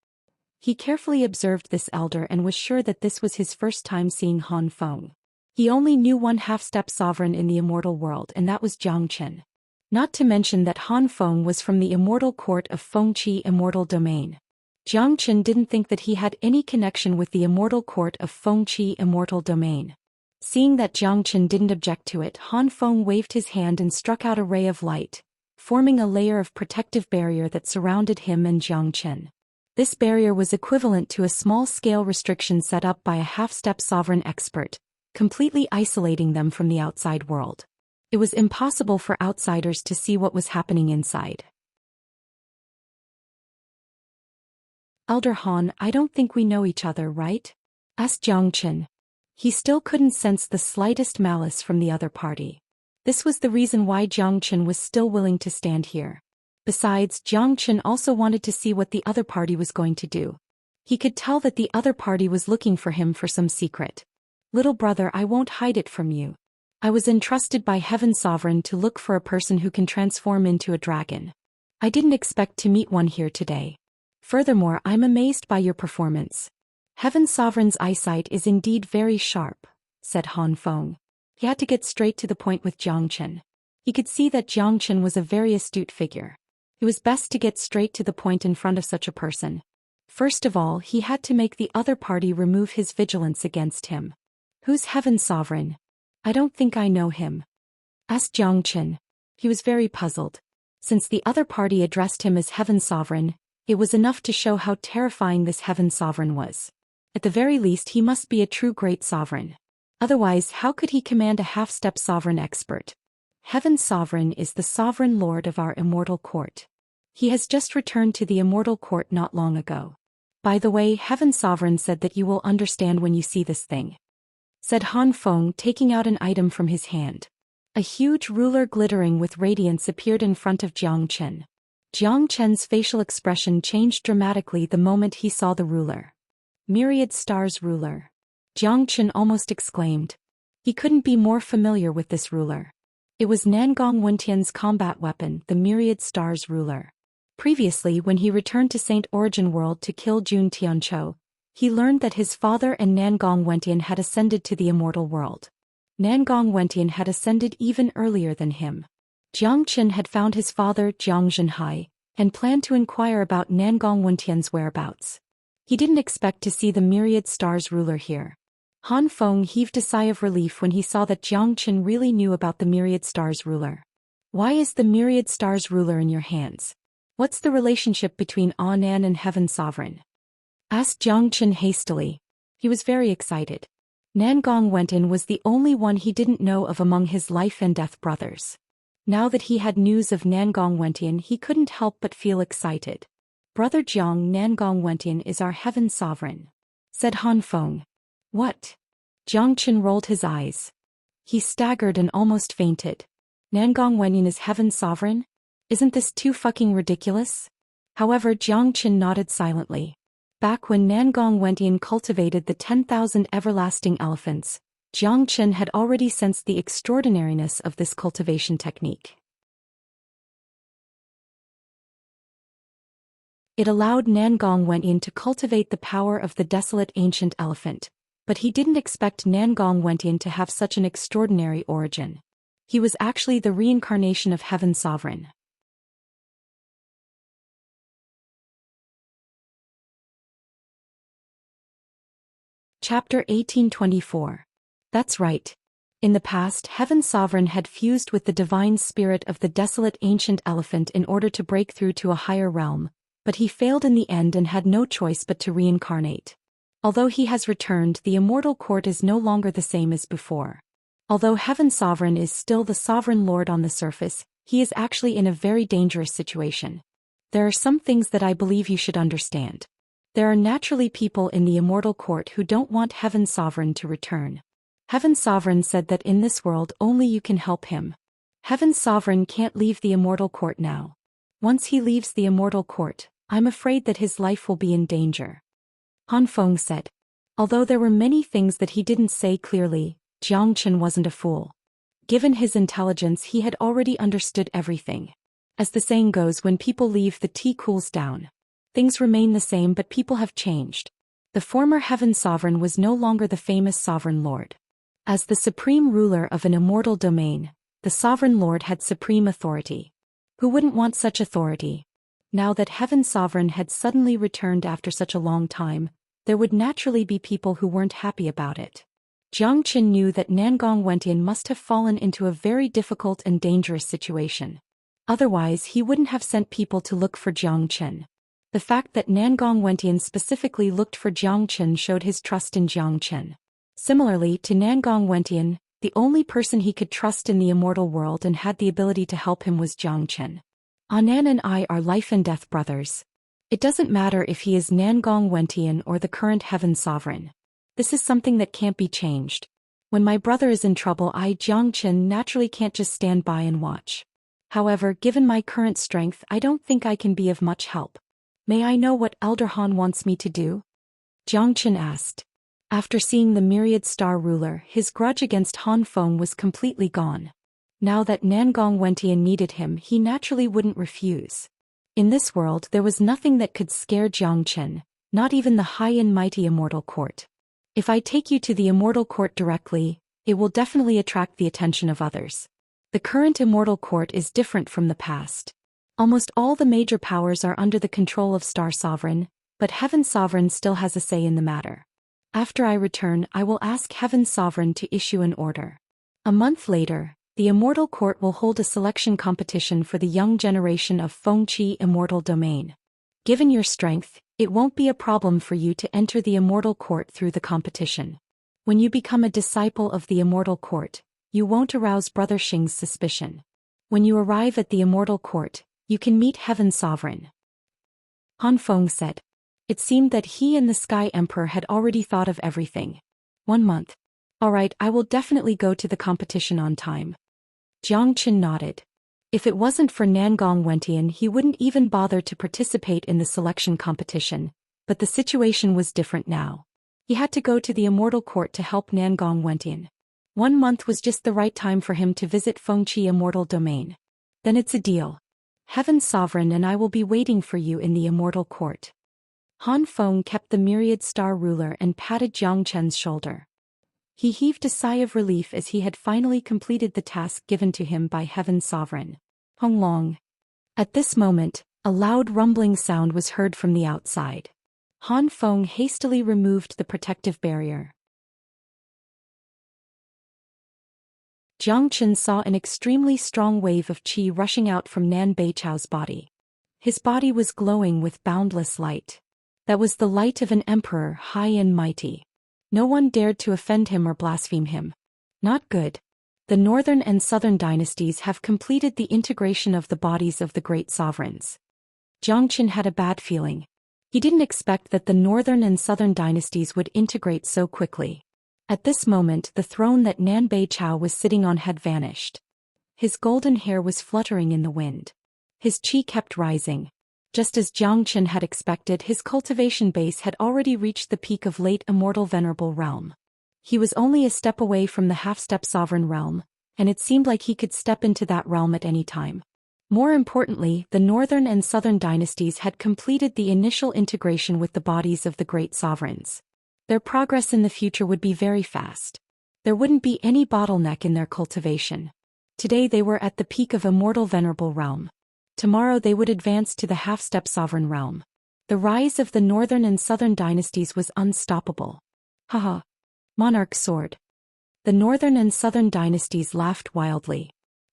He carefully observed this elder and was sure that this was his first time seeing Han Feng. He only knew one half-step sovereign in the immortal world, and that was Zhou Xian. Not to mention that Han Feng was from the immortal court of Fengqi Immortal Domain. Zhou Xian didn't think that he had any connection with the immortal court of Fengqi Immortal Domain. Seeing that Zhou Xian didn't object to it, Han Feng waved his hand and struck out a ray of light, forming a layer of protective barrier that surrounded him and Zhou Xian. This barrier was equivalent to a small-scale restriction set up by a half-step sovereign expert, completely isolating them from the outside world. It was impossible for outsiders to see what was happening inside. "Elder Han, I don't think we know each other, right?" asked Zhou Xian. He still couldn't sense the slightest malice from the other party. This was the reason why Zhou Xian was still willing to stand here. Besides, Zhou Xian also wanted to see what the other party was going to do. He could tell that the other party was looking for him for some secret. "Little brother, I won't hide it from you. I was entrusted by Heaven Sovereign to look for a person who can transform into a dragon. I didn't expect to meet one here today. Furthermore, I'm amazed by your performance. Heaven Sovereign's eyesight is indeed very sharp," said Han Feng. He had to get straight to the point with Zhou Xian. He could see that Zhou Xian was a very astute figure. It was best to get straight to the point in front of such a person. First of all, he had to make the other party remove his vigilance against him. "Who's Heaven Sovereign? I don't think I know him," asked Zhou Xian. He was very puzzled. Since the other party addressed him as Heaven Sovereign, it was enough to show how terrifying this Heaven Sovereign was. At the very least, he must be a true great sovereign. Otherwise, how could he command a half-step sovereign expert? Heaven Sovereign is the sovereign lord of our immortal court. He has just returned to the immortal court not long ago. By the way, Heaven Sovereign said that you will understand when you see this thing," said Han Feng, taking out an item from his hand. A huge ruler glittering with radiance appeared in front of Zhou Xian. Zhou Qian's facial expression changed dramatically the moment he saw the ruler. "Myriad Stars Ruler," Zhou Qian almost exclaimed. He couldn't be more familiar with this ruler. It was Nangong Wentian's combat weapon, the Myriad Stars Ruler. Previously, when he returned to Saint Origin World to kill Jun Tianqiu, he learned that his father and Nangong Wentian had ascended to the immortal world. Nangong Wentian had ascended even earlier than him. Zhou Qian had found his father, Jiang Zhenhai, and planned to inquire about Nangong Wentian's whereabouts. He didn't expect to see the Myriad Stars Ruler here. Han Feng heaved a sigh of relief when he saw that Zhou Qian really knew about the Myriad Stars Ruler. "Why is the Myriad Stars Ruler in your hands? What's the relationship between Anan and Heaven Sovereign?" asked Zhou Qian hastily. He was very excited. Nangong Wentian was the only one he didn't know of among his life and death brothers. Now that he had news of Nangong Wentian, he couldn't help but feel excited. "Brother Jiang, Nangong Wentian is our Heaven Sovereign," said Han Feng. "What?" Zhou Qian rolled his eyes. He staggered and almost fainted. "Nangong Wentian is Heaven Sovereign? Isn't this too fucking ridiculous?" However, Zhou Qian nodded silently. Back when Nangong Wentian cultivated the 10,000 everlasting elephants, Zhou Qian had already sensed the extraordinariness of this cultivation technique. It allowed Nangong Wentian to cultivate the power of the desolate ancient elephant, but he didn't expect Nangong Wentian to have such an extraordinary origin. He was actually the reincarnation of Heaven Sovereign. Chapter 1824. That's right. In the past, Heaven Sovereign had fused with the divine spirit of the desolate ancient elephant in order to break through to a higher realm, but he failed in the end and had no choice but to reincarnate. Although he has returned, the immortal court is no longer the same as before. Although Heaven Sovereign is still the sovereign lord on the surface, he is actually in a very dangerous situation. There are some things that I believe you should understand. There are naturally people in the immortal court who don't want Heaven Sovereign to return. Heaven Sovereign said that in this world only you can help him. Heaven Sovereign can't leave the immortal court now. Once he leaves the immortal court, I'm afraid that his life will be in danger. Han Feng said. Although there were many things that he didn't say clearly, Zhou Qian wasn't a fool. Given his intelligence, he had already understood everything. As the saying goes, when people leave, the tea cools down. Things remain the same, but people have changed. The former Heaven Sovereign was no longer the famous Sovereign Lord. As the supreme ruler of an immortal domain, the Sovereign Lord had supreme authority. Who wouldn't want such authority? Now that Heaven Sovereign had suddenly returned after such a long time, there would naturally be people who weren't happy about it. Jiang Qin knew that Nangong Wentian must have fallen into a very difficult and dangerous situation. Otherwise, he wouldn't have sent people to look for Jiang Qin. The fact that Nangong Wentian specifically looked for Jiang Qin showed his trust in Jiang Qin. Similarly to Nangong Wentian, the only person he could trust in the immortal world and had the ability to help him was Jiang Qin. Anan and I are life and death brothers. It doesn't matter if he is Nangong Wentian or the current Heaven Sovereign. This is something that can't be changed. When my brother is in trouble, I, Jiang Qin, naturally can't just stand by and watch. However, given my current strength, I don't think I can be of much help. May I know what Elder Han wants me to do? Jiang Qin asked. After seeing the myriad star ruler, his grudge against Han Feng was completely gone. Now that Nangong Wentian needed him, he naturally wouldn't refuse. In this world, there was nothing that could scare Jiang Qin, not even the high and mighty immortal court. If I take you to the immortal court directly, it will definitely attract the attention of others. The current immortal court is different from the past. Almost all the major powers are under the control of Star Sovereign, but Heaven Sovereign still has a say in the matter. After I return, I will ask Heaven Sovereign to issue an order. A month later, the immortal court will hold a selection competition for the young generation of Fengqi immortal domain. Given your strength, it won't be a problem for you to enter the immortal court through the competition. When you become a disciple of the immortal court, you won't arouse Brother Xing's suspicion. When you arrive at the immortal court, you can meet Heaven Sovereign. Han Feng said. It seemed that he and the Sky Emperor had already thought of everything. 1 month. All right, I will definitely go to the competition on time. Jiang Qin nodded. If it wasn't for Nangong Wentian, he wouldn't even bother to participate in the selection competition, but the situation was different now. He had to go to the immortal court to help Nangong Wentian. 1 month was just the right time for him to visit Fengqi immortal domain. Then it's a deal. Heaven Sovereign and I will be waiting for you in the immortal court. Han Feng kept the myriad star ruler and patted Jiang Qin's shoulder. He heaved a sigh of relief as he had finally completed the task given to him by Heaven Sovereign. Hong Long. At this moment, a loud rumbling sound was heard from the outside. Han Feng hastily removed the protective barrier. Jiang Qin saw an extremely strong wave of qi rushing out from Nan Beichao's body. His body was glowing with boundless light. That was the light of an emperor, high and mighty. No one dared to offend him or blaspheme him. Not good. The northern and southern dynasties have completed the integration of the bodies of the great sovereigns. Jiang Qin had a bad feeling. He didn't expect that the northern and southern dynasties would integrate so quickly. At this moment, the throne that Nan Beichao was sitting on had vanished. His golden hair was fluttering in the wind. His qi kept rising. Just as Jiang Qin had expected, his cultivation base had already reached the peak of late immortal venerable realm. He was only a step away from the half-step sovereign realm, and it seemed like he could step into that realm at any time. More importantly, the northern and southern dynasties had completed the initial integration with the bodies of the great sovereigns. Their progress in the future would be very fast. There wouldn't be any bottleneck in their cultivation. Today they were at the peak of immortal venerable realm. Tomorrow they would advance to the half-step sovereign realm. The rise of the northern and southern dynasties was unstoppable. Haha. Monarch sword. The northern and southern dynasties laughed wildly.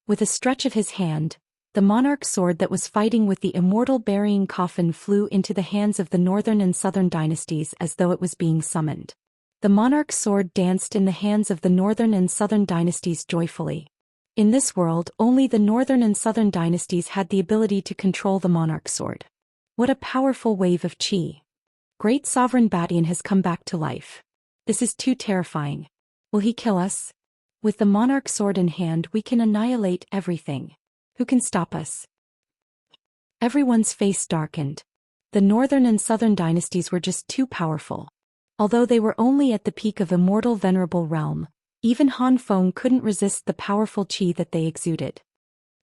With a stretch of his hand, the monarch sword that was fighting with the immortal burying coffin flew into the hands of the northern and southern dynasties as though it was being summoned. The monarch sword danced in the hands of the northern and southern dynasties joyfully. In this world, only the northern and southern dynasties had the ability to control the monarch sword. What a powerful wave of qi. Great Sovereign Batian has come back to life. This is too terrifying. Will he kill us? With the monarch sword in hand, we can annihilate everything. Who can stop us? Everyone's face darkened. The northern and southern dynasties were just too powerful. Although they were only at the peak of immortal venerable realm, even Han Feng couldn't resist the powerful qi that they exuded.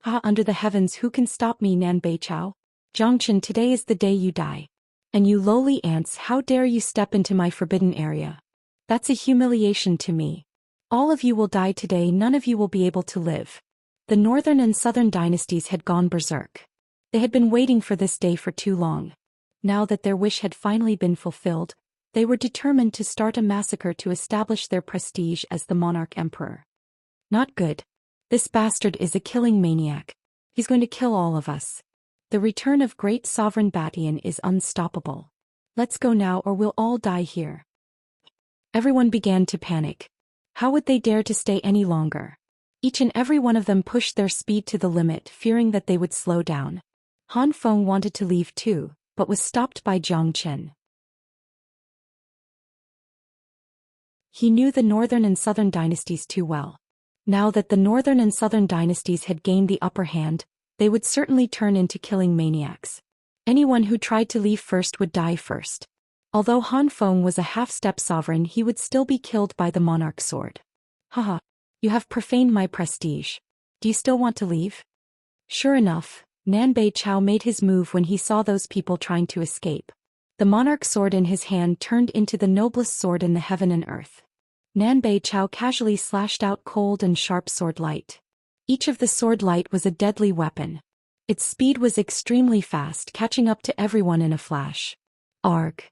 Ah, under the heavens, who can stop me, Nan Beichao? Zhangchen, today is the day you die. And you lowly ants, how dare you step into my forbidden area? That's a humiliation to me. All of you will die today, none of you will be able to live. The northern and southern dynasties had gone berserk. They had been waiting for this day for too long. Now that their wish had finally been fulfilled, they were determined to start a massacre to establish their prestige as the monarch emperor. Not good. This bastard is a killing maniac. He's going to kill all of us. The return of great sovereign Batian is unstoppable. Let's go now or we'll all die here. Everyone began to panic. How would they dare to stay any longer? Each and every one of them pushed their speed to the limit, fearing that they would slow down. Han Feng wanted to leave too, but was stopped by Zhang Chen. He knew the northern and southern dynasties too well. Now that the northern and southern dynasties had gained the upper hand, they would certainly turn into killing maniacs. Anyone who tried to leave first would die first. Although Han Feng was a half-step sovereign, he would still be killed by the monarch's sword. Haha, you have profaned my prestige. Do you still want to leave? Sure enough, Nan Beichao made his move when he saw those people trying to escape. The monarch's sword in his hand turned into the noblest sword in the heaven and earth. Nan Beichao casually slashed out cold and sharp sword light. Each of the sword light was a deadly weapon. Its speed was extremely fast, catching up to everyone in a flash. Arg.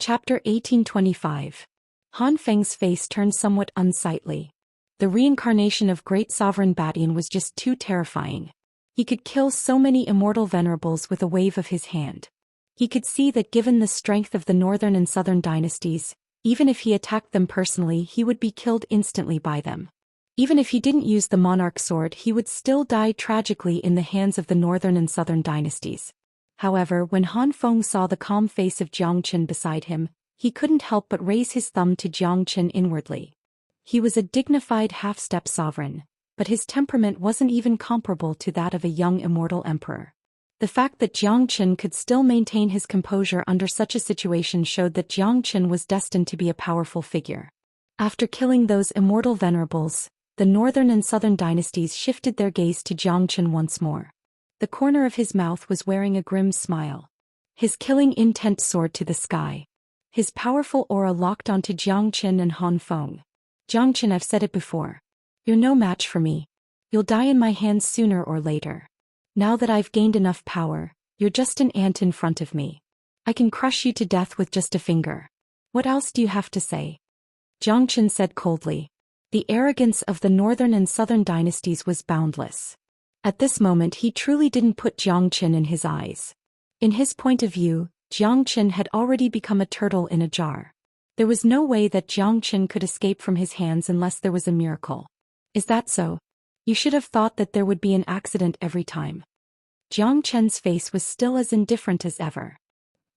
Chapter 1825. Han Feng's face turned somewhat unsightly. The reincarnation of great sovereign Batian was just too terrifying. He could kill so many immortal venerables with a wave of his hand. He could see that given the strength of the northern and southern dynasties, even if he attacked them personally, he would be killed instantly by them. Even if he didn't use the monarch sword, he would still die tragically in the hands of the northern and southern dynasties. However, when Han Feng saw the calm face of Zhang Chen beside him, he couldn't help but raise his thumb to Zhang Chen inwardly. He was a dignified half-step sovereign, but his temperament wasn't even comparable to that of a young immortal emperor. The fact that Zhang Chen could still maintain his composure under such a situation showed that Zhang Chen was destined to be a powerful figure. After killing those immortal venerables, the northern and southern dynasties shifted their gaze to Zhang Chen once more. The corner of his mouth was wearing a grim smile. His killing intent soared to the sky. His powerful aura locked onto Zhang Chen and Han Feng. Zhang Chen, I've said it before. You're no match for me. You'll die in my hands sooner or later. Now that I've gained enough power, you're just an ant in front of me. I can crush you to death with just a finger. What else do you have to say? Zhang Chen said coldly. The arrogance of the northern and southern dynasties was boundless. At this moment he truly didn't put Zhang Chen in his eyes. In his point of view, Zhang Chen had already become a turtle in a jar. There was no way that Zhang Chen could escape from his hands unless there was a miracle. Is that so? You should have thought that there would be an accident every time. Zhang Chen's face was still as indifferent as ever.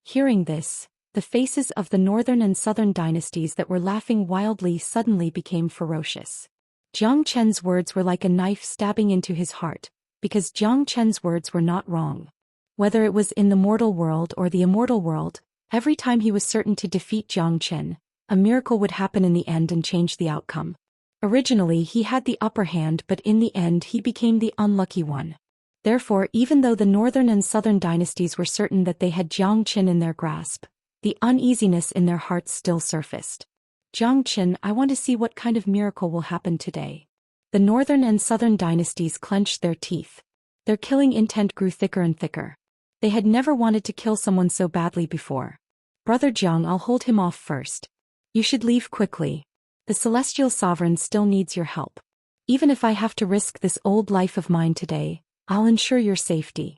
Hearing this, the faces of the northern and southern dynasties that were laughing wildly suddenly became ferocious. Zhang Chen's words were like a knife stabbing into his heart, because Zhang Chen's words were not wrong. Whether it was in the mortal world or the immortal world, every time he was certain to defeat Zhang Chen, a miracle would happen in the end and change the outcome. Originally he had the upper hand, but in the end he became the unlucky one. Therefore, even though the northern and southern dynasties were certain that they had Zhang Chen in their grasp, the uneasiness in their hearts still surfaced. Zhang Chen, I want to see what kind of miracle will happen today. The northern and southern dynasties clenched their teeth. Their killing intent grew thicker and thicker. They had never wanted to kill someone so badly before. Brother Zhang, I'll hold him off first. You should leave quickly. The celestial sovereign still needs your help. Even if I have to risk this old life of mine today, I'll ensure your safety.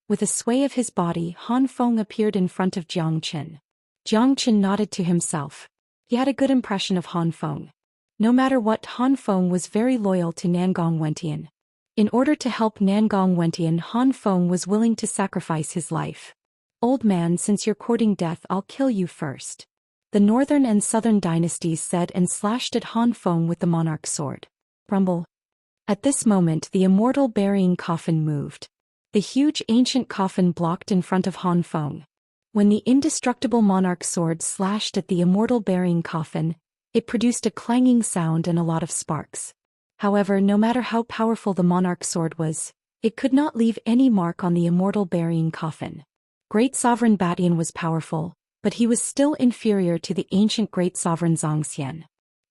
With a sway of his body, Han Feng appeared in front of Zhang Chen. Zhang Chen nodded to himself. He had a good impression of Han Feng. No matter what, Han Feng was very loyal to Nangong Wentian. In order to help Nangong Wentian, Han Feng was willing to sacrifice his life. Old man, since you're courting death, I'll kill you first. The northern and southern dynasties said and slashed at Han Feng with the monarch's sword. Rumble. At this moment the immortal burying coffin moved. The huge ancient coffin blocked in front of Han Feng. When the indestructible monarch sword slashed at the immortal burying coffin, it produced a clanging sound and a lot of sparks. However, no matter how powerful the monarch sword was, it could not leave any mark on the immortal burying coffin. Great Sovereign Batian was powerful, but he was still inferior to the ancient Great Sovereign Zhou Xian.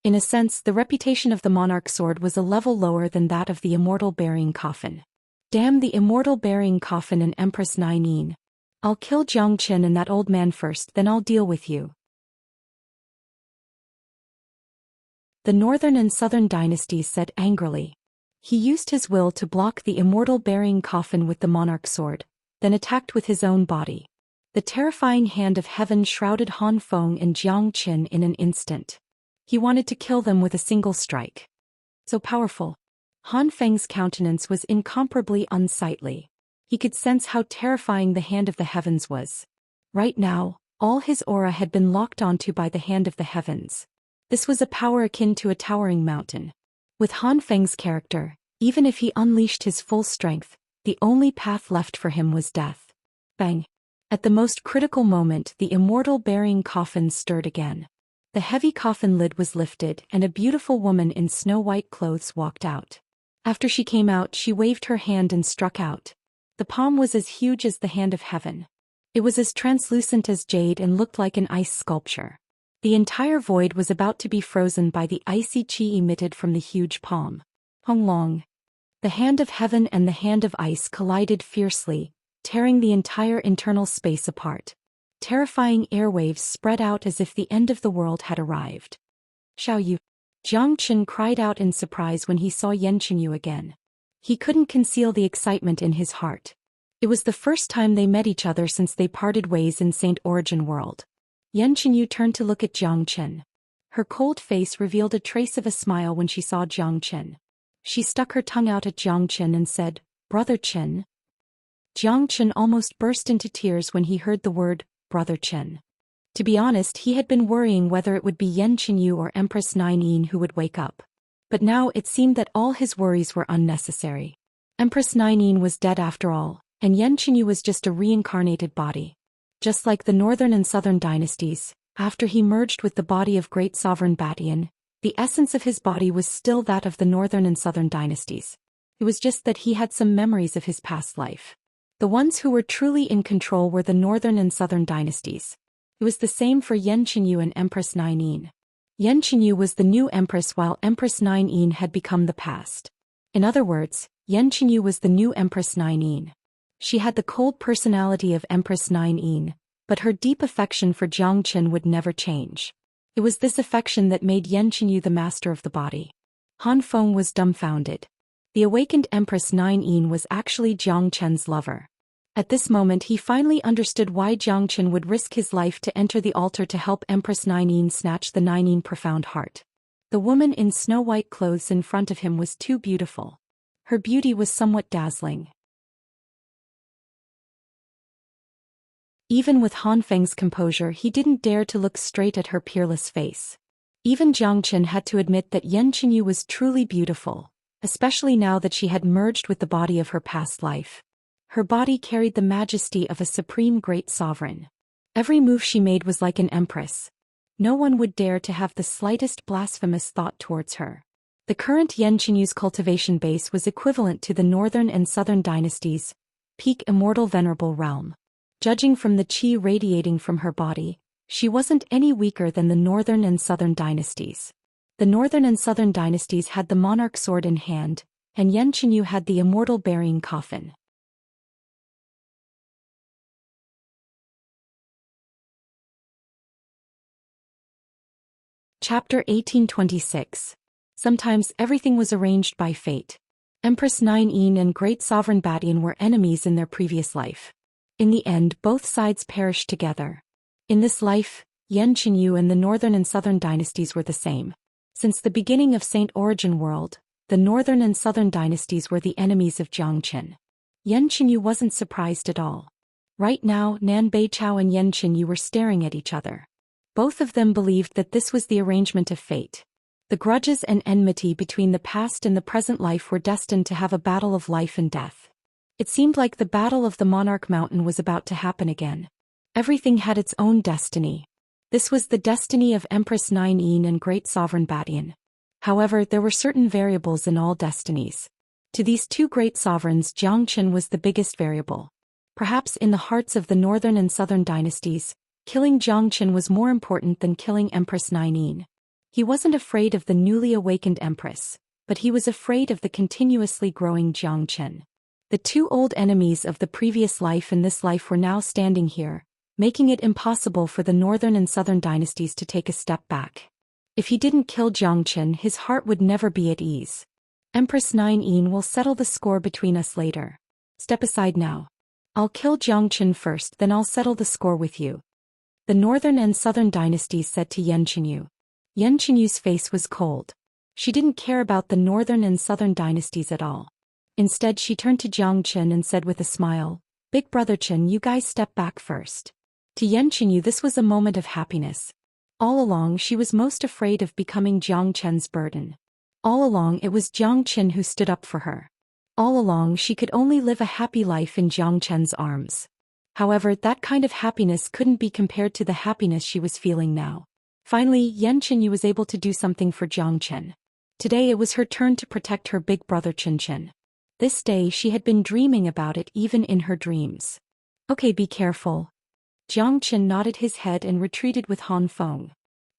In a sense, the reputation of the monarch sword was a level lower than that of the immortal burying coffin. Damn the immortal burying coffin and Empress Nine. I'll kill Jiang Qin and that old man first, then I'll deal with you. The northern and southern dynasties said angrily. He used his will to block the immortal burying coffin with the monarch sword, then attacked with his own body. The terrifying hand of heaven shrouded Han Feng and Jiang Qin in an instant. He wanted to kill them with a single strike. So powerful. Han Feng's countenance was incomparably unsightly. He could sense how terrifying the hand of the heavens was. Right now, all his aura had been locked onto by the hand of the heavens. This was a power akin to a towering mountain. With Han Feng's character, even if he unleashed his full strength, the only path left for him was death. Bang! At the most critical moment, the immortal burying coffin stirred again. The heavy coffin lid was lifted and a beautiful woman in snow-white clothes walked out. After she came out, she waved her hand and struck out. The palm was as huge as the hand of heaven. It was as translucent as jade and looked like an ice sculpture. The entire void was about to be frozen by the icy qi emitted from the huge palm. Hong Long. The hand of heaven and the hand of ice collided fiercely, tearing the entire internal space apart. Terrifying airwaves spread out as if the end of the world had arrived. Xiao Yu. Jiang Qin cried out in surprise when he saw Yan Qingyu again. He couldn't conceal the excitement in his heart. It was the first time they met each other since they parted ways in Saint Origin World. Yan Qingyu turned to look at Jiang Qin. Her cold face revealed a trace of a smile when she saw Jiang Qin. She stuck her tongue out at Jiang Qin and said, "Brother Qin." Jiang Qin almost burst into tears when he heard the word, "Brother Qin." To be honest, he had been worrying whether it would be Yan Qingyu or Empress Nine who would wake up. But now it seemed that all his worries were unnecessary. Empress Nine was dead after all, and Yan Qingyu was just a reincarnated body. Just like the northern and southern dynasties, after he merged with the body of Great Sovereign Batian, the essence of his body was still that of the northern and southern dynasties. It was just that he had some memories of his past life. The ones who were truly in control were the northern and southern dynasties. It was the same for Yan Qingyu and Empress Nine. Yan Qingyu was the new empress while Empress Nine had become the past. In other words, Yan Qingyu was the new Empress Nine. She had the cold personality of Empress Nine, but her deep affection for Jiang Qin would never change. It was this affection that made Yan Qingyu the master of the body. Han Feng was dumbfounded. The awakened Empress Nine was actually Jiang Qin's lover. At this moment he finally understood why Jiang Qin would risk his life to enter the altar to help Empress Nine snatch the Nine profound heart. The woman in snow-white clothes in front of him was too beautiful. Her beauty was somewhat dazzling. Even with Han Feng's composure, he didn't dare to look straight at her peerless face. Even Jiang Qin had to admit that Yan Qingyu was truly beautiful, especially now that she had merged with the body of her past life. Her body carried the majesty of a supreme great sovereign. Every move she made was like an empress. No one would dare to have the slightest blasphemous thought towards her. The current Yan Qingyu's cultivation base was equivalent to the northern and southern dynasties' peak immortal venerable realm. Judging from the qi radiating from her body, she wasn't any weaker than the northern and southern dynasties. The northern and southern dynasties had the monarch sword in hand, and Yan Qingyu had the immortal burying coffin. Chapter 1826. Sometimes everything was arranged by fate. Empress Nine and Great Sovereign Batian were enemies in their previous life. In the end, both sides perished together. In this life, Yan Qingyu and the northern and southern dynasties were the same. Since the beginning of Saint Origin World, the northern and southern dynasties were the enemies of Jiang Qin. Yan Qingyu wasn't surprised at all. Right now, Nan Beichao and Yan Qingyu were staring at each other. Both of them believed that this was the arrangement of fate. The grudges and enmity between the past and the present life were destined to have a battle of life and death. It seemed like the battle of the Monarch Mountain was about to happen again. Everything had its own destiny. This was the destiny of Empress Nine and Great Sovereign Batian. However, there were certain variables in all destinies. To these two great sovereigns, Xianxia was the biggest variable. Perhaps in the hearts of the northern and southern dynasties, killing Xianxia was more important than killing Empress Nine. He wasn't afraid of the newly awakened empress, but he was afraid of the continuously growing Xianxia. The two old enemies of the previous life and this life were now standing here, making it impossible for the northern and southern dynasties to take a step back. If he didn't kill Xianxia, his heart would never be at ease. Empress Nine will settle the score between us later. Step aside now. I'll kill Xianxia first, then I'll settle the score with you. The northern and southern dynasties said to Yanqinyu. Yanqinyu's face was cold. She didn't care about the northern and southern dynasties at all. Instead, she turned to Xianxia and said with a smile, "Big brother Qin, you guys step back first." To Yanqinyu, this was a moment of happiness. All along, she was most afraid of becoming Xianxia's burden. All along, it was Xianxia who stood up for her. All along, she could only live a happy life in Xianxia's arms. However, that kind of happiness couldn't be compared to the happiness she was feeling now. Finally, Yanqinyu was able to do something for Xianxia. Today it was her turn to protect her big brother Qin. This day she had been dreaming about it even in her dreams. Okay, be careful. Xianxia nodded his head and retreated with Han Feng.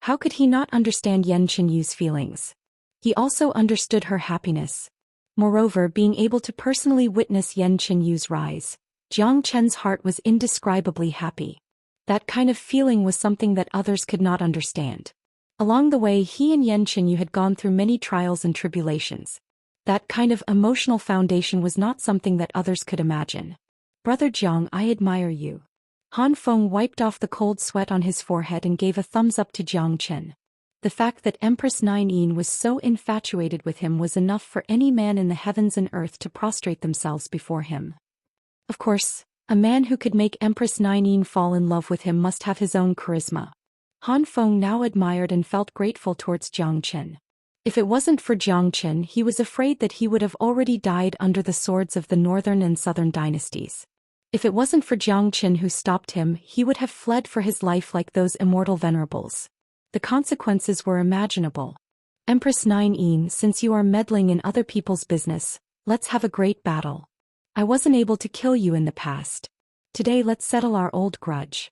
How could he not understand Yanqinyu's feelings? He also understood her happiness. Moreover, being able to personally witness Yanqinyu's rise, Xianxia's heart was indescribably happy. That kind of feeling was something that others could not understand. Along the way, he and Yanqinyu had gone through many trials and tribulations. That kind of emotional foundation was not something that others could imagine. Brother Jiang, I admire you. Han Feng wiped off the cold sweat on his forehead and gave a thumbs up to Xianxia. The fact that Empress Nine was so infatuated with him was enough for any man in the heavens and earth to prostrate themselves before him. Of course, a man who could make Empress Nine fall in love with him must have his own charisma. Han Feng now admired and felt grateful towards Xianxia. If it wasn't for Xianxia, he was afraid that he would have already died under the swords of the northern and southern dynasties. If it wasn't for Xianxia who stopped him, he would have fled for his life like those immortal venerables. The consequences were imaginable. Empress Nine, since you are meddling in other people's business, let's have a great battle. I wasn't able to kill you in the past. Today let's settle our old grudge.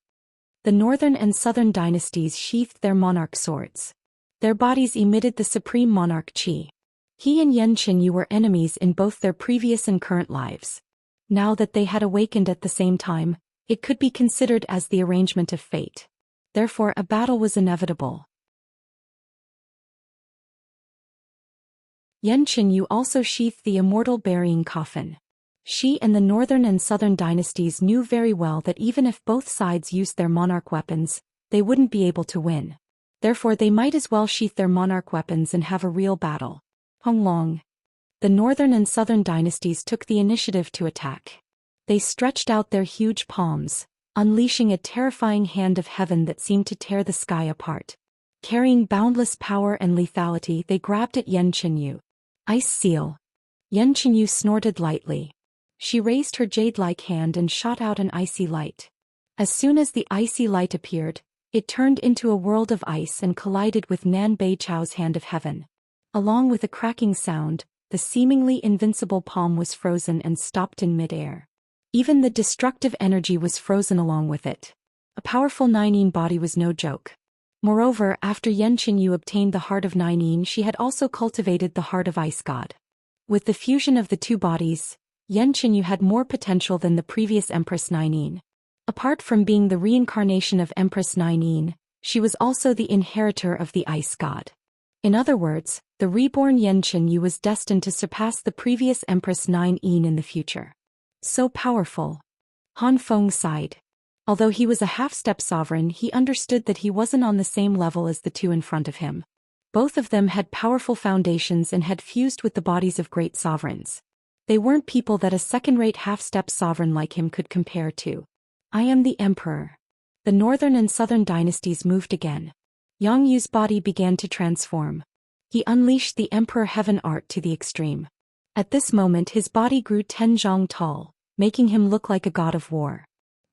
The northern and southern dynasties sheathed their monarch swords. Their bodies emitted the supreme monarch qi. He and Yanqinyu were enemies in both their previous and current lives. Now that they had awakened at the same time, it could be considered as the arrangement of fate. Therefore, a battle was inevitable. Yanqinyu also sheathed the immortal burying coffin. She and the northern and southern dynasties knew very well that even if both sides used their monarch weapons, they wouldn't be able to win. Therefore, they might as well sheath their monarch weapons and have a real battle. Honglong. The northern and southern dynasties took the initiative to attack. They stretched out their huge palms, unleashing a terrifying hand of heaven that seemed to tear the sky apart. Carrying boundless power and lethality, they grabbed at Yanqinyu. Ice seal. Yanqinyu snorted lightly. She raised her jade-like hand and shot out an icy light. As soon as the icy light appeared, it turned into a world of ice and collided with Nan Beichao's hand of heaven. Along with a cracking sound, the seemingly invincible palm was frozen and stopped in mid-air. Even the destructive energy was frozen along with it. A powerful Nine body was no joke. Moreover, after Yanqinyu obtained the heart of Nine, she had also cultivated the heart of Ice God. With the fusion of the two bodies, Yanqinyu had more potential than the previous Empress Nine. Apart from being the reincarnation of Empress Nine, she was also the inheritor of the Ice God. In other words, the reborn Yanqinyu was destined to surpass the previous Empress Nine in the future. So powerful. Han Feng sighed. Although he was a half-step sovereign, he understood that he wasn't on the same level as the two in front of him. Both of them had powerful foundations and had fused with the bodies of great sovereigns. They weren't people that a second-rate half-step sovereign like him could compare to. I am the emperor. The northern and southern dynasties moved again. Yang Yu's body began to transform. He unleashed the emperor heaven art to the extreme. At this moment his body grew 10 zhang tall, making him look like a god of war.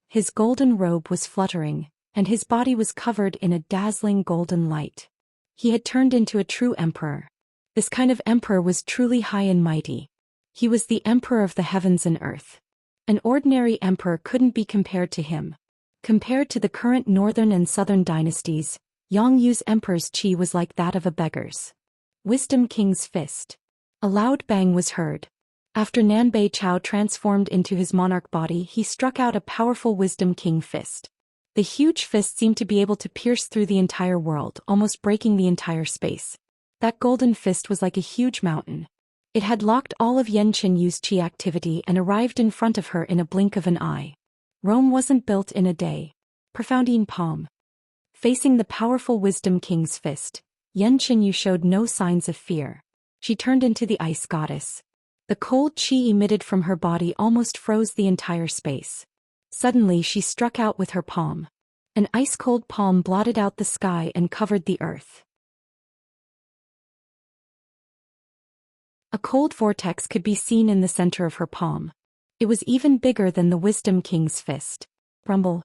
His golden robe was fluttering, and his body was covered in a dazzling golden light. He had turned into a true emperor. This kind of emperor was truly high and mighty. He was the emperor of the heavens and earth. An ordinary emperor couldn't be compared to him. Compared to the current northern and southern dynasties, Yang Yu's emperor's qi was like that of a beggar's. Wisdom King's fist. A loud bang was heard. After Nanbei Chao transformed into his monarch body, he struck out a powerful Wisdom King fist. The huge fist seemed to be able to pierce through the entire world, almost breaking the entire space. That golden fist was like a huge mountain. It had locked all of Xianxia Yu's qi activity and arrived in front of her in a blink of an eye. Rome wasn't built in a day. Profoundine palm. Facing the powerful Wisdom King's fist, Xianxia Yu showed no signs of fear. She turned into the ice goddess. The cold qi emitted from her body almost froze the entire space. Suddenly she struck out with her palm. An ice-cold palm blotted out the sky and covered the earth. A cold vortex could be seen in the center of her palm. It was even bigger than the Wisdom King's fist. Rumble.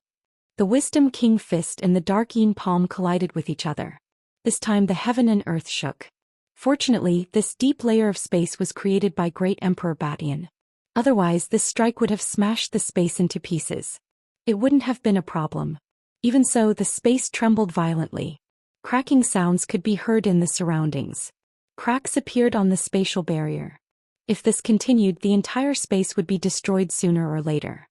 The Wisdom King fist and the dark yin palm collided with each other. This time the heaven and earth shook. Fortunately, this deep layer of space was created by Great Emperor Batian. Otherwise, this strike would have smashed the space into pieces. It wouldn't have been a problem. Even so, the space trembled violently. Cracking sounds could be heard in the surroundings. Cracks appeared on the spatial barrier. If this continued, the entire space would be destroyed sooner or later.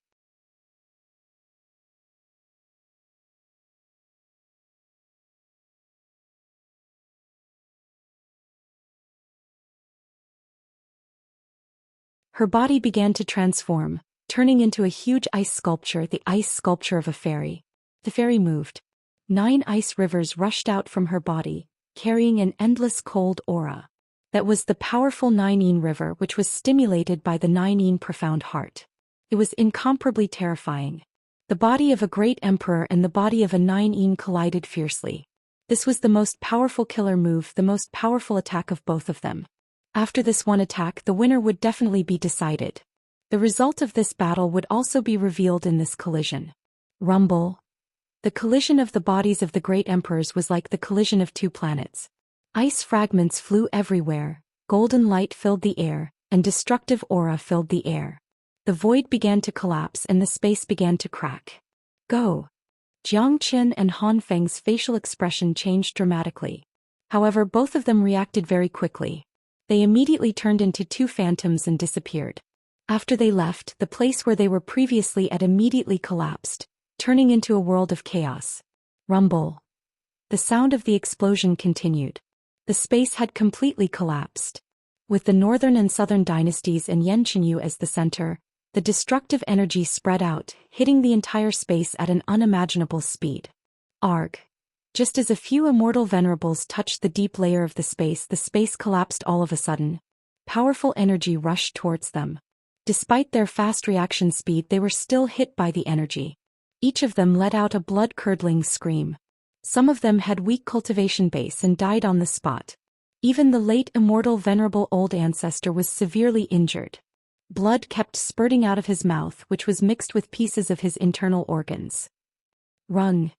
Her body began to transform, turning into a huge ice sculpture, the ice sculpture of a fairy. The fairy moved. 9 ice rivers rushed out from her body, carrying an endless cold aura. That was the powerful 9-yin river, which was stimulated by the 9-yin profound heart. It was incomparably terrifying. The body of a great emperor and the body of a 9-yin collided fiercely. This was the most powerful killer move, the most powerful attack of both of them. After this one attack, the winner would definitely be decided. The result of this battle would also be revealed in this collision. Rumble. The collision of the bodies of the great emperors was like the collision of 2 planets. Ice fragments flew everywhere, golden light filled the air, and destructive aura filled the air. The void began to collapse and the space began to crack. Go! Jiang Qin and Han Feng's facial expression changed dramatically. However, both of them reacted very quickly. They immediately turned into 2 phantoms and disappeared. After they left, the place where they were previously at immediately collapsed, turning into a world of chaos. Rumble. The sound of the explosion continued. The space had completely collapsed. With the northern and southern dynasties and Xianxia Yu as the center, the destructive energy spread out, hitting the entire space at an unimaginable speed. Arg. Just as a few immortal venerables touched the deep layer of the space collapsed all of a sudden. Powerful energy rushed towards them. Despite their fast reaction speed, they were still hit by the energy. Each of them let out a blood-curdling scream. Some of them had weak cultivation base and died on the spot. Even the late immortal venerable old ancestor was severely injured. Blood kept spurting out of his mouth, which was mixed with pieces of his internal organs. Run!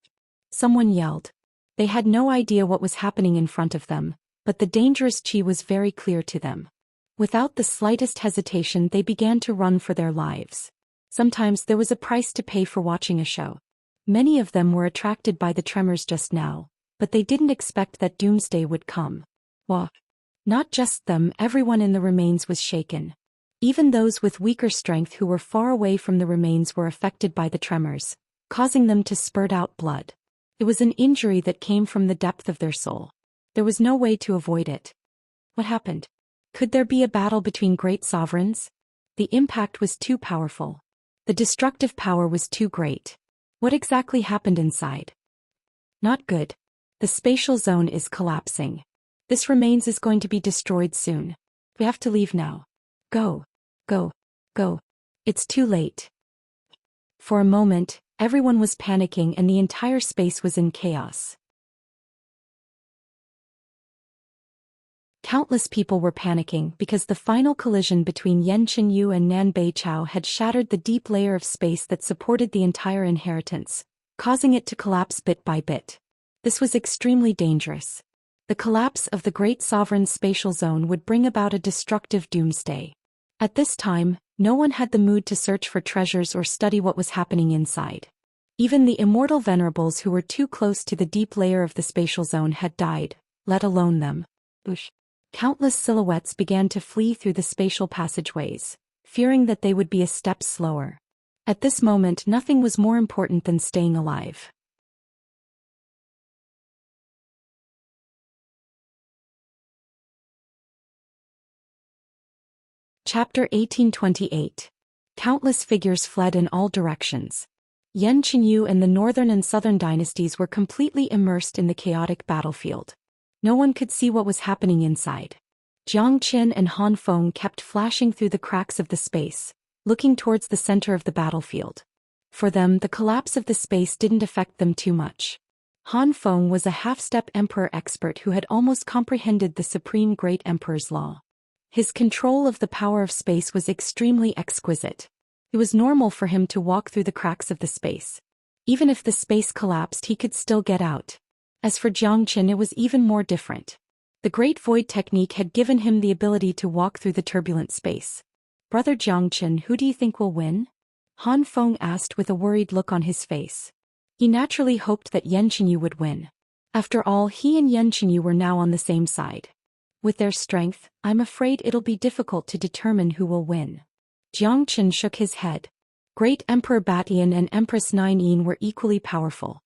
Someone yelled. They had no idea what was happening in front of them, but the dangerous qi was very clear to them. Without the slightest hesitation, they began to run for their lives. Sometimes there was a price to pay for watching a show. Many of them were attracted by the tremors just now, but they didn't expect that doomsday would come. Wah! Not just them, everyone in the remains was shaken. Even those with weaker strength who were far away from the remains were affected by the tremors, causing them to spurt out blood. It was an injury that came from the depth of their soul. There was no way to avoid it. What happened? Could there be a battle between great sovereigns? The impact was too powerful. The destructive power was too great. What exactly happened inside? Not good. The spatial zone is collapsing. This remains is going to be destroyed soon. We have to leave now. Go. Go. Go. It's too late. For a moment, everyone was panicking and the entire space was in chaos. Countless people were panicking because the final collision between Yan Qinyu and Nan Beichao had shattered the deep layer of space that supported the entire inheritance, causing it to collapse bit by bit. This was extremely dangerous. The collapse of the Great Sovereign's spatial zone would bring about a destructive doomsday. At this time, no one had the mood to search for treasures or study what was happening inside. Even the immortal venerables who were too close to the deep layer of the spatial zone had died, let alone them. Countless silhouettes began to flee through the spatial passageways, fearing that they would be a step slower. At this moment, nothing was more important than staying alive. Chapter 1828. Countless figures fled in all directions. Yan Qinyu and the northern and southern dynasties were completely immersed in the chaotic battlefield. No one could see what was happening inside. Jiang Qin and Han Feng kept flashing through the cracks of the space, looking towards the center of the battlefield. For them, the collapse of the space didn't affect them too much. Han Feng was a half-step emperor expert who had almost comprehended the supreme great emperor's law. His control of the power of space was extremely exquisite. It was normal for him to walk through the cracks of the space. Even if the space collapsed, he could still get out. As for Jiang Qin, it was even more different. The Great Void technique had given him the ability to walk through the turbulent space. Brother Jiang Qin, who do you think will win? Han Feng asked with a worried look on his face. He naturally hoped that Yan Qinyu would win. After all, he and Yan Qinyu were now on the same side. With their strength, I'm afraid it'll be difficult to determine who will win. Jiang Qin shook his head. Great Emperor Batian and Empress Nine were equally powerful.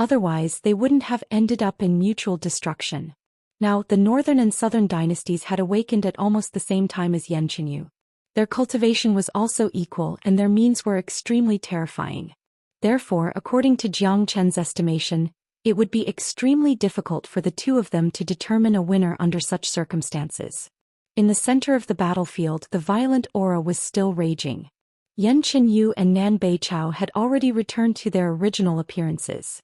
Otherwise, they wouldn't have ended up in mutual destruction. Now, the northern and southern dynasties had awakened at almost the same time as Yan Qinyu. Their cultivation was also equal and their means were extremely terrifying. Therefore, according to Jiang Chen's estimation, it would be extremely difficult for the two of them to determine a winner under such circumstances. In the center of the battlefield, the violent aura was still raging. Yan Qinyu and Nan Beichao had already returned to their original appearances.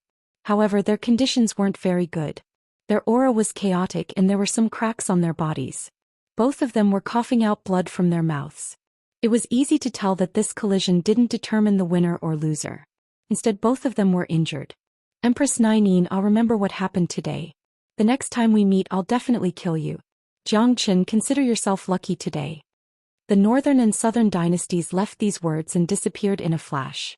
However, their conditions weren't very good. Their aura was chaotic and there were some cracks on their bodies. Both of them were coughing out blood from their mouths. It was easy to tell that this collision didn't determine the winner or loser. Instead, both of them were injured. Empress Nine, I'll remember what happened today. The next time we meet, I'll definitely kill you. Jiang Qin, consider yourself lucky today. The northern and southern dynasties left these words and disappeared in a flash.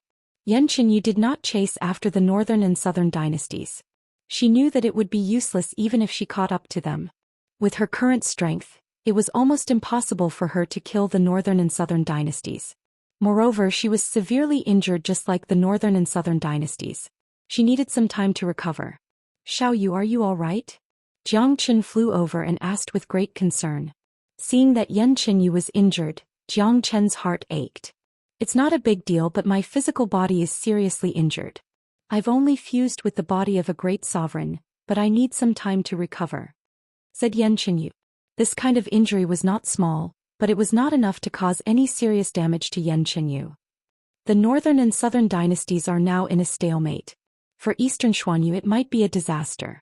Yan Qinyu did not chase after the northern and southern dynasties. She knew that it would be useless even if she caught up to them. With her current strength, it was almost impossible for her to kill the northern and southern dynasties. Moreover, she was severely injured just like the northern and southern dynasties. She needed some time to recover. Xiaoyu, are you all right? Jiang Qin flew over and asked with great concern. Seeing that Yan Qinyu was injured, Jiang Chen's heart ached. It's not a big deal, but my physical body is seriously injured. I've only fused with the body of a great sovereign, but I need some time to recover, said Yan Qinyu. This kind of injury was not small, but it was not enough to cause any serious damage to Yan Qinyu. The northern and southern dynasties are now in a stalemate. For Eastern Xuanyu, it might be a disaster.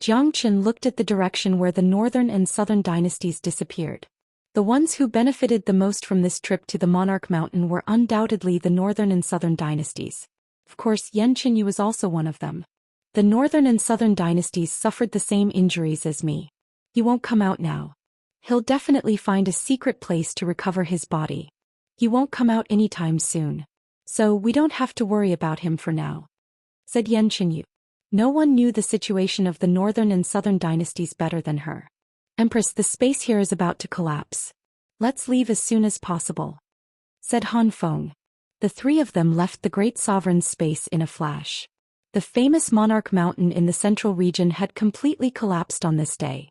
Jiang Qin looked at the direction where the northern and southern dynasties disappeared. The ones who benefited the most from this trip to the Monarch Mountain were undoubtedly the northern and southern dynasties. Of course, Yan Qinyu was also one of them. The northern and southern dynasties suffered the same injuries as me. He won't come out now. He'll definitely find a secret place to recover his body. He won't come out anytime soon. So we don't have to worry about him for now, said Yan Qinyu. No one knew the situation of the northern and southern dynasties better than her. Empress, the space here is about to collapse. Let's leave as soon as possible, said Han Feng. The three of them left the great sovereign's space in a flash. The famous Monarch Mountain in the central region had completely collapsed on this day.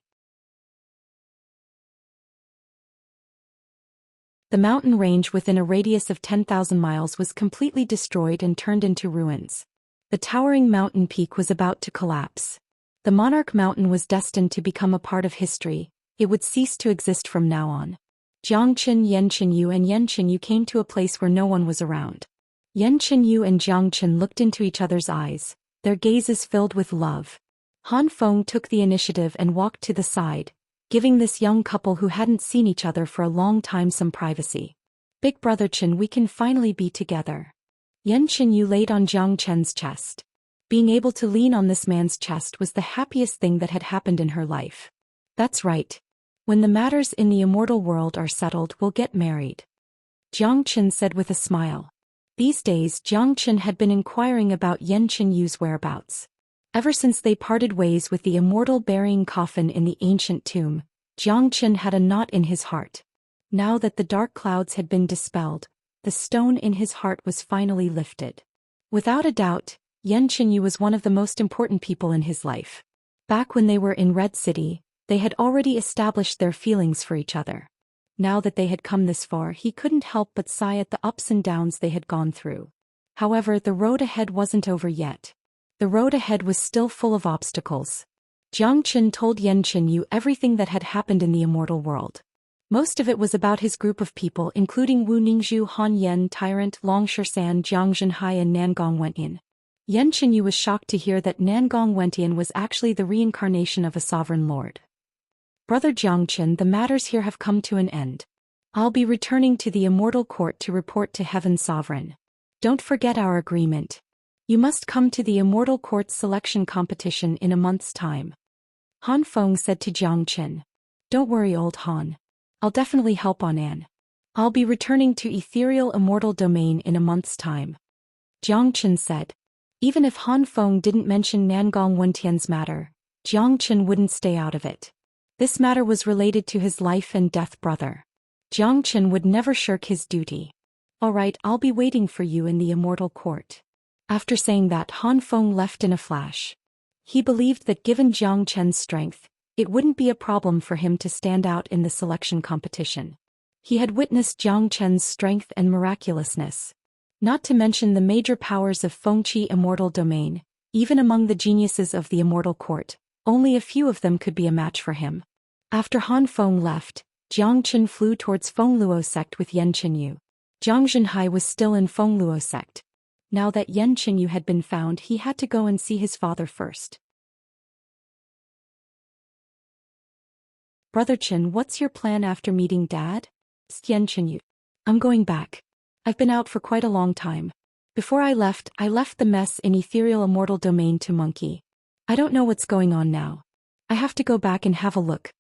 The mountain range within a radius of 10,000 miles was completely destroyed and turned into ruins. The towering mountain peak was about to collapse. The Monarch Mountain was destined to become a part of history. It would cease to exist from now on. Jiang Qin, Yan Qinyu and Yan Qinyu came to a place where no one was around. Yan Qinyu and Jiang Qin looked into each other's eyes, their gazes filled with love. Han Feng took the initiative and walked to the side, giving this young couple who hadn't seen each other for a long time some privacy. Big brother Chen, we can finally be together. Yan Qinyu laid on Jiang Chen's chest. Being able to lean on this man's chest was the happiest thing that had happened in her life. That's right. When the matters in the immortal world are settled, we'll get married. Jiang Chen said with a smile. These days Jiang Chen had been inquiring about Yan Qinyu's whereabouts. Ever since they parted ways with the immortal burying coffin in the ancient tomb, Jiang Chen had a knot in his heart. Now that the dark clouds had been dispelled, the stone in his heart was finally lifted. Without a doubt, Yan Qinyu was one of the most important people in his life. Back when they were in Red City, they had already established their feelings for each other. Now that they had come this far, he couldn't help but sigh at the ups and downs they had gone through. However, the road ahead wasn't over yet. The road ahead was still full of obstacles. Jiang Chen told Yan Qinyu everything that had happened in the immortal world. Most of it was about his group of people, including Wu Ningzhu, Han Yan, Tyrant, Long Shisan, Jiang Zhenhai and Nangong Wentian. Yan Qinyu was shocked to hear that Nangong Wentian was actually the reincarnation of a sovereign lord. Brother Jiang Chen, the matters here have come to an end. I'll be returning to the immortal court to report to Heaven's sovereign. Don't forget our agreement. You must come to the immortal court's selection competition in a month's time. Han Feng said to Jiang Chen. Don't worry, old Han. I'll definitely help on An. I'll be returning to ethereal immortal domain in a month's time. Jiang Chen said. Even if Han Feng didn't mention Nangong Wentian's matter, Jiang Chen wouldn't stay out of it. This matter was related to his life and death brother. Jiang Chen would never shirk his duty. All right, I'll be waiting for you in the immortal court. After saying that, Han Feng left in a flash. He believed that given Jiang Chen's strength, it wouldn't be a problem for him to stand out in the selection competition. He had witnessed Jiang Chen's strength and miraculousness. Not to mention the major powers of Fengqi immortal domain, even among the geniuses of the immortal court, only a few of them could be a match for him. After Han Feng left, Jiang Chen flew towards Fengluo sect with Yan Qinyu. Jiang Zhenhai was still in Fengluo sect. Now that Yan Qinyu had been found, he had to go and see his father first. Brother Chen, what's your plan after meeting Dad? Yan Qinyu. I'm going back. I've been out for quite a long time. Before I left the mess in ethereal immortal domain to Monkey. I don't know what's going on now. I have to go back and have a look.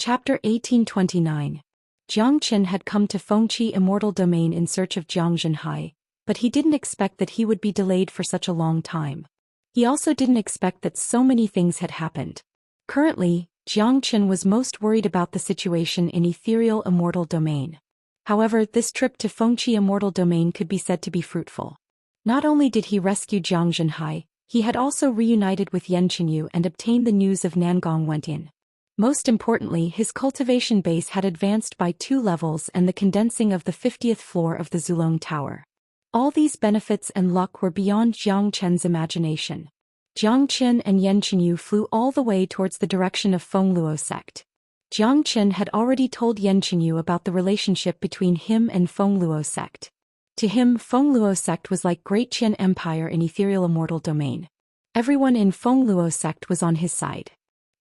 Chapter 1829. Jiang Chen had come to Fengqi immortal domain in search of Jiang Zhenhai, but he didn't expect that he would be delayed for such a long time. He also didn't expect that so many things had happened. Currently, Jiang Chen was most worried about the situation in ethereal immortal domain. However, this trip to Fengqi immortal domain could be said to be fruitful. Not only did he rescue Jiang Zhenhai, he had also reunited with Yan Qinyu and obtained the news of Nangong Wentian. Most importantly, his cultivation base had advanced by 2 levels and the condensing of the 50th floor of the Zulong Tower. All these benefits and luck were beyond Jiang Chen's imagination. Jiang Chen and Yan Qinyu flew all the way towards the direction of Fengluo sect. Jiang Chen had already told Yan Qinyu about the relationship between him and Fengluo sect. To him, Fengluo sect was like Great Qian Empire in ethereal immortal domain. Everyone in Fengluo sect was on his side.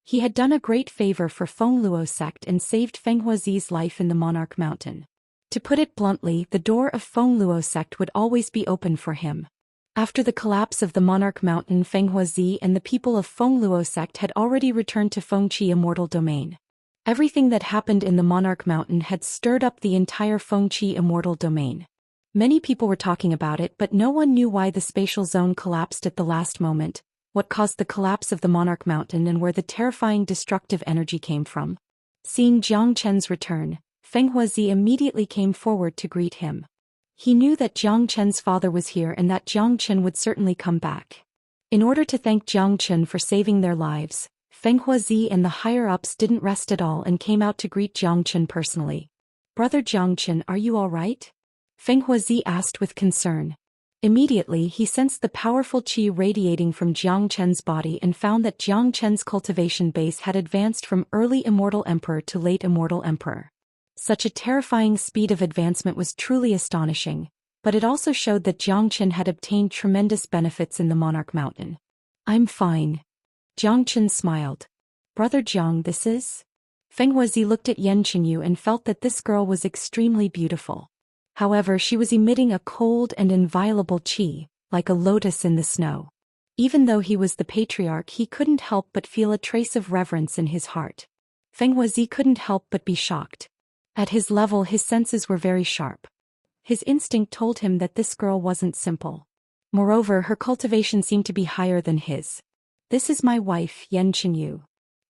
He had done a great favor for Fengluo sect and saved Feng Huazi's life in the Monarch Mountain. To put it bluntly, the door of Fengluo sect would always be open for him. After the collapse of the Monarch Mountain, Feng Huazi and the people of Fengluo sect had already returned to Fengqi immortal domain. Everything that happened in the Monarch Mountain had stirred up the entire Fengqi immortal domain. Many people were talking about it, but no one knew why the spatial zone collapsed at the last moment, what caused the collapse of the Monarch Mountain and where the terrifying destructive energy came from. Seeing Jiang Chen's return, Feng Huazi immediately came forward to greet him. He knew that Jiang Chen's father was here and that Jiang Chen would certainly come back. In order to thank Jiang Chen for saving their lives, Feng Huazi and the higher-ups didn't rest at all and came out to greet Jiang Chen personally. Brother Jiang Chen, are you all right? Feng Huazi asked with concern. Immediately he sensed the powerful qi radiating from Jiang Chen's body and found that Jiang Chen's cultivation base had advanced from early immortal emperor to late immortal emperor. Such a terrifying speed of advancement was truly astonishing. but it also showed that Zhou Xian had obtained tremendous benefits in the Monarch Mountain. I'm fine. Zhou Xian smiled. Brother Zhang, this is? Feng Huazi looked at Yan Qinyu and felt that this girl was extremely beautiful. However, she was emitting a cold and inviolable qi, like a lotus in the snow. Even though he was the patriarch, he couldn't help but feel a trace of reverence in his heart. Feng Huazi couldn't help but be shocked. At his level, his senses were very sharp. His instinct told him that this girl wasn't simple. Moreover, her cultivation seemed to be higher than his. This is my wife, Yan Qinyu.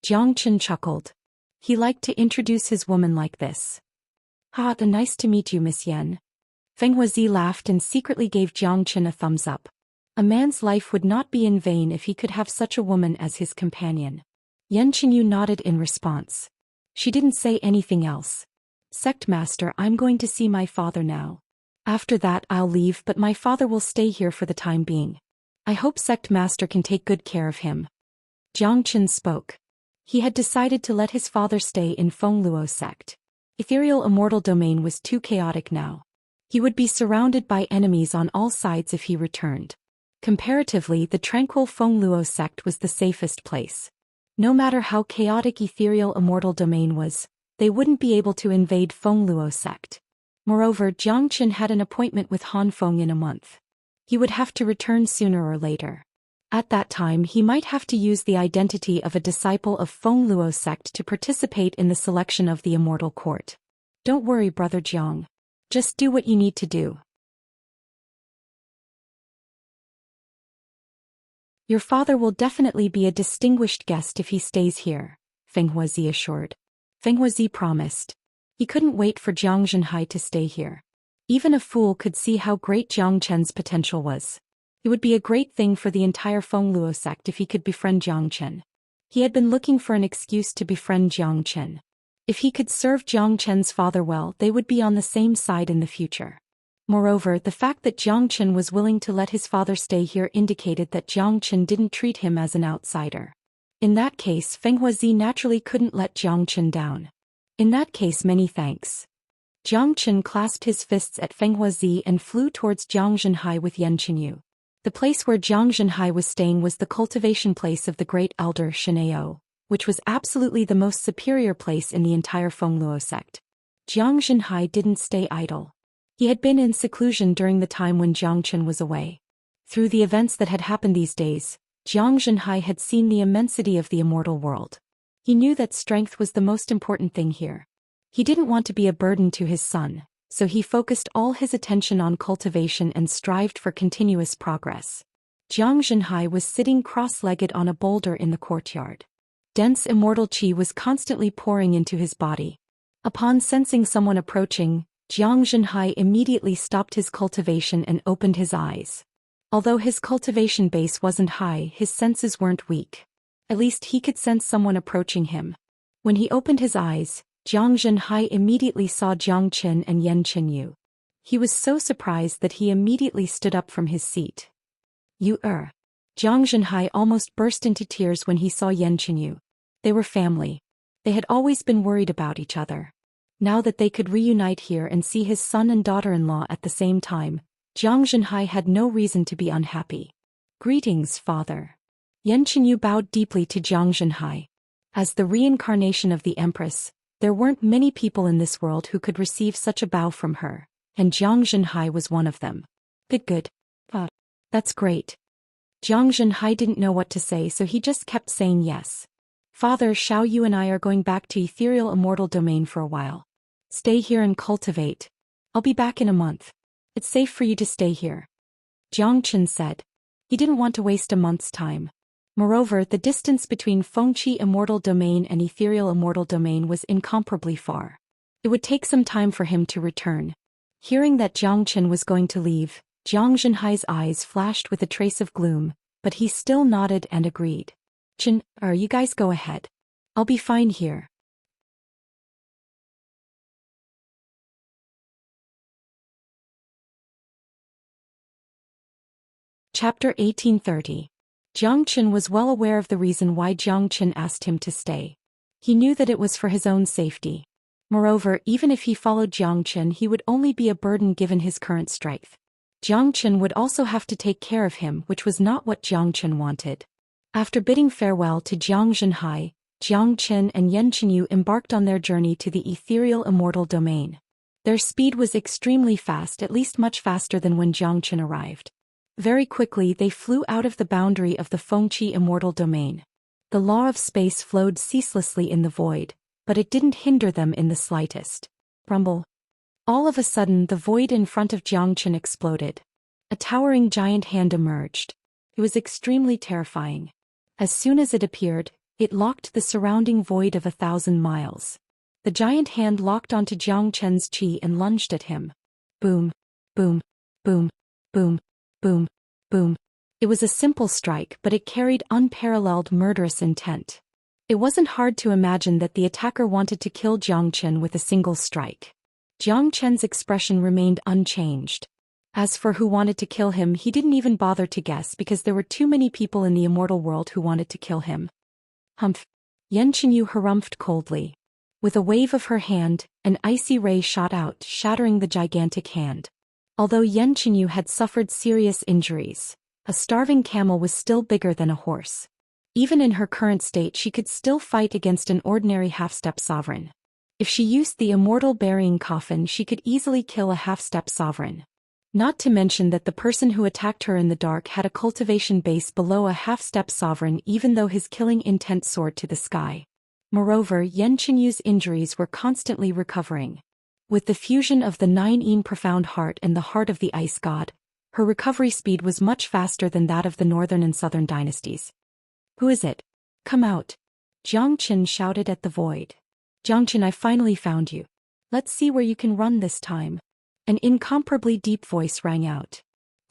Zhou Xian chuckled. He liked to introduce his woman like this. Ha, nice to meet you, Miss Yan. Feng Huazi laughed and secretly gave Zhou Xian a thumbs up. A man's life would not be in vain if he could have such a woman as his companion. Yan Qinyu nodded in response. She didn't say anything else. Sect Master, I'm going to see my father now. After that I'll leave, but my father will stay here for the time being. I hope Sect Master can take good care of him. Zhou Xian spoke. He had decided to let his father stay in Fengluo sect. Ethereal Immortal Domain was too chaotic now. He would be surrounded by enemies on all sides if he returned. Comparatively, the tranquil Fengluo sect was the safest place. No matter how chaotic Ethereal Immortal Domain was, they wouldn't be able to invade Fengluo sect. Moreover, Zhou Xian had an appointment with Han Feng in a month. He would have to return sooner or later. At that time, he might have to use the identity of a disciple of Fengluo sect to participate in the selection of the Immortal Court. Don't worry, Brother Jiang. Just do what you need to do. Your father will definitely be a distinguished guest if he stays here, Feng Huazi assured. Feng Huazi promised. He couldn't wait for Zhang Zhenhai to stay here. Even a fool could see how great Zhang Chen's potential was. It would be a great thing for the entire Fengluo sect if he could befriend Zhang Chen. He had been looking for an excuse to befriend Zhang Chen. If he could serve Zhang Chen's father well, they would be on the same side in the future. Moreover, the fact that Zhang Chen was willing to let his father stay here indicated that Zhang Chen didn't treat him as an outsider. In that case, Feng Huazi naturally couldn't let Zhang Chen down. In that case, many thanks. Zhang Chen clasped his fists at Feng Huazi and flew towards Zhang Zhenhai with Yan Qinyu. The place where Zhang Zhenhai was staying was the cultivation place of the great elder Xianxia, which was absolutely the most superior place in the entire Fengluo sect. Zhang Zhenhai didn't stay idle. He had been in seclusion during the time when Zhang Chen was away. Through the events that had happened these days, Zhang Zhenhai had seen the immensity of the immortal world. He knew that strength was the most important thing here. He didn't want to be a burden to his son, so he focused all his attention on cultivation and strived for continuous progress. Zhang Zhenhai was sitting cross-legged on a boulder in the courtyard. Dense immortal qi was constantly pouring into his body. Upon sensing someone approaching, Zhang Zhenhai immediately stopped his cultivation and opened his eyes. Although his cultivation base wasn't high, his senses weren't weak. At least he could sense someone approaching him. When he opened his eyes, Zhang Zhenhai immediately saw Zhang Chen and Yan Qinyu. He was so surprised that he immediately stood up from his seat. Zhang Zhenhai almost burst into tears when he saw Yan Qinyu. They were family. They had always been worried about each other. Now that they could reunite here and see his son and daughter-in-law at the same time, Zhang Zhenhai had no reason to be unhappy. Greetings, father. Yan Qinyu bowed deeply to Zhang Zhenhai. As the reincarnation of the Empress, there weren't many people in this world who could receive such a bow from her, and Zhang Zhenhai was one of them. Good. That's great. Zhang Zhenhai didn't know what to say, so he just kept saying yes. Father, Xiao Yu and I are going back to Ethereal Immortal Domain for a while. Stay here and cultivate. I'll be back in a month. It's safe for you to stay here. Zhang Chen said. He didn't want to waste a month's time. Moreover, the distance between Fengqi Immortal Domain and Ethereal Immortal Domain was incomparably far. It would take some time for him to return. Hearing that Zhang Chen was going to leave, Zhang Zhenhai's eyes flashed with a trace of gloom, but he still nodded and agreed. Chen, you guys go ahead. I'll be fine here. Chapter 1830. Zhang Chen was well aware of the reason why Zhang Chen asked him to stay. He knew that it was for his own safety. Moreover, even if he followed Zhang Chen, he would only be a burden given his current strength. Jiang Chen would also have to take care of him, which was not what Jiang Chen wanted. After bidding farewell to Jiang Zhenhai, Jiang Chen and Yan Chenyu embarked on their journey to the ethereal immortal domain. Their speed was extremely fast, at least much faster than when Jiang Chen arrived. Very quickly they flew out of the boundary of the Fengqi immortal domain. The law of space flowed ceaselessly in the void, but it didn't hinder them in the slightest. Rumble. All of a sudden the void in front of Jiang Chen exploded. A towering giant hand emerged. It was extremely terrifying. As soon as it appeared, it locked the surrounding void of 1,000 miles. The giant hand locked onto Jiang Chen's chi and lunged at him. Boom, boom, boom, boom, boom, boom. It was a simple strike, but it carried unparalleled murderous intent. It wasn't hard to imagine that the attacker wanted to kill Jiang Chen with a single strike. Jiang Chen's expression remained unchanged. As for who wanted to kill him, he didn't even bother to guess because there were too many people in the immortal world who wanted to kill him. Humph. Yan Chenyu harumphed coldly. With a wave of her hand, an icy ray shot out, shattering the gigantic hand. Although Yan Chenyu had suffered serious injuries, a starving camel was still bigger than a horse. Even in her current state she could still fight against an ordinary half-step sovereign. If she used the immortal burying coffin she could easily kill a half-step sovereign. Not to mention that the person who attacked her in the dark had a cultivation base below a half-step sovereign, even though his killing intent soared to the sky. Moreover, Yan Chenyu's injuries were constantly recovering. With the fusion of the 9 profound heart and the heart of the ice god, her recovery speed was much faster than that of the northern and southern dynasties. Who is it? Come out. Jiang Chen shouted at the void. Jiang Chen, I finally found you. Let's see where you can run this time. An incomparably deep voice rang out.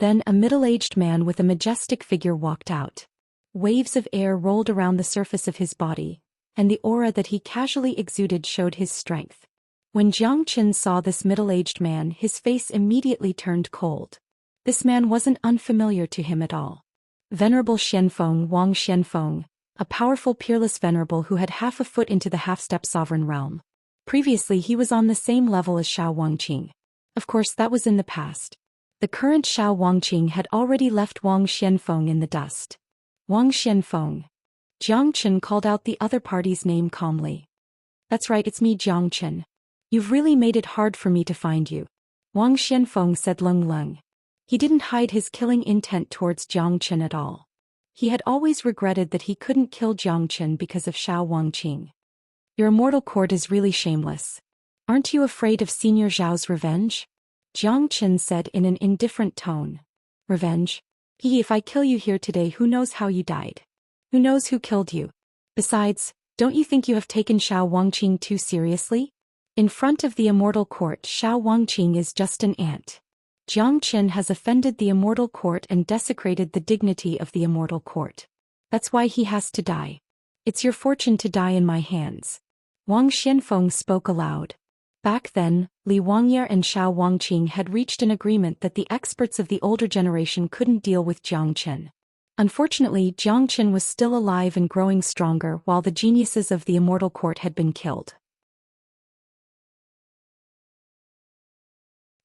Then a middle-aged man with a majestic figure walked out. Waves of air rolled around the surface of his body, and the aura that he casually exuded showed his strength. When Jiang Chen saw this middle-aged man, his face immediately turned cold. This man wasn't unfamiliar to him at all. Venerable Xianfeng Wang Xianfeng, a powerful peerless venerable who had half a foot into the half-step sovereign realm. Previously he was on the same level as Xiao Wangqing. Of course that was in the past. The current Xiao Wangqing had already left Wang Xianfeng in the dust. Wang Xianfeng. Jiang Chen called out the other party's name calmly. That's right, it's me, Jiang Chen. You've really made it hard for me to find you. Wang Xianfeng said Leng Leng. He didn't hide his killing intent towards Jiang Chen at all. He had always regretted that he couldn't kill Jiang Chen because of Xiao Wangqing. Your immortal court is really shameless. Aren't you afraid of Senior Zhao's revenge? Jiang Chen said in an indifferent tone. Revenge? If I kill you here today, who knows how you died? Who knows who killed you? Besides, don't you think you have taken Xiao Wangqing too seriously? In front of the immortal court, Xiao Wangqing is just an ant. Jiang Chen has offended the immortal court and desecrated the dignity of the immortal court. That's why he has to die. It's your fortune to die in my hands. Wang Xianfeng spoke aloud. Back then, Li Wangye and Xiao Wangqing had reached an agreement that the experts of the older generation couldn't deal with Jiang Chen. Unfortunately, Jiang Chen was still alive and growing stronger while the geniuses of the immortal court had been killed.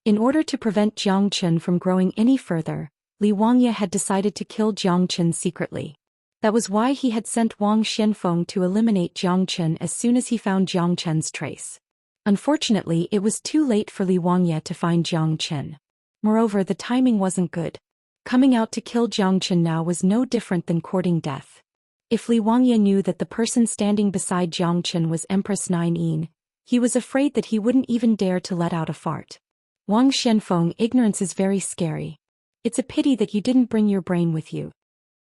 In order to prevent Jiang Chen from growing any further, Li Wangye had decided to kill Jiang Chen secretly. That was why he had sent Wang Xianfeng to eliminate Jiang Chen as soon as he found Jiang Chen's trace. Unfortunately, it was too late for Li Wangye to find Jiang Chen. Moreover, the timing wasn't good. Coming out to kill Jiang Chen now was no different than courting death. If Li Wangye knew that the person standing beside Jiang Chen was Empress 9, he was afraid that he wouldn't even dare to let out a fart. Wang Xianfeng, ignorance is very scary. It's a pity that you didn't bring your brain with you.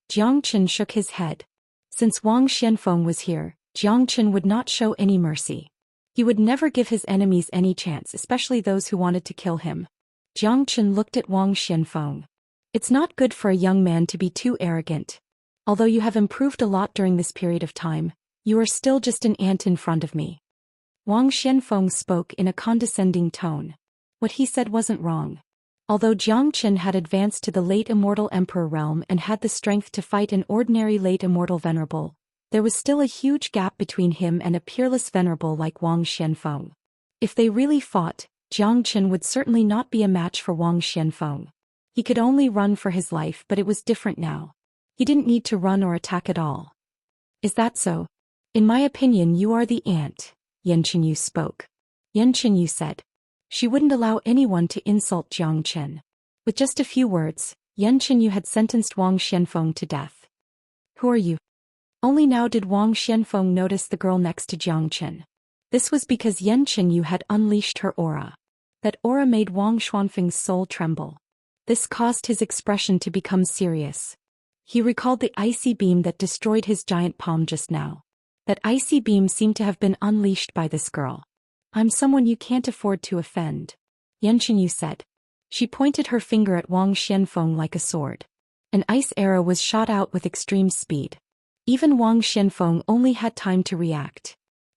Jiang Chen shook his head. Since Wang Xianfeng was here, Jiang Chen would not show any mercy. He would never give his enemies any chance, especially those who wanted to kill him. Jiang Chen looked at Wang Xianfeng. It's not good for a young man to be too arrogant. Although you have improved a lot during this period of time, you are still just an ant in front of me. Wang Xianfeng spoke in a condescending tone. What he said wasn't wrong. Although Jiang Chen had advanced to the late immortal emperor realm and had the strength to fight an ordinary late immortal venerable, there was still a huge gap between him and a peerless venerable like Wang Xianfeng. If they really fought, Jiang Chen would certainly not be a match for Wang Xianfeng. He could only run for his life, but it was different now. He didn't need to run or attack at all. Is that so? In my opinion, you are the ant, Yan Qinyu spoke. Yan Qinyu said. She wouldn't allow anyone to insult Jiang Chen. With just a few words, Yan Qinyu had sentenced Wang Xianfeng to death. Who are you? Only now did Wang Xianfeng notice the girl next to Jiang Chen. This was because Yan Qinyu had unleashed her aura. That aura made Wang Xuanfeng's soul tremble. This caused his expression to become serious. He recalled the icy beam that destroyed his giant palm just now. That icy beam seemed to have been unleashed by this girl. I'm someone you can't afford to offend, Yan Qinyu said. She pointed her finger at Wang Xianfeng like a sword. An ice arrow was shot out with extreme speed. Even Wang Xianfeng only had time to react.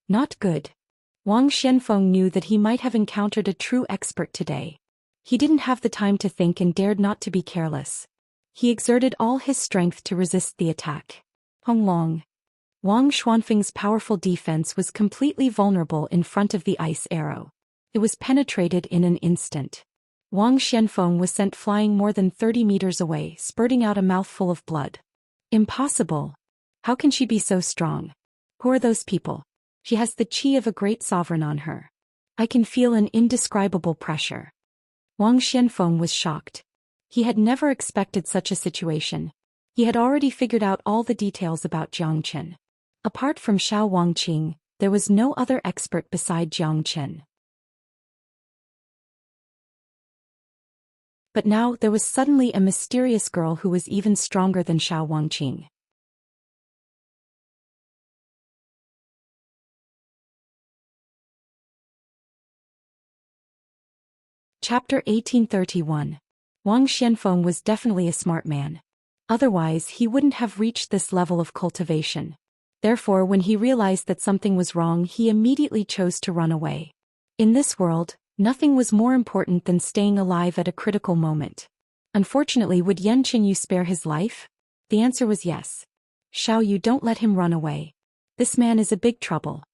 Not good. Wang Xianfeng knew that he might have encountered a true expert today. He didn't have the time to think and dared not to be careless. He exerted all his strength to resist the attack. Hong Long. Wang Xuanfeng's powerful defense was completely vulnerable in front of the ice arrow. It was penetrated in an instant. Wang Xianfeng was sent flying more than 30 meters away, spurting out a mouthful of blood. Impossible. How can she be so strong? Who are those people? She has the qi of a great sovereign on her. I can feel an indescribable pressure. Wang Xianfeng was shocked. He had never expected such a situation. He had already figured out all the details about Jiang Chen. Apart from Xiao Wangqing, there was no other expert beside Jiang Chen. But now there was suddenly a mysterious girl who was even stronger than Xiao Wangqing. Chapter 1831. Wang Xianfeng was definitely a smart man. Otherwise, he wouldn't have reached this level of cultivation. Therefore, when he realized that something was wrong, he immediately chose to run away. In this world, nothing was more important than staying alive at a critical moment. Unfortunately, would Yan Qinyu spare his life? The answer was yes. Xiao Yu, don't let him run away. This man is a big trouble.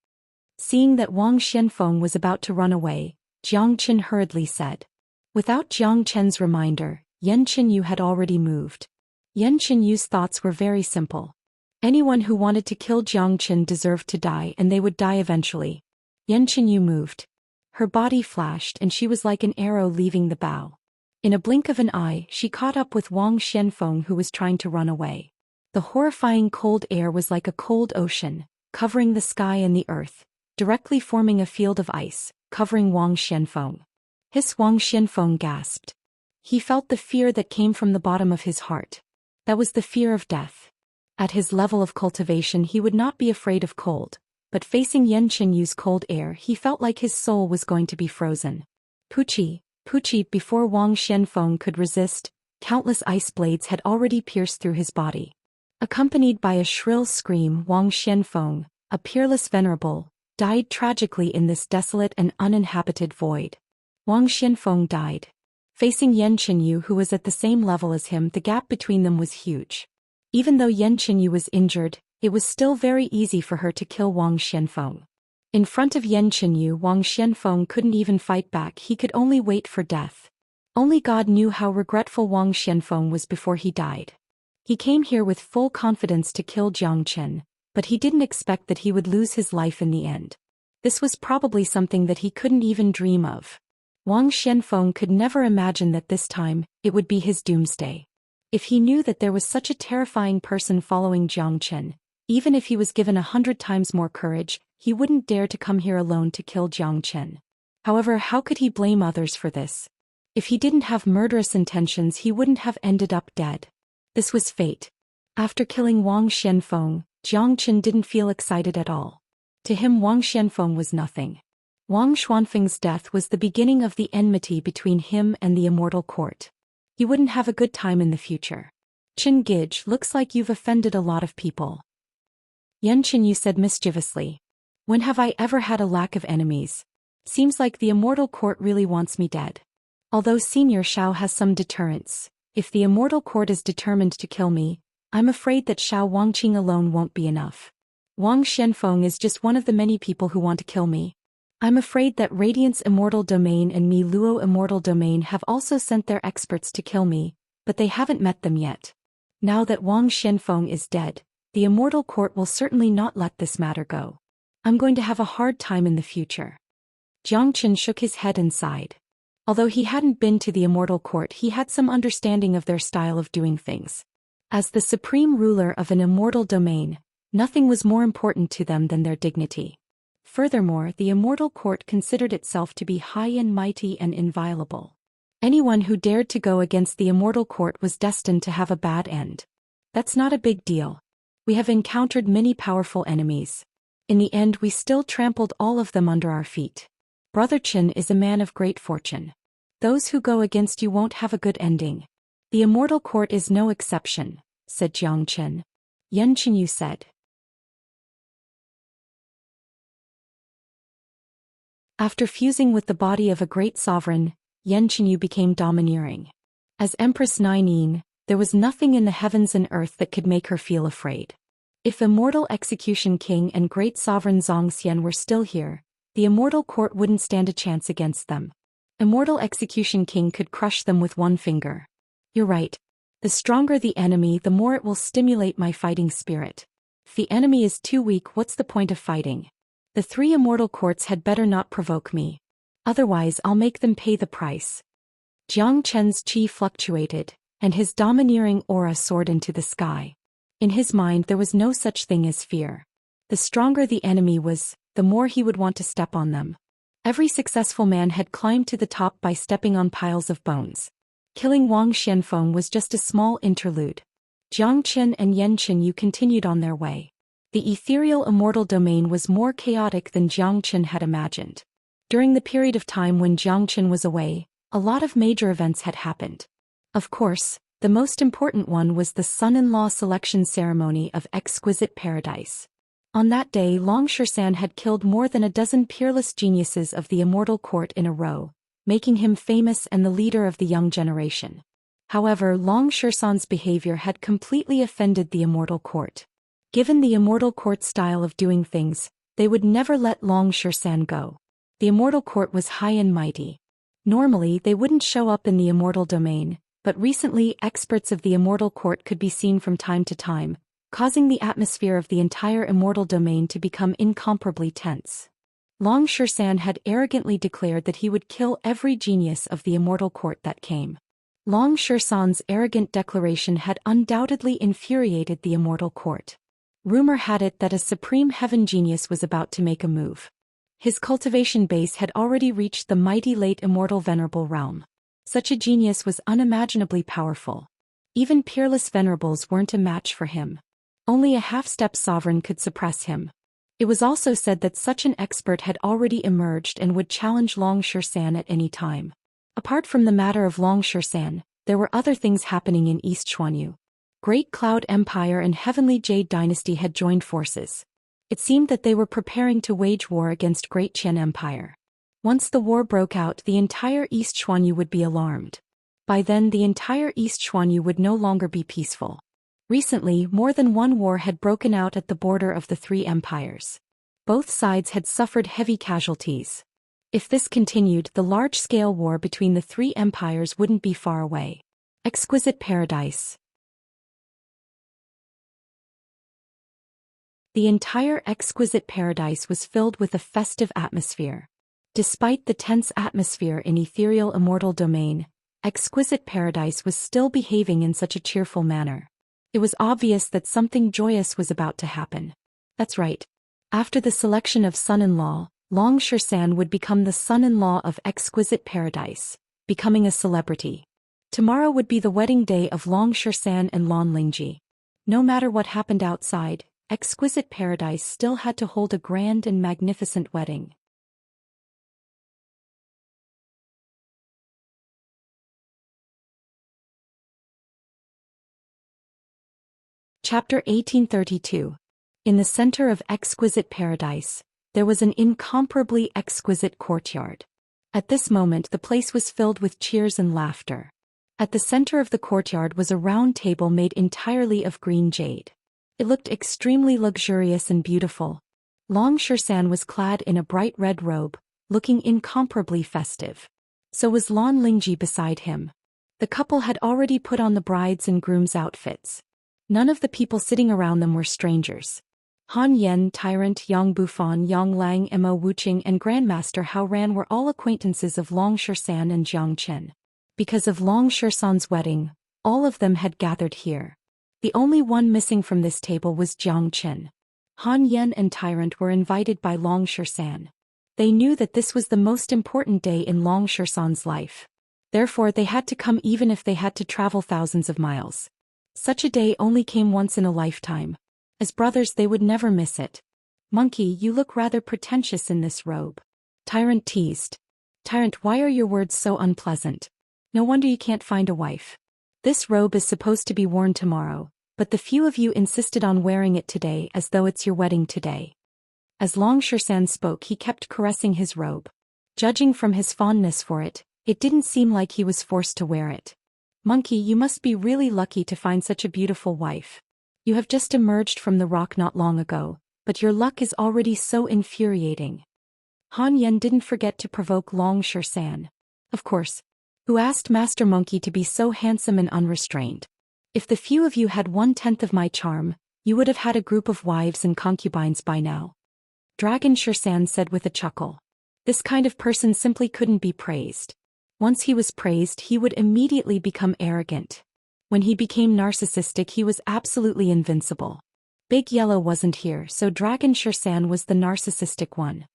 Seeing that Wang Xianfeng was about to run away, Jiang Chen hurriedly said. Without Jiang Chen's reminder, Yan Qinyu had already moved. Yan Qinyu's thoughts were very simple. Anyone who wanted to kill Jiang Chen deserved to die, and they would die eventually. Yan Qinyu moved. Her body flashed and she was like an arrow leaving the bow. In a blink of an eye, she caught up with Wang Xianfeng, who was trying to run away. The horrifying cold air was like a cold ocean, covering the sky and the earth, directly forming a field of ice, covering Wang Xianfeng. Wang Xianfeng gasped. He felt the fear that came from the bottom of his heart. That was the fear of death. At his level of cultivation, he would not be afraid of cold, but facing Yan Qinyu's cold air, he felt like his soul was going to be frozen. Puchi, Puchi! Before Wang Xianfeng could resist, countless ice blades had already pierced through his body. Accompanied by a shrill scream, Wang Xianfeng, a peerless venerable, died tragically in this desolate and uninhabited void. Wang Xianfeng died. Facing Yan Qinyu, who was at the same level as him, the gap between them was huge. Even though Yan Qinyu was injured, it was still very easy for her to kill Wang Xianfeng. In front of Yan Qinyu, Wang Xianfeng couldn't even fight back, he could only wait for death. Only God knew how regretful Wang Xianfeng was before he died. He came here with full confidence to kill Jiang Chen, but he didn't expect that he would lose his life in the end. This was probably something that he couldn't even dream of. Wang Xianfeng could never imagine that this time, it would be his doomsday. If he knew that there was such a terrifying person following Jiang Chen, even if he was given 100 times more courage, he wouldn't dare to come here alone to kill Jiang Chen. However, how could he blame others for this? If he didn't have murderous intentions, he wouldn't have ended up dead. This was fate. After killing Wang Xianfeng, Jiang Chen didn't feel excited at all. To him, Wang Xianfeng was nothing. Wang Xuanfeng's death was the beginning of the enmity between him and the immortal court. He wouldn't have a good time in the future. Qin Gij, looks like you've offended a lot of people. Yan Qinyu said mischievously. When have I ever had a lack of enemies? Seems like the immortal court really wants me dead. Although Senior Xiao has some deterrence, if the immortal court is determined to kill me, I'm afraid that Xiao Wangqing alone won't be enough. Wang Xianfeng is just one of the many people who want to kill me. I'm afraid that Radiant's Immortal Domain and Mi Luo Immortal Domain have also sent their experts to kill me, but they haven't met them yet. Now that Wang Xianfeng is dead, the Immortal Court will certainly not let this matter go. I'm going to have a hard time in the future. Jiang Qin shook his head and sighed. Although he hadn't been to the Immortal Court, he had some understanding of their style of doing things. As the supreme ruler of an immortal domain, nothing was more important to them than their dignity. Furthermore, the Immortal Court considered itself to be high and mighty and inviolable. Anyone who dared to go against the Immortal Court was destined to have a bad end. That's not a big deal. We have encountered many powerful enemies. In the end, we still trampled all of them under our feet. Brother Qin is a man of great fortune. Those who go against you won't have a good ending. The Immortal Court is no exception, said Jiang Qin. Yan Qinyu said. After fusing with the body of a great sovereign, Yan Qinyu became domineering. As Empress Nine, there was nothing in the heavens and earth that could make her feel afraid. If Immortal Execution King and Great Sovereign Zhou Xian were still here, the Immortal Court wouldn't stand a chance against them. Immortal Execution King could crush them with one finger. You're right. The stronger the enemy, the more it will stimulate my fighting spirit. If the enemy is too weak, what's the point of fighting? The three Immortal Courts had better not provoke me. Otherwise, I'll make them pay the price. Jiang Chen's chi fluctuated, and his domineering aura soared into the sky. In his mind, there was no such thing as fear. The stronger the enemy was, the more he would want to step on them. Every successful man had climbed to the top by stepping on piles of bones. Killing Wang Xianfeng was just a small interlude. Jiang Qin and Yan Qinyu continued on their way. The ethereal immortal domain was more chaotic than Jiang Qin had imagined. During the period of time when Jiang Qin was away, a lot of major events had happened. Of course, the most important one was the son-in-law selection ceremony of Exquisite Paradise. On that day, Long Shisan had killed more than a dozen peerless geniuses of the Immortal Court in a row, making him famous and the leader of the young generation. However, Long Shisan's behavior had completely offended the Immortal Court. Given the Immortal Court's style of doing things, they would never let Long Shisan go. The Immortal Court was high and mighty. Normally, they wouldn't show up in the Immortal Domain, but recently experts of the Immortal Court could be seen from time to time, causing the atmosphere of the entire Immortal Domain to become incomparably tense. Long Shisan had arrogantly declared that he would kill every genius of the Immortal Court that came. Long Shisan's arrogant declaration had undoubtedly infuriated the Immortal Court. Rumor had it that a supreme heaven genius was about to make a move. His cultivation base had already reached the mighty late immortal venerable realm. Such a genius was unimaginably powerful. Even peerless venerables weren't a match for him. Only a half-step sovereign could suppress him. It was also said that such an expert had already emerged and would challenge Long Shisan at any time. Apart from the matter of Long Shisan, there were other things happening in East Xuanyu. Great Cloud Empire and Heavenly Jade Dynasty had joined forces. It seemed that they were preparing to wage war against Great Qian Empire. Once the war broke out, the entire East Xuanyu would be alarmed. By then, the entire East Xuanyu would no longer be peaceful. Recently, more than one war had broken out at the border of the three empires. Both sides had suffered heavy casualties. If this continued, the large-scale war between the three empires wouldn't be far away. Exquisite Paradise. The entire Exquisite Paradise was filled with a festive atmosphere. Despite the tense atmosphere in ethereal immortal domain, Exquisite Paradise was still behaving in such a cheerful manner. It was obvious that something joyous was about to happen. That's right. After the selection of son-in-law, Long Shisan would become the son-in-law of Exquisite Paradise, becoming a celebrity. Tomorrow would be the wedding day of Long Shisan and Lan Lingji. No matter what happened outside, Exquisite Paradise still had to hold a grand and magnificent wedding. Chapter 1832. In the center of Exquisite Paradise, there was an incomparably exquisite courtyard. At this moment, the place was filled with cheers and laughter. At the center of the courtyard was a round table made entirely of green jade. It looked extremely luxurious and beautiful. Long Shisan was clad in a bright red robe, looking incomparably festive. So was Lan Lingji beside him. The couple had already put on the bride's and groom's outfits. None of the people sitting around them were strangers. Han Yen, Tyrant, Yang Bufan, Yang Lang, Mo Wuqing and Grandmaster Hao Ran were all acquaintances of Long Shisan and Jiang Chen. Because of Long Shisan's wedding, all of them had gathered here. The only one missing from this table was Jiang Chen. Han Yen and Tyrant were invited by Long Shisan. They knew that this was the most important day in Long Shisan's life. Therefore they had to come even if they had to travel thousands of miles. Such a day only came once in a lifetime. As brothers they would never miss it. Monkey, you look rather pretentious in this robe. Tyrant teased. Tyrant, why are your words so unpleasant? No wonder you can't find a wife. This robe is supposed to be worn tomorrow, but the few of you insisted on wearing it today as though it's your wedding today. As Long Shisan spoke, he kept caressing his robe. Judging from his fondness for it, it didn't seem like he was forced to wear it. Monkey, you must be really lucky to find such a beautiful wife. You have just emerged from the rock not long ago, but your luck is already so infuriating. Han Yen didn't forget to provoke Long Shisan. Of course. Who asked Master Monkey to be so handsome and unrestrained? If the few of you had 1/10 of my charm, you would have had a group of wives and concubines by now. Dragon Shisan said with a chuckle. This kind of person simply couldn't be praised. Once he was praised, he would immediately become arrogant. When he became narcissistic, he was absolutely invincible. Big Yellow wasn't here, so Dragon Shisan was the narcissistic one.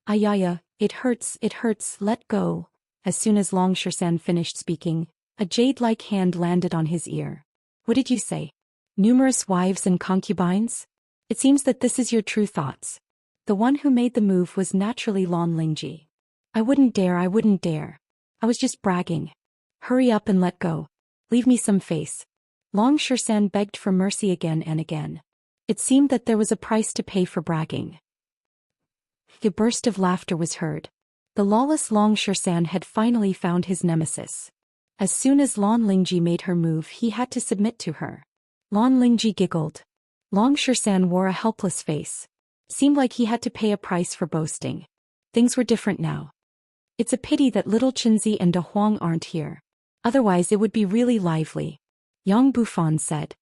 Ayaya, it hurts, let go. As soon as Long Shisan finished speaking, a jade-like hand landed on his ear. What did you say? Numerous wives and concubines? It seems that this is your true thoughts. The one who made the move was naturally Lan Lingji. I wouldn't dare. I was just bragging. Hurry up and let go. Leave me some face. Long Shisan begged for mercy again and again. It seemed that there was a price to pay for bragging. A burst of laughter was heard. The lawless Long Shisan had finally found his nemesis. As soon as Lan Lingji made her move, he had to submit to her. Lan Lingji giggled. Long Shisan wore a helpless face. Seemed like he had to pay a price for boasting. Things were different now. It's a pity that little Qinzi and De Huang aren't here. Otherwise it would be really lively. Yang Bufan said.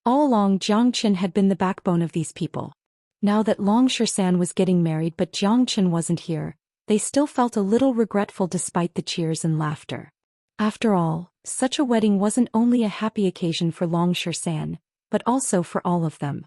All along Jiang Chen had been the backbone of these people. Now that Long Shisan was getting married but Jiang Chen wasn't here, they still felt a little regretful despite the cheers and laughter. After all, such a wedding wasn't only a happy occasion for Long Shisan, but also for all of them.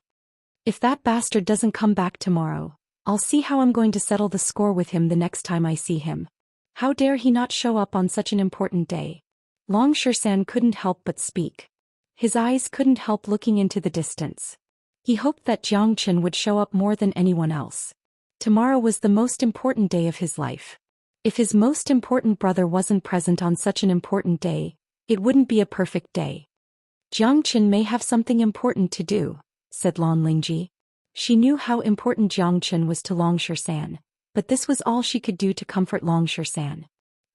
If that bastard doesn't come back tomorrow, I'll see how I'm going to settle the score with him the next time I see him. How dare he not show up on such an important day? Long Shisan couldn't help but speak. His eyes couldn't help looking into the distance. He hoped that Jiang Chen would show up more than anyone else. Tomorrow was the most important day of his life. If his most important brother wasn't present on such an important day, it wouldn't be a perfect day. Jiang Chen may have something important to do, said Lan Lingji. She knew how important Jiang Chen was to Long Shisan, but this was all she could do to comfort Long Shisan.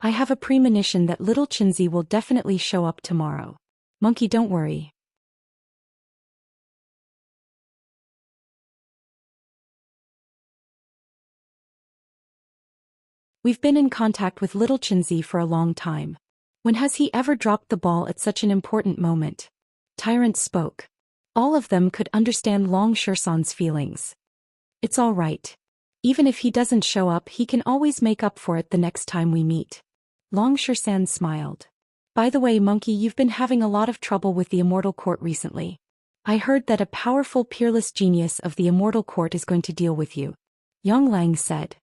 I have a premonition that little Qinzi will definitely show up tomorrow. Monkey, don't worry. We've been in contact with little Qinzi for a long time. When has he ever dropped the ball at such an important moment? Tyrant spoke. All of them could understand Long Shisan's feelings. It's all right. Even if he doesn't show up, he can always make up for it the next time we meet. Long Shisan smiled. By the way, Monkey, you've been having a lot of trouble with the Immortal Court recently. I heard that a powerful peerless genius of the Immortal Court is going to deal with you. Yang Lang said.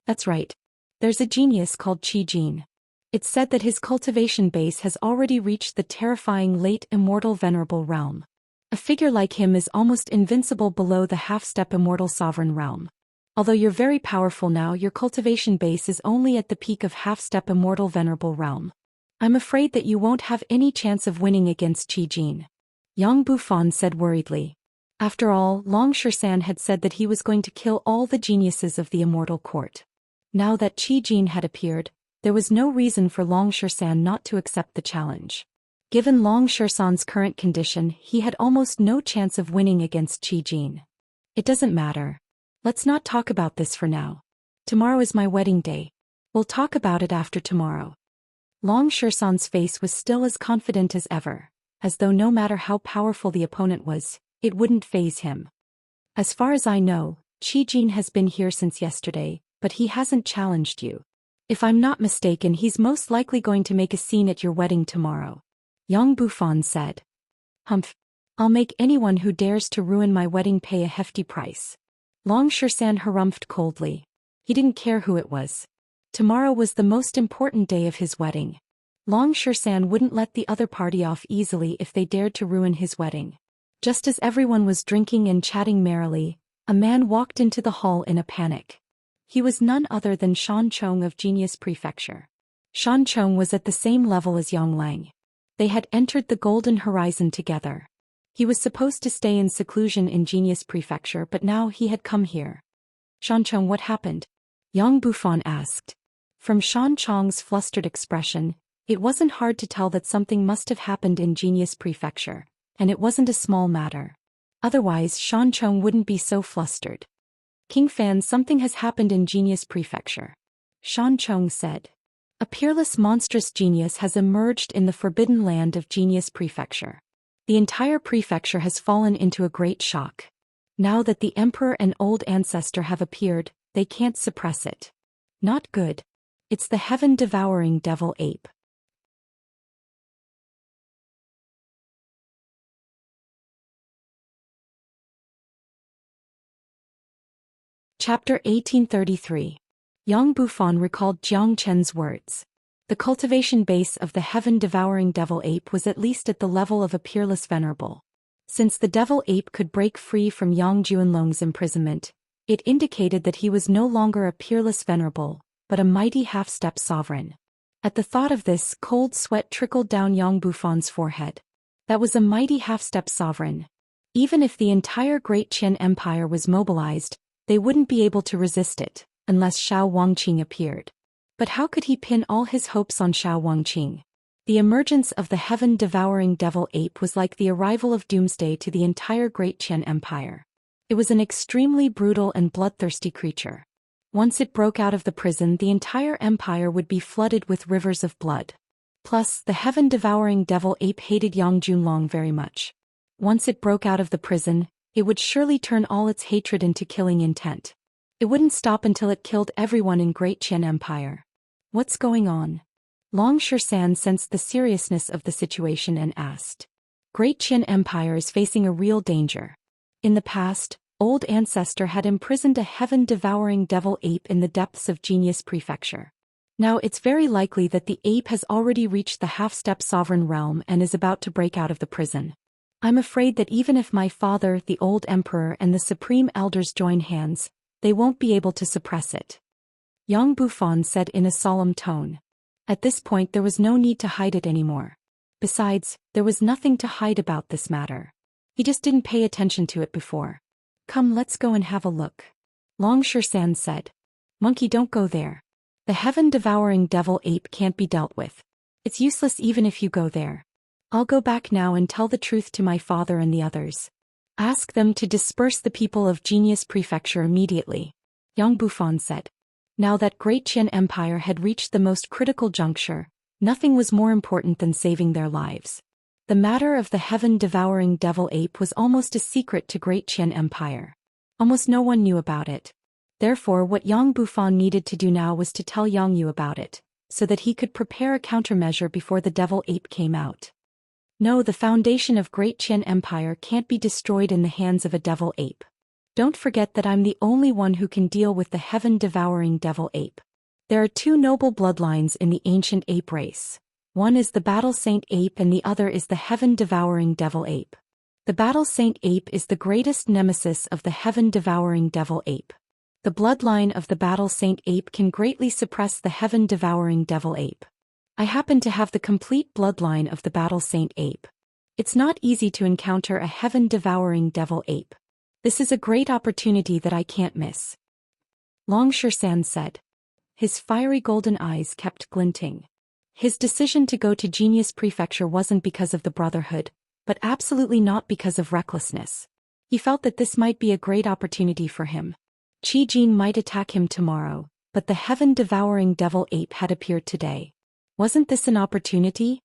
That's right. There's a genius called Qi Jin. It's said that his cultivation base has already reached the terrifying late immortal venerable realm. A figure like him is almost invincible below the half-step immortal sovereign realm. Although you're very powerful now, your cultivation base is only at the peak of half-step immortal venerable realm. I'm afraid that you won't have any chance of winning against Qi Jin. Yang Bufan said worriedly. After all, Long Shisan had said that he was going to kill all the geniuses of the Immortal Court. Now that Qi Jin had appeared, there was no reason for Long Shisan not to accept the challenge. Given Long Shisan's current condition, he had almost no chance of winning against Qi Jin. It doesn't matter. Let's not talk about this for now. Tomorrow is my wedding day. We'll talk about it after tomorrow. Long Shisan's face was still as confident as ever, as though no matter how powerful the opponent was, it wouldn't faze him. As far as I know, Qi Jin has been here since yesterday, but he hasn't challenged you. If I'm not mistaken, he's most likely going to make a scene at your wedding tomorrow. Yang Bufan said. Humph. I'll make anyone who dares to ruin my wedding pay a hefty price. Long Shisan harumphed coldly. He didn't care who it was. Tomorrow was the most important day of his wedding. Long Shisan wouldn't let the other party off easily if they dared to ruin his wedding. Just as everyone was drinking and chatting merrily, a man walked into the hall in a panic. He was none other than Shan Chong of Genius Prefecture. Shan Chong was at the same level as Yang Lang. They had entered the Golden Horizon together. He was supposed to stay in seclusion in Genius Prefecture, but now he had come here. Shan Chong, what happened? Yang Bufan asked. From Shan Chong's flustered expression, it wasn't hard to tell that something must have happened in Genius Prefecture, and it wasn't a small matter. Otherwise, Shan Chong wouldn't be so flustered. King Fan, something has happened in Genius Prefecture. Shan Chong said. A peerless monstrous genius has emerged in the forbidden land of Genius Prefecture. The entire prefecture has fallen into a great shock. Now that the emperor and old ancestor have appeared, they can't suppress it. Not good. It's the heaven-devouring devil ape. Chapter 1833. Yang Bufan recalled Jiang Chen's words. The cultivation base of the heaven-devouring devil ape was at least at the level of a peerless venerable. Since the devil ape could break free from Yang Juanlong's imprisonment, it indicated that he was no longer a peerless venerable, but a mighty half-step sovereign. At the thought of this, cold sweat trickled down Yang Bufan's forehead. That was a mighty half-step sovereign. Even if the entire Great Qian Empire was mobilized, they wouldn't be able to resist it, unless Xiao Wangqing appeared. But how could he pin all his hopes on Xiao Wangqing? The emergence of the heaven-devouring devil ape was like the arrival of doomsday to the entire Great Qian Empire. It was an extremely brutal and bloodthirsty creature. Once it broke out of the prison, the entire empire would be flooded with rivers of blood. Plus, the heaven-devouring devil ape hated Yang Junlong very much. Once it broke out of the prison, it would surely turn all its hatred into killing intent. It wouldn't stop until it killed everyone in Great Qian Empire. What's going on? Long Shisan sensed the seriousness of the situation and asked. Great Qian Empire is facing a real danger. In the past, old ancestor had imprisoned a heaven-devouring devil ape in the depths of Genius Prefecture. Now it's very likely that the ape has already reached the half-step sovereign realm and is about to break out of the prison. I'm afraid that even if my father, the old emperor, and the supreme elders join hands, they won't be able to suppress it. Yang Bufan said in a solemn tone. At this point there was no need to hide it anymore. Besides, there was nothing to hide about this matter. He just didn't pay attention to it before. Come, let's go and have a look. Long Shisan said. Monkey, don't go there. The heaven-devouring devil ape can't be dealt with. It's useless even if you go there. I'll go back now and tell the truth to my father and the others. Ask them to disperse the people of Genius Prefecture immediately. Yang Bufan said. Now that Great Qian Empire had reached the most critical juncture, nothing was more important than saving their lives. The matter of the heaven-devouring devil ape was almost a secret to Great Qian Empire. Almost no one knew about it. Therefore, what Yang Bufan needed to do now was to tell Yang Yu about it, so that he could prepare a countermeasure before the devil ape came out. No, the foundation of Great Qian Empire can't be destroyed in the hands of a devil ape. Don't forget that I'm the only one who can deal with the heaven-devouring devil ape. There are two noble bloodlines in the ancient ape race. One is the Battle Saint Ape and the other is the heaven-devouring devil ape. The Battle Saint Ape is the greatest nemesis of the heaven-devouring devil ape. The bloodline of the Battle Saint Ape can greatly suppress the heaven-devouring devil ape. I happen to have the complete bloodline of the Battle Saint Ape. It's not easy to encounter a heaven-devouring devil ape. This is a great opportunity that I can't miss. Long Shisan said. His fiery golden eyes kept glinting. His decision to go to Genius Prefecture wasn't because of the Brotherhood, but absolutely not because of recklessness. He felt that this might be a great opportunity for him. Qi Jin might attack him tomorrow, but the heaven-devouring devil ape had appeared today. Wasn't this an opportunity?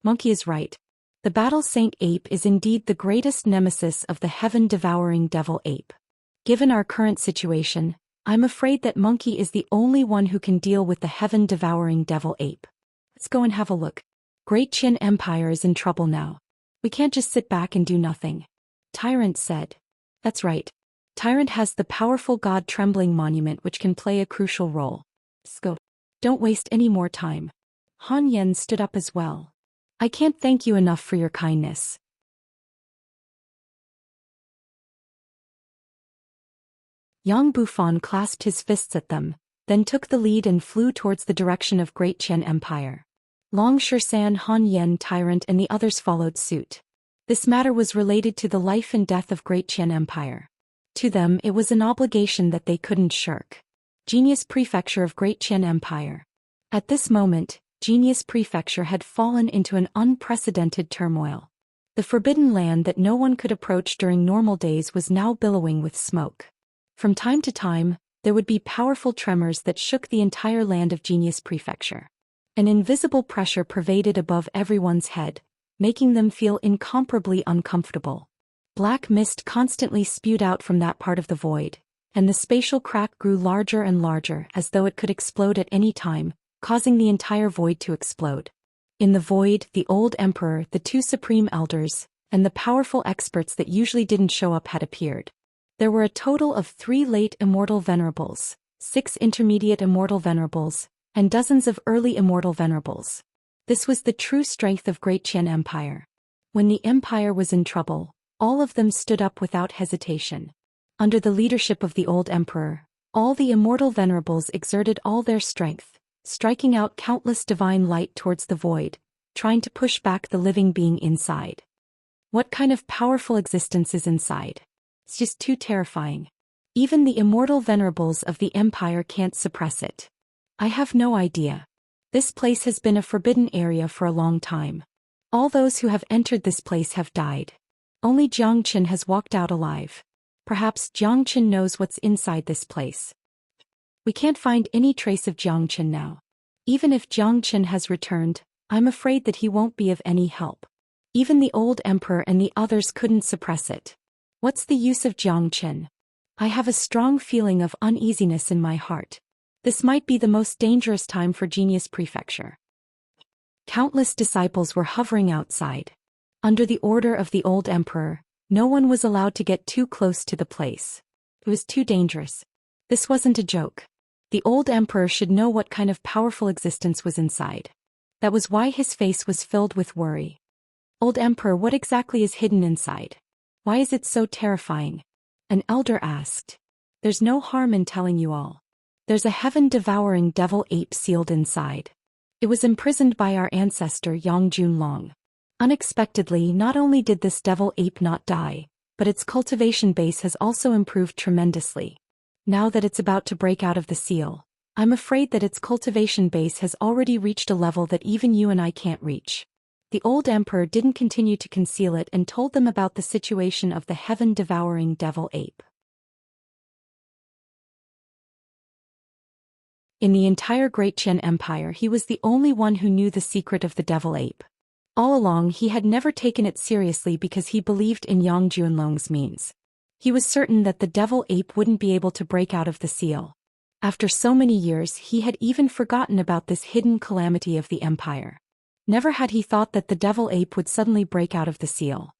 Monkey is right. The battle saint ape is indeed the greatest nemesis of the heaven-devouring devil ape. Given our current situation, I'm afraid that Monkey is the only one who can deal with the heaven-devouring devil ape. Let's go and have a look. Great Qian Empire is in trouble now. We can't just sit back and do nothing. Tyrant said. That's right. Tyrant has the powerful God Trembling Monument which can play a crucial role. Let's go. Don't waste any more time. Han Yen stood up as well. I can't thank you enough for your kindness. Yang Bufan clasped his fists at them, then took the lead and flew towards the direction of Great Qian Empire. Long Shisan, Han Yen, Tyrant and the others followed suit. This matter was related to the life and death of Great Qian Empire. To them it was an obligation that they couldn't shirk. Genius Prefecture of Great Qian Empire. At this moment, Genius Prefecture had fallen into an unprecedented turmoil. The forbidden land that no one could approach during normal days was now billowing with smoke. From time to time, there would be powerful tremors that shook the entire land of Genius Prefecture. An invisible pressure pervaded above everyone's head, making them feel incomparably uncomfortable. Black mist constantly spewed out from that part of the void, and the spatial crack grew larger and larger as though it could explode at any time, causing the entire void to explode. In the void, the old emperor, the two supreme elders, and the powerful experts that usually didn't show up had appeared. There were a total of 3 late immortal venerables, 6 intermediate immortal venerables, and dozens of early immortal venerables. This was the true strength of Great Qian Empire. When the empire was in trouble, all of them stood up without hesitation. Under the leadership of the old emperor, all the immortal venerables exerted all their strength, striking out countless divine light towards the void, trying to push back the living being inside. What kind of powerful existence is inside? It's just too terrifying. Even the immortal venerables of the empire can't suppress it. I have no idea. This place has been a forbidden area for a long time. All those who have entered this place have died. Only Jiang Qin has walked out alive. Perhaps Jiang Qin knows what's inside this place. We can't find any trace of Jiang Qin now. Even if Jiang Qin has returned, I'm afraid that he won't be of any help. Even the old emperor and the others couldn't suppress it. What's the use of Jiang Qin? I have a strong feeling of uneasiness in my heart. This might be the most dangerous time for Genius Prefecture. Countless disciples were hovering outside. Under the order of the old emperor, no one was allowed to get too close to the place. It was too dangerous. This wasn't a joke. The old emperor should know what kind of powerful existence was inside. That was why his face was filled with worry. Old emperor, what exactly is hidden inside? Why is it so terrifying? An elder asked. There's no harm in telling you all. There's a heaven-devouring devil ape sealed inside. It was imprisoned by our ancestor Yang Junlong. Unexpectedly, not only did this devil ape not die, but its cultivation base has also improved tremendously. Now that it's about to break out of the seal, I'm afraid that its cultivation base has already reached a level that even you and I can't reach. The old emperor didn't continue to conceal it and told them about the situation of the heaven-devouring devil ape. In the entire Great Qian Empire, he was the only one who knew the secret of the devil ape. All along he had never taken it seriously because he believed in Yang Junlong's means. He was certain that the devil ape wouldn't be able to break out of the seal. After so many years, he had even forgotten about this hidden calamity of the empire. Never had he thought that the devil ape would suddenly break out of the seal.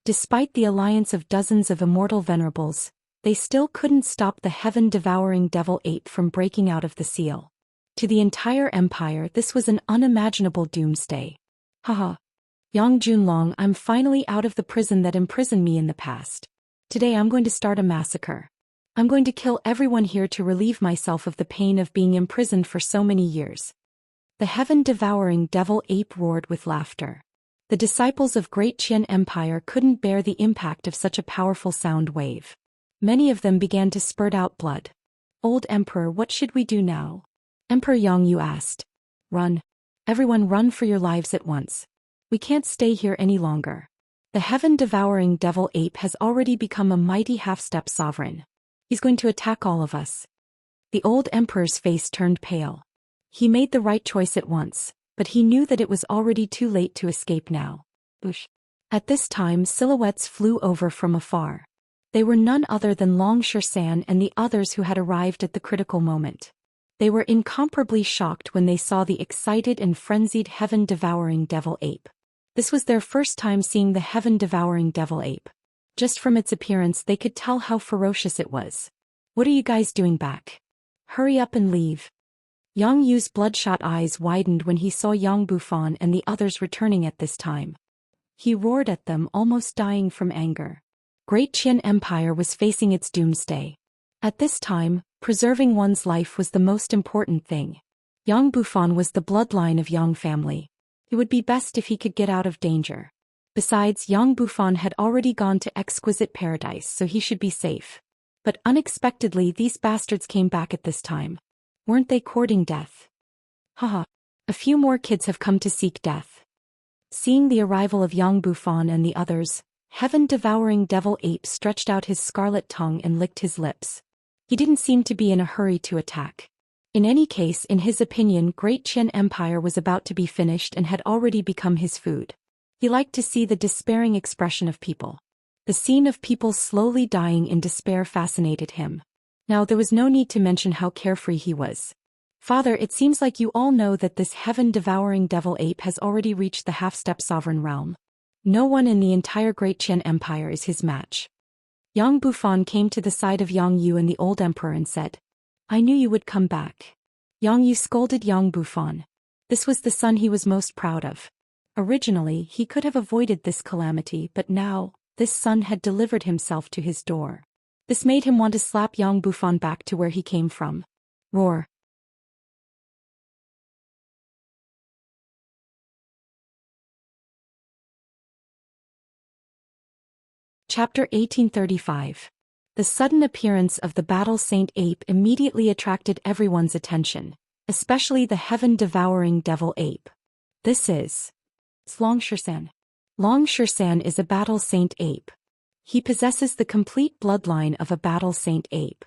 Despite the alliance of dozens of immortal venerables, they still couldn't stop the heaven-devouring devil ape from breaking out of the seal. To the entire empire, this was an unimaginable doomsday. Haha. Yang Junlong, I'm finally out of the prison that imprisoned me in the past. Today I'm going to start a massacre. I'm going to kill everyone here to relieve myself of the pain of being imprisoned for so many years. The heaven-devouring devil ape roared with laughter. The disciples of Great Qian Empire couldn't bear the impact of such a powerful sound wave. Many of them began to spurt out blood. Old Emperor, what should we do now? Emperor Yongyu asked. Run. Everyone run for your lives at once. We can't stay here any longer. The heaven-devouring devil ape has already become a mighty half-step sovereign. He's going to attack all of us. The old emperor's face turned pale. He made the right choice at once, but he knew that it was already too late to escape now. Boosh. At this time silhouettes flew over from afar. They were none other than Xian and the others who had arrived at the critical moment. They were incomparably shocked when they saw the excited and frenzied heaven-devouring devil ape. This was their first time seeing the heaven-devouring devil ape. Just from its appearance they could tell how ferocious it was. What are you guys doing back? Hurry up and leave. Yang Yu's bloodshot eyes widened when he saw Yang Bufan and the others returning at this time. He roared at them, almost dying from anger. Great Qian Empire was facing its doomsday. At this time, preserving one's life was the most important thing. Yang Bufan was the bloodline of Yang family. It would be best if he could get out of danger. Besides, Yang Bufan had already gone to exquisite paradise, so he should be safe. But unexpectedly these bastards came back at this time. Weren't they courting death? Haha. A few more kids have come to seek death. Seeing the arrival of Yang Bufan and the others, heaven-devouring devil ape stretched out his scarlet tongue and licked his lips. He didn't seem to be in a hurry to attack. In any case, in his opinion, Great Qian Empire was about to be finished and had already become his food. He liked to see the despairing expression of people. The scene of people slowly dying in despair fascinated him. Now there was no need to mention how carefree he was. Father, it seems like you all know that this heaven-devouring devil ape has already reached the half-step sovereign realm. No one in the entire Great Qian Empire is his match. Yang Bufan came to the side of Yang Yu and the old emperor and said, I knew you would come back. Yang Yu scolded Yang Bufan. This was the son he was most proud of. Originally, he could have avoided this calamity, but now, this son had delivered himself to his door. This made him want to slap Yang Bufan back to where he came from. Roar. Chapter 1835. The sudden appearance of the battle saint ape immediately attracted everyone's attention, especially the heaven-devouring devil ape. This is Xianxia. Xianxia is a battle saint ape. He possesses the complete bloodline of a battle saint ape.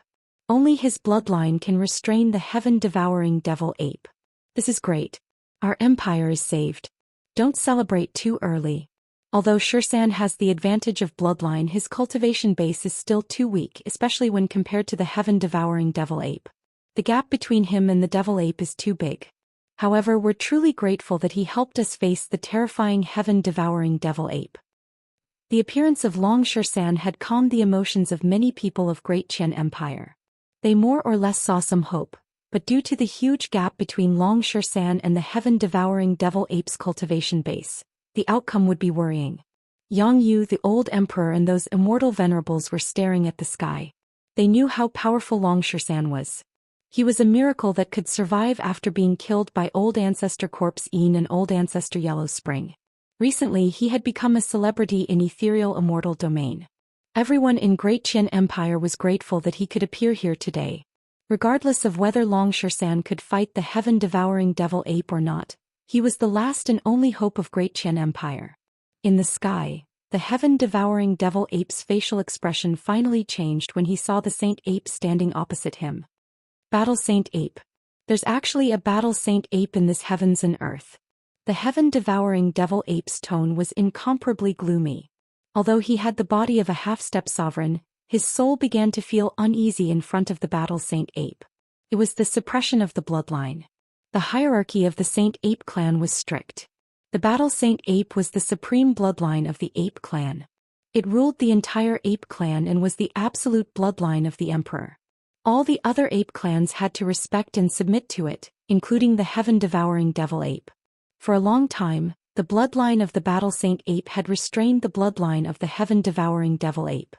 Only his bloodline can restrain the heaven-devouring devil ape. This is great. Our empire is saved. Don't celebrate too early. Although Xian has the advantage of bloodline, his cultivation base is still too weak, especially when compared to the heaven-devouring devil ape. The gap between him and the devil ape is too big. However, we're truly grateful that he helped us face the terrifying heaven-devouring devil ape. The appearance of Xian had calmed the emotions of many people of Great Qian Empire. They more or less saw some hope, but due to the huge gap between Xian and the heaven-devouring devil ape's cultivation base, the outcome would be worrying. Yang Yu, the old emperor, and those immortal venerables were staring at the sky. They knew how powerful Xian was. He was a miracle that could survive after being killed by Old Ancestor Corpse Yin and Old Ancestor Yellow Spring. Recently he had become a celebrity in ethereal immortal domain. Everyone in Great Qian Empire was grateful that he could appear here today. Regardless of whether Xian could fight the heaven-devouring devil ape or not, he was the last and only hope of Great Qian Empire. In the sky, the heaven-devouring devil ape's facial expression finally changed when he saw the saint ape standing opposite him. Battle Saint Ape. There's actually a battle saint ape in this heavens and earth. The heaven-devouring devil ape's tone was incomparably gloomy. Although he had the body of a half-step sovereign, his soul began to feel uneasy in front of the battle saint ape. It was the suppression of the bloodline. The hierarchy of the Saint Ape clan was strict. The Battle Saint Ape was the supreme bloodline of the Ape clan. It ruled the entire Ape clan and was the absolute bloodline of the Emperor. All the other Ape clans had to respect and submit to it, including the heaven-devouring Devil Ape. For a long time, the bloodline of the Battle Saint Ape had restrained the bloodline of the heaven-devouring Devil Ape.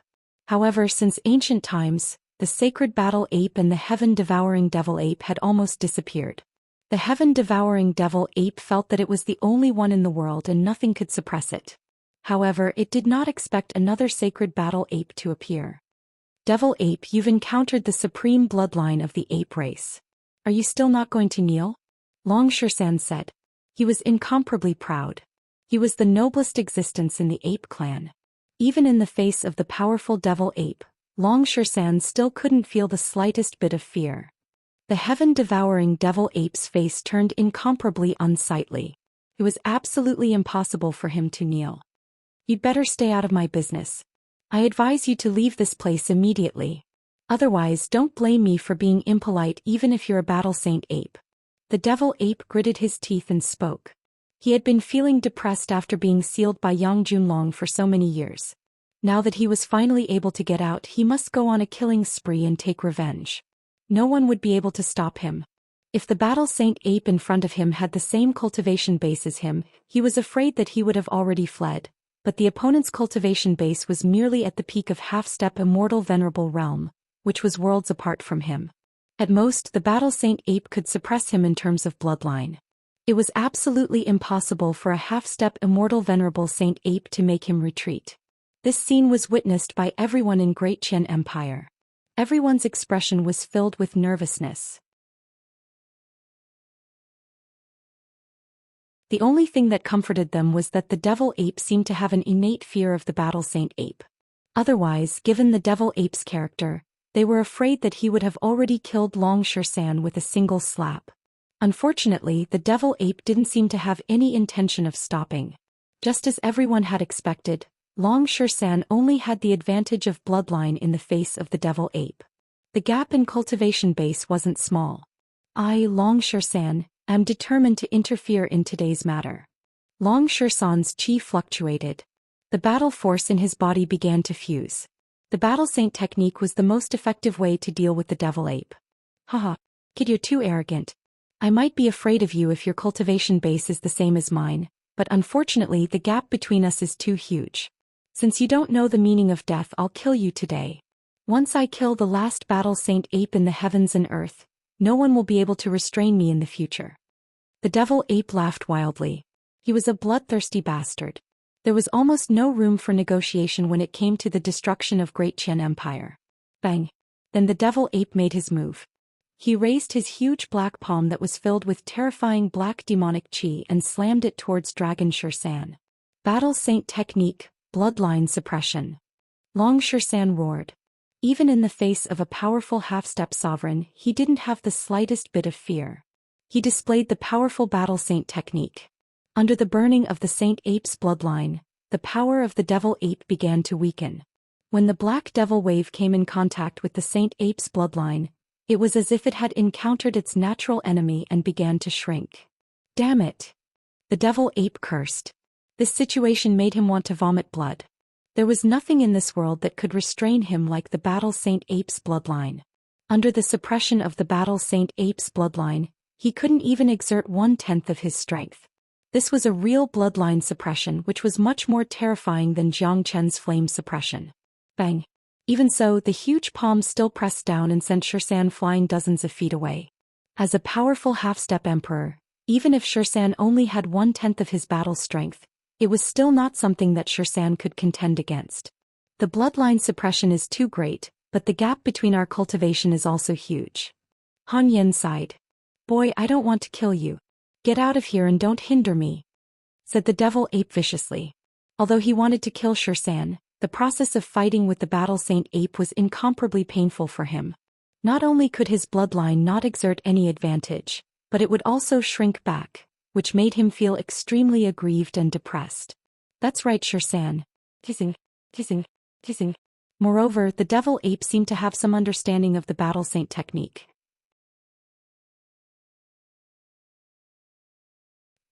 However, since ancient times, the sacred Battle Ape and the heaven-devouring Devil Ape had almost disappeared. The heaven-devouring devil ape felt that it was the only one in the world and nothing could suppress it. However, it did not expect another sacred battle ape to appear. Devil ape, you've encountered the supreme bloodline of the ape race. Are you still not going to kneel? Long Xian said. He was incomparably proud. He was the noblest existence in the ape clan. Even in the face of the powerful devil ape, Long Xian still couldn't feel the slightest bit of fear. The heaven-devouring devil ape's face turned incomparably unsightly. It was absolutely impossible for him to kneel. You'd better stay out of my business. I advise you to leave this place immediately. Otherwise, don't blame me for being impolite even if you're a battle saint ape. The devil ape gritted his teeth and spoke. He had been feeling depressed after being sealed by Yang Junlong for so many years. Now that he was finally able to get out, he must go on a killing spree and take revenge. No one would be able to stop him. If the battle saint ape in front of him had the same cultivation base as him, he was afraid that he would have already fled. But the opponent's cultivation base was merely at the peak of half-step immortal venerable realm, which was worlds apart from him. At most, the battle saint ape could suppress him in terms of bloodline. It was absolutely impossible for a half-step immortal venerable saint ape to make him retreat. This scene was witnessed by everyone in Great Qian Empire. Everyone's expression was filled with nervousness. The only thing that comforted them was that the devil ape seemed to have an innate fear of the battle saint ape. Otherwise, given the devil ape's character, they were afraid that he would have already killed Long Xian with a single slap. Unfortunately, the devil ape didn't seem to have any intention of stopping. Just as everyone had expected, Long Xian only had the advantage of bloodline in the face of the devil ape. The gap in cultivation base wasn't small. I, Long Xian, am determined to interfere in today's matter. Long Xian's qi fluctuated. The battle force in his body began to fuse. The battle saint technique was the most effective way to deal with the devil ape. Haha, kid, you're too arrogant. I might be afraid of you if your cultivation base is the same as mine, but unfortunately the gap between us is too huge. Since you don't know the meaning of death, I'll kill you today. Once I kill the last battle saint ape in the heavens and earth, no one will be able to restrain me in the future. The devil ape laughed wildly. He was a bloodthirsty bastard. There was almost no room for negotiation when it came to the destruction of Great Qian Empire. Bang! Then the devil ape made his move. He raised his huge black palm that was filled with terrifying black demonic qi and slammed it towards Dragon Xian. Battle Saint technique, bloodline suppression. Long Xian roared. Even in the face of a powerful half-step sovereign, he didn't have the slightest bit of fear. He displayed the powerful Battle Saint technique. Under the burning of the Saint Ape's bloodline, the power of the Devil Ape began to weaken. When the Black Devil Wave came in contact with the Saint Ape's bloodline, it was as if it had encountered its natural enemy and began to shrink. Damn it! The Devil Ape cursed. This situation made him want to vomit blood. There was nothing in this world that could restrain him like the Battle Saint Ape's bloodline. Under the suppression of the Battle Saint Ape's bloodline, he couldn't even exert 1/10 of his strength. This was a real bloodline suppression which was much more terrifying than Jiang Chen's flame suppression. Bang! Even so, the huge palm still pressed down and sent Xian flying dozens of feet away. As a powerful half-step emperor, even if Xian only had 1/10 of his battle strength, it was still not something that Xian could contend against. The bloodline suppression is too great, but the gap between our cultivation is also huge. Han Yen sighed. Boy, I don't want to kill you. Get out of here and don't hinder me, said the devil ape viciously. Although he wanted to kill Xian, the process of fighting with the Battle Saint Ape was incomparably painful for him. Not only could his bloodline not exert any advantage, but it would also shrink back, which made him feel extremely aggrieved and depressed. That's right, Xian. Kissing. Moreover, the devil ape seemed to have some understanding of the Battle Saint technique.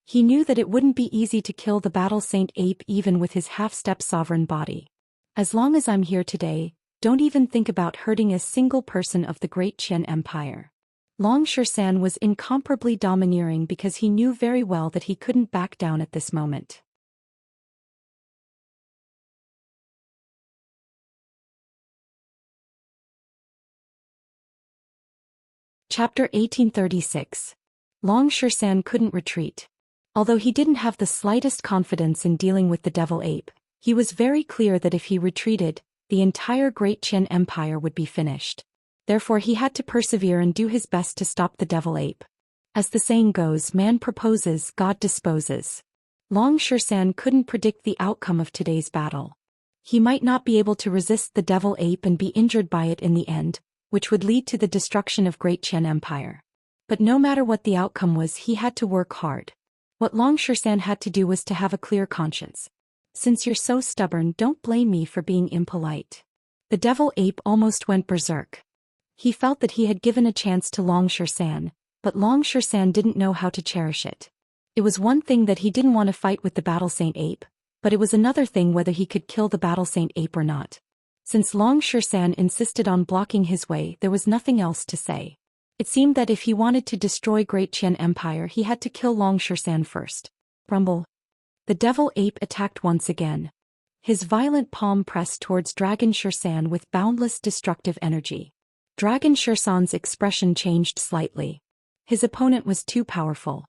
He knew that it wouldn't be easy to kill the Battle Saint Ape even with his half-step sovereign body. As long as I'm here today, don't even think about hurting a single person of the Great Qian Empire. Long Xian was incomparably domineering because he knew very well that he couldn't back down at this moment. Chapter 1836. Long Xian couldn't retreat. Although he didn't have the slightest confidence in dealing with the devil ape, he was very clear that if he retreated, the entire Great Qian Empire would be finished. Therefore he had to persevere and do his best to stop the devil ape. As the saying goes, man proposes, God disposes. Long Xian couldn't predict the outcome of today's battle. He might not be able to resist the devil ape and be injured by it in the end, which would lead to the destruction of Great Qian Empire. But no matter what the outcome was, he had to work hard. What Long Xian had to do was to have a clear conscience. Since you're so stubborn, don't blame me for being impolite. The devil ape almost went berserk. He felt that he had given a chance to Long Xian, but Long Xian didn't know how to cherish it. It was one thing that he didn't want to fight with the Battle Saint Ape, but it was another thing whether he could kill the Battle Saint Ape or not. Since Long Xian insisted on blocking his way, there was nothing else to say. It seemed that if he wanted to destroy Great Qian Empire, he had to kill Long Xian first. Rumble. The devil ape attacked once again. His violent palm pressed towards Dragon Xian with boundless destructive energy. Dragon Xian's expression changed slightly. His opponent was too powerful.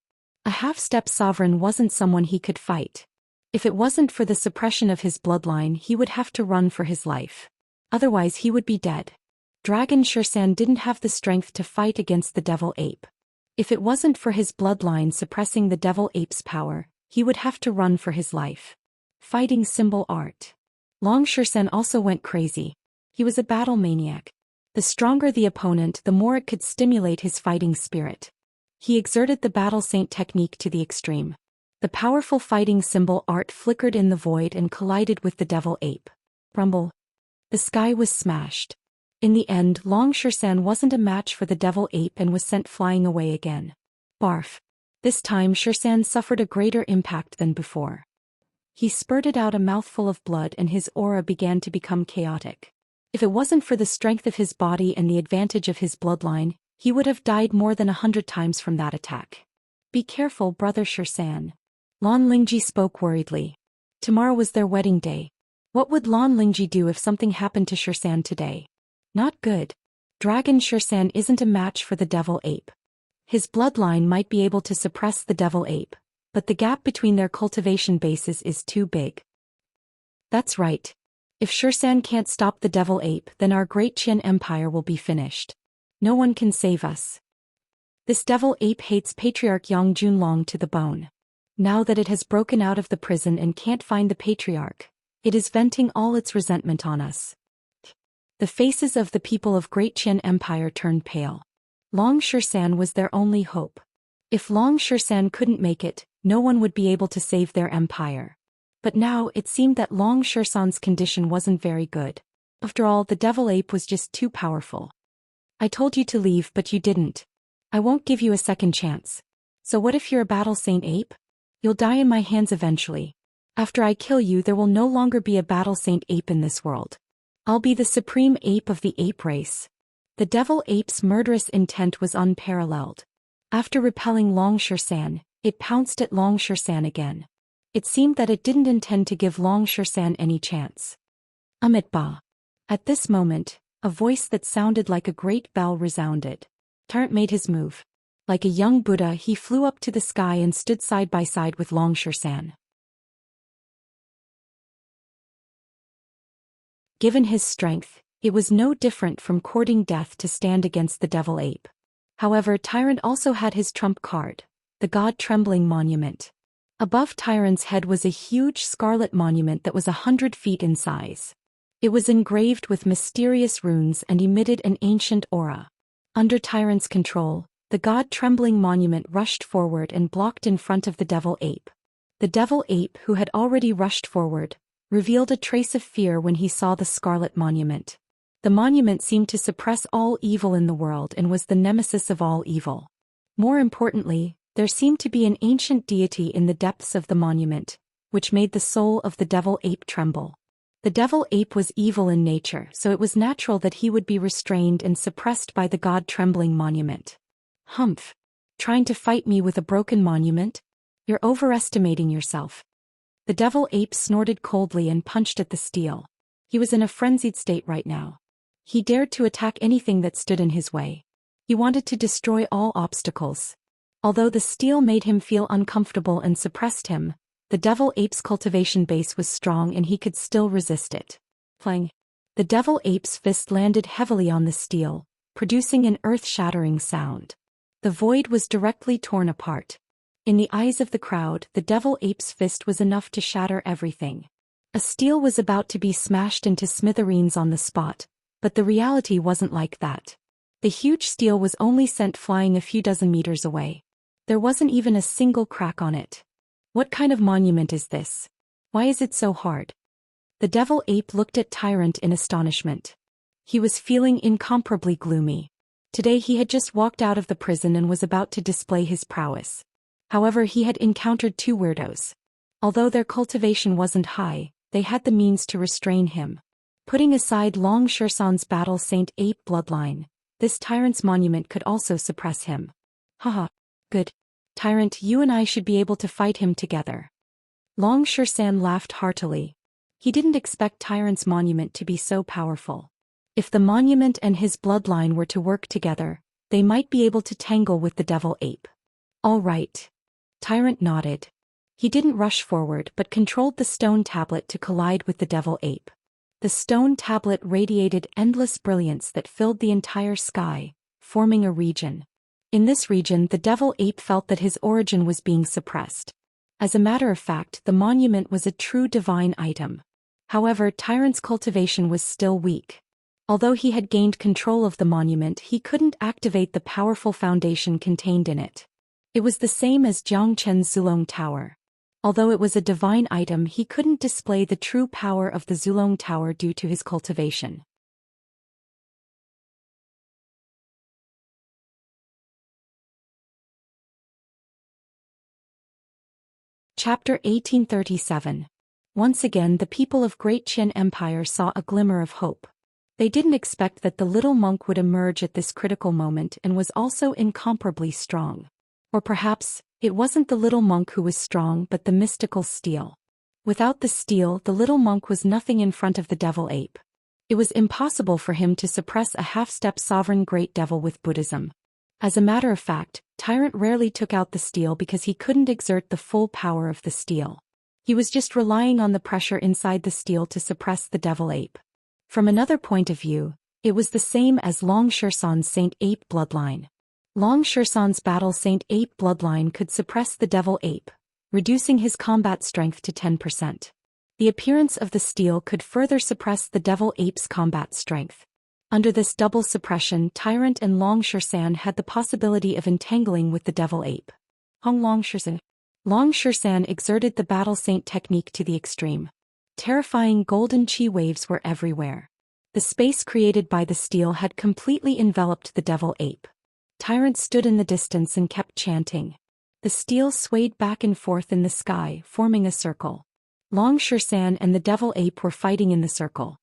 A half-step sovereign wasn't someone he could fight. If it wasn't for the suppression of his bloodline, he would have to run for his life. Otherwise he would be dead. Dragon Xian didn't have the strength to fight against the devil ape. If it wasn't for his bloodline suppressing the devil ape's power, he would have to run for his life. Fighting symbol art. Long Xian also went crazy. He was a battle maniac. The stronger the opponent, the more it could stimulate his fighting spirit. He exerted the battle saint technique to the extreme. The powerful fighting symbol art flickered in the void and collided with the devil ape. Rumble. The sky was smashed. In the end, Long Xian wasn't a match for the devil ape and was sent flying away again. Barf. This time Xian suffered a greater impact than before. He spurted out a mouthful of blood and his aura began to become chaotic. If it wasn't for the strength of his body and the advantage of his bloodline, he would have died more than 100 times from that attack. Be careful, brother Xian. Lan Lingji spoke worriedly. Tomorrow was their wedding day. What would Lan Lingji do if something happened to Xian today? Not good. Dragon Xian isn't a match for the devil ape. His bloodline might be able to suppress the devil ape, but the gap between their cultivation bases is too big. That's right. If Xian can't stop the devil ape, then our Great Qian Empire will be finished. No one can save us. This devil ape hates Patriarch Yang Junlong to the bone. Now that it has broken out of the prison and can't find the Patriarch, it is venting all its resentment on us. The faces of the people of Great Qian Empire turned pale. Long Xian was their only hope. If Long Xian couldn't make it, no one would be able to save their empire. But now it seemed that Long Xian's condition wasn't very good. After all, the devil ape was just too powerful. I told you to leave, but you didn't. I won't give you a second chance. So what if you're a battle saint ape? You'll die in my hands eventually. After I kill you, there will no longer be a battle saint ape in this world. I'll be the supreme ape of the ape race. The devil ape's murderous intent was unparalleled. After repelling Long Xian, it pounced at Long Xian again. It seemed that it didn't intend to give Long Xian any chance. Amitabha. At this moment, a voice that sounded like a great bell resounded. Tyrant made his move. Like a young Buddha, he flew up to the sky and stood side by side with Long Xian. Given his strength, it was no different from courting death to stand against the devil ape. However, Tyrant also had his trump card, the God-Trembling Monument. Above Tyrant's head was a huge scarlet monument that was 100 feet in size. It was engraved with mysterious runes and emitted an ancient aura. Under Tyrant's control, the God-Trembling Monument rushed forward and blocked in front of the devil ape. The devil ape, who had already rushed forward, revealed a trace of fear when he saw the scarlet monument. The monument seemed to suppress all evil in the world and was the nemesis of all evil. More importantly, there seemed to be an ancient deity in the depths of the monument, which made the soul of the devil ape tremble. The devil ape was evil in nature, so it was natural that he would be restrained and suppressed by the God-Trembling Monument. Humph! Trying to fight me with a broken monument? You're overestimating yourself. The devil ape snorted coldly and punched at the steel. He was in a frenzied state right now. He dared to attack anything that stood in his way. He wanted to destroy all obstacles. Although the steel made him feel uncomfortable and suppressed him, the devil ape's cultivation base was strong and he could still resist it. Clang! The devil ape's fist landed heavily on the steel, producing an earth-shattering sound. The void was directly torn apart. In the eyes of the crowd, the devil ape's fist was enough to shatter everything. A steel was about to be smashed into smithereens on the spot, but the reality wasn't like that. The huge steel was only sent flying a few dozen meters away. There wasn't even a single crack on it. What kind of monument is this? Why is it so hard? The devil ape looked at Tyrant in astonishment. He was feeling incomparably gloomy. Today he had just walked out of the prison and was about to display his prowess. However, he had encountered two weirdos. Although their cultivation wasn't high, they had the means to restrain him. Putting aside Long Xian's battle Saint Ape bloodline, this tyrant's monument could also suppress him. Haha. Good. Tyrant, you and I should be able to fight him together. Long Xian laughed heartily. He didn't expect Tyrant's monument to be so powerful. If the monument and his bloodline were to work together, they might be able to tangle with the devil ape. All right. Tyrant nodded. He didn't rush forward but controlled the stone tablet to collide with the devil ape. The stone tablet radiated endless brilliance that filled the entire sky, forming a region. In this region, the devil ape felt that his origin was being suppressed. As a matter of fact, the monument was a true divine item. However, Tyrant's cultivation was still weak. Although he had gained control of the monument, he couldn't activate the powerful foundation contained in it. It was the same as Jiangchen's Zulong Tower. Although it was a divine item, he couldn't display the true power of the Zulong Tower due to his cultivation. Chapter 1837. Once again the people of Great Qian Empire saw a glimmer of hope. They didn't expect that the little monk would emerge at this critical moment and was also incomparably strong. Or perhaps, it wasn't the little monk who was strong but the mystical steel. Without the steel, the little monk was nothing in front of the devil ape. It was impossible for him to suppress a half-step sovereign great devil with Buddhism. As a matter of fact, Tyrant rarely took out the steel because he couldn't exert the full power of the steel. He was just relying on the pressure inside the steel to suppress the devil ape. From another point of view, it was the same as Long Xian's Saint Ape bloodline. Long Xian's battle Saint Ape bloodline could suppress the devil ape, reducing his combat strength to 10%. The appearance of the steel could further suppress the devil ape's combat strength. Under this double suppression, Tyrant and Long Xian had the possibility of entangling with the devil ape. Long Xian exerted the battle saint technique to the extreme. Terrifying golden chi waves were everywhere. The space created by the steel had completely enveloped the devil ape. Tyrant stood in the distance and kept chanting. The steel swayed back and forth in the sky, forming a circle. Long Xian and the devil ape were fighting in the circle.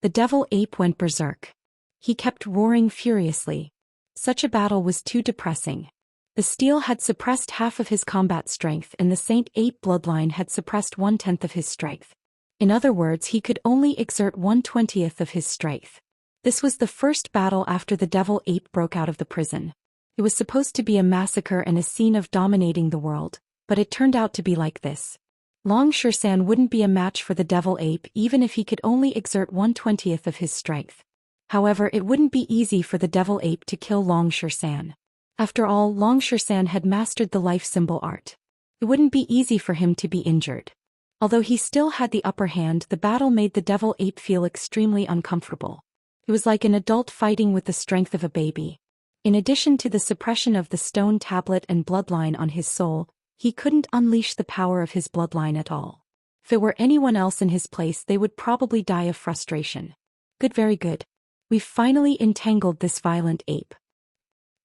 The devil ape went berserk. He kept roaring furiously. Such a battle was too depressing. The steel had suppressed half of his combat strength and the Saint Ape bloodline had suppressed 1/10 of his strength. In other words, he could only exert 1/20th of his strength. This was the first battle after the devil ape broke out of the prison. It was supposed to be a massacre and a scene of dominating the world, but it turned out to be like this. Long Xian wouldn't be a match for the devil ape even if he could only exert 1/20th of his strength. However, it wouldn't be easy for the devil ape to kill Long Xian. After all, Long Xian had mastered the life symbol art. It wouldn't be easy for him to be injured. Although he still had the upper hand, the battle made the devil ape feel extremely uncomfortable. It was like an adult fighting with the strength of a baby. In addition to the suppression of the stone tablet and bloodline on his soul, he couldn't unleash the power of his bloodline at all. If it were anyone else in his place, they would probably die of frustration. Good, very good. We've finally entangled this violent ape.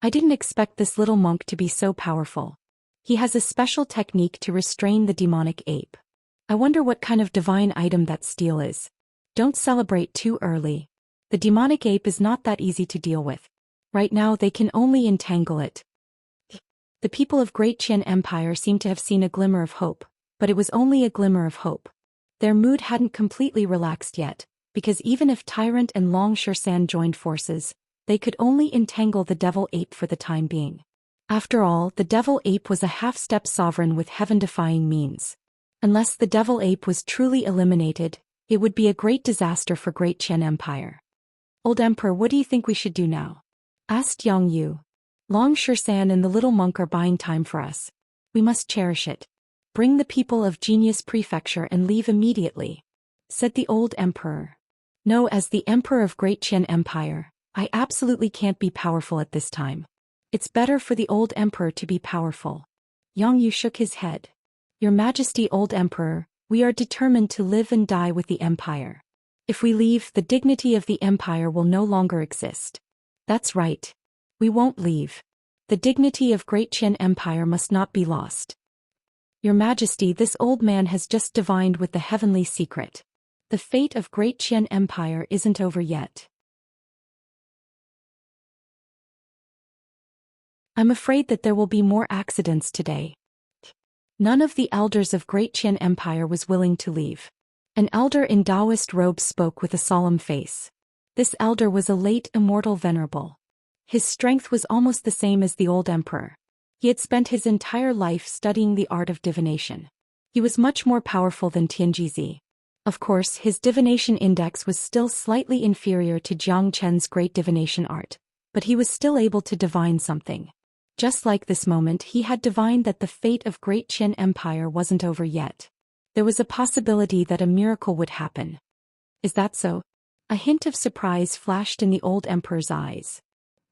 I didn't expect this little monk to be so powerful. He has a special technique to restrain the demonic ape. I wonder what kind of divine item that steel is. Don't celebrate too early. The demonic ape is not that easy to deal with. Right now they can only entangle it. The people of Great Qian Empire seemed to have seen a glimmer of hope, but it was only a glimmer of hope. Their mood hadn't completely relaxed yet, because even if Tyrant and Long Xian joined forces, they could only entangle the devil ape for the time being. After all, the devil ape was a half-step sovereign with heaven-defying means. Unless the devil ape was truly eliminated, it would be a great disaster for Great Qian Empire. Old Emperor, what do you think we should do now? Asked Yang Yu. Long Shan and the little monk are buying time for us. We must cherish it. Bring the people of Genius Prefecture and leave immediately, said the old emperor. No, as the emperor of Great Qian Empire, I absolutely can't be powerful at this time. It's better for the old emperor to be powerful. Yang Yu shook his head. Your Majesty, old emperor, we are determined to live and die with the empire. If we leave, the dignity of the empire will no longer exist. That's right. We won't leave. The dignity of Great Qian Empire must not be lost. Your Majesty, this old man has just divined with the heavenly secret. The fate of Great Qian Empire isn't over yet. I'm afraid that there will be more accidents today. None of the elders of Great Qian Empire was willing to leave. An elder in Taoist robes spoke with a solemn face. This elder was a late immortal venerable. His strength was almost the same as the old emperor. He had spent his entire life studying the art of divination. He was much more powerful than Tianjizi. Of course, his divination index was still slightly inferior to Jiang Chen's great divination art, but he was still able to divine something. Just like this moment, he had divined that the fate of Great Qian Empire wasn't over yet. There was a possibility that a miracle would happen. Is that so? A hint of surprise flashed in the old emperor's eyes.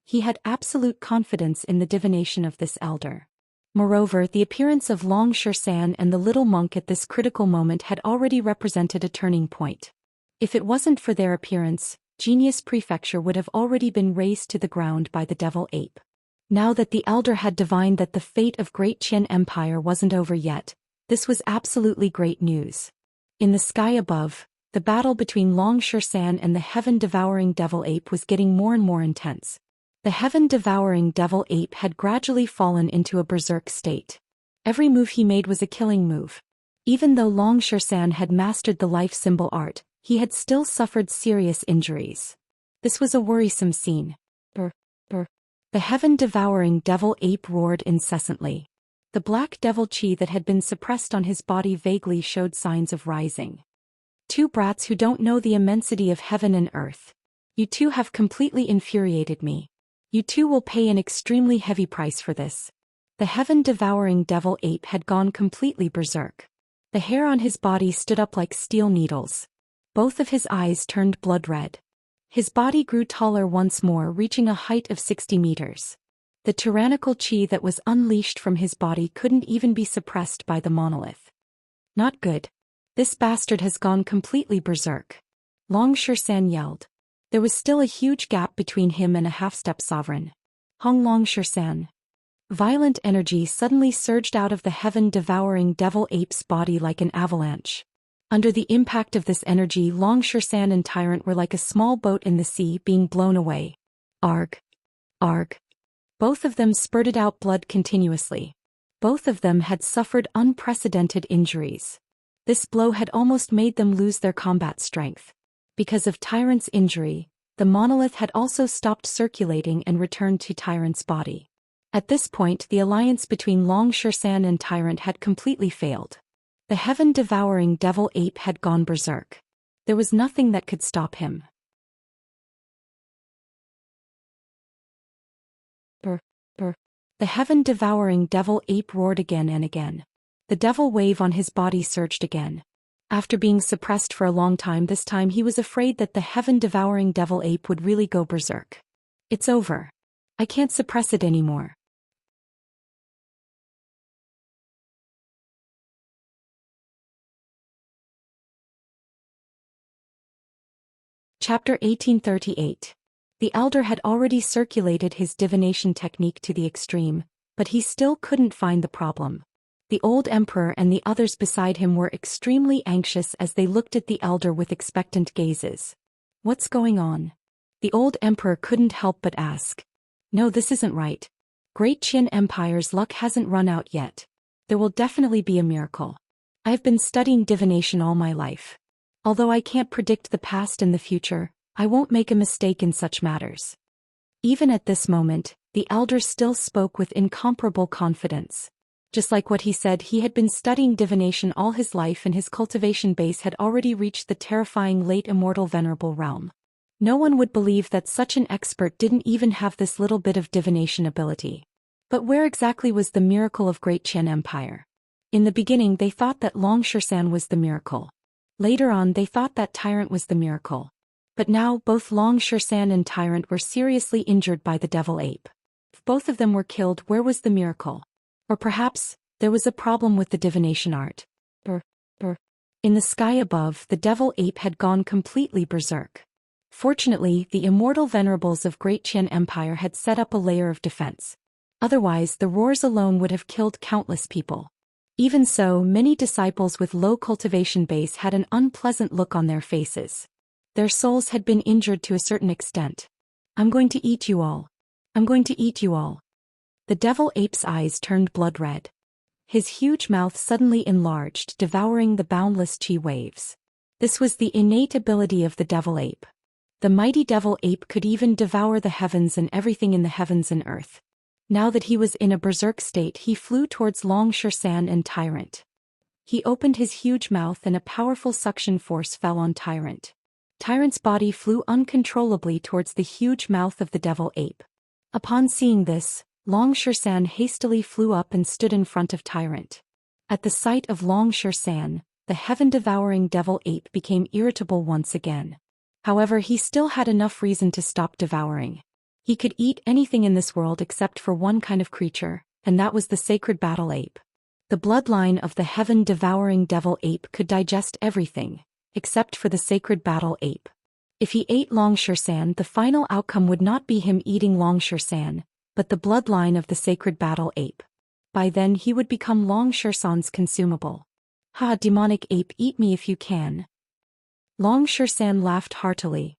He had absolute confidence in the divination of this elder. Moreover, the appearance of Long Shan and the little monk at this critical moment had already represented a turning point. If it wasn't for their appearance, Genius Prefecture would have already been razed to the ground by the devil ape. Now that the elder had divined that the fate of Great Qian Empire wasn't over yet, this was absolutely great news. In the sky above, the battle between Long Shan and the heaven-devouring devil ape was getting more and more intense. The heaven-devouring devil ape had gradually fallen into a berserk state. Every move he made was a killing move. Even though Long Shan had mastered the life symbol art, he had still suffered serious injuries. This was a worrisome scene. The heaven-devouring devil ape roared incessantly. The black devil chi that had been suppressed on his body vaguely showed signs of rising. Two brats who don't know the immensity of heaven and earth. You two have completely infuriated me. You two will pay an extremely heavy price for this. The heaven-devouring devil ape had gone completely berserk. The hair on his body stood up like steel needles. Both of his eyes turned blood red. His body grew taller once more, reaching a height of 60 meters. The tyrannical chi that was unleashed from his body couldn't even be suppressed by the monolith. Not good. This bastard has gone completely berserk. Long Shan yelled. There was still a huge gap between him and a half-step sovereign. Hong Long Shan. Violent energy suddenly surged out of the heaven-devouring devil ape's body like an avalanche. Under the impact of this energy, Long Shan and Tyrant were like a small boat in the sea being blown away. Arg. Arg. Both of them spurted out blood continuously. Both of them had suffered unprecedented injuries. This blow had almost made them lose their combat strength. Because of Tyrant's injury, the monolith had also stopped circulating and returned to Tyrant's body. At this point, the alliance between Long Shan and Tyrant had completely failed. The heaven-devouring devil ape had gone berserk. There was nothing that could stop him. The heaven-devouring devil ape roared again and again. The devil wave on his body surged again. After being suppressed for a long time, this time he was afraid that the heaven-devouring devil ape would really go berserk. It's over. I can't suppress it anymore. Chapter 1838. The elder had already circulated his divination technique to the extreme, but he still couldn't find the problem. The old emperor and the others beside him were extremely anxious as they looked at the elder with expectant gazes. What's going on? The old emperor couldn't help but ask. No, this isn't right. Great Qian Empire's luck hasn't run out yet. There will definitely be a miracle. I've been studying divination all my life. Although I can't predict the past and the future, I won't make a mistake in such matters. Even at this moment, the elder still spoke with incomparable confidence. Just like what he said, he had been studying divination all his life and his cultivation base had already reached the terrifying late immortal venerable realm. No one would believe that such an expert didn't even have this little bit of divination ability. But where exactly was the miracle of Great Qian Empire? In the beginning they thought that Long Shan was the miracle. Later on they thought that Tyrant was the miracle. But now both Long Shan and Tyrant were seriously injured by the devil ape. If both of them were killed, where was the miracle? Or perhaps, there was a problem with the divination art. In the sky above, the devil ape had gone completely berserk. Fortunately, the immortal venerables of Great Qian Empire had set up a layer of defense. Otherwise, the roars alone would have killed countless people. Even so, many disciples with low cultivation base had an unpleasant look on their faces. Their souls had been injured to a certain extent. I'm going to eat you all. I'm going to eat you all. The devil ape's eyes turned blood red. His huge mouth suddenly enlarged, devouring the boundless chi waves. This was the innate ability of the devil ape. The mighty devil ape could even devour the heavens and everything in the heavens and earth. Now that he was in a berserk state, he flew towards Long Shan and Tyrant. He opened his huge mouth and a powerful suction force fell on Tyrant. Tyrant's body flew uncontrollably towards the huge mouth of the devil ape. Upon seeing this, Long Shan hastily flew up and stood in front of Tyrant. At the sight of Long Shan, the heaven-devouring devil ape became irritable once again. However, he still had enough reason to stop devouring. He could eat anything in this world except for one kind of creature, and that was the sacred battle ape. The bloodline of the heaven-devouring devil ape could digest everything, except for the sacred battle ape. If he ate Long Shan, the final outcome would not be him eating Long Shan, but the bloodline of the sacred battle ape. By then he would become Long Shan's consumable. Ha, demonic ape, eat me if you can. Long Shan laughed heartily.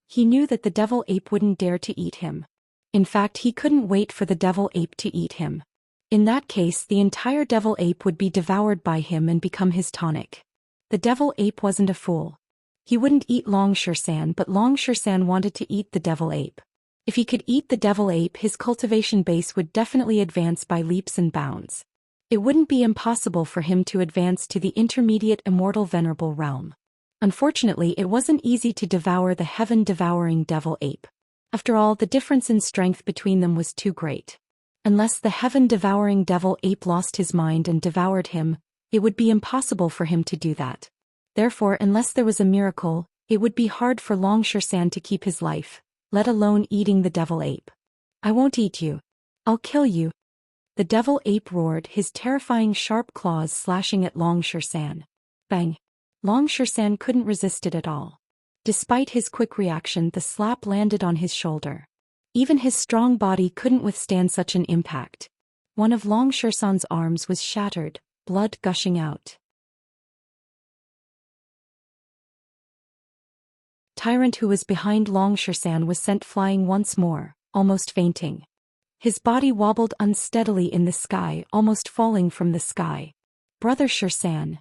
He knew that the devil ape wouldn't dare to eat him. In fact, he couldn't wait for the devil ape to eat him. In that case, the entire devil ape would be devoured by him and become his tonic. The devil ape wasn't a fool. He wouldn't eat Long Shan, but Long Shan wanted to eat the devil ape. If he could eat the devil ape, his cultivation base would definitely advance by leaps and bounds. It wouldn't be impossible for him to advance to the intermediate immortal venerable realm. Unfortunately, it wasn't easy to devour the heaven-devouring devil ape. After all, the difference in strength between them was too great. Unless the heaven-devouring devil ape lost his mind and devoured him, it would be impossible for him to do that. Therefore, unless there was a miracle, it would be hard for Long Shan to keep his life, let alone eating the devil ape. I won't eat you. I'll kill you. The devil ape roared, his terrifying sharp claws slashing at Long Shan. Bang! Long Shan couldn't resist it at all. Despite his quick reaction, the slap landed on his shoulder. Even his strong body couldn't withstand such an impact. One of Long Shan's arms was shattered, blood gushing out. Tyrant, who was behind Long Shan, was sent flying once more, almost fainting. His body wobbled unsteadily in the sky, almost falling from the sky. Brother Shan!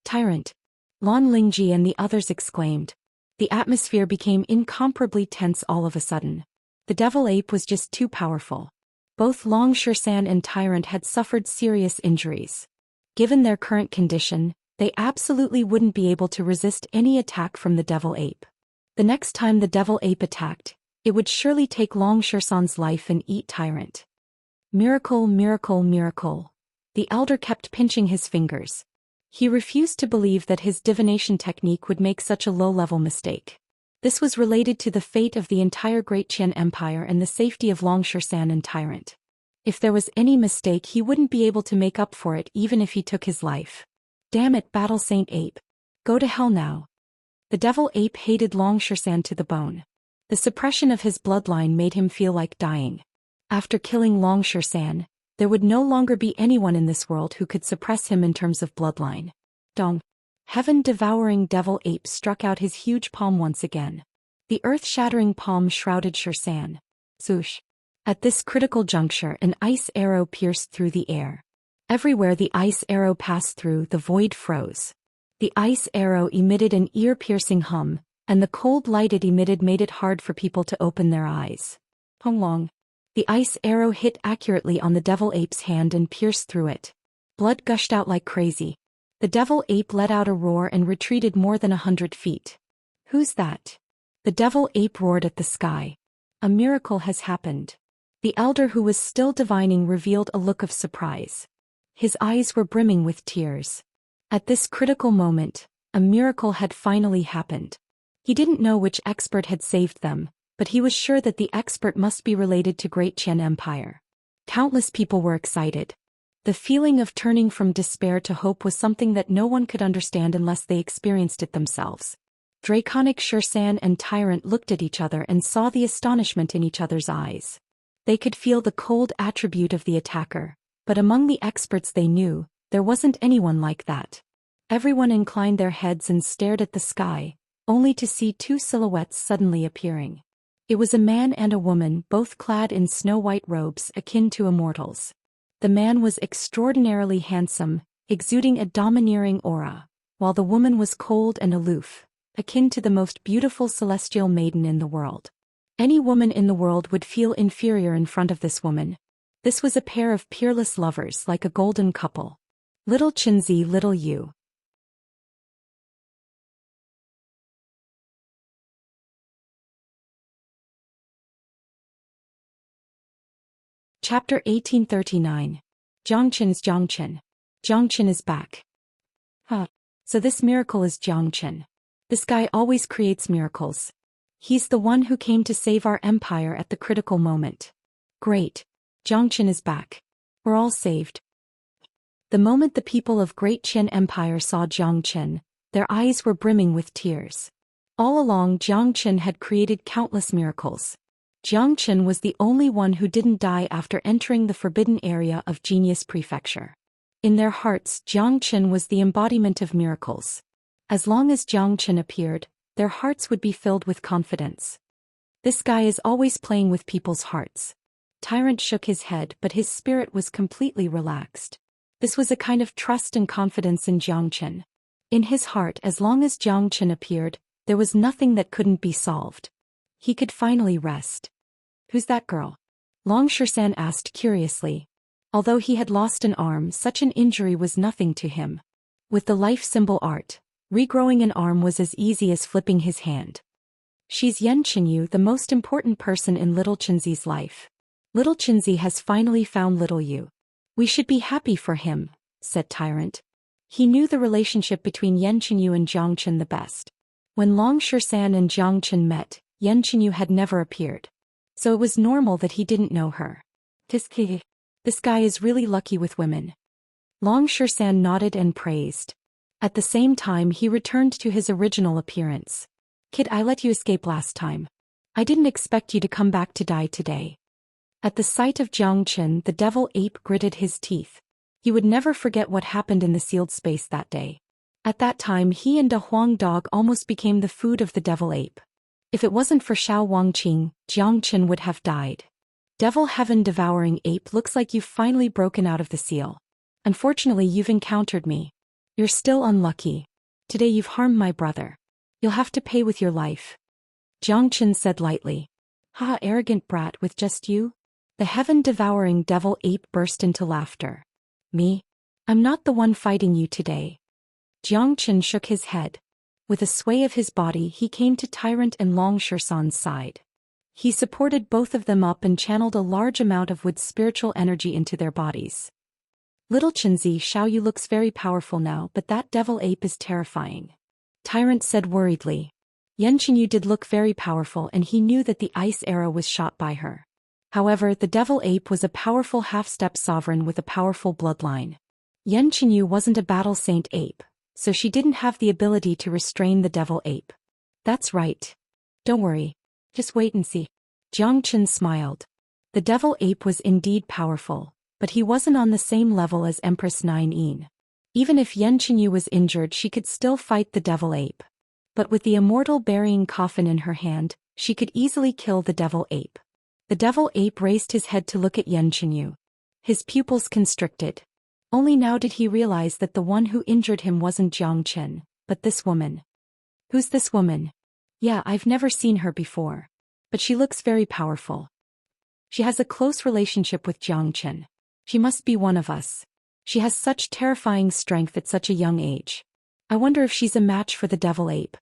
Tyrant! Lan Lingji and the others exclaimed. The atmosphere became incomparably tense all of a sudden. The devil ape was just too powerful. Both Long Shan and Tyrant had suffered serious injuries. Given their current condition, they absolutely wouldn't be able to resist any attack from the devil ape. The next time the devil ape attacked, it would surely take Long Shan's life and eat Tyrant. Miracle, miracle, miracle. The elder kept pinching his fingers. He refused to believe that his divination technique would make such a low-level mistake. This was related to the fate of the entire Great Qian Empire and the safety of Long Shan and Tyrant. If there was any mistake, he wouldn't be able to make up for it even if he took his life. Damn it, Battle Saint Ape. Go to hell now. The devil ape hated Long Shan to the bone. The suppression of his bloodline made him feel like dying. After killing Long Shan, there would no longer be anyone in this world who could suppress him in terms of bloodline. Dong. Heaven-devouring devil ape struck out his huge palm once again. The earth-shattering palm shrouded Shan. Swoosh. At this critical juncture, an ice arrow pierced through the air. Everywhere the ice arrow passed through, the void froze. The ice arrow emitted an ear-piercing hum, and the cold light it emitted made it hard for people to open their eyes. Long. The ice arrow hit accurately on the devil ape's hand and pierced through it. Blood gushed out like crazy. The devil ape let out a roar and retreated more than 100 feet. Who's that? The devil ape roared at the sky. A miracle has happened. The elder who was still divining revealed a look of surprise. His eyes were brimming with tears. At this critical moment, a miracle had finally happened. He didn't know which expert had saved them, but he was sure that the expert must be related to Great Qian Empire. Countless people were excited. The feeling of turning from despair to hope was something that no one could understand unless they experienced it themselves. Draconic Zhou Xian and Tyrant looked at each other and saw the astonishment in each other's eyes. They could feel the cold attribute of the attacker, but among the experts they knew, there wasn't anyone like that. Everyone inclined their heads and stared at the sky, only to see two silhouettes suddenly appearing. It was a man and a woman, both clad in snow-white robes akin to immortals. The man was extraordinarily handsome, exuding a domineering aura, while the woman was cold and aloof, akin to the most beautiful celestial maiden in the world. Any woman in the world would feel inferior in front of this woman. This was a pair of peerless lovers like a golden couple. Little Qinzi, little you. Chapter 1839. Zhangqin's Zhangqin. Zhangqin is back. So this miracle is Zhangqin. This guy always creates miracles. He's the one who came to save our empire at the critical moment. Great. Zhangqin is back. We're all saved. The moment the people of Great Qian Empire saw Zhangqin, their eyes were brimming with tears. All along Zhangqin had created countless miracles. Zhangqin was the only one who didn't die after entering the forbidden area of Genius Prefecture. In their hearts, Zhangqin was the embodiment of miracles. As long as Zhangqin appeared, their hearts would be filled with confidence. This guy is always playing with people's hearts. Tyrant shook his head, but his spirit was completely relaxed. This was a kind of trust and confidence in Zhangqin. In his heart, as long as Zhangqin appeared, there was nothing that couldn't be solved. He could finally rest. Who's that girl? Long Shursan asked curiously. Although he had lost an arm, such an injury was nothing to him. With the life symbol art, regrowing an arm was as easy as flipping his hand. She's Yan Qinyu, the most important person in Little Qinzi's life. Little Qinzi has finally found Little Yu. We should be happy for him, said Tyrant. He knew the relationship between Yan Qinyu and Zhangqin the best. When Long Shursan and Zhangqin met, Yan Qinyu had never appeared. So it was normal that he didn't know her. This guy is really lucky with women. Long Shursan nodded and praised. At the same time he returned to his original appearance. Kid, I let you escape last time. I didn't expect you to come back to die today. At the sight of Zhangqin, the devil ape gritted his teeth. He would never forget what happened in the sealed space that day. At that time he and a Huang dog almost became the food of the devil ape. If it wasn't for Xiao Wangqing, Zhangqin would have died. Devil heaven-devouring ape, looks like you've finally broken out of the seal. Unfortunately you've encountered me. You're still unlucky. Today you've harmed my brother. You'll have to pay with your life. Zhangqin said lightly. Ha, arrogant brat, with just you? The heaven-devouring devil ape burst into laughter. Me? I'm not the one fighting you today. Zhangqin shook his head. With a sway of his body he came to Tyrant and Long Shursan's side. He supported both of them up and channeled a large amount of wood's spiritual energy into their bodies. Little Qinzi, Xiao Yu looks very powerful now, but that devil ape is terrifying. Tyrant said worriedly. Yan Qinyu did look very powerful and he knew that the ice arrow was shot by her. However, the devil ape was a powerful half-step sovereign with a powerful bloodline. Yan Qinyu wasn't a battle saint ape, so she didn't have the ability to restrain the devil ape. That's right. Don't worry. Just wait and see. Zhangqin smiled. The devil ape was indeed powerful, but he wasn't on the same level as Empress Nine Yin. Even if Yan Qinyu was injured, she could still fight the devil ape. But with the immortal burying coffin in her hand, she could easily kill the devil ape. The devil ape raised his head to look at Yan Qinyu. His pupils constricted. Only now did he realize that the one who injured him wasn't Zhangqin, but this woman. Who's this woman? Yeah, I've never seen her before. But she looks very powerful. She has a close relationship with Zhangqin. She must be one of us. She has such terrifying strength at such a young age. I wonder if she's a match for the devil ape.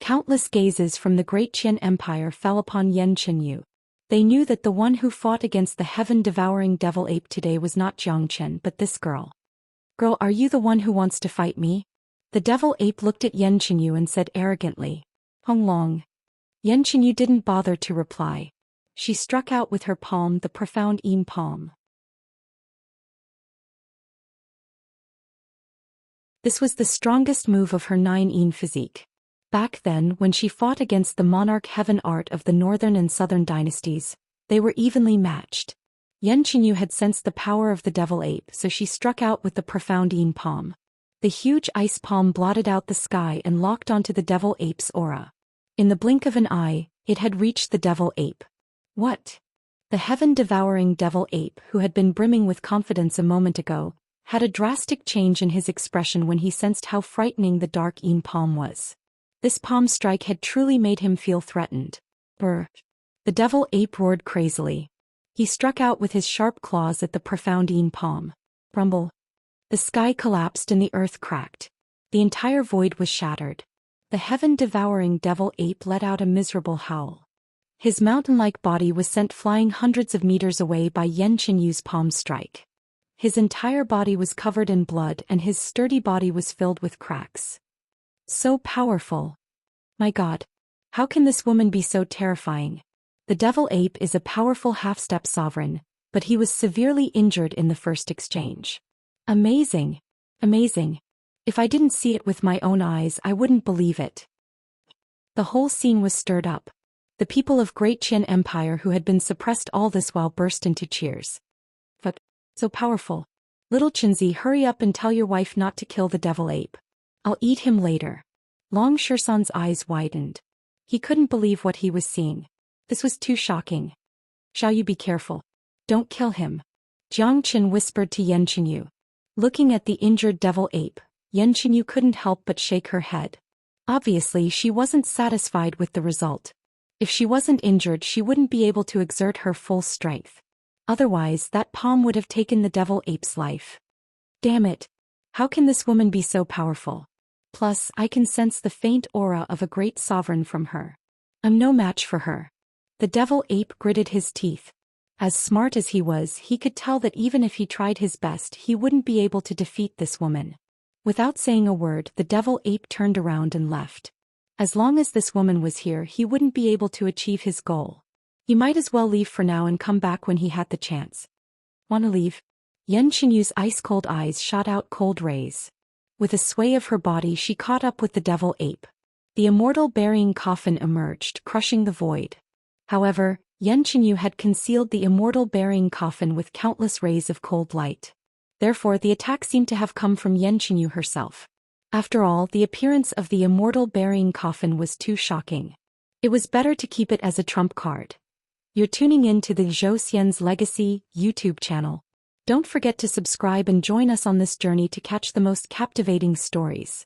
Countless gazes from the great Qian Empire fell upon Yan Qinyu. They knew that the one who fought against the heaven-devouring devil ape today was not Jiangchen but this girl. Girl, are you the one who wants to fight me? The devil ape looked at Yan Qinyu and said arrogantly. Hong Long. Yan Qinyu didn't bother to reply. She struck out with her palm, the profound Yin palm. This was the strongest move of her 9 Yin physique. Back then, when she fought against the monarch heaven art of the northern and southern dynasties, they were evenly matched. Yan Qinyu had sensed the power of the devil ape, so she struck out with the profound Yin palm. The huge ice palm blotted out the sky and locked onto the devil ape's aura. In the blink of an eye, it had reached the devil ape. What? The heaven-devouring devil ape, who had been brimming with confidence a moment ago, had a drastic change in his expression when he sensed how frightening the dark Yin palm was. This palm strike had truly made him feel threatened. Brr! The devil ape roared crazily. He struck out with his sharp claws at the profound Yin palm. Rumble! The sky collapsed and the earth cracked. The entire void was shattered. The heaven-devouring devil ape let out a miserable howl. His mountain-like body was sent flying hundreds of meters away by Yan Qinyu's palm strike. His entire body was covered in blood and his sturdy body was filled with cracks. So powerful. My God. How can this woman be so terrifying? The devil ape is a powerful half-step sovereign, but he was severely injured in the first exchange. Amazing. Amazing. If I didn't see it with my own eyes, I wouldn't believe it. The whole scene was stirred up. The people of Great Qian Empire who had been suppressed all this while burst into cheers. But, so powerful. Little Qinzi, hurry up and tell your wife not to kill the devil ape. I'll eat him later. Long Shisan's eyes widened. He couldn't believe what he was seeing. This was too shocking. Shall you be careful? Don't kill him. Jiang Qin whispered to Yan Qinyu. Looking at the injured devil ape, Yan Qinyu couldn't help but shake her head. Obviously, she wasn't satisfied with the result. If she wasn't injured, she wouldn't be able to exert her full strength. Otherwise, that palm would have taken the devil ape's life. Damn it! How can this woman be so powerful? Plus, I can sense the faint aura of a great sovereign from her. I'm no match for her. The devil ape gritted his teeth. As smart as he was, he could tell that even if he tried his best, he wouldn't be able to defeat this woman. Without saying a word, the devil ape turned around and left. As long as this woman was here, he wouldn't be able to achieve his goal. He might as well leave for now and come back when he had the chance. Wanna leave? Yan Qinyu's ice-cold eyes shot out cold rays. With a sway of her body, she caught up with the devil ape. The immortal burying coffin emerged, crushing the void. However, Yan Qinyu had concealed the immortal burying coffin with countless rays of cold light. Therefore, the attack seemed to have come from Yan Qinyu herself. After all, the appearance of the immortal burying coffin was too shocking. It was better to keep it as a trump card. You're tuning in to the Zhou Xian's Legacy YouTube channel. Don't forget to subscribe and join us on this journey to catch the most captivating stories.